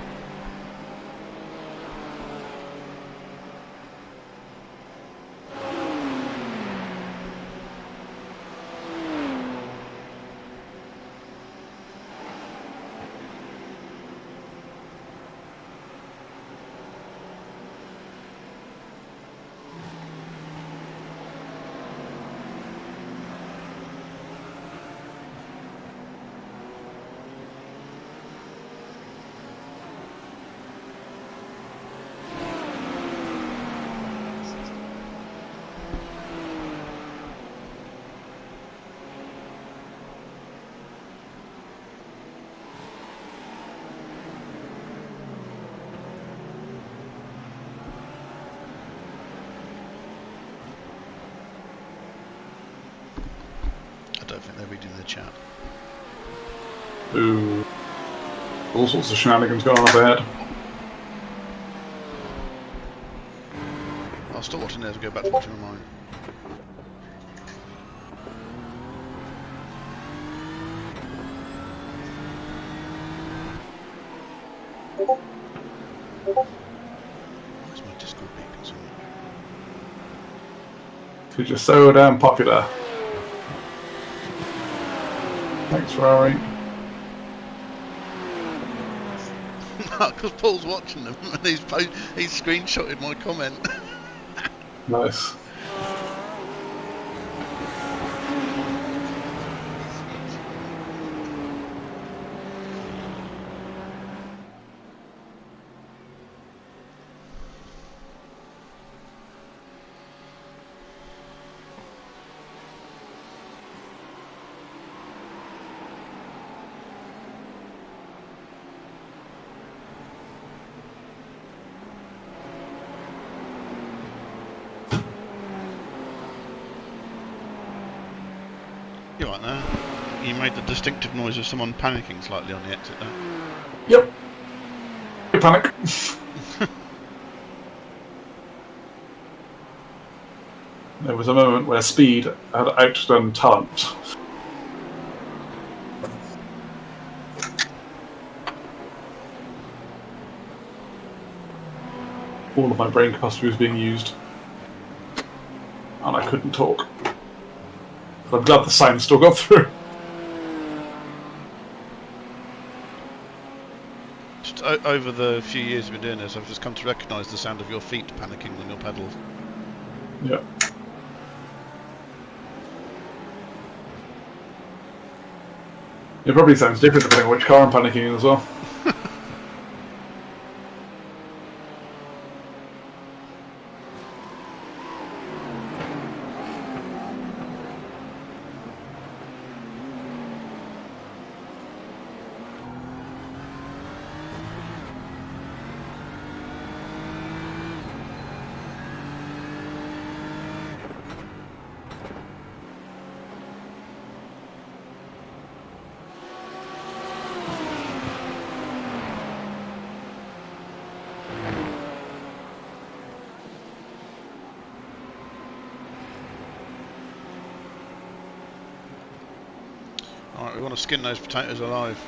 I don't think they're reading the chat. Ooh. All sorts of shenanigans going on up ahead.
I'll stop watching theirs and go back to watching mine. Why is my Discord beeping so much?
Because you're so damn popular. Thanks, Ferrari.
Because Paul's watching them and he's screenshotted my comment.
Nice.
You're right there. You made the distinctive noise of someone panicking slightly on the exit there.
Yep. Panic. There was a moment where speed had outdone talent. All of my brain capacity was being used. And I couldn't talk. But I'm glad the sign still got through.
Just over the few years you've been doing this, I've just come to recognise the sound of your feet panicking on your pedals.
Yeah. It probably sounds different depending on which car I'm panicking in as well.
Alright, we want to skin those potatoes alive.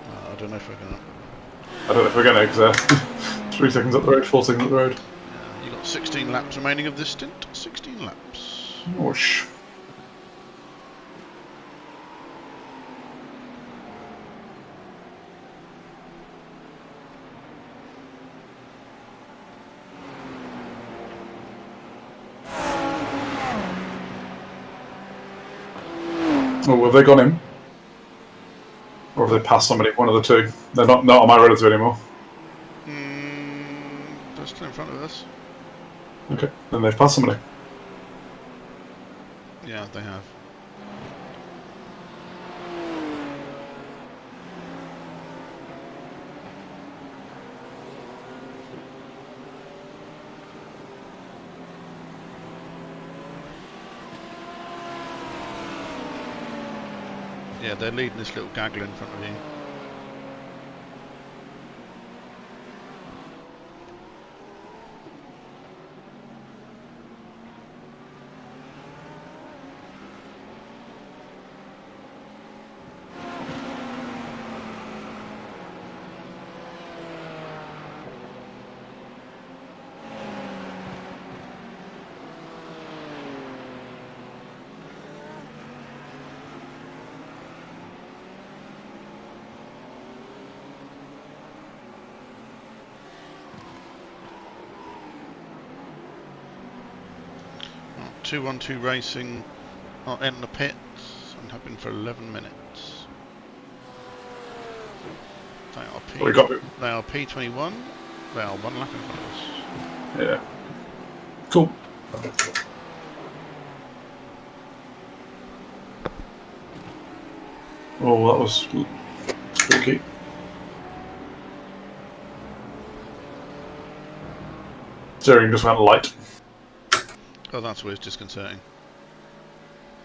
I don't know if we're going to...
I don't know if we're going to, because 3 seconds up the road, 4 seconds up the road.
You got 16 laps remaining of this stint. 16 laps.
Whoosh. Oh, have they gone in? Or have they passed somebody? One of the two. They're not on my relative anymore.
They're still in front of us.
Okay, then they've passed somebody.
Yeah, they have. Yeah, they're leading this little gaggle in front of you. Oh, 212 Racing are in the pits and have been for 11 minutes. They are they are P21. They are 1 lap in front of us.
Yeah. Cool. Oh, that was spooky. Steering just went light.
Oh, that's always disconcerting.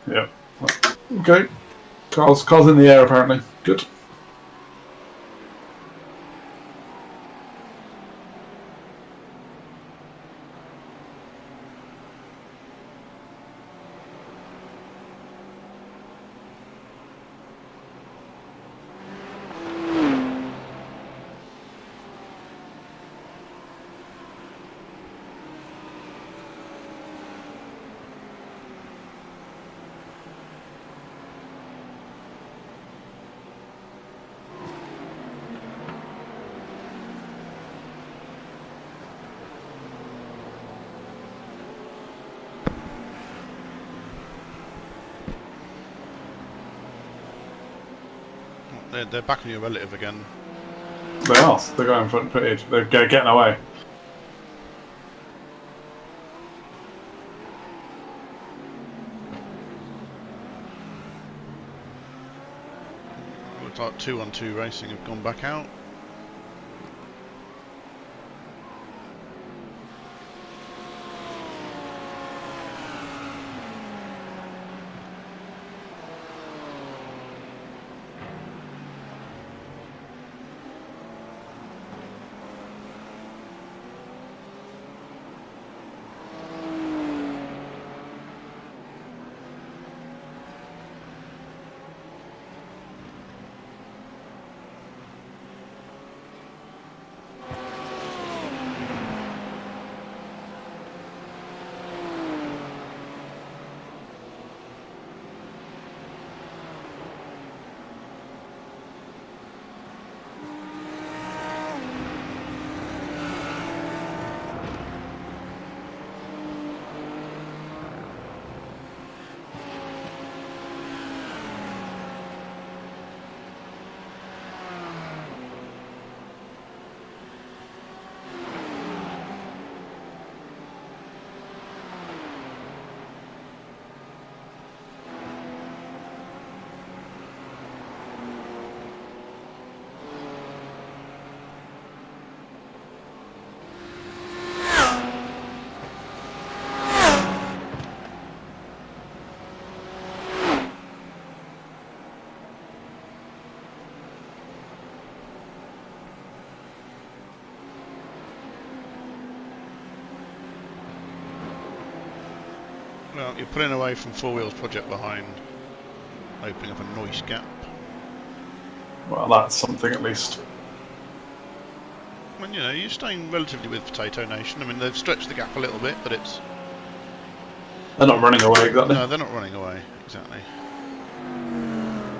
Yeah. Okay. Car's in the air apparently. Good.
They're backing your relative again.
They are. They're going front pitch. They're getting away.
Looks like 2-on-2 racing have gone back out. Well, you're pulling away from Four Wheels Project behind, opening up a noise gap.
Well, that's something at least.
Well, you know, you're staying relatively with Potato Nation. I mean, they've stretched the gap a little bit, but it's...
They're not running away, exactly.
No, they're not running away, exactly.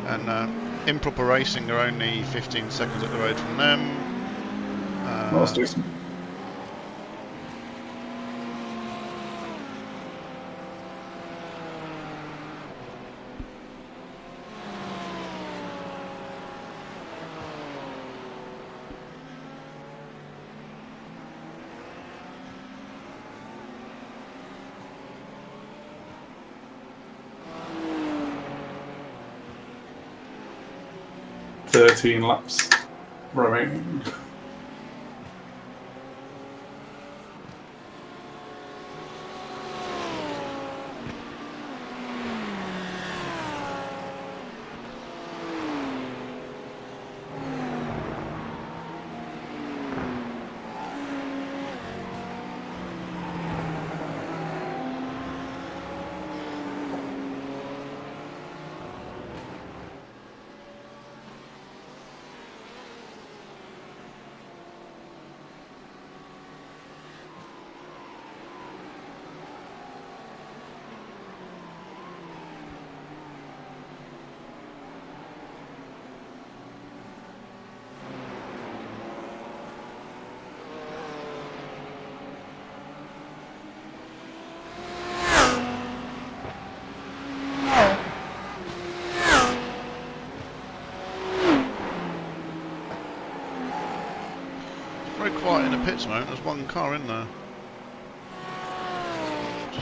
And Improper Racing are only 15 seconds up the road from them.
Well, that's decent. Thirteen laps remaining.
Very quiet in the pits, mate. There's one car in there.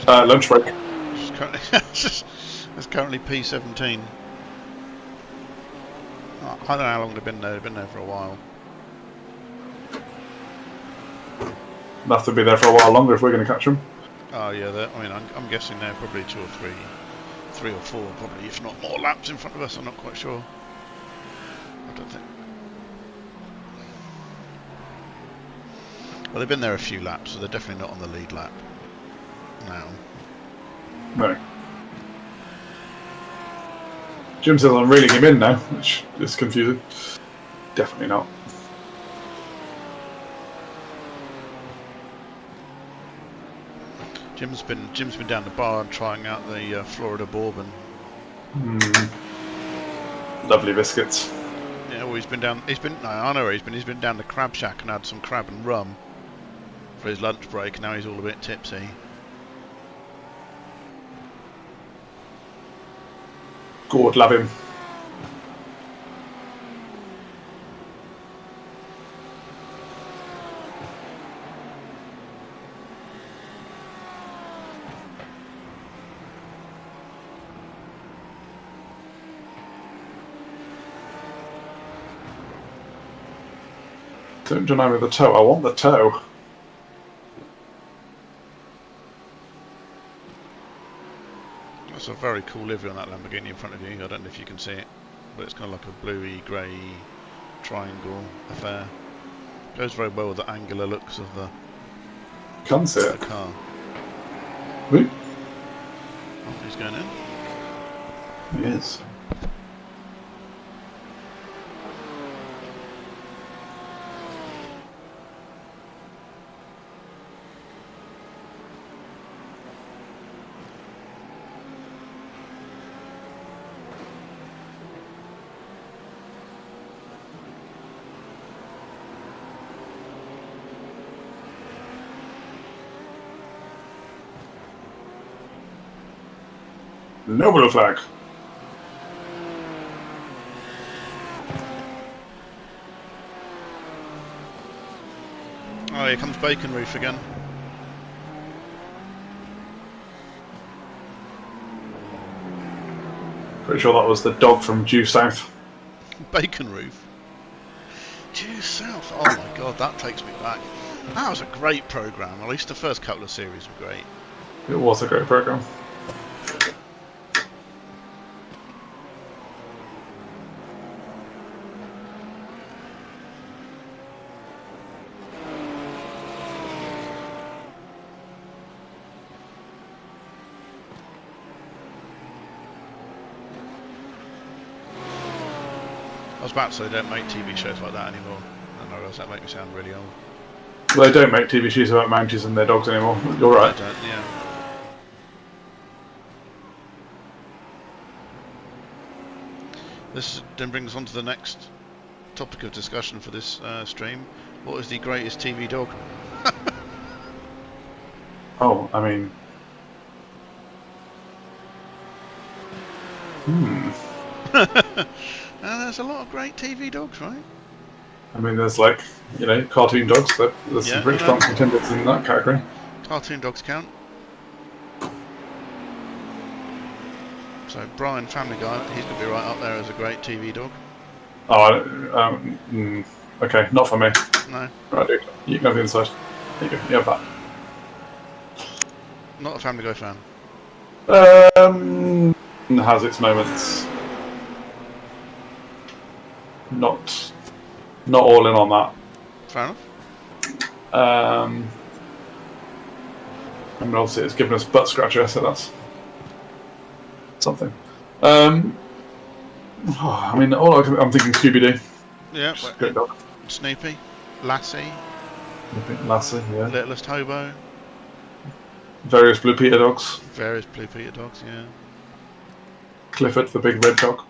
Lunch break.
It's currently P17. I don't know how long they've been there. They've been there for a while.
They'll have to be there for a while longer if we're going to catch them.
Oh yeah, I mean, I'm guessing they're probably 2 or 3 or 4, probably, if not more laps in front of us. I'm not quite sure. I don't think. Well, they've been there a few laps, so they're definitely not on the lead lap now.
No. Jim says I'm reeling him in now, which is confusing. Definitely not.
Jim's been down the bar and trying out the Florida Bourbon.
Lovely biscuits.
Yeah, well, I know where he's been. He's been down the Crab Shack and had some crab and rum for his lunch break, and now he's all a bit tipsy.
God love him. Don't deny me the toe. I want the toe.
That's a very cool livery on that Lamborghini in front of you. I don't know if you can see it, but it's kind of like a bluey, grey triangle affair. Goes very well with the angular looks of the
Can't see it.
car.
Whoop.
Oh, he's going in.
He is. No blue flag.
Oh, here comes Bacon Roof again.
Pretty sure that was the dog from Due South.
Bacon Roof? Due South. Oh my god, that takes me back. That was a great programme. At least the first couple of series were great.
It was a great program.
I was about to say they don't make TV shows like that anymore. And I realise that makes me sound really old.
They don't make TV shows about Mounties and their dogs anymore. You're right.
I don't, yeah. This then brings us on to the next topic of discussion for this stream. What is the greatest TV dog?
Oh, I mean...
There's a lot of great TV dogs, right?
I mean, there's like, you know, cartoon dogs. There's some pretty strong contenders in that category.
Cartoon dogs count. So Brian, Family Guy, he's going to be right up there as a great TV dog.
Oh, okay, not for me.
No.
Right, dude, you can have the inside. There you go, you have that.
Not a Family Guy fan.
Has its moments. Not all in on that.
Fair enough.
I mean, obviously it's given us butt scratcher, so that's something. I mean, I'm thinking Scooby-Doo.
Yeah.
Great dog.
Snoopy, Lassie,
Lassie, yeah.
Littlest Hobo.
Various Blue Peter dogs.
Various Blue Peter dogs, yeah.
Clifford, the big red dog.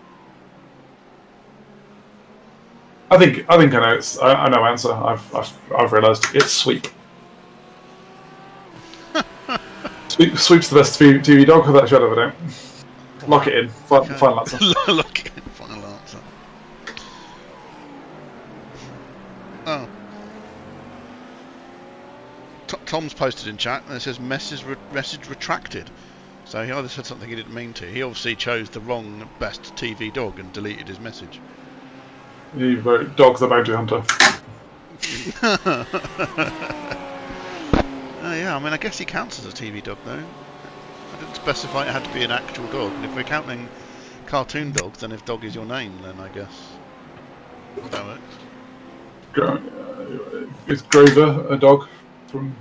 I think I know I know answer. I've realised it's Sweep. Sweep's the best TV dog of that shadow of a doubt. Lock it in. Final answer.
Lock it in. Final answer. Oh. Tom's posted in chat and it says message retracted. So he either said something he didn't mean to. He obviously chose the wrong best TV dog and deleted his message.
He wrote Dog the Bounty Hunter.
Yeah, I mean, I guess he counts as a TV dog, though. I didn't specify it had to be an actual dog. And if we're counting cartoon dogs, then if dog is your name, then I guess that works.
Is Grover a dog from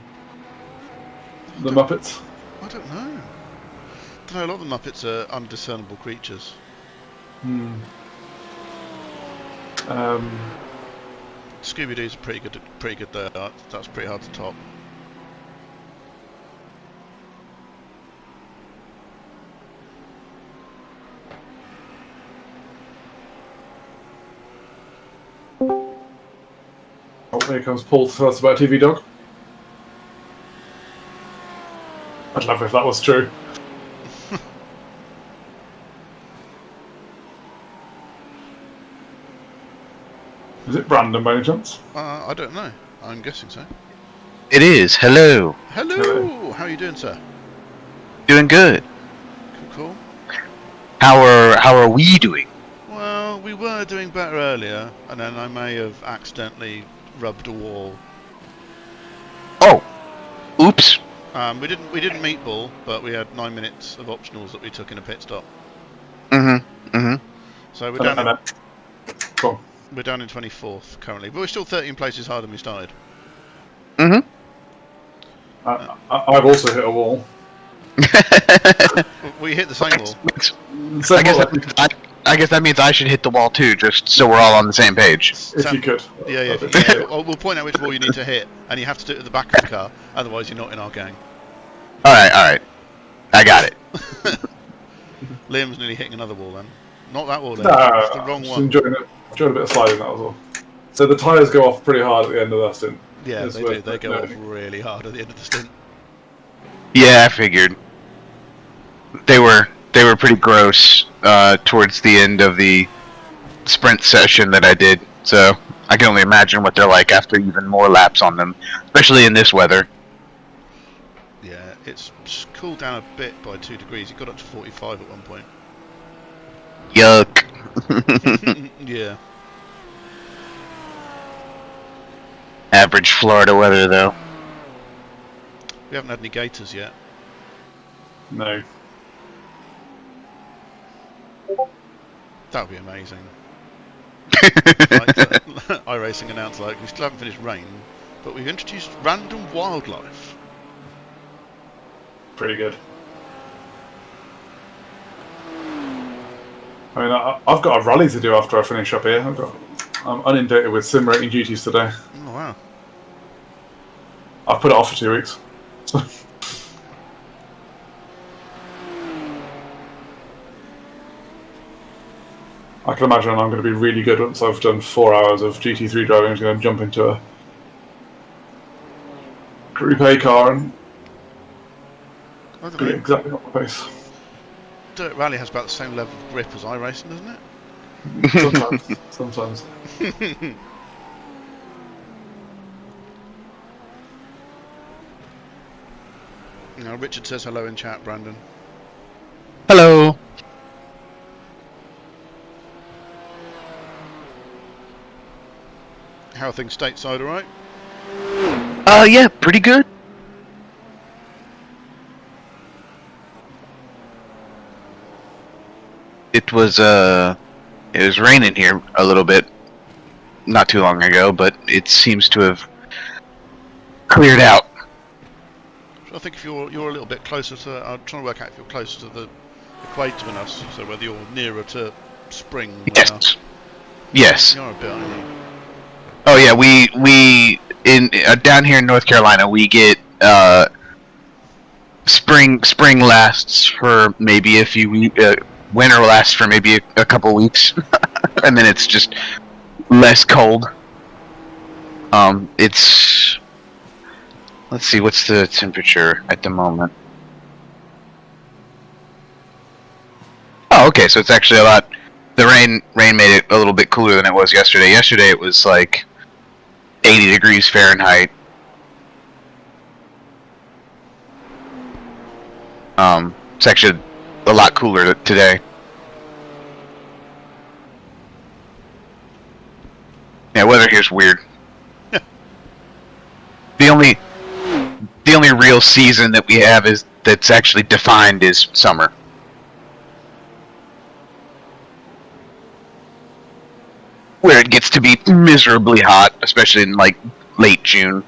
the Muppets?
I don't know. A lot of the Muppets are undiscernible creatures. Scooby-Doo's pretty good there. That's pretty hard to top.
Oh, here comes Paul to tell us about a TV dog. I'd love if that was true. Is it Brandon by any chance?
I don't know. I'm guessing so.
It is. Hello.
Hello. How are you doing, sir?
Doing good.
Cool.
How are we doing?
Well, we were doing better earlier, and then I may have accidentally rubbed a wall.
Oh, oops.
We didn't meatball, but we had 9 minutes of optionals that we took in a pit stop. So we're down. We're down in 24th currently, but we're still 13 places higher than we started.
I've also hit a wall.
We hit the same wall.
I guess that means I should hit the wall too, just so we're all on the same page.
If you could.
Yeah. We'll point out which wall you need to hit, and you have to do it at the back of the car, otherwise you're not in our gang.
Alright. I got it.
Liam's nearly hitting another wall then. Not that wall then.
No,
it's the wrong one.
Enjoying a bit of sliding, that was all. So the tyres go off pretty hard at the end of that stint.
Yeah, they do. They go off really hard at the end of the stint.
Yeah, I figured. They were pretty gross towards the end of the sprint session that I did, so I can only imagine what they're like after even more laps on them, especially in this weather.
Yeah, it's cooled down a bit by 2 degrees. It got up to 45 at one point.
Yuck.
Yeah.
Average Florida weather, though.
We haven't had any gators yet.
No.
That would be amazing. iRacing announced, like, we still haven't finished rain, but we've introduced random wildlife.
Pretty good. I mean, I've got a rally to do after I finish up here. I'm inundated with sim racing duties today.
Oh, wow.
I've put it off for 2 weeks. I can imagine I'm going to be really good once I've done 4 hours of GT3 driving. I'm going to jump into a Group A car and be exactly on the pace.
Dirt Rally has about the same level of grip as iRacing, doesn't it?
Sometimes.
Now, Richard says hello in chat, Brandon.
Hello.
How are things stateside, alright?
Yeah, pretty good. It was raining here a little bit not too long ago, but it seems to have cleared out.
So I think if you're a little bit closer to, I'm trying to work out if you're closer to the equator than us, so whether you're nearer to spring.
Yes. Yes.
You're a bit, aren't you?
Oh yeah, we in down here in North Carolina we get spring lasts for maybe a few weeks. Winter lasts for maybe a couple weeks, and then it's just less cold. It's, let's see, what's the temperature at the moment? Oh, okay, so it's actually a lot. The rain made it a little bit cooler than it was yesterday. Yesterday it was like 80 degrees Fahrenheit. It's actually a lot cooler today. Yeah, weather here's weird. The only real season that we have that's actually defined is summer. Where it gets to be miserably hot, especially in like late June.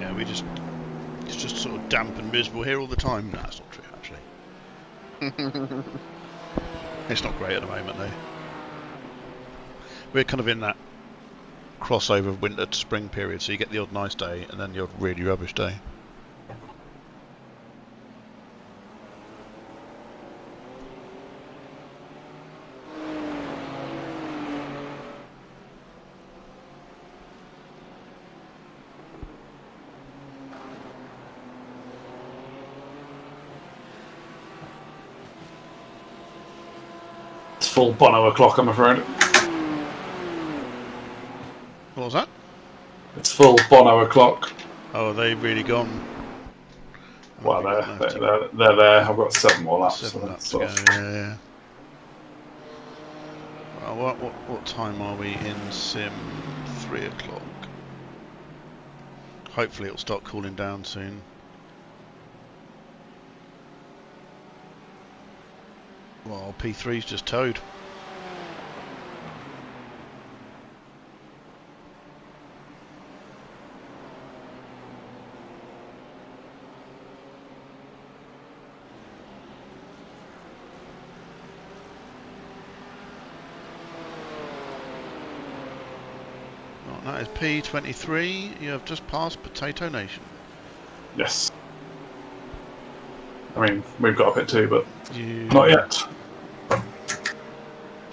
Yeah, it's just sort of damp and miserable here all the time. No, that's not true, actually. It's not great at the moment, though. We're kind of in that crossover of winter to spring period, so you get the odd nice day and then the odd really rubbish day.
full Bono o'clock, I'm afraid.
What was that?
It's full Bono o'clock.
Oh, are they really gone?
Well, they're there. I've got 7 more laps.
7
so
laps
sort
to
of-
go, yeah. Well, what time are we in Sim? 3 o'clock. Hopefully it'll start cooling down soon. Well, P3's just towed. That is P23. You have just passed Potato Nation.
Yes. I mean, we've got a bit too, but
You
not yet.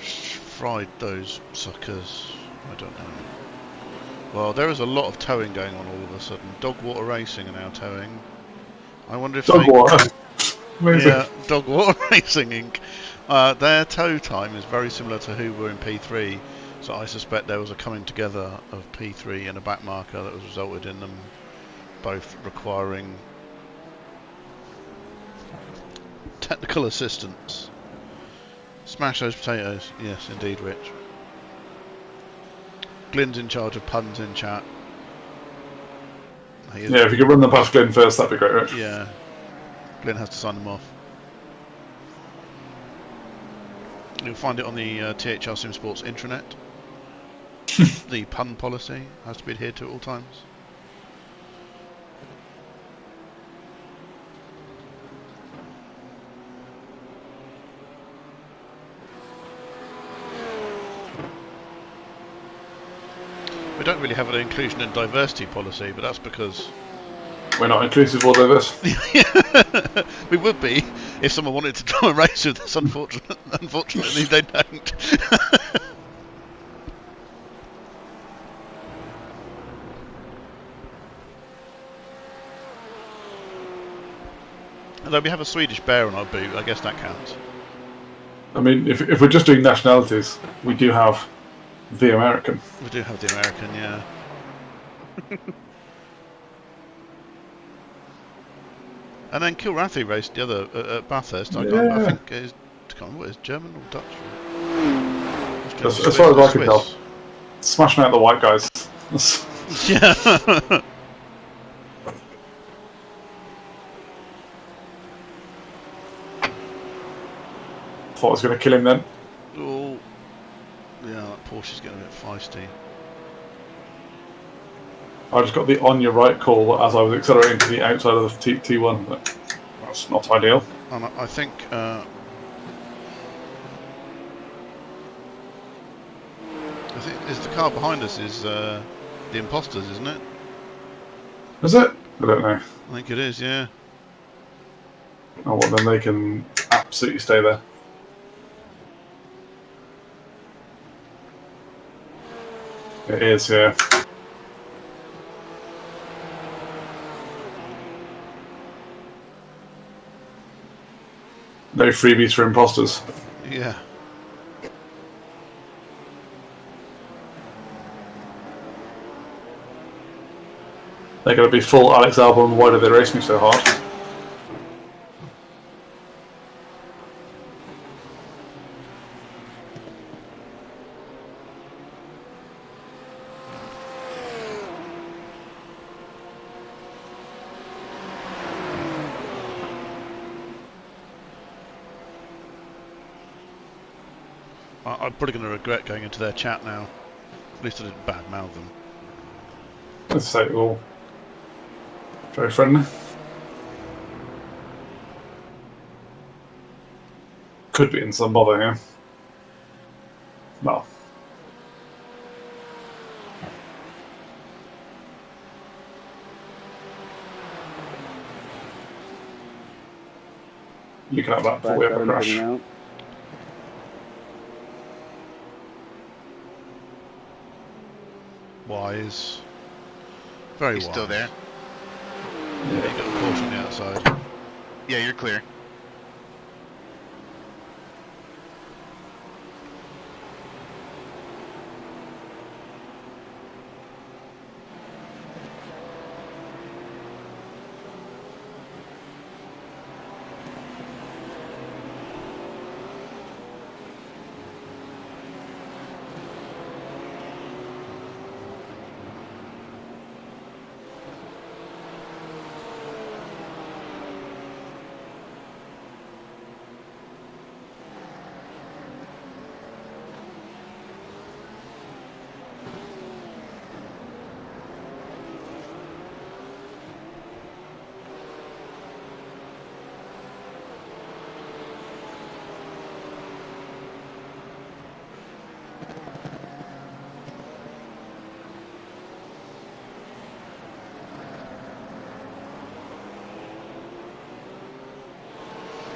fried those suckers. I don't know. Well, there is a lot of towing going on all of a sudden. Dogwater Racing are now towing. I wonder if
Dogwater. Amazing.
Yeah, Dogwater Racing Inc. Their tow time is very similar to who were in P3. So I suspect there was a coming together of P3 and a back marker that was resulted in them both requiring technical assistance. Smash those potatoes. Yes, indeed, Rich. Glyn's in charge of puns in chat.
Yeah, if you could run them past Glyn first, that'd be great, Rich.
Yeah. Glyn has to sign them off. You'll find it on the THR Sim Sports intranet. The pun policy has to be adhered to at all times. We don't really have an inclusion and diversity policy, but that's because
we're not inclusive or diverse.
We would be if someone wanted to try and race with us. Unfortunately, they don't. Although we have a Swedish bear on our boot, I guess that counts.
I mean, if we're just doing nationalities, we do have the American.
We do have the American, yeah. And then Kilrathi raced the other at Bathurst. I think is what is German or Dutch?
As far as I can tell, smashing out the white guys.
Yeah.
Thought I was going to kill him then.
Oh, yeah, that Porsche's getting a bit feisty.
I just got the on your right call as I was accelerating to the outside of the T1, but that's not ideal.
And I think is the car behind us is the Imposters, isn't it?
Is it? I don't know.
I think it is, yeah.
Oh, well, then they can absolutely stay there. It is, yeah. No freebies for imposters.
Yeah.
They're going to be full Alex Albon. Why do they race me so hard?
I'm probably going to regret going into their chat now. At least I didn't badmouth them.
Let's say it all. Very friendly. Could be in some bother here. Well. You can have that before we have a crash.
Wise. Very
He's
wise.
still there?
Yeah, you got a Porsche on the outside.
Yeah, you're clear.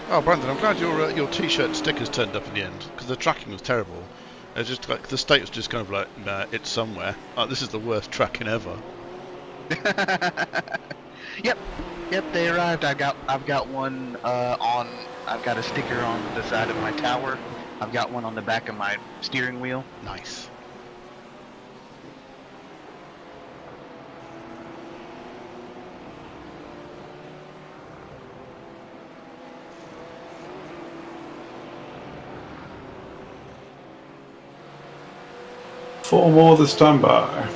Oh, Brandon, I'm glad your T-shirt stickers turned up in the end, because the tracking was terrible. It's just like the state was just kind of like, nah, it's somewhere. Oh, this is the worst tracking ever.
Yep, they arrived. I've got one on. I've got a sticker on the side of my tower. I've got one on the back of my steering wheel.
Nice.
Four more this time by.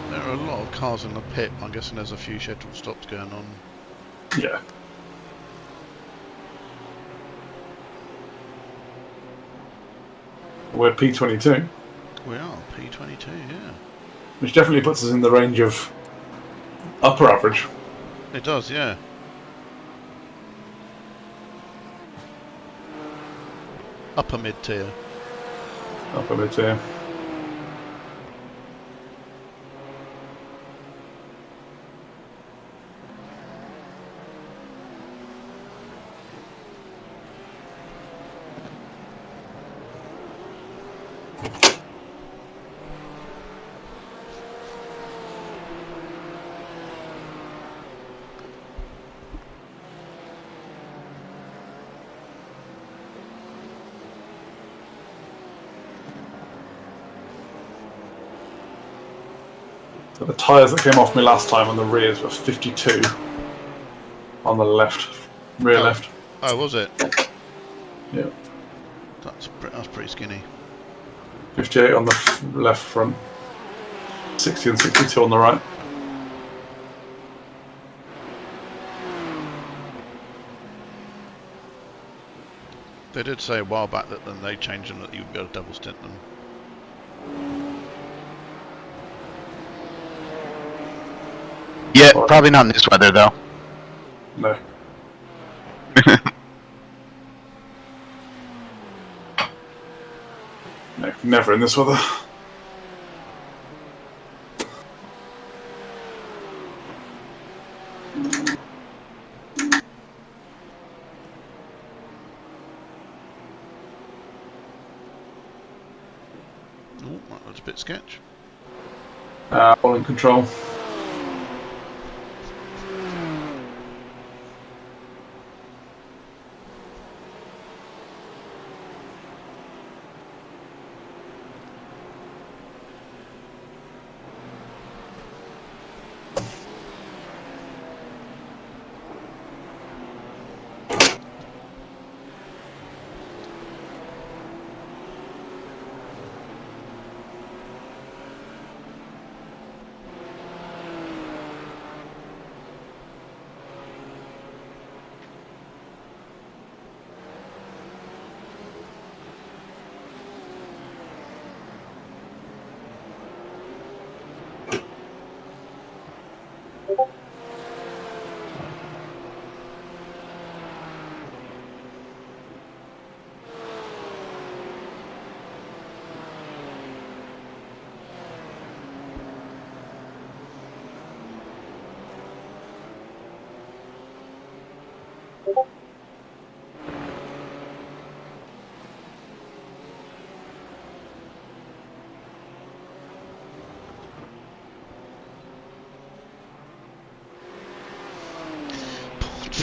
There are a lot of cars in the pit. I'm guessing there's a few scheduled stops going on.
Yeah. We're P22.
We are P22, yeah.
Which definitely puts us in the range of upper average.
It does, yeah. Upper mid-tier.
Upper mid tier. So the tyres that came off me last time on the rears were 52 on the left, rear left.
Oh, was it?
Yeah.
That's pretty skinny.
58 on the left front, 60 and 62 on the right.
They did say a while back that then they changed them that you would be able to double stint them.
Yeah, probably not in this weather though.
No. No, never in this weather.
Oh, that looks a bit sketch.
All in control.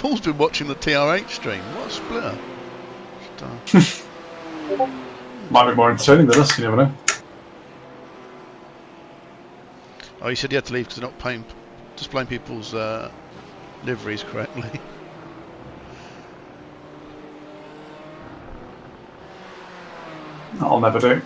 Paul's been watching the TRH stream. What a splitter.
Might be more entertaining than us, you never know.
Oh, he said he had to leave because they're not displaying people's liveries correctly.
I'll never do.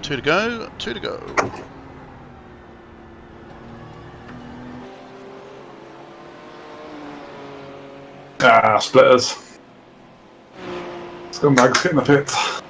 Two to go.
Ah, splitters. Scumbags get in the pits.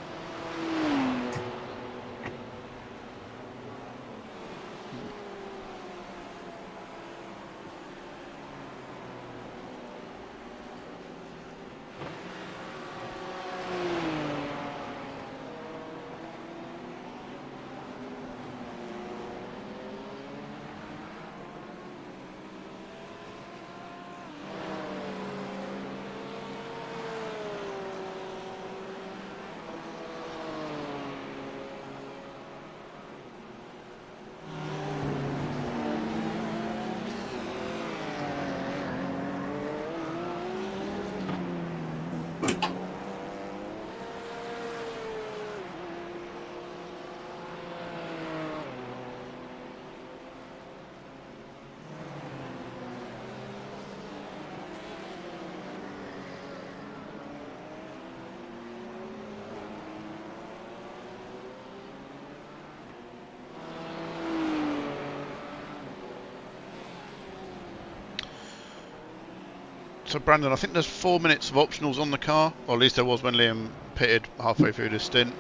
So Brandon, I think there's 4 minutes of optionals on the car, or at least there was when Liam pitted halfway through this stint.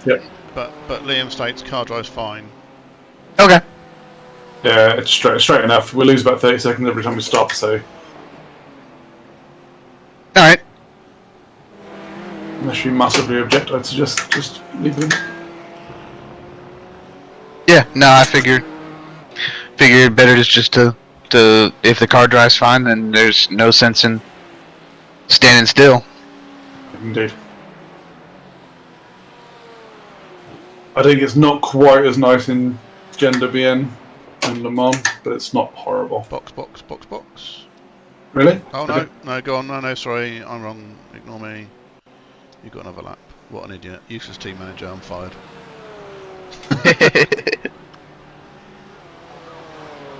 Yep.
But Liam states car drives fine.
Okay.
Yeah, it's straight enough. We lose about 30 seconds every time we stop, so
Alright.
unless you massively object, I'd suggest just leave them.
Yeah, no, I figured better just to if the car drives fine, then there's no sense in standing still.
Indeed. I think it's not quite as nice in Gender BN and Le Mans, but it's not horrible.
Box.
Really?
Oh
Okay.
no, go on. No, sorry, I'm wrong. Ignore me. You got another lap. What an idiot. Useless team manager, I'm fired.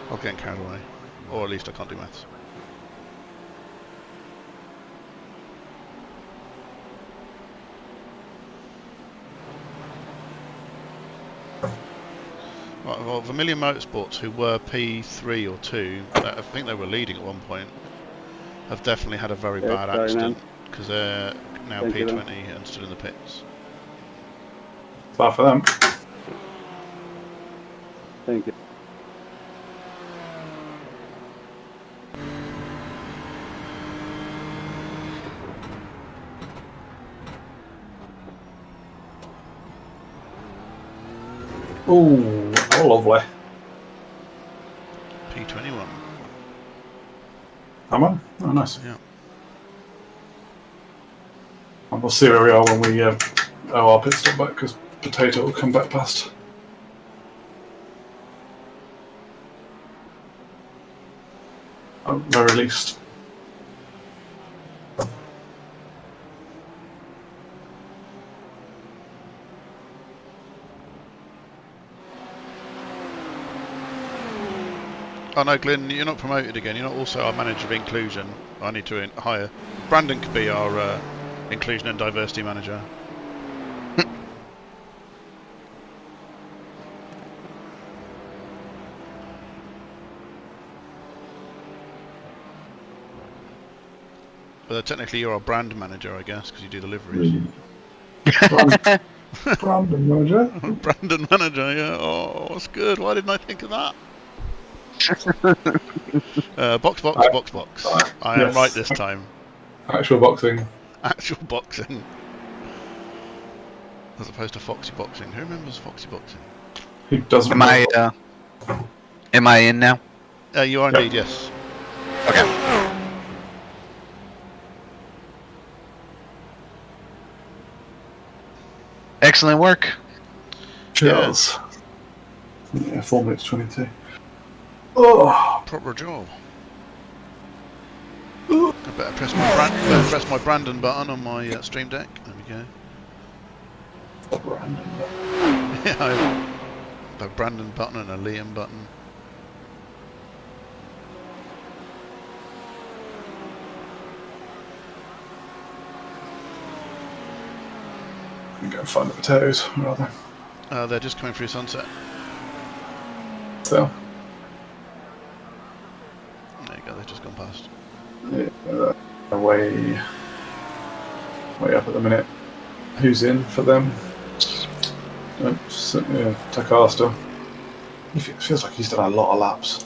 I'll get carried away. Or at least I can't do maths. Right, well, Vermilion Motorsports, who were P3 or 2, I think they were leading at one point, have definitely had a very bad accident, because they're now P20 and stood in the pits.
Bad for them.
Thank you.
Ooh, lovely.
P21.
Am I? Oh, nice.
Yeah.
And we'll see where we are when we our pit stop back, because Potato will come back past. At the very least.
Oh no, Glyn, you're not promoted again. You're not also our manager of inclusion. I need to hire. Brandon could be our inclusion and diversity manager. But technically, you're our brand manager, I guess, because you do the liveries.
Brandon manager.
Brandon manager, yeah. Oh, that's good. Why didn't I think of that? Box. I am right this time.
Actual boxing.
Actual boxing. As opposed to Foxy boxing. Who remembers Foxy boxing?
Who doesn't?
Am I in now?
You are indeed, yes.
Okay. Excellent work.
Cheers. Yeah, 4 minutes 22. Oh,
proper job. I better press my Brandon button on my Stream Deck. There we go.
Brandon.
Yeah, I have a Brandon button and a Liam button.
I'm going to find the potatoes, rather.
They're just coming through sunset.
So.
There you go, they've just gone past.
Yeah. way up at the minute. Who's in for them? THR still. It feels like he's done a lot of laps.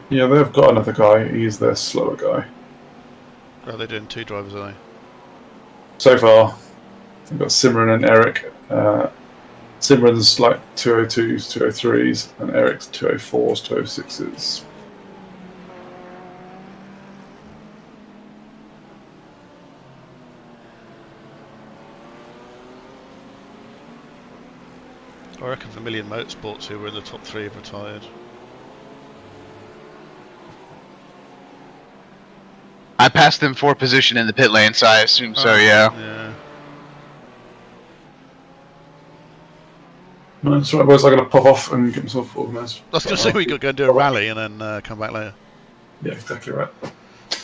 Yeah, they've got another guy. He's their slower guy.
Are they doing 2 drivers, are they?
So far, they've got Simran and Eric. Simran's like 202s, 203s, and Eric's 204s, 206s.
I reckon Vermilion Motorsports, who were in the top 3, have retired.
I passed them for position in the pit lane, so I assume so, yeah.
Yeah.
No, that's right, boys. I'm going to pop off and get myself organised.
I was going to say we could go and do a rally and then come back later.
Yeah, exactly right.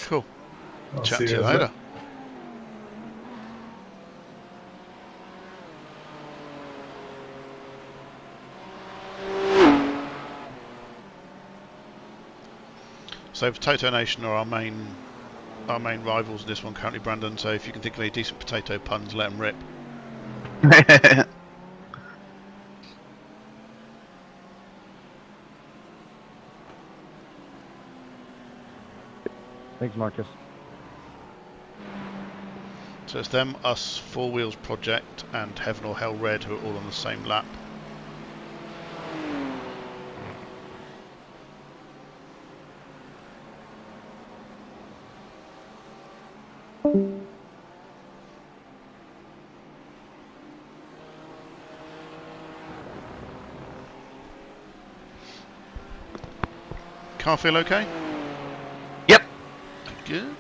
Cool.
I'll
Chat
see
to you
guys
later. So Potato Nation are our main rivals in this one currently, Brandon. So if you can think of any decent potato puns, let them rip.
Thanks, Marcus.
So it's them, us, Four Wheels Project, and Heaven or Hell Red, who are all on the same lap. Car feel okay?
Yep.
Good.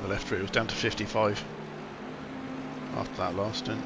The left rear was down to 55 after that last stint.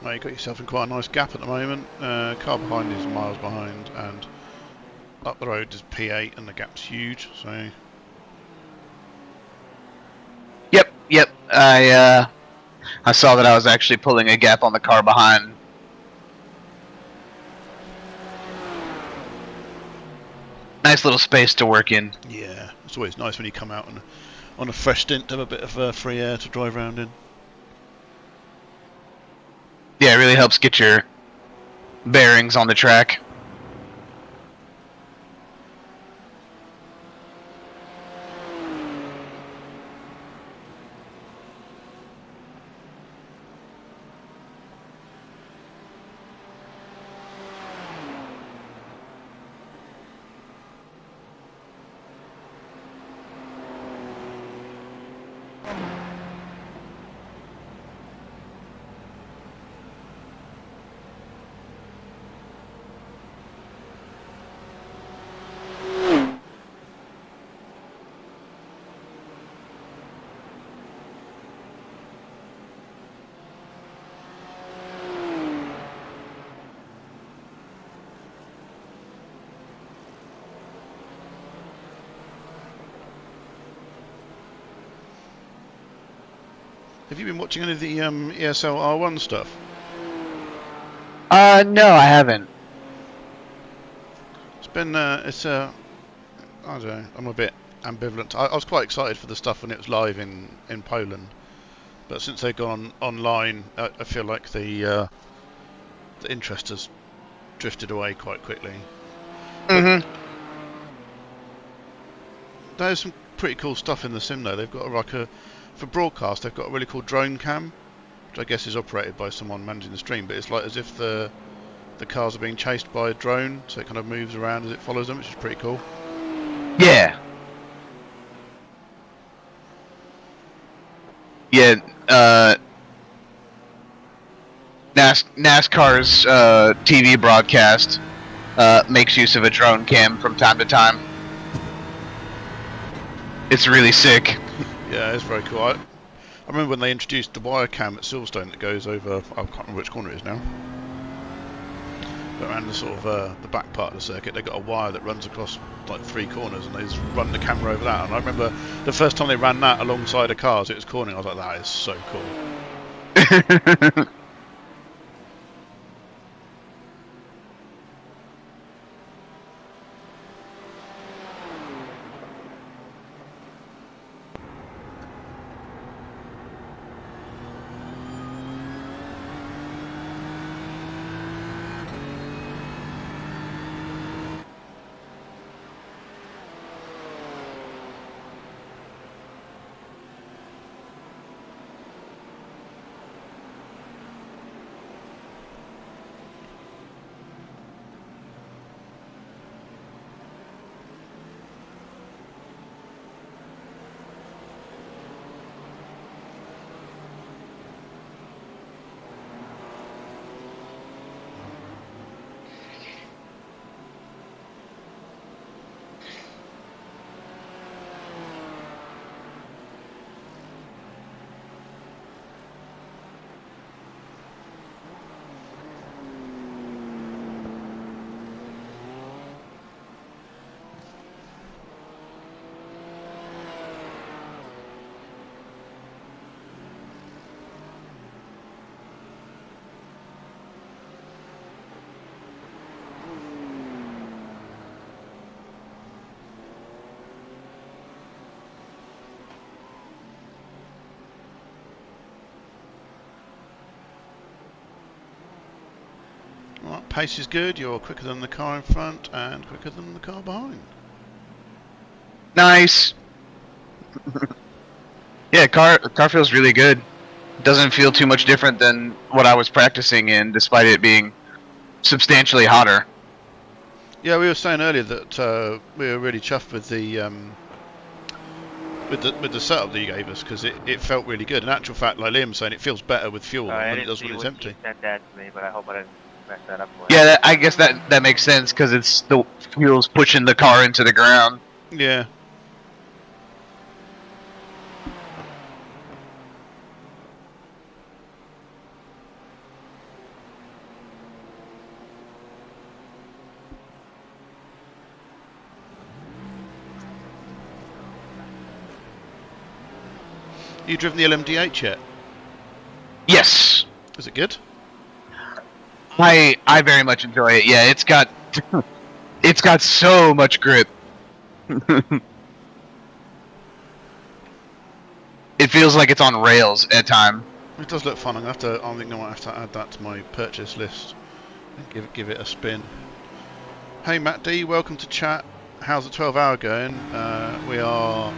Well, you got yourself in quite a nice gap at the moment. Car behind is miles behind, and up the road is P8, and the gap's huge. So
Yep. I saw that I was actually pulling a gap on the car behind. Nice little space to work in.
yeah, it's always nice when you come out and on a fresh stint, have a bit of free air to drive around in.
Yeah, it really helps get your bearings on the track.
Have you been watching any of the ESL R1 stuff?
No, I haven't.
It's been, I don't know, I'm a bit ambivalent. I was quite excited for the stuff when it was live in Poland, but since they've gone online, I feel like the interest has drifted away quite quickly.
Mm-hmm.
There's some pretty cool stuff in the sim though. They've got for broadcast, they've got a really cool drone cam, which I guess is operated by someone managing the stream, but it's like as if the cars are being chased by a drone, so it kind of moves around as it follows them, which is pretty cool.
Yeah. Yeah, NASCAR's TV broadcast makes use of a drone cam from time to time. It's really sick.
Yeah, it's very cool. I remember when they introduced the wire cam at Silverstone that goes over, I can't remember which corner it is now, but around the sort of the back part of the circuit, they've got a wire that runs across like 3 corners, and they just run the camera over that. And I remember the first time they ran that alongside a car as it was cornering, I was like, that is so cool. Right, pace is good, you're quicker than the car in front and quicker than the car behind.
Nice. Yeah, car feels really good. Doesn't feel too much different than what I was practicing in, despite it being substantially hotter.
Yeah, we were saying earlier that we were really chuffed with the setup that you gave us, because it felt really good. In actual fact, like Liam was saying, it feels better with fuel than it does when it's empty.
You sent that to me, but I hope I didn't mess that up for you.
Yeah, I guess that makes sense, because it's the fuel's pushing the car into the ground.
Yeah. You driven the LMDH yet?
Yes,
Is it good?
I very much enjoy it. Yeah, it's got it's got so much grip. It feels like it's on rails at time.
It does look fun. I think I might have to add that to my purchase list and give it a spin. Hey Matt D, welcome to chat. How's the 12-hour going? We are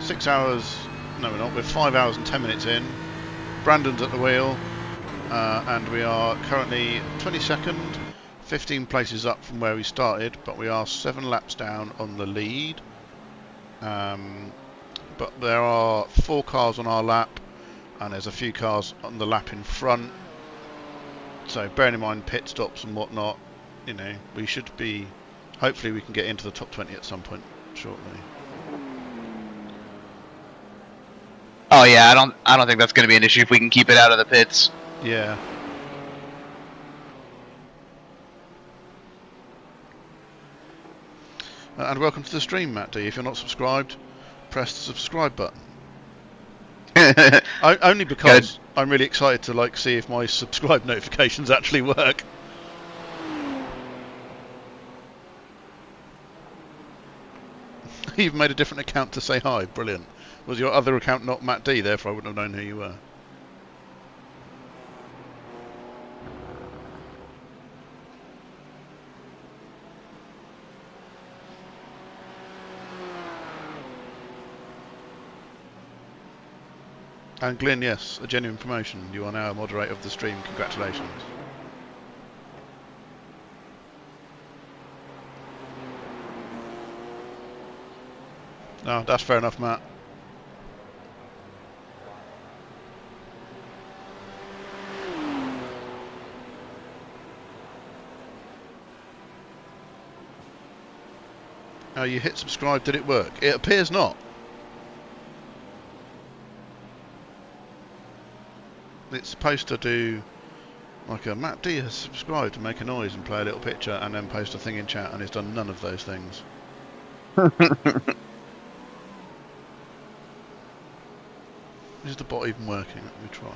6 hours. No, we're not. We're 5 hours and 10 minutes in. Brandon's at the wheel, and we are currently 22nd, 15 places up from where we started, but we are 7 laps down on the lead. But there are 4 cars on our lap, and there's a few cars on the lap in front. So bearing in mind pit stops and whatnot, you know, we should be. Hopefully, we can get into the top 20 at some point shortly.
Oh yeah, I don't think that's going to be an issue if we can keep it out of the pits.
Yeah. And welcome to the stream, Matt D. If you're not subscribed, press the subscribe button. Only because I'm really excited to see if my subscribe notifications actually work. You even made a different account to say hi. Brilliant. Was your other account not Matt D? Therefore, I wouldn't have known who you were. And Glyn, yes, a genuine promotion. You are now a moderator of the stream. Congratulations. No, that's fair enough, Matt. Oh, you hit subscribe, did it work? It appears not. It's supposed to do like a Matt D has subscribed to make a noise and play a little picture and then post a thing in chat, and it's done none of those things. Is the bot even working? Let me try.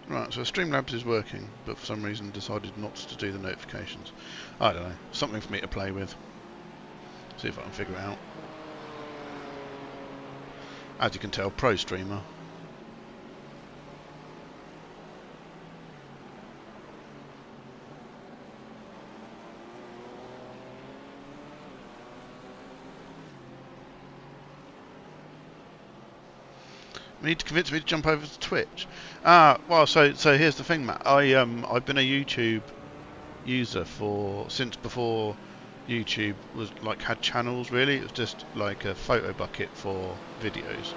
Right, so Streamlabs is working, but for some reason decided not to do the notifications. I don't know. Something for me to play with. See if I can figure it out. As you can tell, pro streamer. You need to convince me to jump over to Twitch. Well, so here's the thing, Matt. I've been a YouTube user since before YouTube was had channels. Really, it was just like a photo bucket for videos,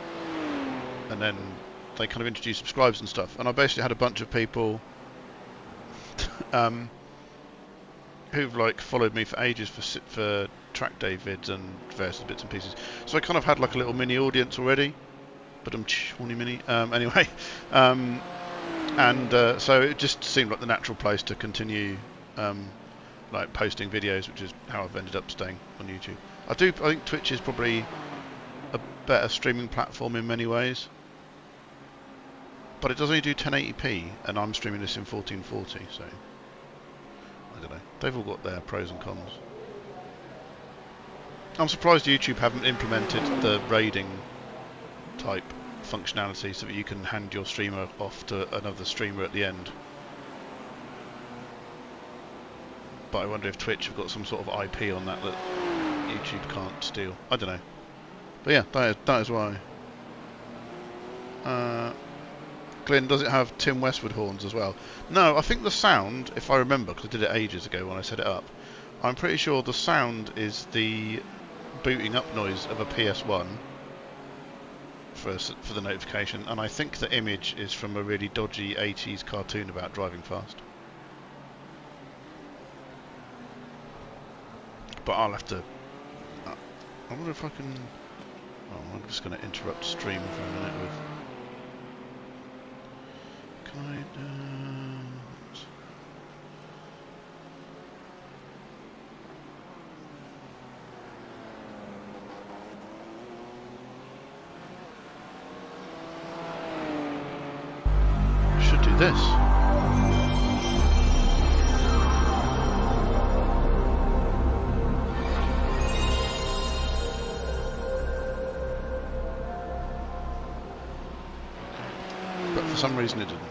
and then they kind of introduced subscribers and stuff. And I basically had a bunch of people who've followed me for ages for track day vids and various bits and pieces. So I kind of had a little mini audience already. But I'm horny mini. Anyway, so it just seemed like the natural place to continue posting videos, which is how I've ended up staying on YouTube. I think Twitch is probably a better streaming platform in many ways, but it does only do 1080p, and I'm streaming this in 1440, so I don't know. They've all got their pros and cons. I'm surprised YouTube haven't implemented the raiding type functionality so that you can hand your streamer off to another streamer at the end. But I wonder if Twitch have got some sort of IP on that YouTube can't steal. I don't know. But yeah, that is why. Glyn, does it have Tim Westwood horns as well? No, I think the sound, if I remember, because I did it ages ago when I set it up, I'm pretty sure the sound is the booting up noise of a PS1 for the notification, and I think the image is from a really dodgy 80s cartoon about driving fast. But I'll have to. I wonder if I can. Oh, I'm just going to interrupt stream for a minute with. Can I? this? But for some reason it didn't.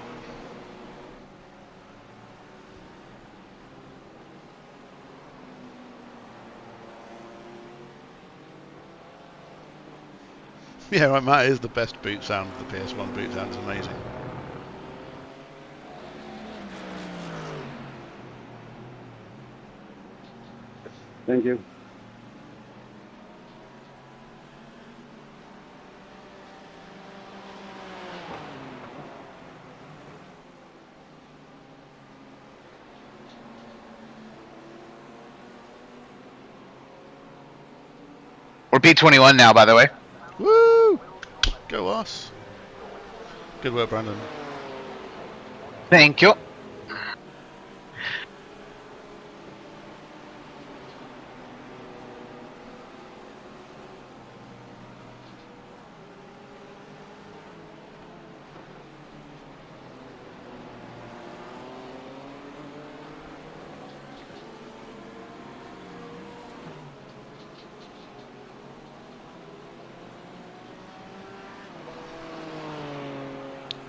Yeah, right, Matt, is the best boot sound. The PS1 boot sound is amazing.
Thank you.
We're P21 now, by the way.
Woo! Go us. Good work, Brandon.
Thank you.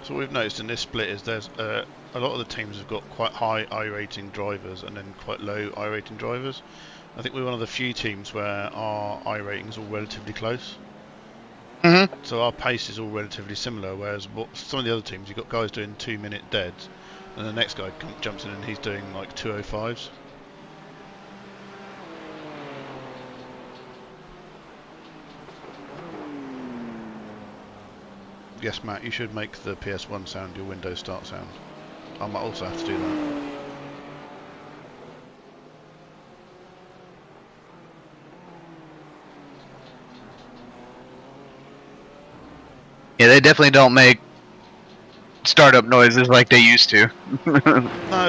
So what we've noticed in this split is there's a lot of the teams have got quite high I rating drivers and then quite low I rating drivers. I think we're one of the few teams where our I ratings are all relatively close. So our pace is all relatively similar, whereas some of the other teams, you've got guys doing 2-minute deads, and the next guy jumps in and he's doing like 2:05s. Yes, Matt, you should make the PS1 sound your Windows Start sound. I might also have to do that.
Yeah, they definitely don't make startup noises like they used to.
No,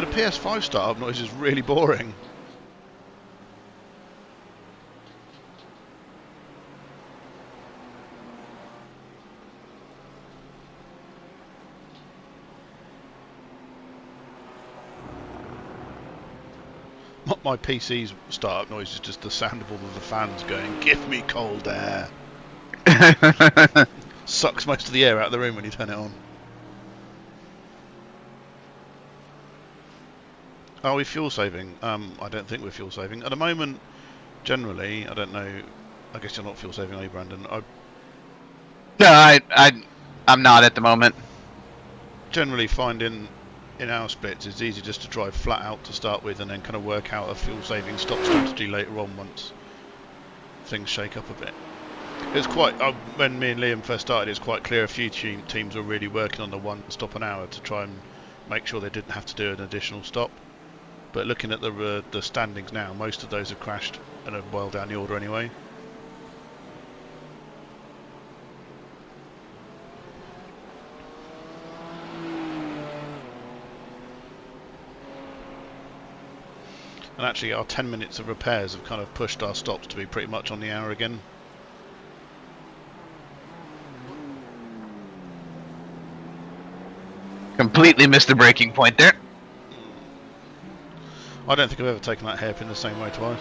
the PS5 startup noise is really boring. My PC's startup noise is just the sound of all of the fans going, "Give me cold air." Sucks most of the air out of the room when you turn it on. Are we fuel saving? I don't think we're fuel saving. At the moment, generally, I don't know. I guess you're not fuel saving, are you, Brandon?
No, I'm not at the moment.
Generally finding in our splits it's easy just to drive flat out to start with and then kind of work out a fuel saving stop strategy later on once things shake up a bit. It's quite, when me and Liam first started, it's quite clear a few teams were really working on the one stop an hour to try and make sure they didn't have to do an additional stop. But looking at the standings now, most of those have crashed and are well down the order anyway. And actually our 10 minutes of repairs have kind of pushed our stops to be pretty much on the hour again.
Completely missed the breaking point there.
I don't think I've ever taken that hairpin the same way twice.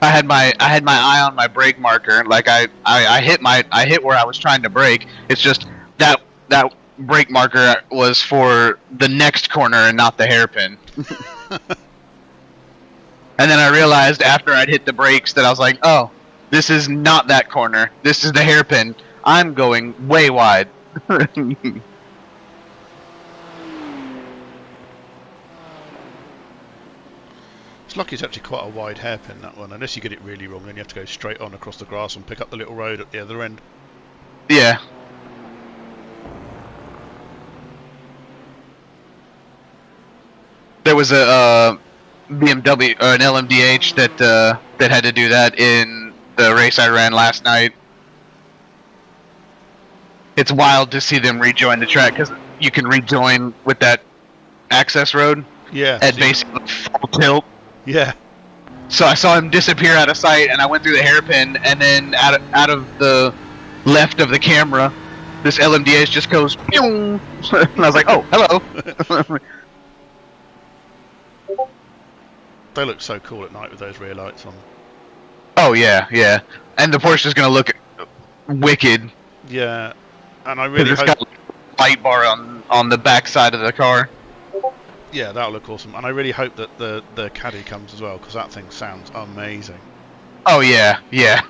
I had my eye on my brake marker. Like I hit where I was trying to brake. It's just that brake marker was for the next corner and not the hairpin. And then I realized after I'd hit the brakes that I was like, oh, this is not that corner. This is the hairpin. I'm going way wide.
It's lucky it's actually quite a wide hairpin, that one. Unless you get it really wrong, then you have to go straight on across the grass and pick up the little road at the other end.
Yeah. There was a BMW or an LMDH that had to do that in the race I ran last night. It's wild to see them rejoin the track because you can rejoin with that access road.
Yeah.
At basically full tilt.
Yeah.
So I saw him disappear out of sight, and I went through the hairpin, and then out of the left of the camera, this LMDH just goes, pew! And I was like, oh, hello.
They look so cool at night with those rear lights on.
Oh, yeah, yeah. And the Porsche's going to look wicked.
Yeah, and I really
It's
hope...
got a light bar on the back side of the car.
Yeah, that'll look awesome. And I really hope that the Caddy comes as well, because that thing sounds amazing.
Oh, yeah, yeah.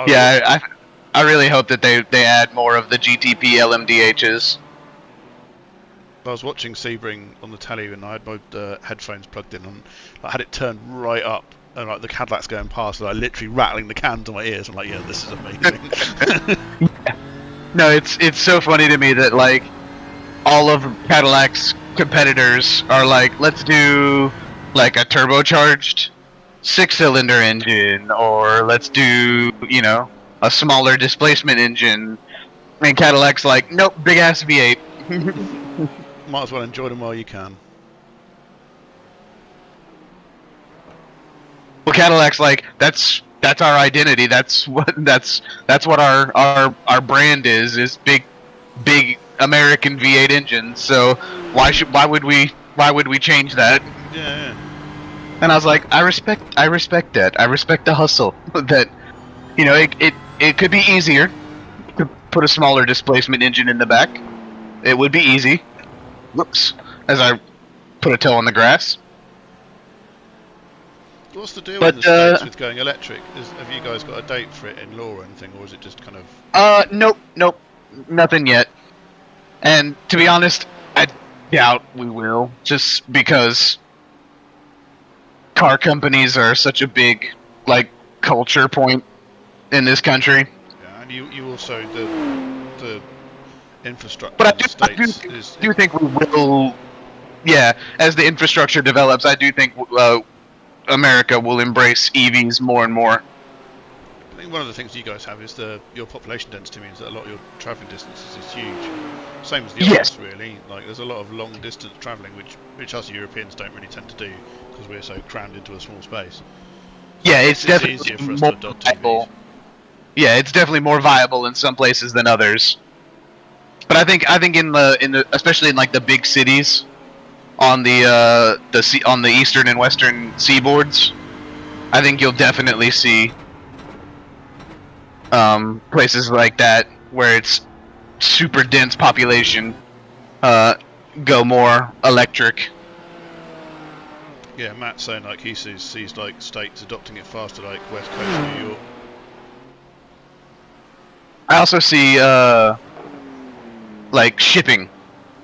Yeah, I really hope that they add more of the GTP LMDHs.
I was watching Sebring on the telly and I had my headphones plugged in and I had it turned right up and like the Cadillac's going past and I literally rattling the cans on my ears. I'm like, yeah, this is amazing.
No, it's so funny to me that like all of Cadillac's competitors are like, let's do like a turbocharged 6-cylinder engine, or let's do, you know, a smaller displacement engine. And Cadillac's like, nope, big ass V8.
Might as well enjoy them while you can.
Well, Cadillac's like, that's our identity. That's what our brand is big American V8 engines. So why would we change that?
Yeah.
And I was like, I respect that. I respect the hustle. That, you know, it could be easier to put a smaller displacement engine in the back. It would be easy. Whoops! As I put a toe on the grass.
What's the deal in the States with going electric? Have you guys got a date for it in law or anything, or is it just kind of...
Nope, nothing yet. And to be honest, I doubt we will, just because car companies are such a big, like, culture point in this country.
Yeah, and you also the infrastructure.
But I do think we will. Yeah, as the infrastructure develops, I do think America will embrace EVs more and more.
I think one of the things you guys have is your population density means that a lot of your travelling distances is huge. Same as the others, really. Like there's a lot of long distance travelling, which us Europeans don't really tend to do because we're so crammed into a small space.
Yeah, it's definitely
easier for us
more
to adopt
viable.
TVs.
Yeah, it's definitely more viable in some places than others. But I think in the especially in like the big cities on the eastern and western seaboards, I think you'll definitely see places like that where it's super dense population go more electric.
Yeah, Matt's saying like he sees like states adopting it faster, like West Coast New York.
I also see like shipping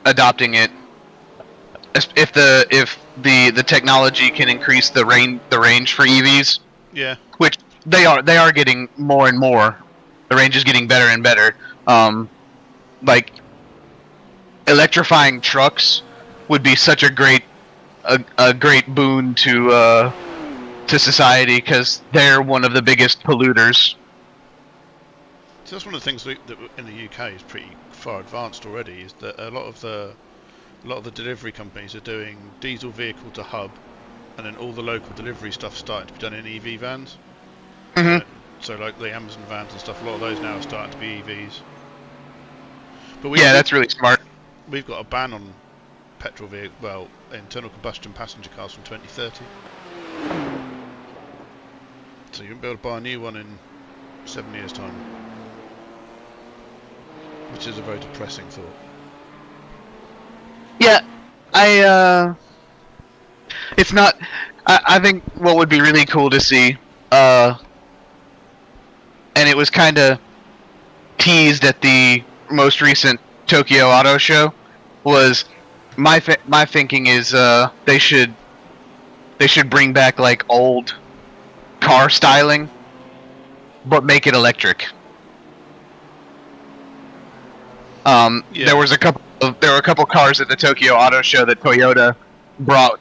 adopting it if the technology can increase the range for EVs.
Yeah.
Which they are getting more and more. The range is getting better and better. Like electrifying trucks would be such a great boon to society because they're one of the biggest polluters.
So that's one of the things that in the UK is pretty far advanced already. Is that a lot of the delivery companies are doing diesel vehicle to hub, and then all the local delivery stuff starting to be done in EV vans.
Mm-hmm.
So like the Amazon vans and stuff, a lot of those now are starting to be EVs. But
that's really smart.
We've got a ban on petrol internal combustion passenger cars from 2030. So you won't be able to buy a new one in 7 years' time. Which is a very depressing thought.
Yeah, it's not. I think what would be really cool to see, and it was kind of teased at the most recent Tokyo Auto Show, was my thinking is they should bring back like old car styling, but make it electric. There were a couple cars at the Tokyo Auto Show that Toyota brought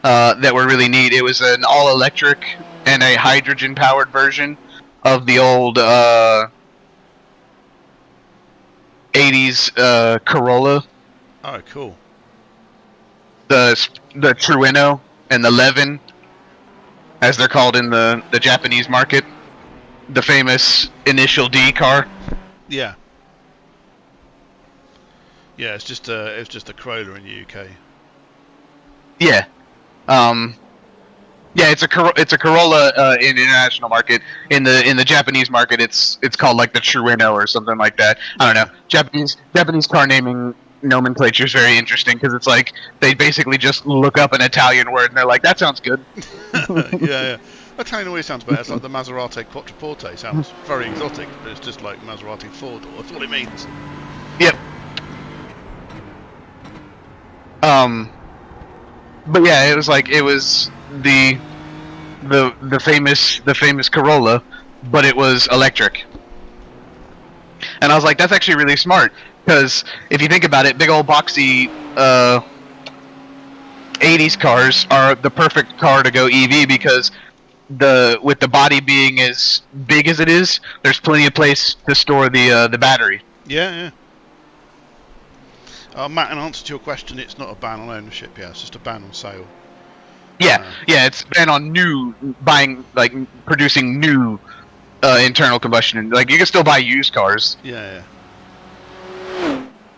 that were really neat. It was an all-electric and a hydrogen-powered version of the old 80s Corolla.
Oh, cool.
the Trueno and the Levin, as they're called in the Japanese market, the famous Initial D car.
Yeah. Yeah, it's just a Corolla in the UK.
Yeah. Yeah, it's a Corolla in the international market. In the Japanese market, it's called like the Trueno or something like that. I don't know. Japanese car naming nomenclature is very interesting because it's like they basically just look up an Italian word and they're like, that sounds good.
Yeah. Italian always sounds better. It's like the Maserati Quattroporte sounds very exotic, but it's just like Maserati 4-door. That's all it means.
Yep. But yeah, it was the famous Corolla, but it was electric. And I was like, that's actually really smart, because if you think about it, big old boxy 80s cars are the perfect car to go EV, because with the body being as big as it is, there's plenty of place to store the battery.
Yeah. Matt, in answer to your question, it's not a ban on ownership. Yeah, it's just a ban on sale.
Yeah, it's ban on producing new internal combustion. Like, you can still buy used cars.
Yeah.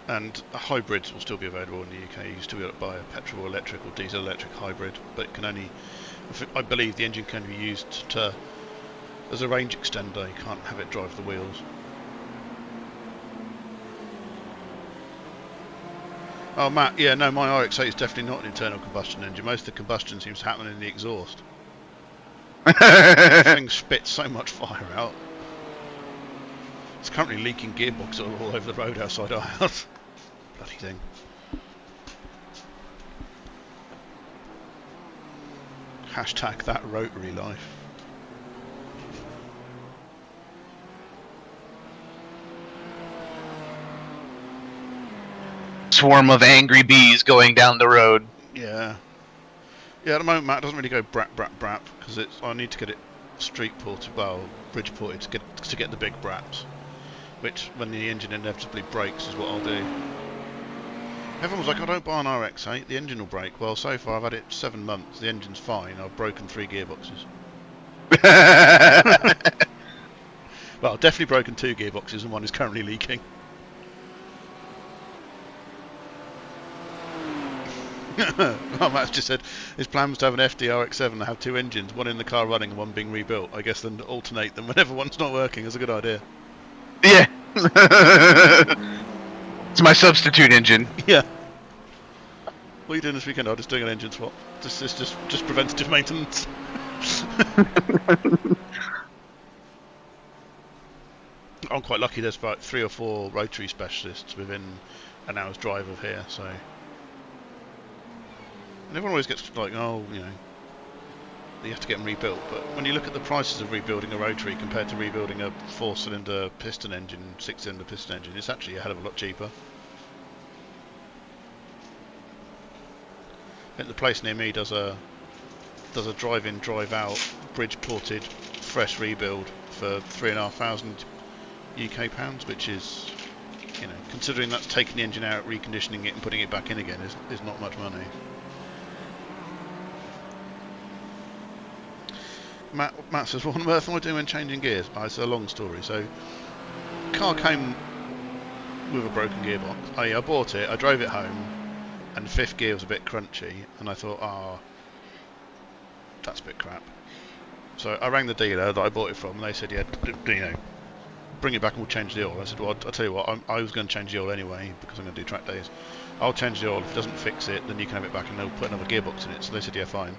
And hybrids will still be available in the UK. You can still be able to buy a petrol electric or diesel electric hybrid, but it can only, I believe, the engine can be used as a range extender. You can't have it drive the wheels. Oh, Matt, yeah, no, my RX-8 is definitely not an internal combustion engine. Most of the combustion seems to happen in the exhaust. The thing spits so much fire out. It's currently leaking gearbox all over the road outside our house. Bloody thing. Hashtag that rotary life.
Swarm of angry bees going down the road.
Yeah. Yeah, at the moment, Matt, it doesn't really go brap, because I need to get it street ported, well, bridge ported to get the big braps. Which, when the engine inevitably breaks, is what I'll do. Everyone was like, I don't buy an RX-8, the engine will break. Well, so far I've had it 7 months, the engine's fine, I've broken 3 gearboxes. Well, I've definitely broken 2 gearboxes and one is currently leaking. Well, Matt's just said his plan was to have an FD-RX-7 and have 2 engines, one in the car running and one being rebuilt. I guess then alternate them whenever one's not working is a good idea.
Yeah. It's my substitute engine.
Yeah. What are you doing this weekend? I'm just doing an engine swap. Just preventative maintenance. I'm quite lucky. There's about 3 or 4 rotary specialists within an hour's drive of here, so. And everyone always gets like, oh, you know, you have to get them rebuilt. But when you look at the prices of rebuilding a rotary compared to rebuilding a 4-cylinder piston engine, 6-cylinder piston engine, it's actually a hell of a lot cheaper. I think the place near me does a drive-in, drive-out, bridge-ported, fresh rebuild for £3,500 UK pounds, which is, you know, considering that's taking the engine out, reconditioning it, and putting it back in again, is not much money. Matt says, what on earth am I doing when changing gears? Oh, it's a long story. So, the car came with a broken gearbox. I bought it, I drove it home, and 5th gear was a bit crunchy, and I thought, that's a bit crap. So I rang the dealer that I bought it from, and they said, yeah, you know, bring it back and we'll change the oil. I said, well, I'll tell you what, I was going to change the oil anyway, because I'm going to do track days. I'll change the oil. If it doesn't fix it, then you can have it back and they'll put another gearbox in it. So they said, yeah, fine.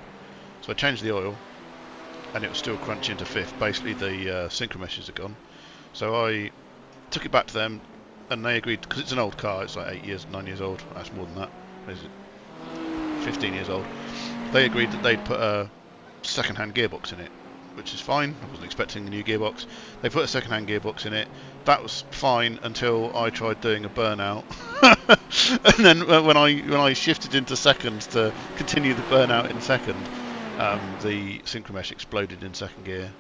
So I changed the oil, and it was still crunchy into 5th. Basically, the synchro meshes are gone. So I took it back to them, and they agreed, because it's an old car, it's like 9 years old. That's more than that. What is it? 15 years old. They agreed that they'd put a second-hand gearbox in it, which is fine. I wasn't expecting a new gearbox. They put a second-hand gearbox in it. That was fine until I tried doing a burnout. And then when I shifted into second to continue the burnout in second, the synchro mesh exploded in second gear.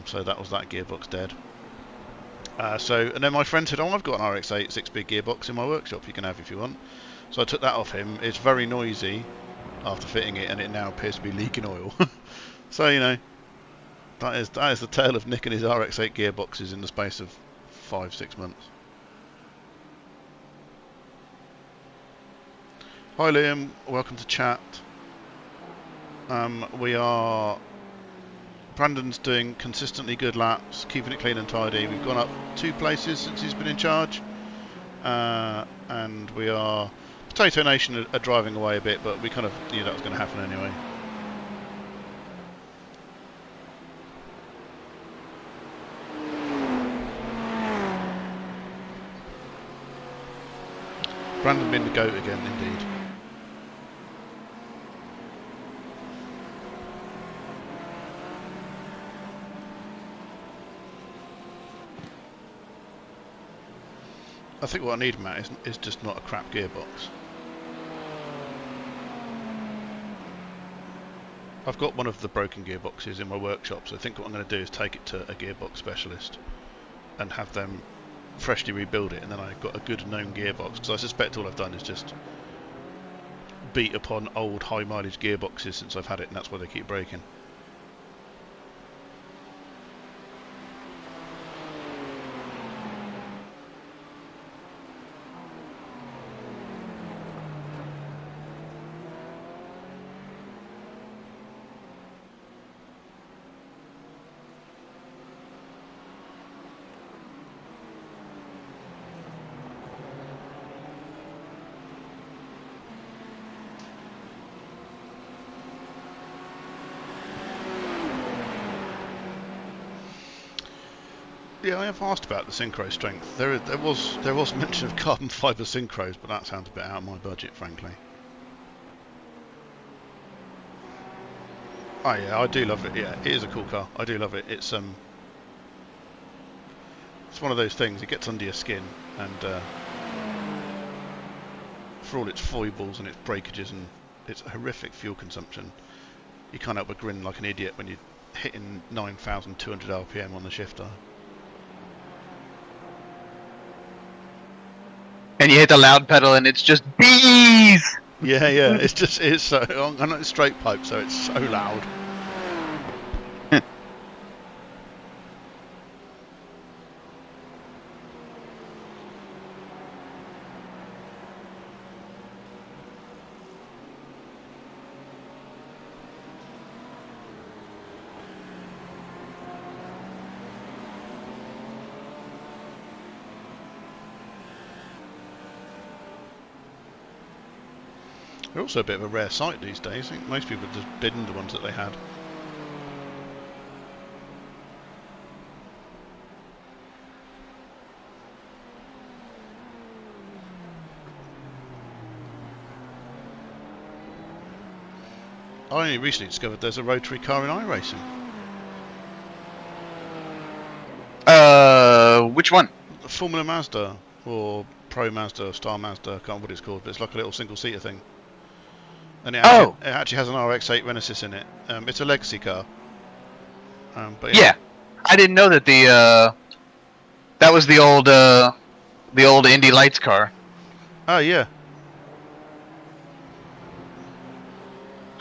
So that was that gearbox dead. And then my friend said, oh, I've got an RX-8 6-speed gearbox in my workshop you can have if you want. So I took that off him. It's very noisy after fitting it, and it now appears to be leaking oil. So, you know, that is the tale of Nick and his RX-8 gearboxes in the space of 5-6 months. Hi Liam, welcome to chat. Brandon's doing consistently good laps, keeping it clean and tidy. We've gone up 2 places since he's been in charge. And we are... Potato Nation are driving away a bit, but we kind of knew that was going to happen anyway. Brandon being the GOAT again, indeed. I think what I need, Matt, is just not a crap gearbox. I've got one of the broken gearboxes in my workshop, so I think what I'm going to do is take it to a gearbox specialist and have them freshly rebuild it, and then I've got a good known gearbox, because I suspect all I've done is just beat upon old high mileage gearboxes since I've had it, and that's why they keep breaking. Yeah, I have asked about the synchro strength. There was mention of carbon fibre synchros, but that sounds a bit out of my budget, frankly. Oh yeah, I do love it. Yeah, it is a cool car. I do love it. It's one of those things. It gets under your skin, and for all its foibles and its breakages and its horrific fuel consumption, you can't help but grin like an idiot when you're hitting 9,200 RPM on the shifter.
And you hit the loud pedal and it's just bees!
Yeah, it's so, I know it's straight pipe, so it's so loud. They're also a bit of a rare sight these days. I think most people just binned the ones that they had. I only recently discovered there's a rotary car in iRacing.
Which one?
Formula Mazda, or Pro Mazda, or Star Mazda, I can't remember what it's called, but it's like a little single-seater thing. And it actually has an RX-8 Renesis in it. It's a legacy car. But
yeah, I didn't know that that was the old Indy Lights car.
Oh yeah.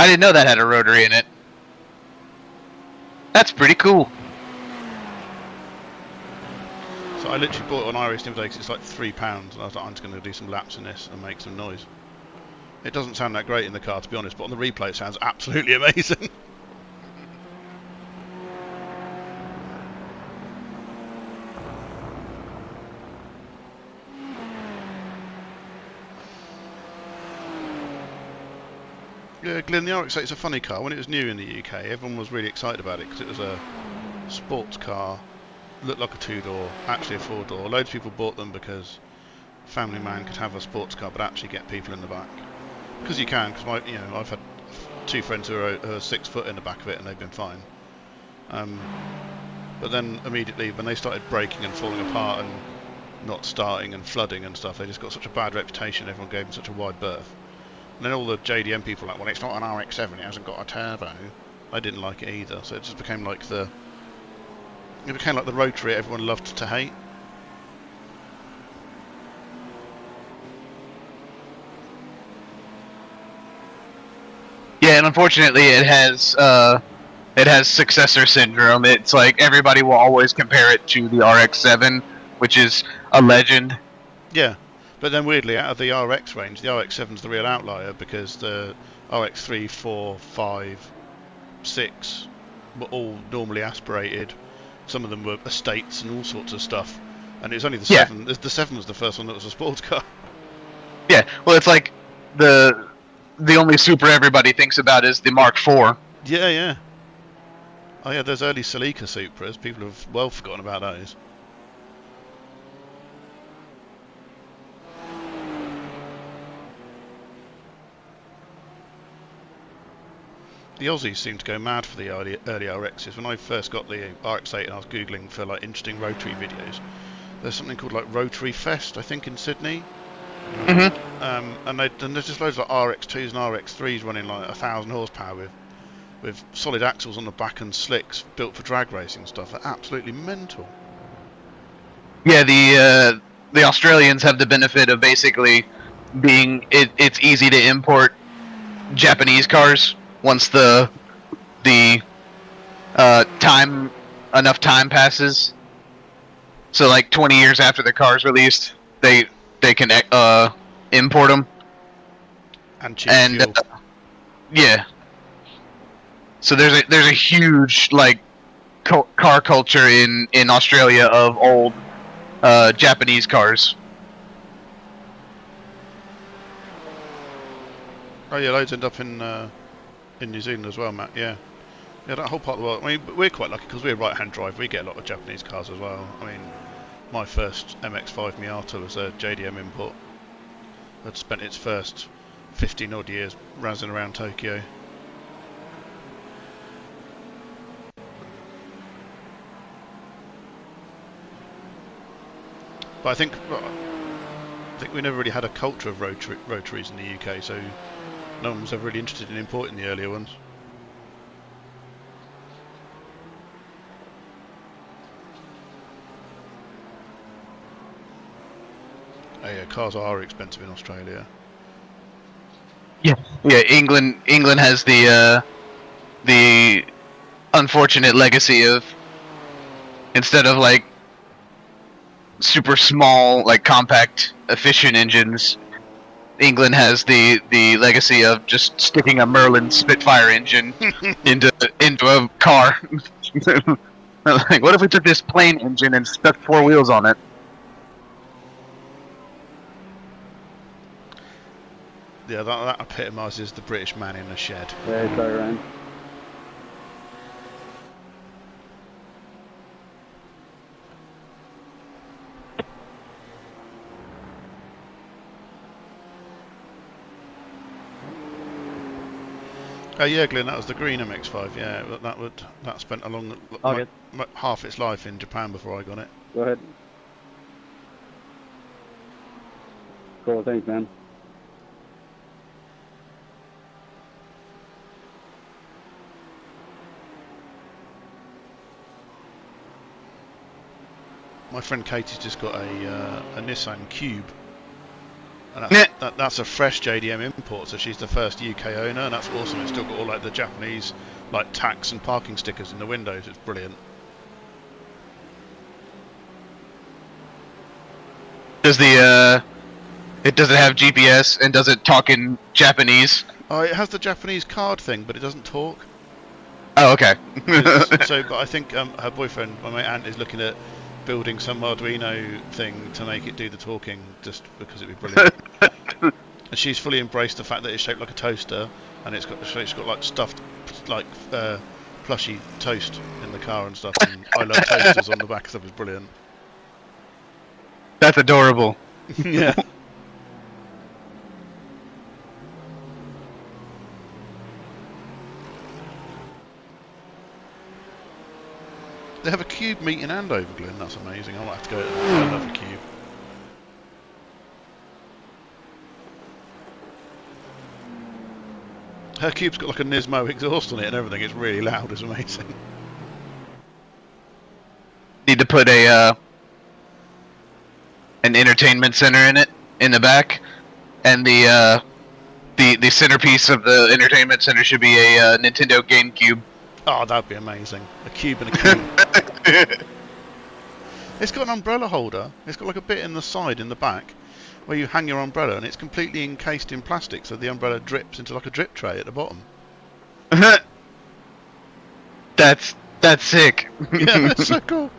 I didn't know that had a rotary in it. That's pretty cool.
So I literally bought it on iRacing today because it's like £3, and I was like, I'm just going to do some laps in this and make some noise. It doesn't sound that great in the car, to be honest, but on the replay it sounds absolutely amazing. Yeah, Glenn, the RX-8 is a funny car. When it was new in the UK, everyone was really excited about it because it was a sports car, looked like a 2-door, actually a 4-door. Loads of people bought them because Family Man could have a sports car but actually get people in the back. Because you can, because I've had 2 friends who are 6 foot in the back of it and they've been fine. But then immediately when they started breaking and falling apart and not starting and flooding and stuff, they just got such a bad reputation. Everyone gave them such a wide berth. And then all the JDM people were like, well, it's not an RX-7, it hasn't got a turbo. I didn't like it either, so it just became like the rotary everyone loved to hate.
Yeah, and unfortunately, it has successor syndrome. It's like everybody will always compare it to the RX-7, which is a legend.
Yeah, but then weirdly, out of the RX range, the RX-7's the real outlier because the RX-3, 4, 5, 6 were all normally aspirated. Some of them were estates and all sorts of stuff. And it was only the 7. The 7 was the first one that was a sports car.
Yeah, well, it's like the only Supra everybody thinks about is the Mark IV.
Yeah, yeah. Oh yeah, those early Celica Supras, people have well forgotten about those. The Aussies seem to go mad for the early RXs. When I first got the RX-8 and I was googling for like interesting rotary videos, there's something called like Rotary Fest, I think, in Sydney. And there's just loads of RX2s and RX3s running like 1,000 horsepower with solid axles on the back and slicks built for drag racing stuff. They're absolutely mental.
Yeah, the Australians have the benefit of basically being it's easy to import Japanese cars once the enough time passes. So like 20 years after the car's released, they can import them.
And cheap fuel.
Yeah. So there's a huge like car culture in Australia of old Japanese cars.
Oh yeah, loads end up in New Zealand as well, Matt. Yeah, yeah, that whole part of the world. I mean, we're quite lucky because we're right-hand drive. We get a lot of Japanese cars as well. I mean, my first MX-5 Miata was a JDM import. Had spent its first 15 odd years razzing around Tokyo. But I think we never really had a culture of rotaries in the UK, so no one was ever really interested in importing the earlier ones. Oh yeah, cars are expensive in Australia.
Yeah, England has the unfortunate legacy of, instead of like super small, like compact, efficient engines, England has the legacy of just sticking a Merlin Spitfire engine into a car. Like, what if we took this plain engine and stuck 4 wheels on it?
Yeah, that epitomises the British man in a shed.
Yeah, sorry, Ryan.
Oh yeah, Glenn, that was the green MX-5. Yeah, that spent a long half its life in Japan before I got it.
Go ahead. Cool, thanks, man.
My friend Katie's just got a Nissan Cube. And that's a fresh JDM import, so she's the first UK owner, and that's awesome. It's still got all like the Japanese like tax and parking stickers in the windows. It's brilliant.
Does does it have GPS, and does it talk in Japanese?
Oh, it has the Japanese card thing, but it doesn't talk.
Oh, okay.
But I think her boyfriend, my mate Ant, is looking at building some Arduino thing to make it do the talking, just because it'd be brilliant. And she's fully embraced the fact that it's shaped like a toaster, and it's got like stuffed like plushy toast in the car and stuff, and I love toasters on the back. Stuff is brilliant.
That's adorable.
Yeah. They have a Cube meet in Andover, Glenn. That's amazing. I might have to go to that. I love a Cube. Her Cube's got like a Nismo exhaust on it and everything. It's really loud. It's amazing.
Need to put an entertainment center in it in the back, and the The centerpiece of the entertainment center should be a Nintendo GameCube.
Oh, that'd be amazing. A cube and a cube. It's got an umbrella holder. It's got like a bit in the side, in the back, where you hang your umbrella, and it's completely encased in plastic, so the umbrella drips into like a drip tray at the bottom.
That's sick.
Yeah, that's so cool.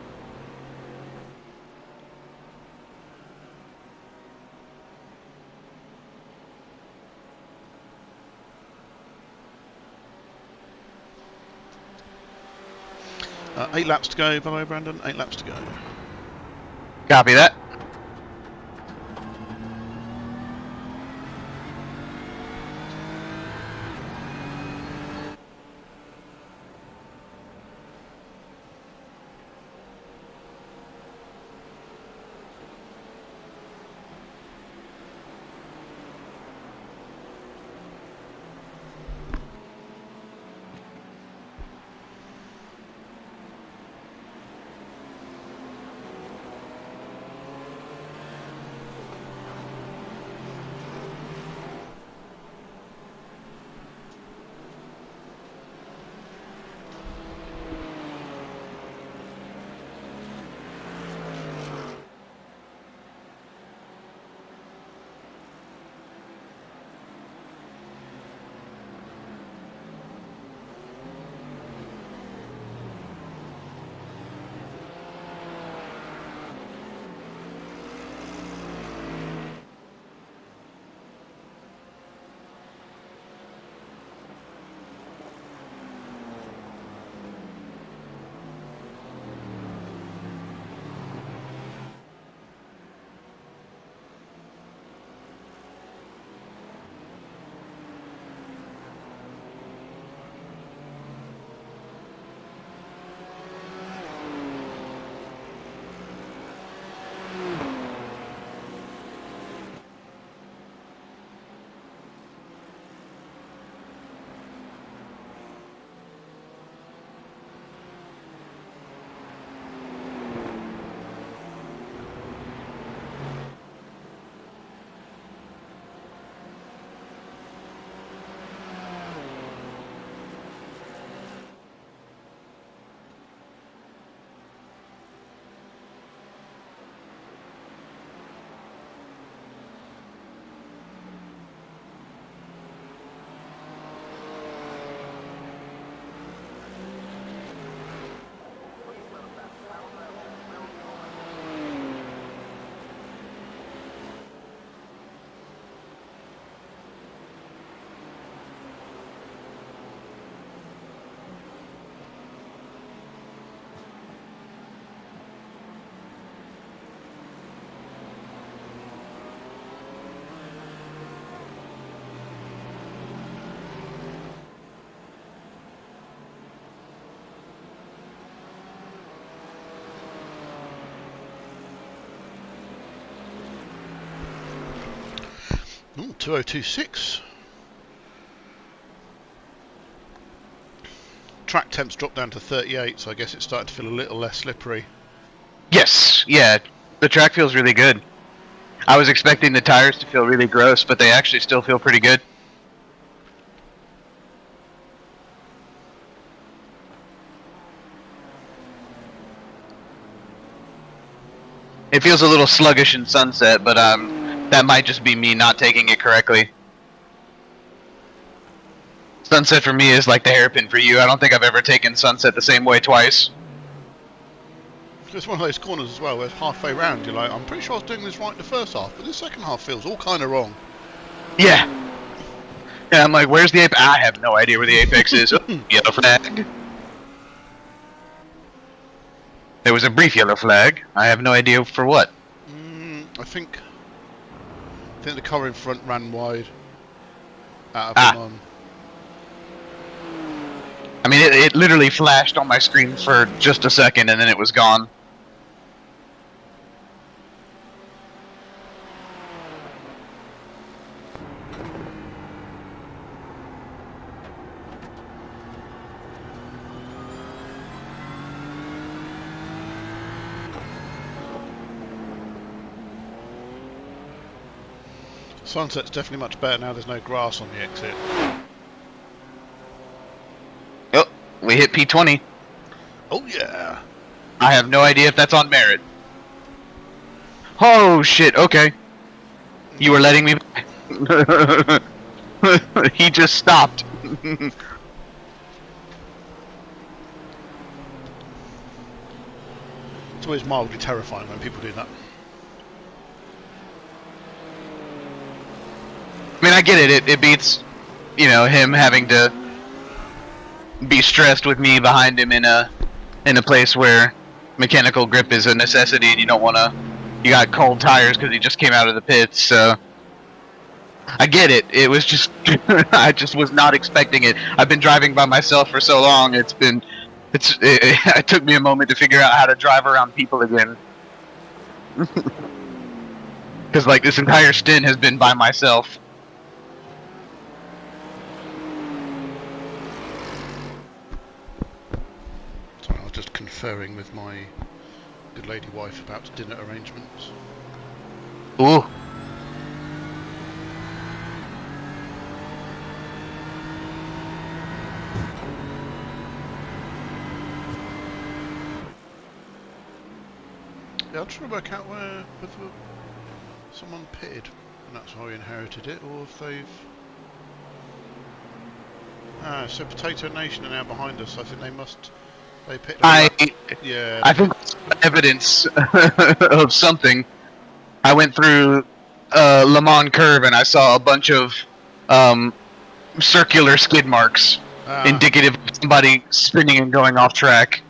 Eight laps to go, by the way, Brandon. 8 laps to go.
Copy that.
Ooh, 2026. Track temps dropped down to 38, so I guess it's starting to feel a little less slippery.
Yes, yeah, the track feels really good. I was expecting the tires to feel really gross, but they actually still feel pretty good. It feels a little sluggish in Sunset, but that might just be me not taking it correctly. Sunset for me is like the hairpin for you. I don't think I've ever taken Sunset the same way twice.
It's one of those corners as well where halfway round you're like, I'm pretty sure I was doing this right in the first half, but the second half feels all kind of wrong.
Yeah. Yeah, I'm like, where's the apex? I have no idea where the apex is. Yellow flag. There was a brief yellow flag. I have no idea for what.
I think the car in front ran wide. Out of on.
I mean, it literally flashed on my screen for just a second and then it was gone.
Sunset's definitely much better now there's no grass on the exit.
Oh, we hit P20.
Oh yeah!
I have no idea if that's on merit. Oh shit, okay. You were letting me... He just stopped.
It's always mildly terrifying when people do that.
I mean, I get it. It beats, you know, him having to be stressed with me behind him in a place where mechanical grip is a necessity, and you don't want to. You got cold tires because he just came out of the pits, so I get it. It was just I just was not expecting it. I've been driving by myself for so long. It took me a moment to figure out how to drive around people again. Because like this entire stint has been by myself.
Sorry, I was just conferring with my good lady wife about dinner arrangements.
Ooh.
Yeah, I'm trying to work out whether someone pitted and that's why we inherited it, or if they've... Ah, so Potato Nation are now behind us. I think they must... They pitted... Yeah.
I think that's evidence of something. I went through Le Mans Curve and I saw a bunch of circular skid marks, indicative of somebody spinning and going off track.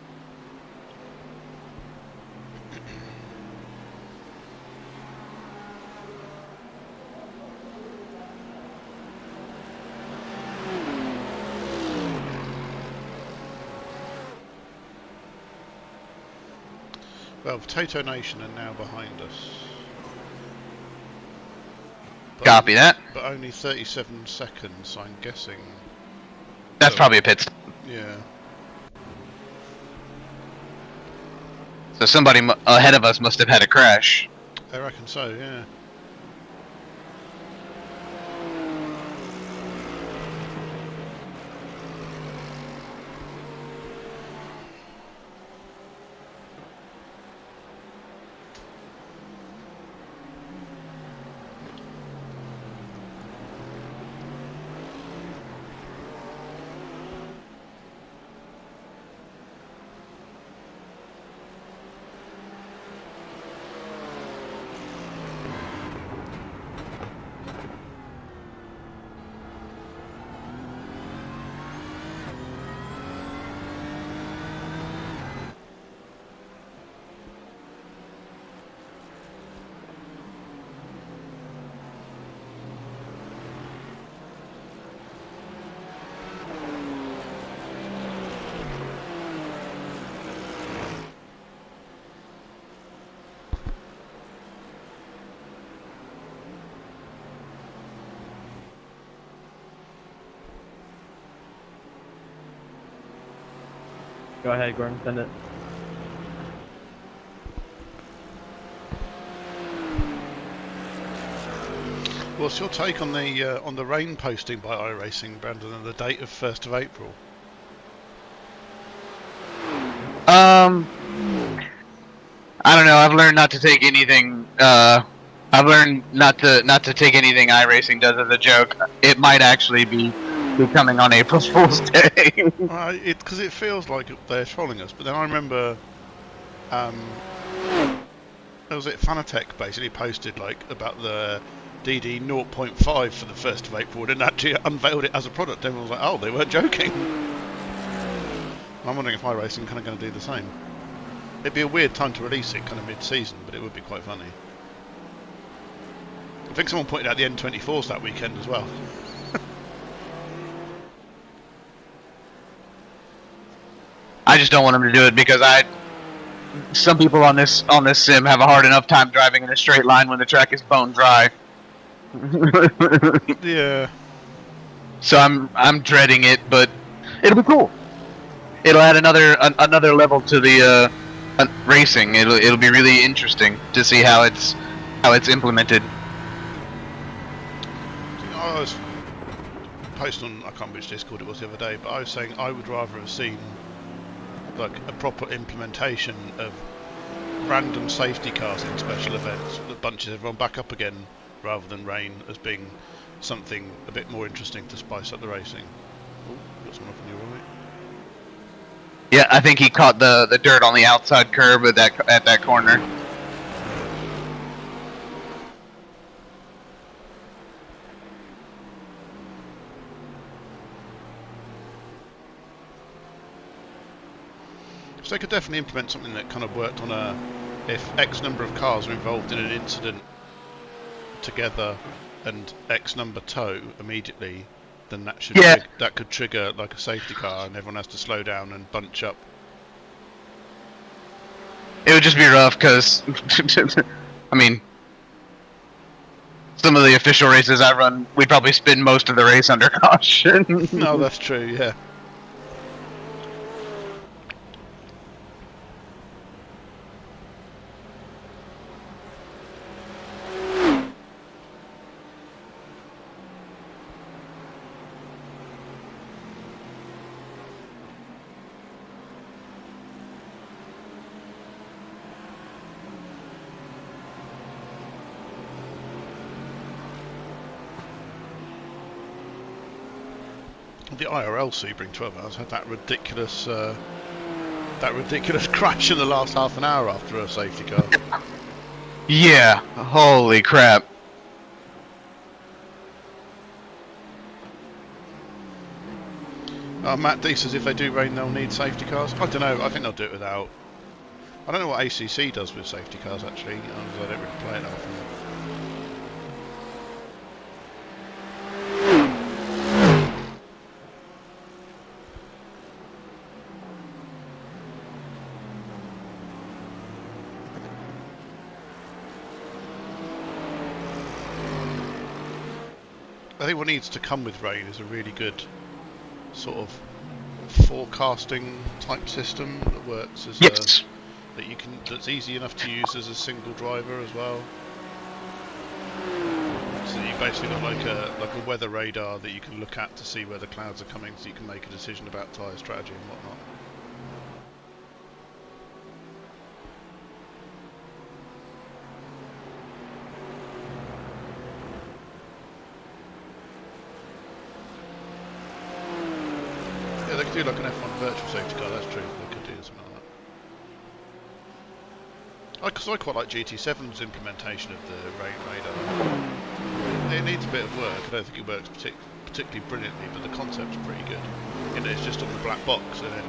Well, Potato Nation are now behind us. But
Copy that.
But only 37 seconds, I'm guessing.
That's probably a pit stop.
Yeah.
So somebody ahead of us must have had a crash.
I reckon so, yeah.
Go ahead, Gordon, send it.
What's your take on the rain posting by iRacing, Brandon, and the date of 1st of April?
I don't know. I've learned not to take anything. I've learned not to take anything iRacing does as a joke. It might actually be coming on April Fool's Day.
Because it feels like they're trolling us. But then I remember, was it Fanatec basically posted like about the DD 0.5 for the 1st of April and actually unveiled it as a product. Everyone was like, oh, they weren't joking. I'm wondering if iRacing kind of going to do the same. It'd be a weird time to release it, kind of mid-season, but it would be quite funny. I think someone pointed out the N24s that weekend as well.
I just don't want them to do it because some people on this sim have a hard enough time driving in a straight line when the track is bone dry.
Yeah.
So I'm dreading it, but it'll be cool. It'll add another level to the racing. It'll be really interesting to see how it's implemented.
posted on, I can't remember which Discord it was the other day, but I was saying I would rather have seen like a proper implementation of random safety cars in special events that bunches everyone back up again, rather than rain as being something a bit more interesting to spice up the racing. Oh, got someone up on your right.
Yeah, I think he caught the dirt on the outside curb at that corner.
So they could definitely implement something that kind of worked on a, if X number of cars are involved in an incident together and X number tow immediately, then that should that could trigger like a safety car and everyone has to slow down and bunch up.
It would just be rough because, I mean, some of the official races I run, we'd probably spend most of the race under caution.
No, that's true, yeah. The IRL Sebring 12 hours had that ridiculous crash in the last half an hour after a safety car.
Yeah, holy crap.
Matt D says if they do rain they'll need safety cars. I don't know, I think they'll do it without. I don't know what ACC does with safety cars actually, because I don't really play it often. I think what needs to come with rain is a really good sort of forecasting type system that works as that you can, that's easy enough to use as a single driver as well. So you basically got like a weather radar that you can look at to see where the clouds are coming, so you can make a decision about tyre strategy and whatnot. Yeah, they could do like an F1 virtual safety car, that's true. They could do something like that. Because I quite like GT7's implementation of the rain radar. It needs a bit of work. I don't think it works particularly brilliantly, but the concept's pretty good. You know, it's just on the black box, and then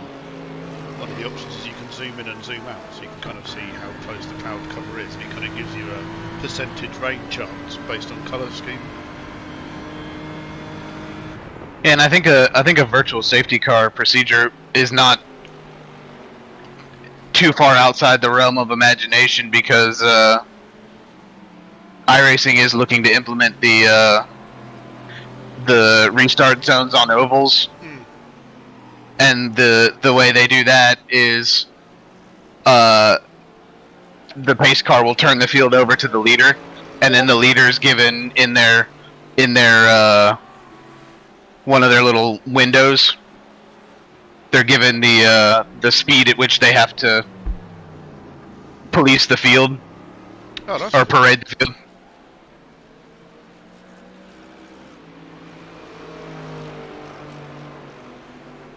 one of the options is you can zoom in and zoom out, so you can kind of see how close the cloud cover is, and it kind of gives you a percentage rain chance based on colour scheme.
And I think a virtual safety car procedure is not too far outside the realm of imagination, because iRacing is looking to implement the restart zones on ovals, and the way they do that is the pace car will turn the field over to the leader, and then the leader is given in their one of their little windows. They're given the speed at which they have to police the field, or parade the field.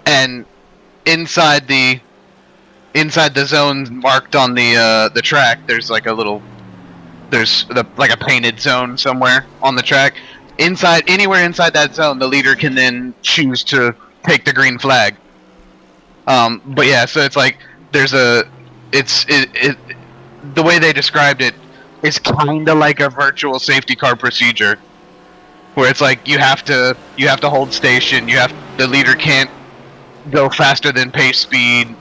And inside the zones marked on the track, there's like a little, like a painted zone somewhere on the track. Anywhere inside that zone, the leader can then choose to take the green flag. But yeah, so it's like the way they described it is kind of like a virtual safety car procedure, where it's like you have to hold station. The leader can't go faster than pace speed,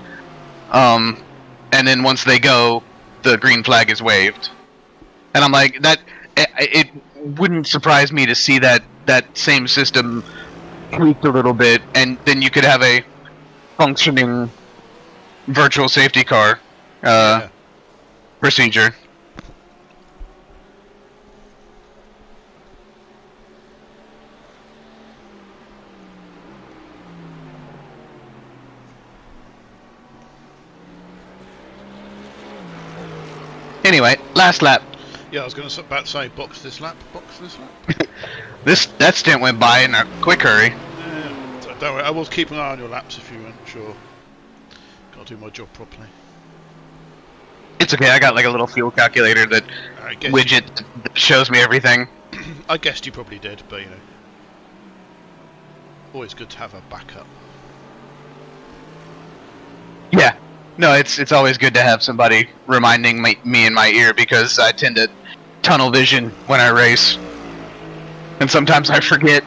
and then once they go, the green flag is waved. And I'm like, that it wouldn't surprise me to see that same system tweaked a little bit, and then you could have a functioning virtual safety car procedure. Anyway, last lap.
Yeah, I was going to about to say, box this lap.
That stint went by in a quick hurry.
Yeah, so don't worry, I will keep an eye on your laps if you weren't sure. Got to do my job properly.
It's okay, I got like a little fuel calculator that widget that shows me everything.
I guessed you probably did, but you know. Always good to have a backup.
Yeah. No, it's always good to have somebody reminding me in my ear because I tend to tunnel vision when I race. And sometimes I forget.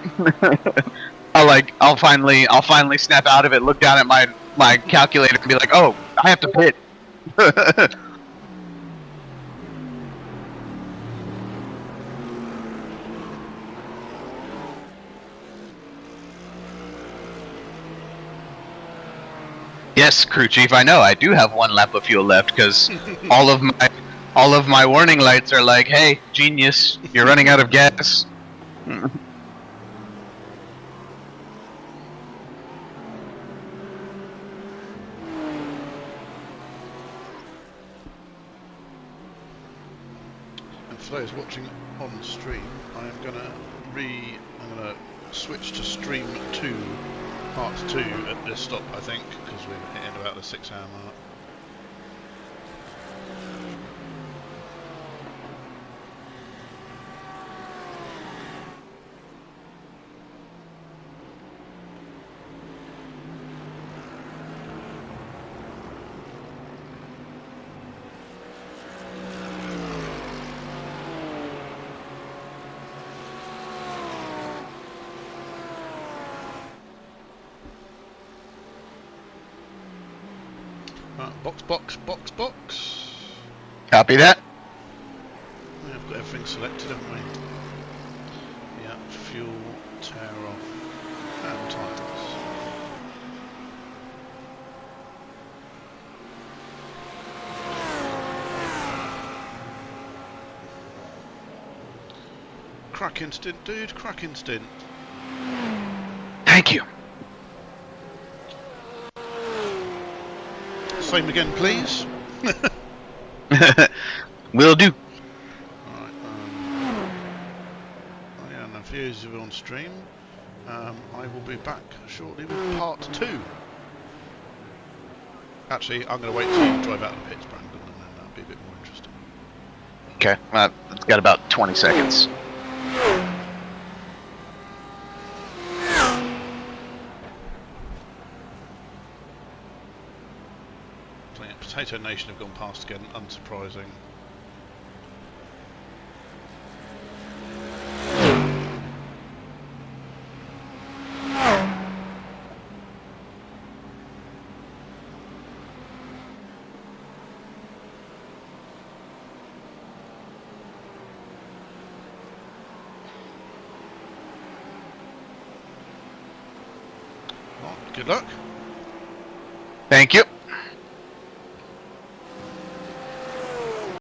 I'll finally snap out of it, look down at my calculator and be like, "Oh, I have to pit." Yes, crew chief, I know. I do have 1 lap of fuel left because all of my warning lights are like, "Hey, genius, you're running out of gas."
And for those watching on stream, I'm gonna switch to stream 2, part 2 at this stop, I think, because we're hitting about the 6-hour mark. Box.
Copy that.
We've got everything selected, haven't we? Yeah, fuel, tear off, and tyres. Cracking stint, dude, cracking stint.
Thank you.
Same again, please.
Will do.
Alright, yeah, and for those of you on stream, I will be back shortly with part 2. Actually, I'm going to wait till you drive out of the pits, Brandon, and then that'll be a bit more interesting.
Okay, it's got about 20 seconds.
Potato Nation have gone past again, unsurprising. Well, good luck.
Thank you.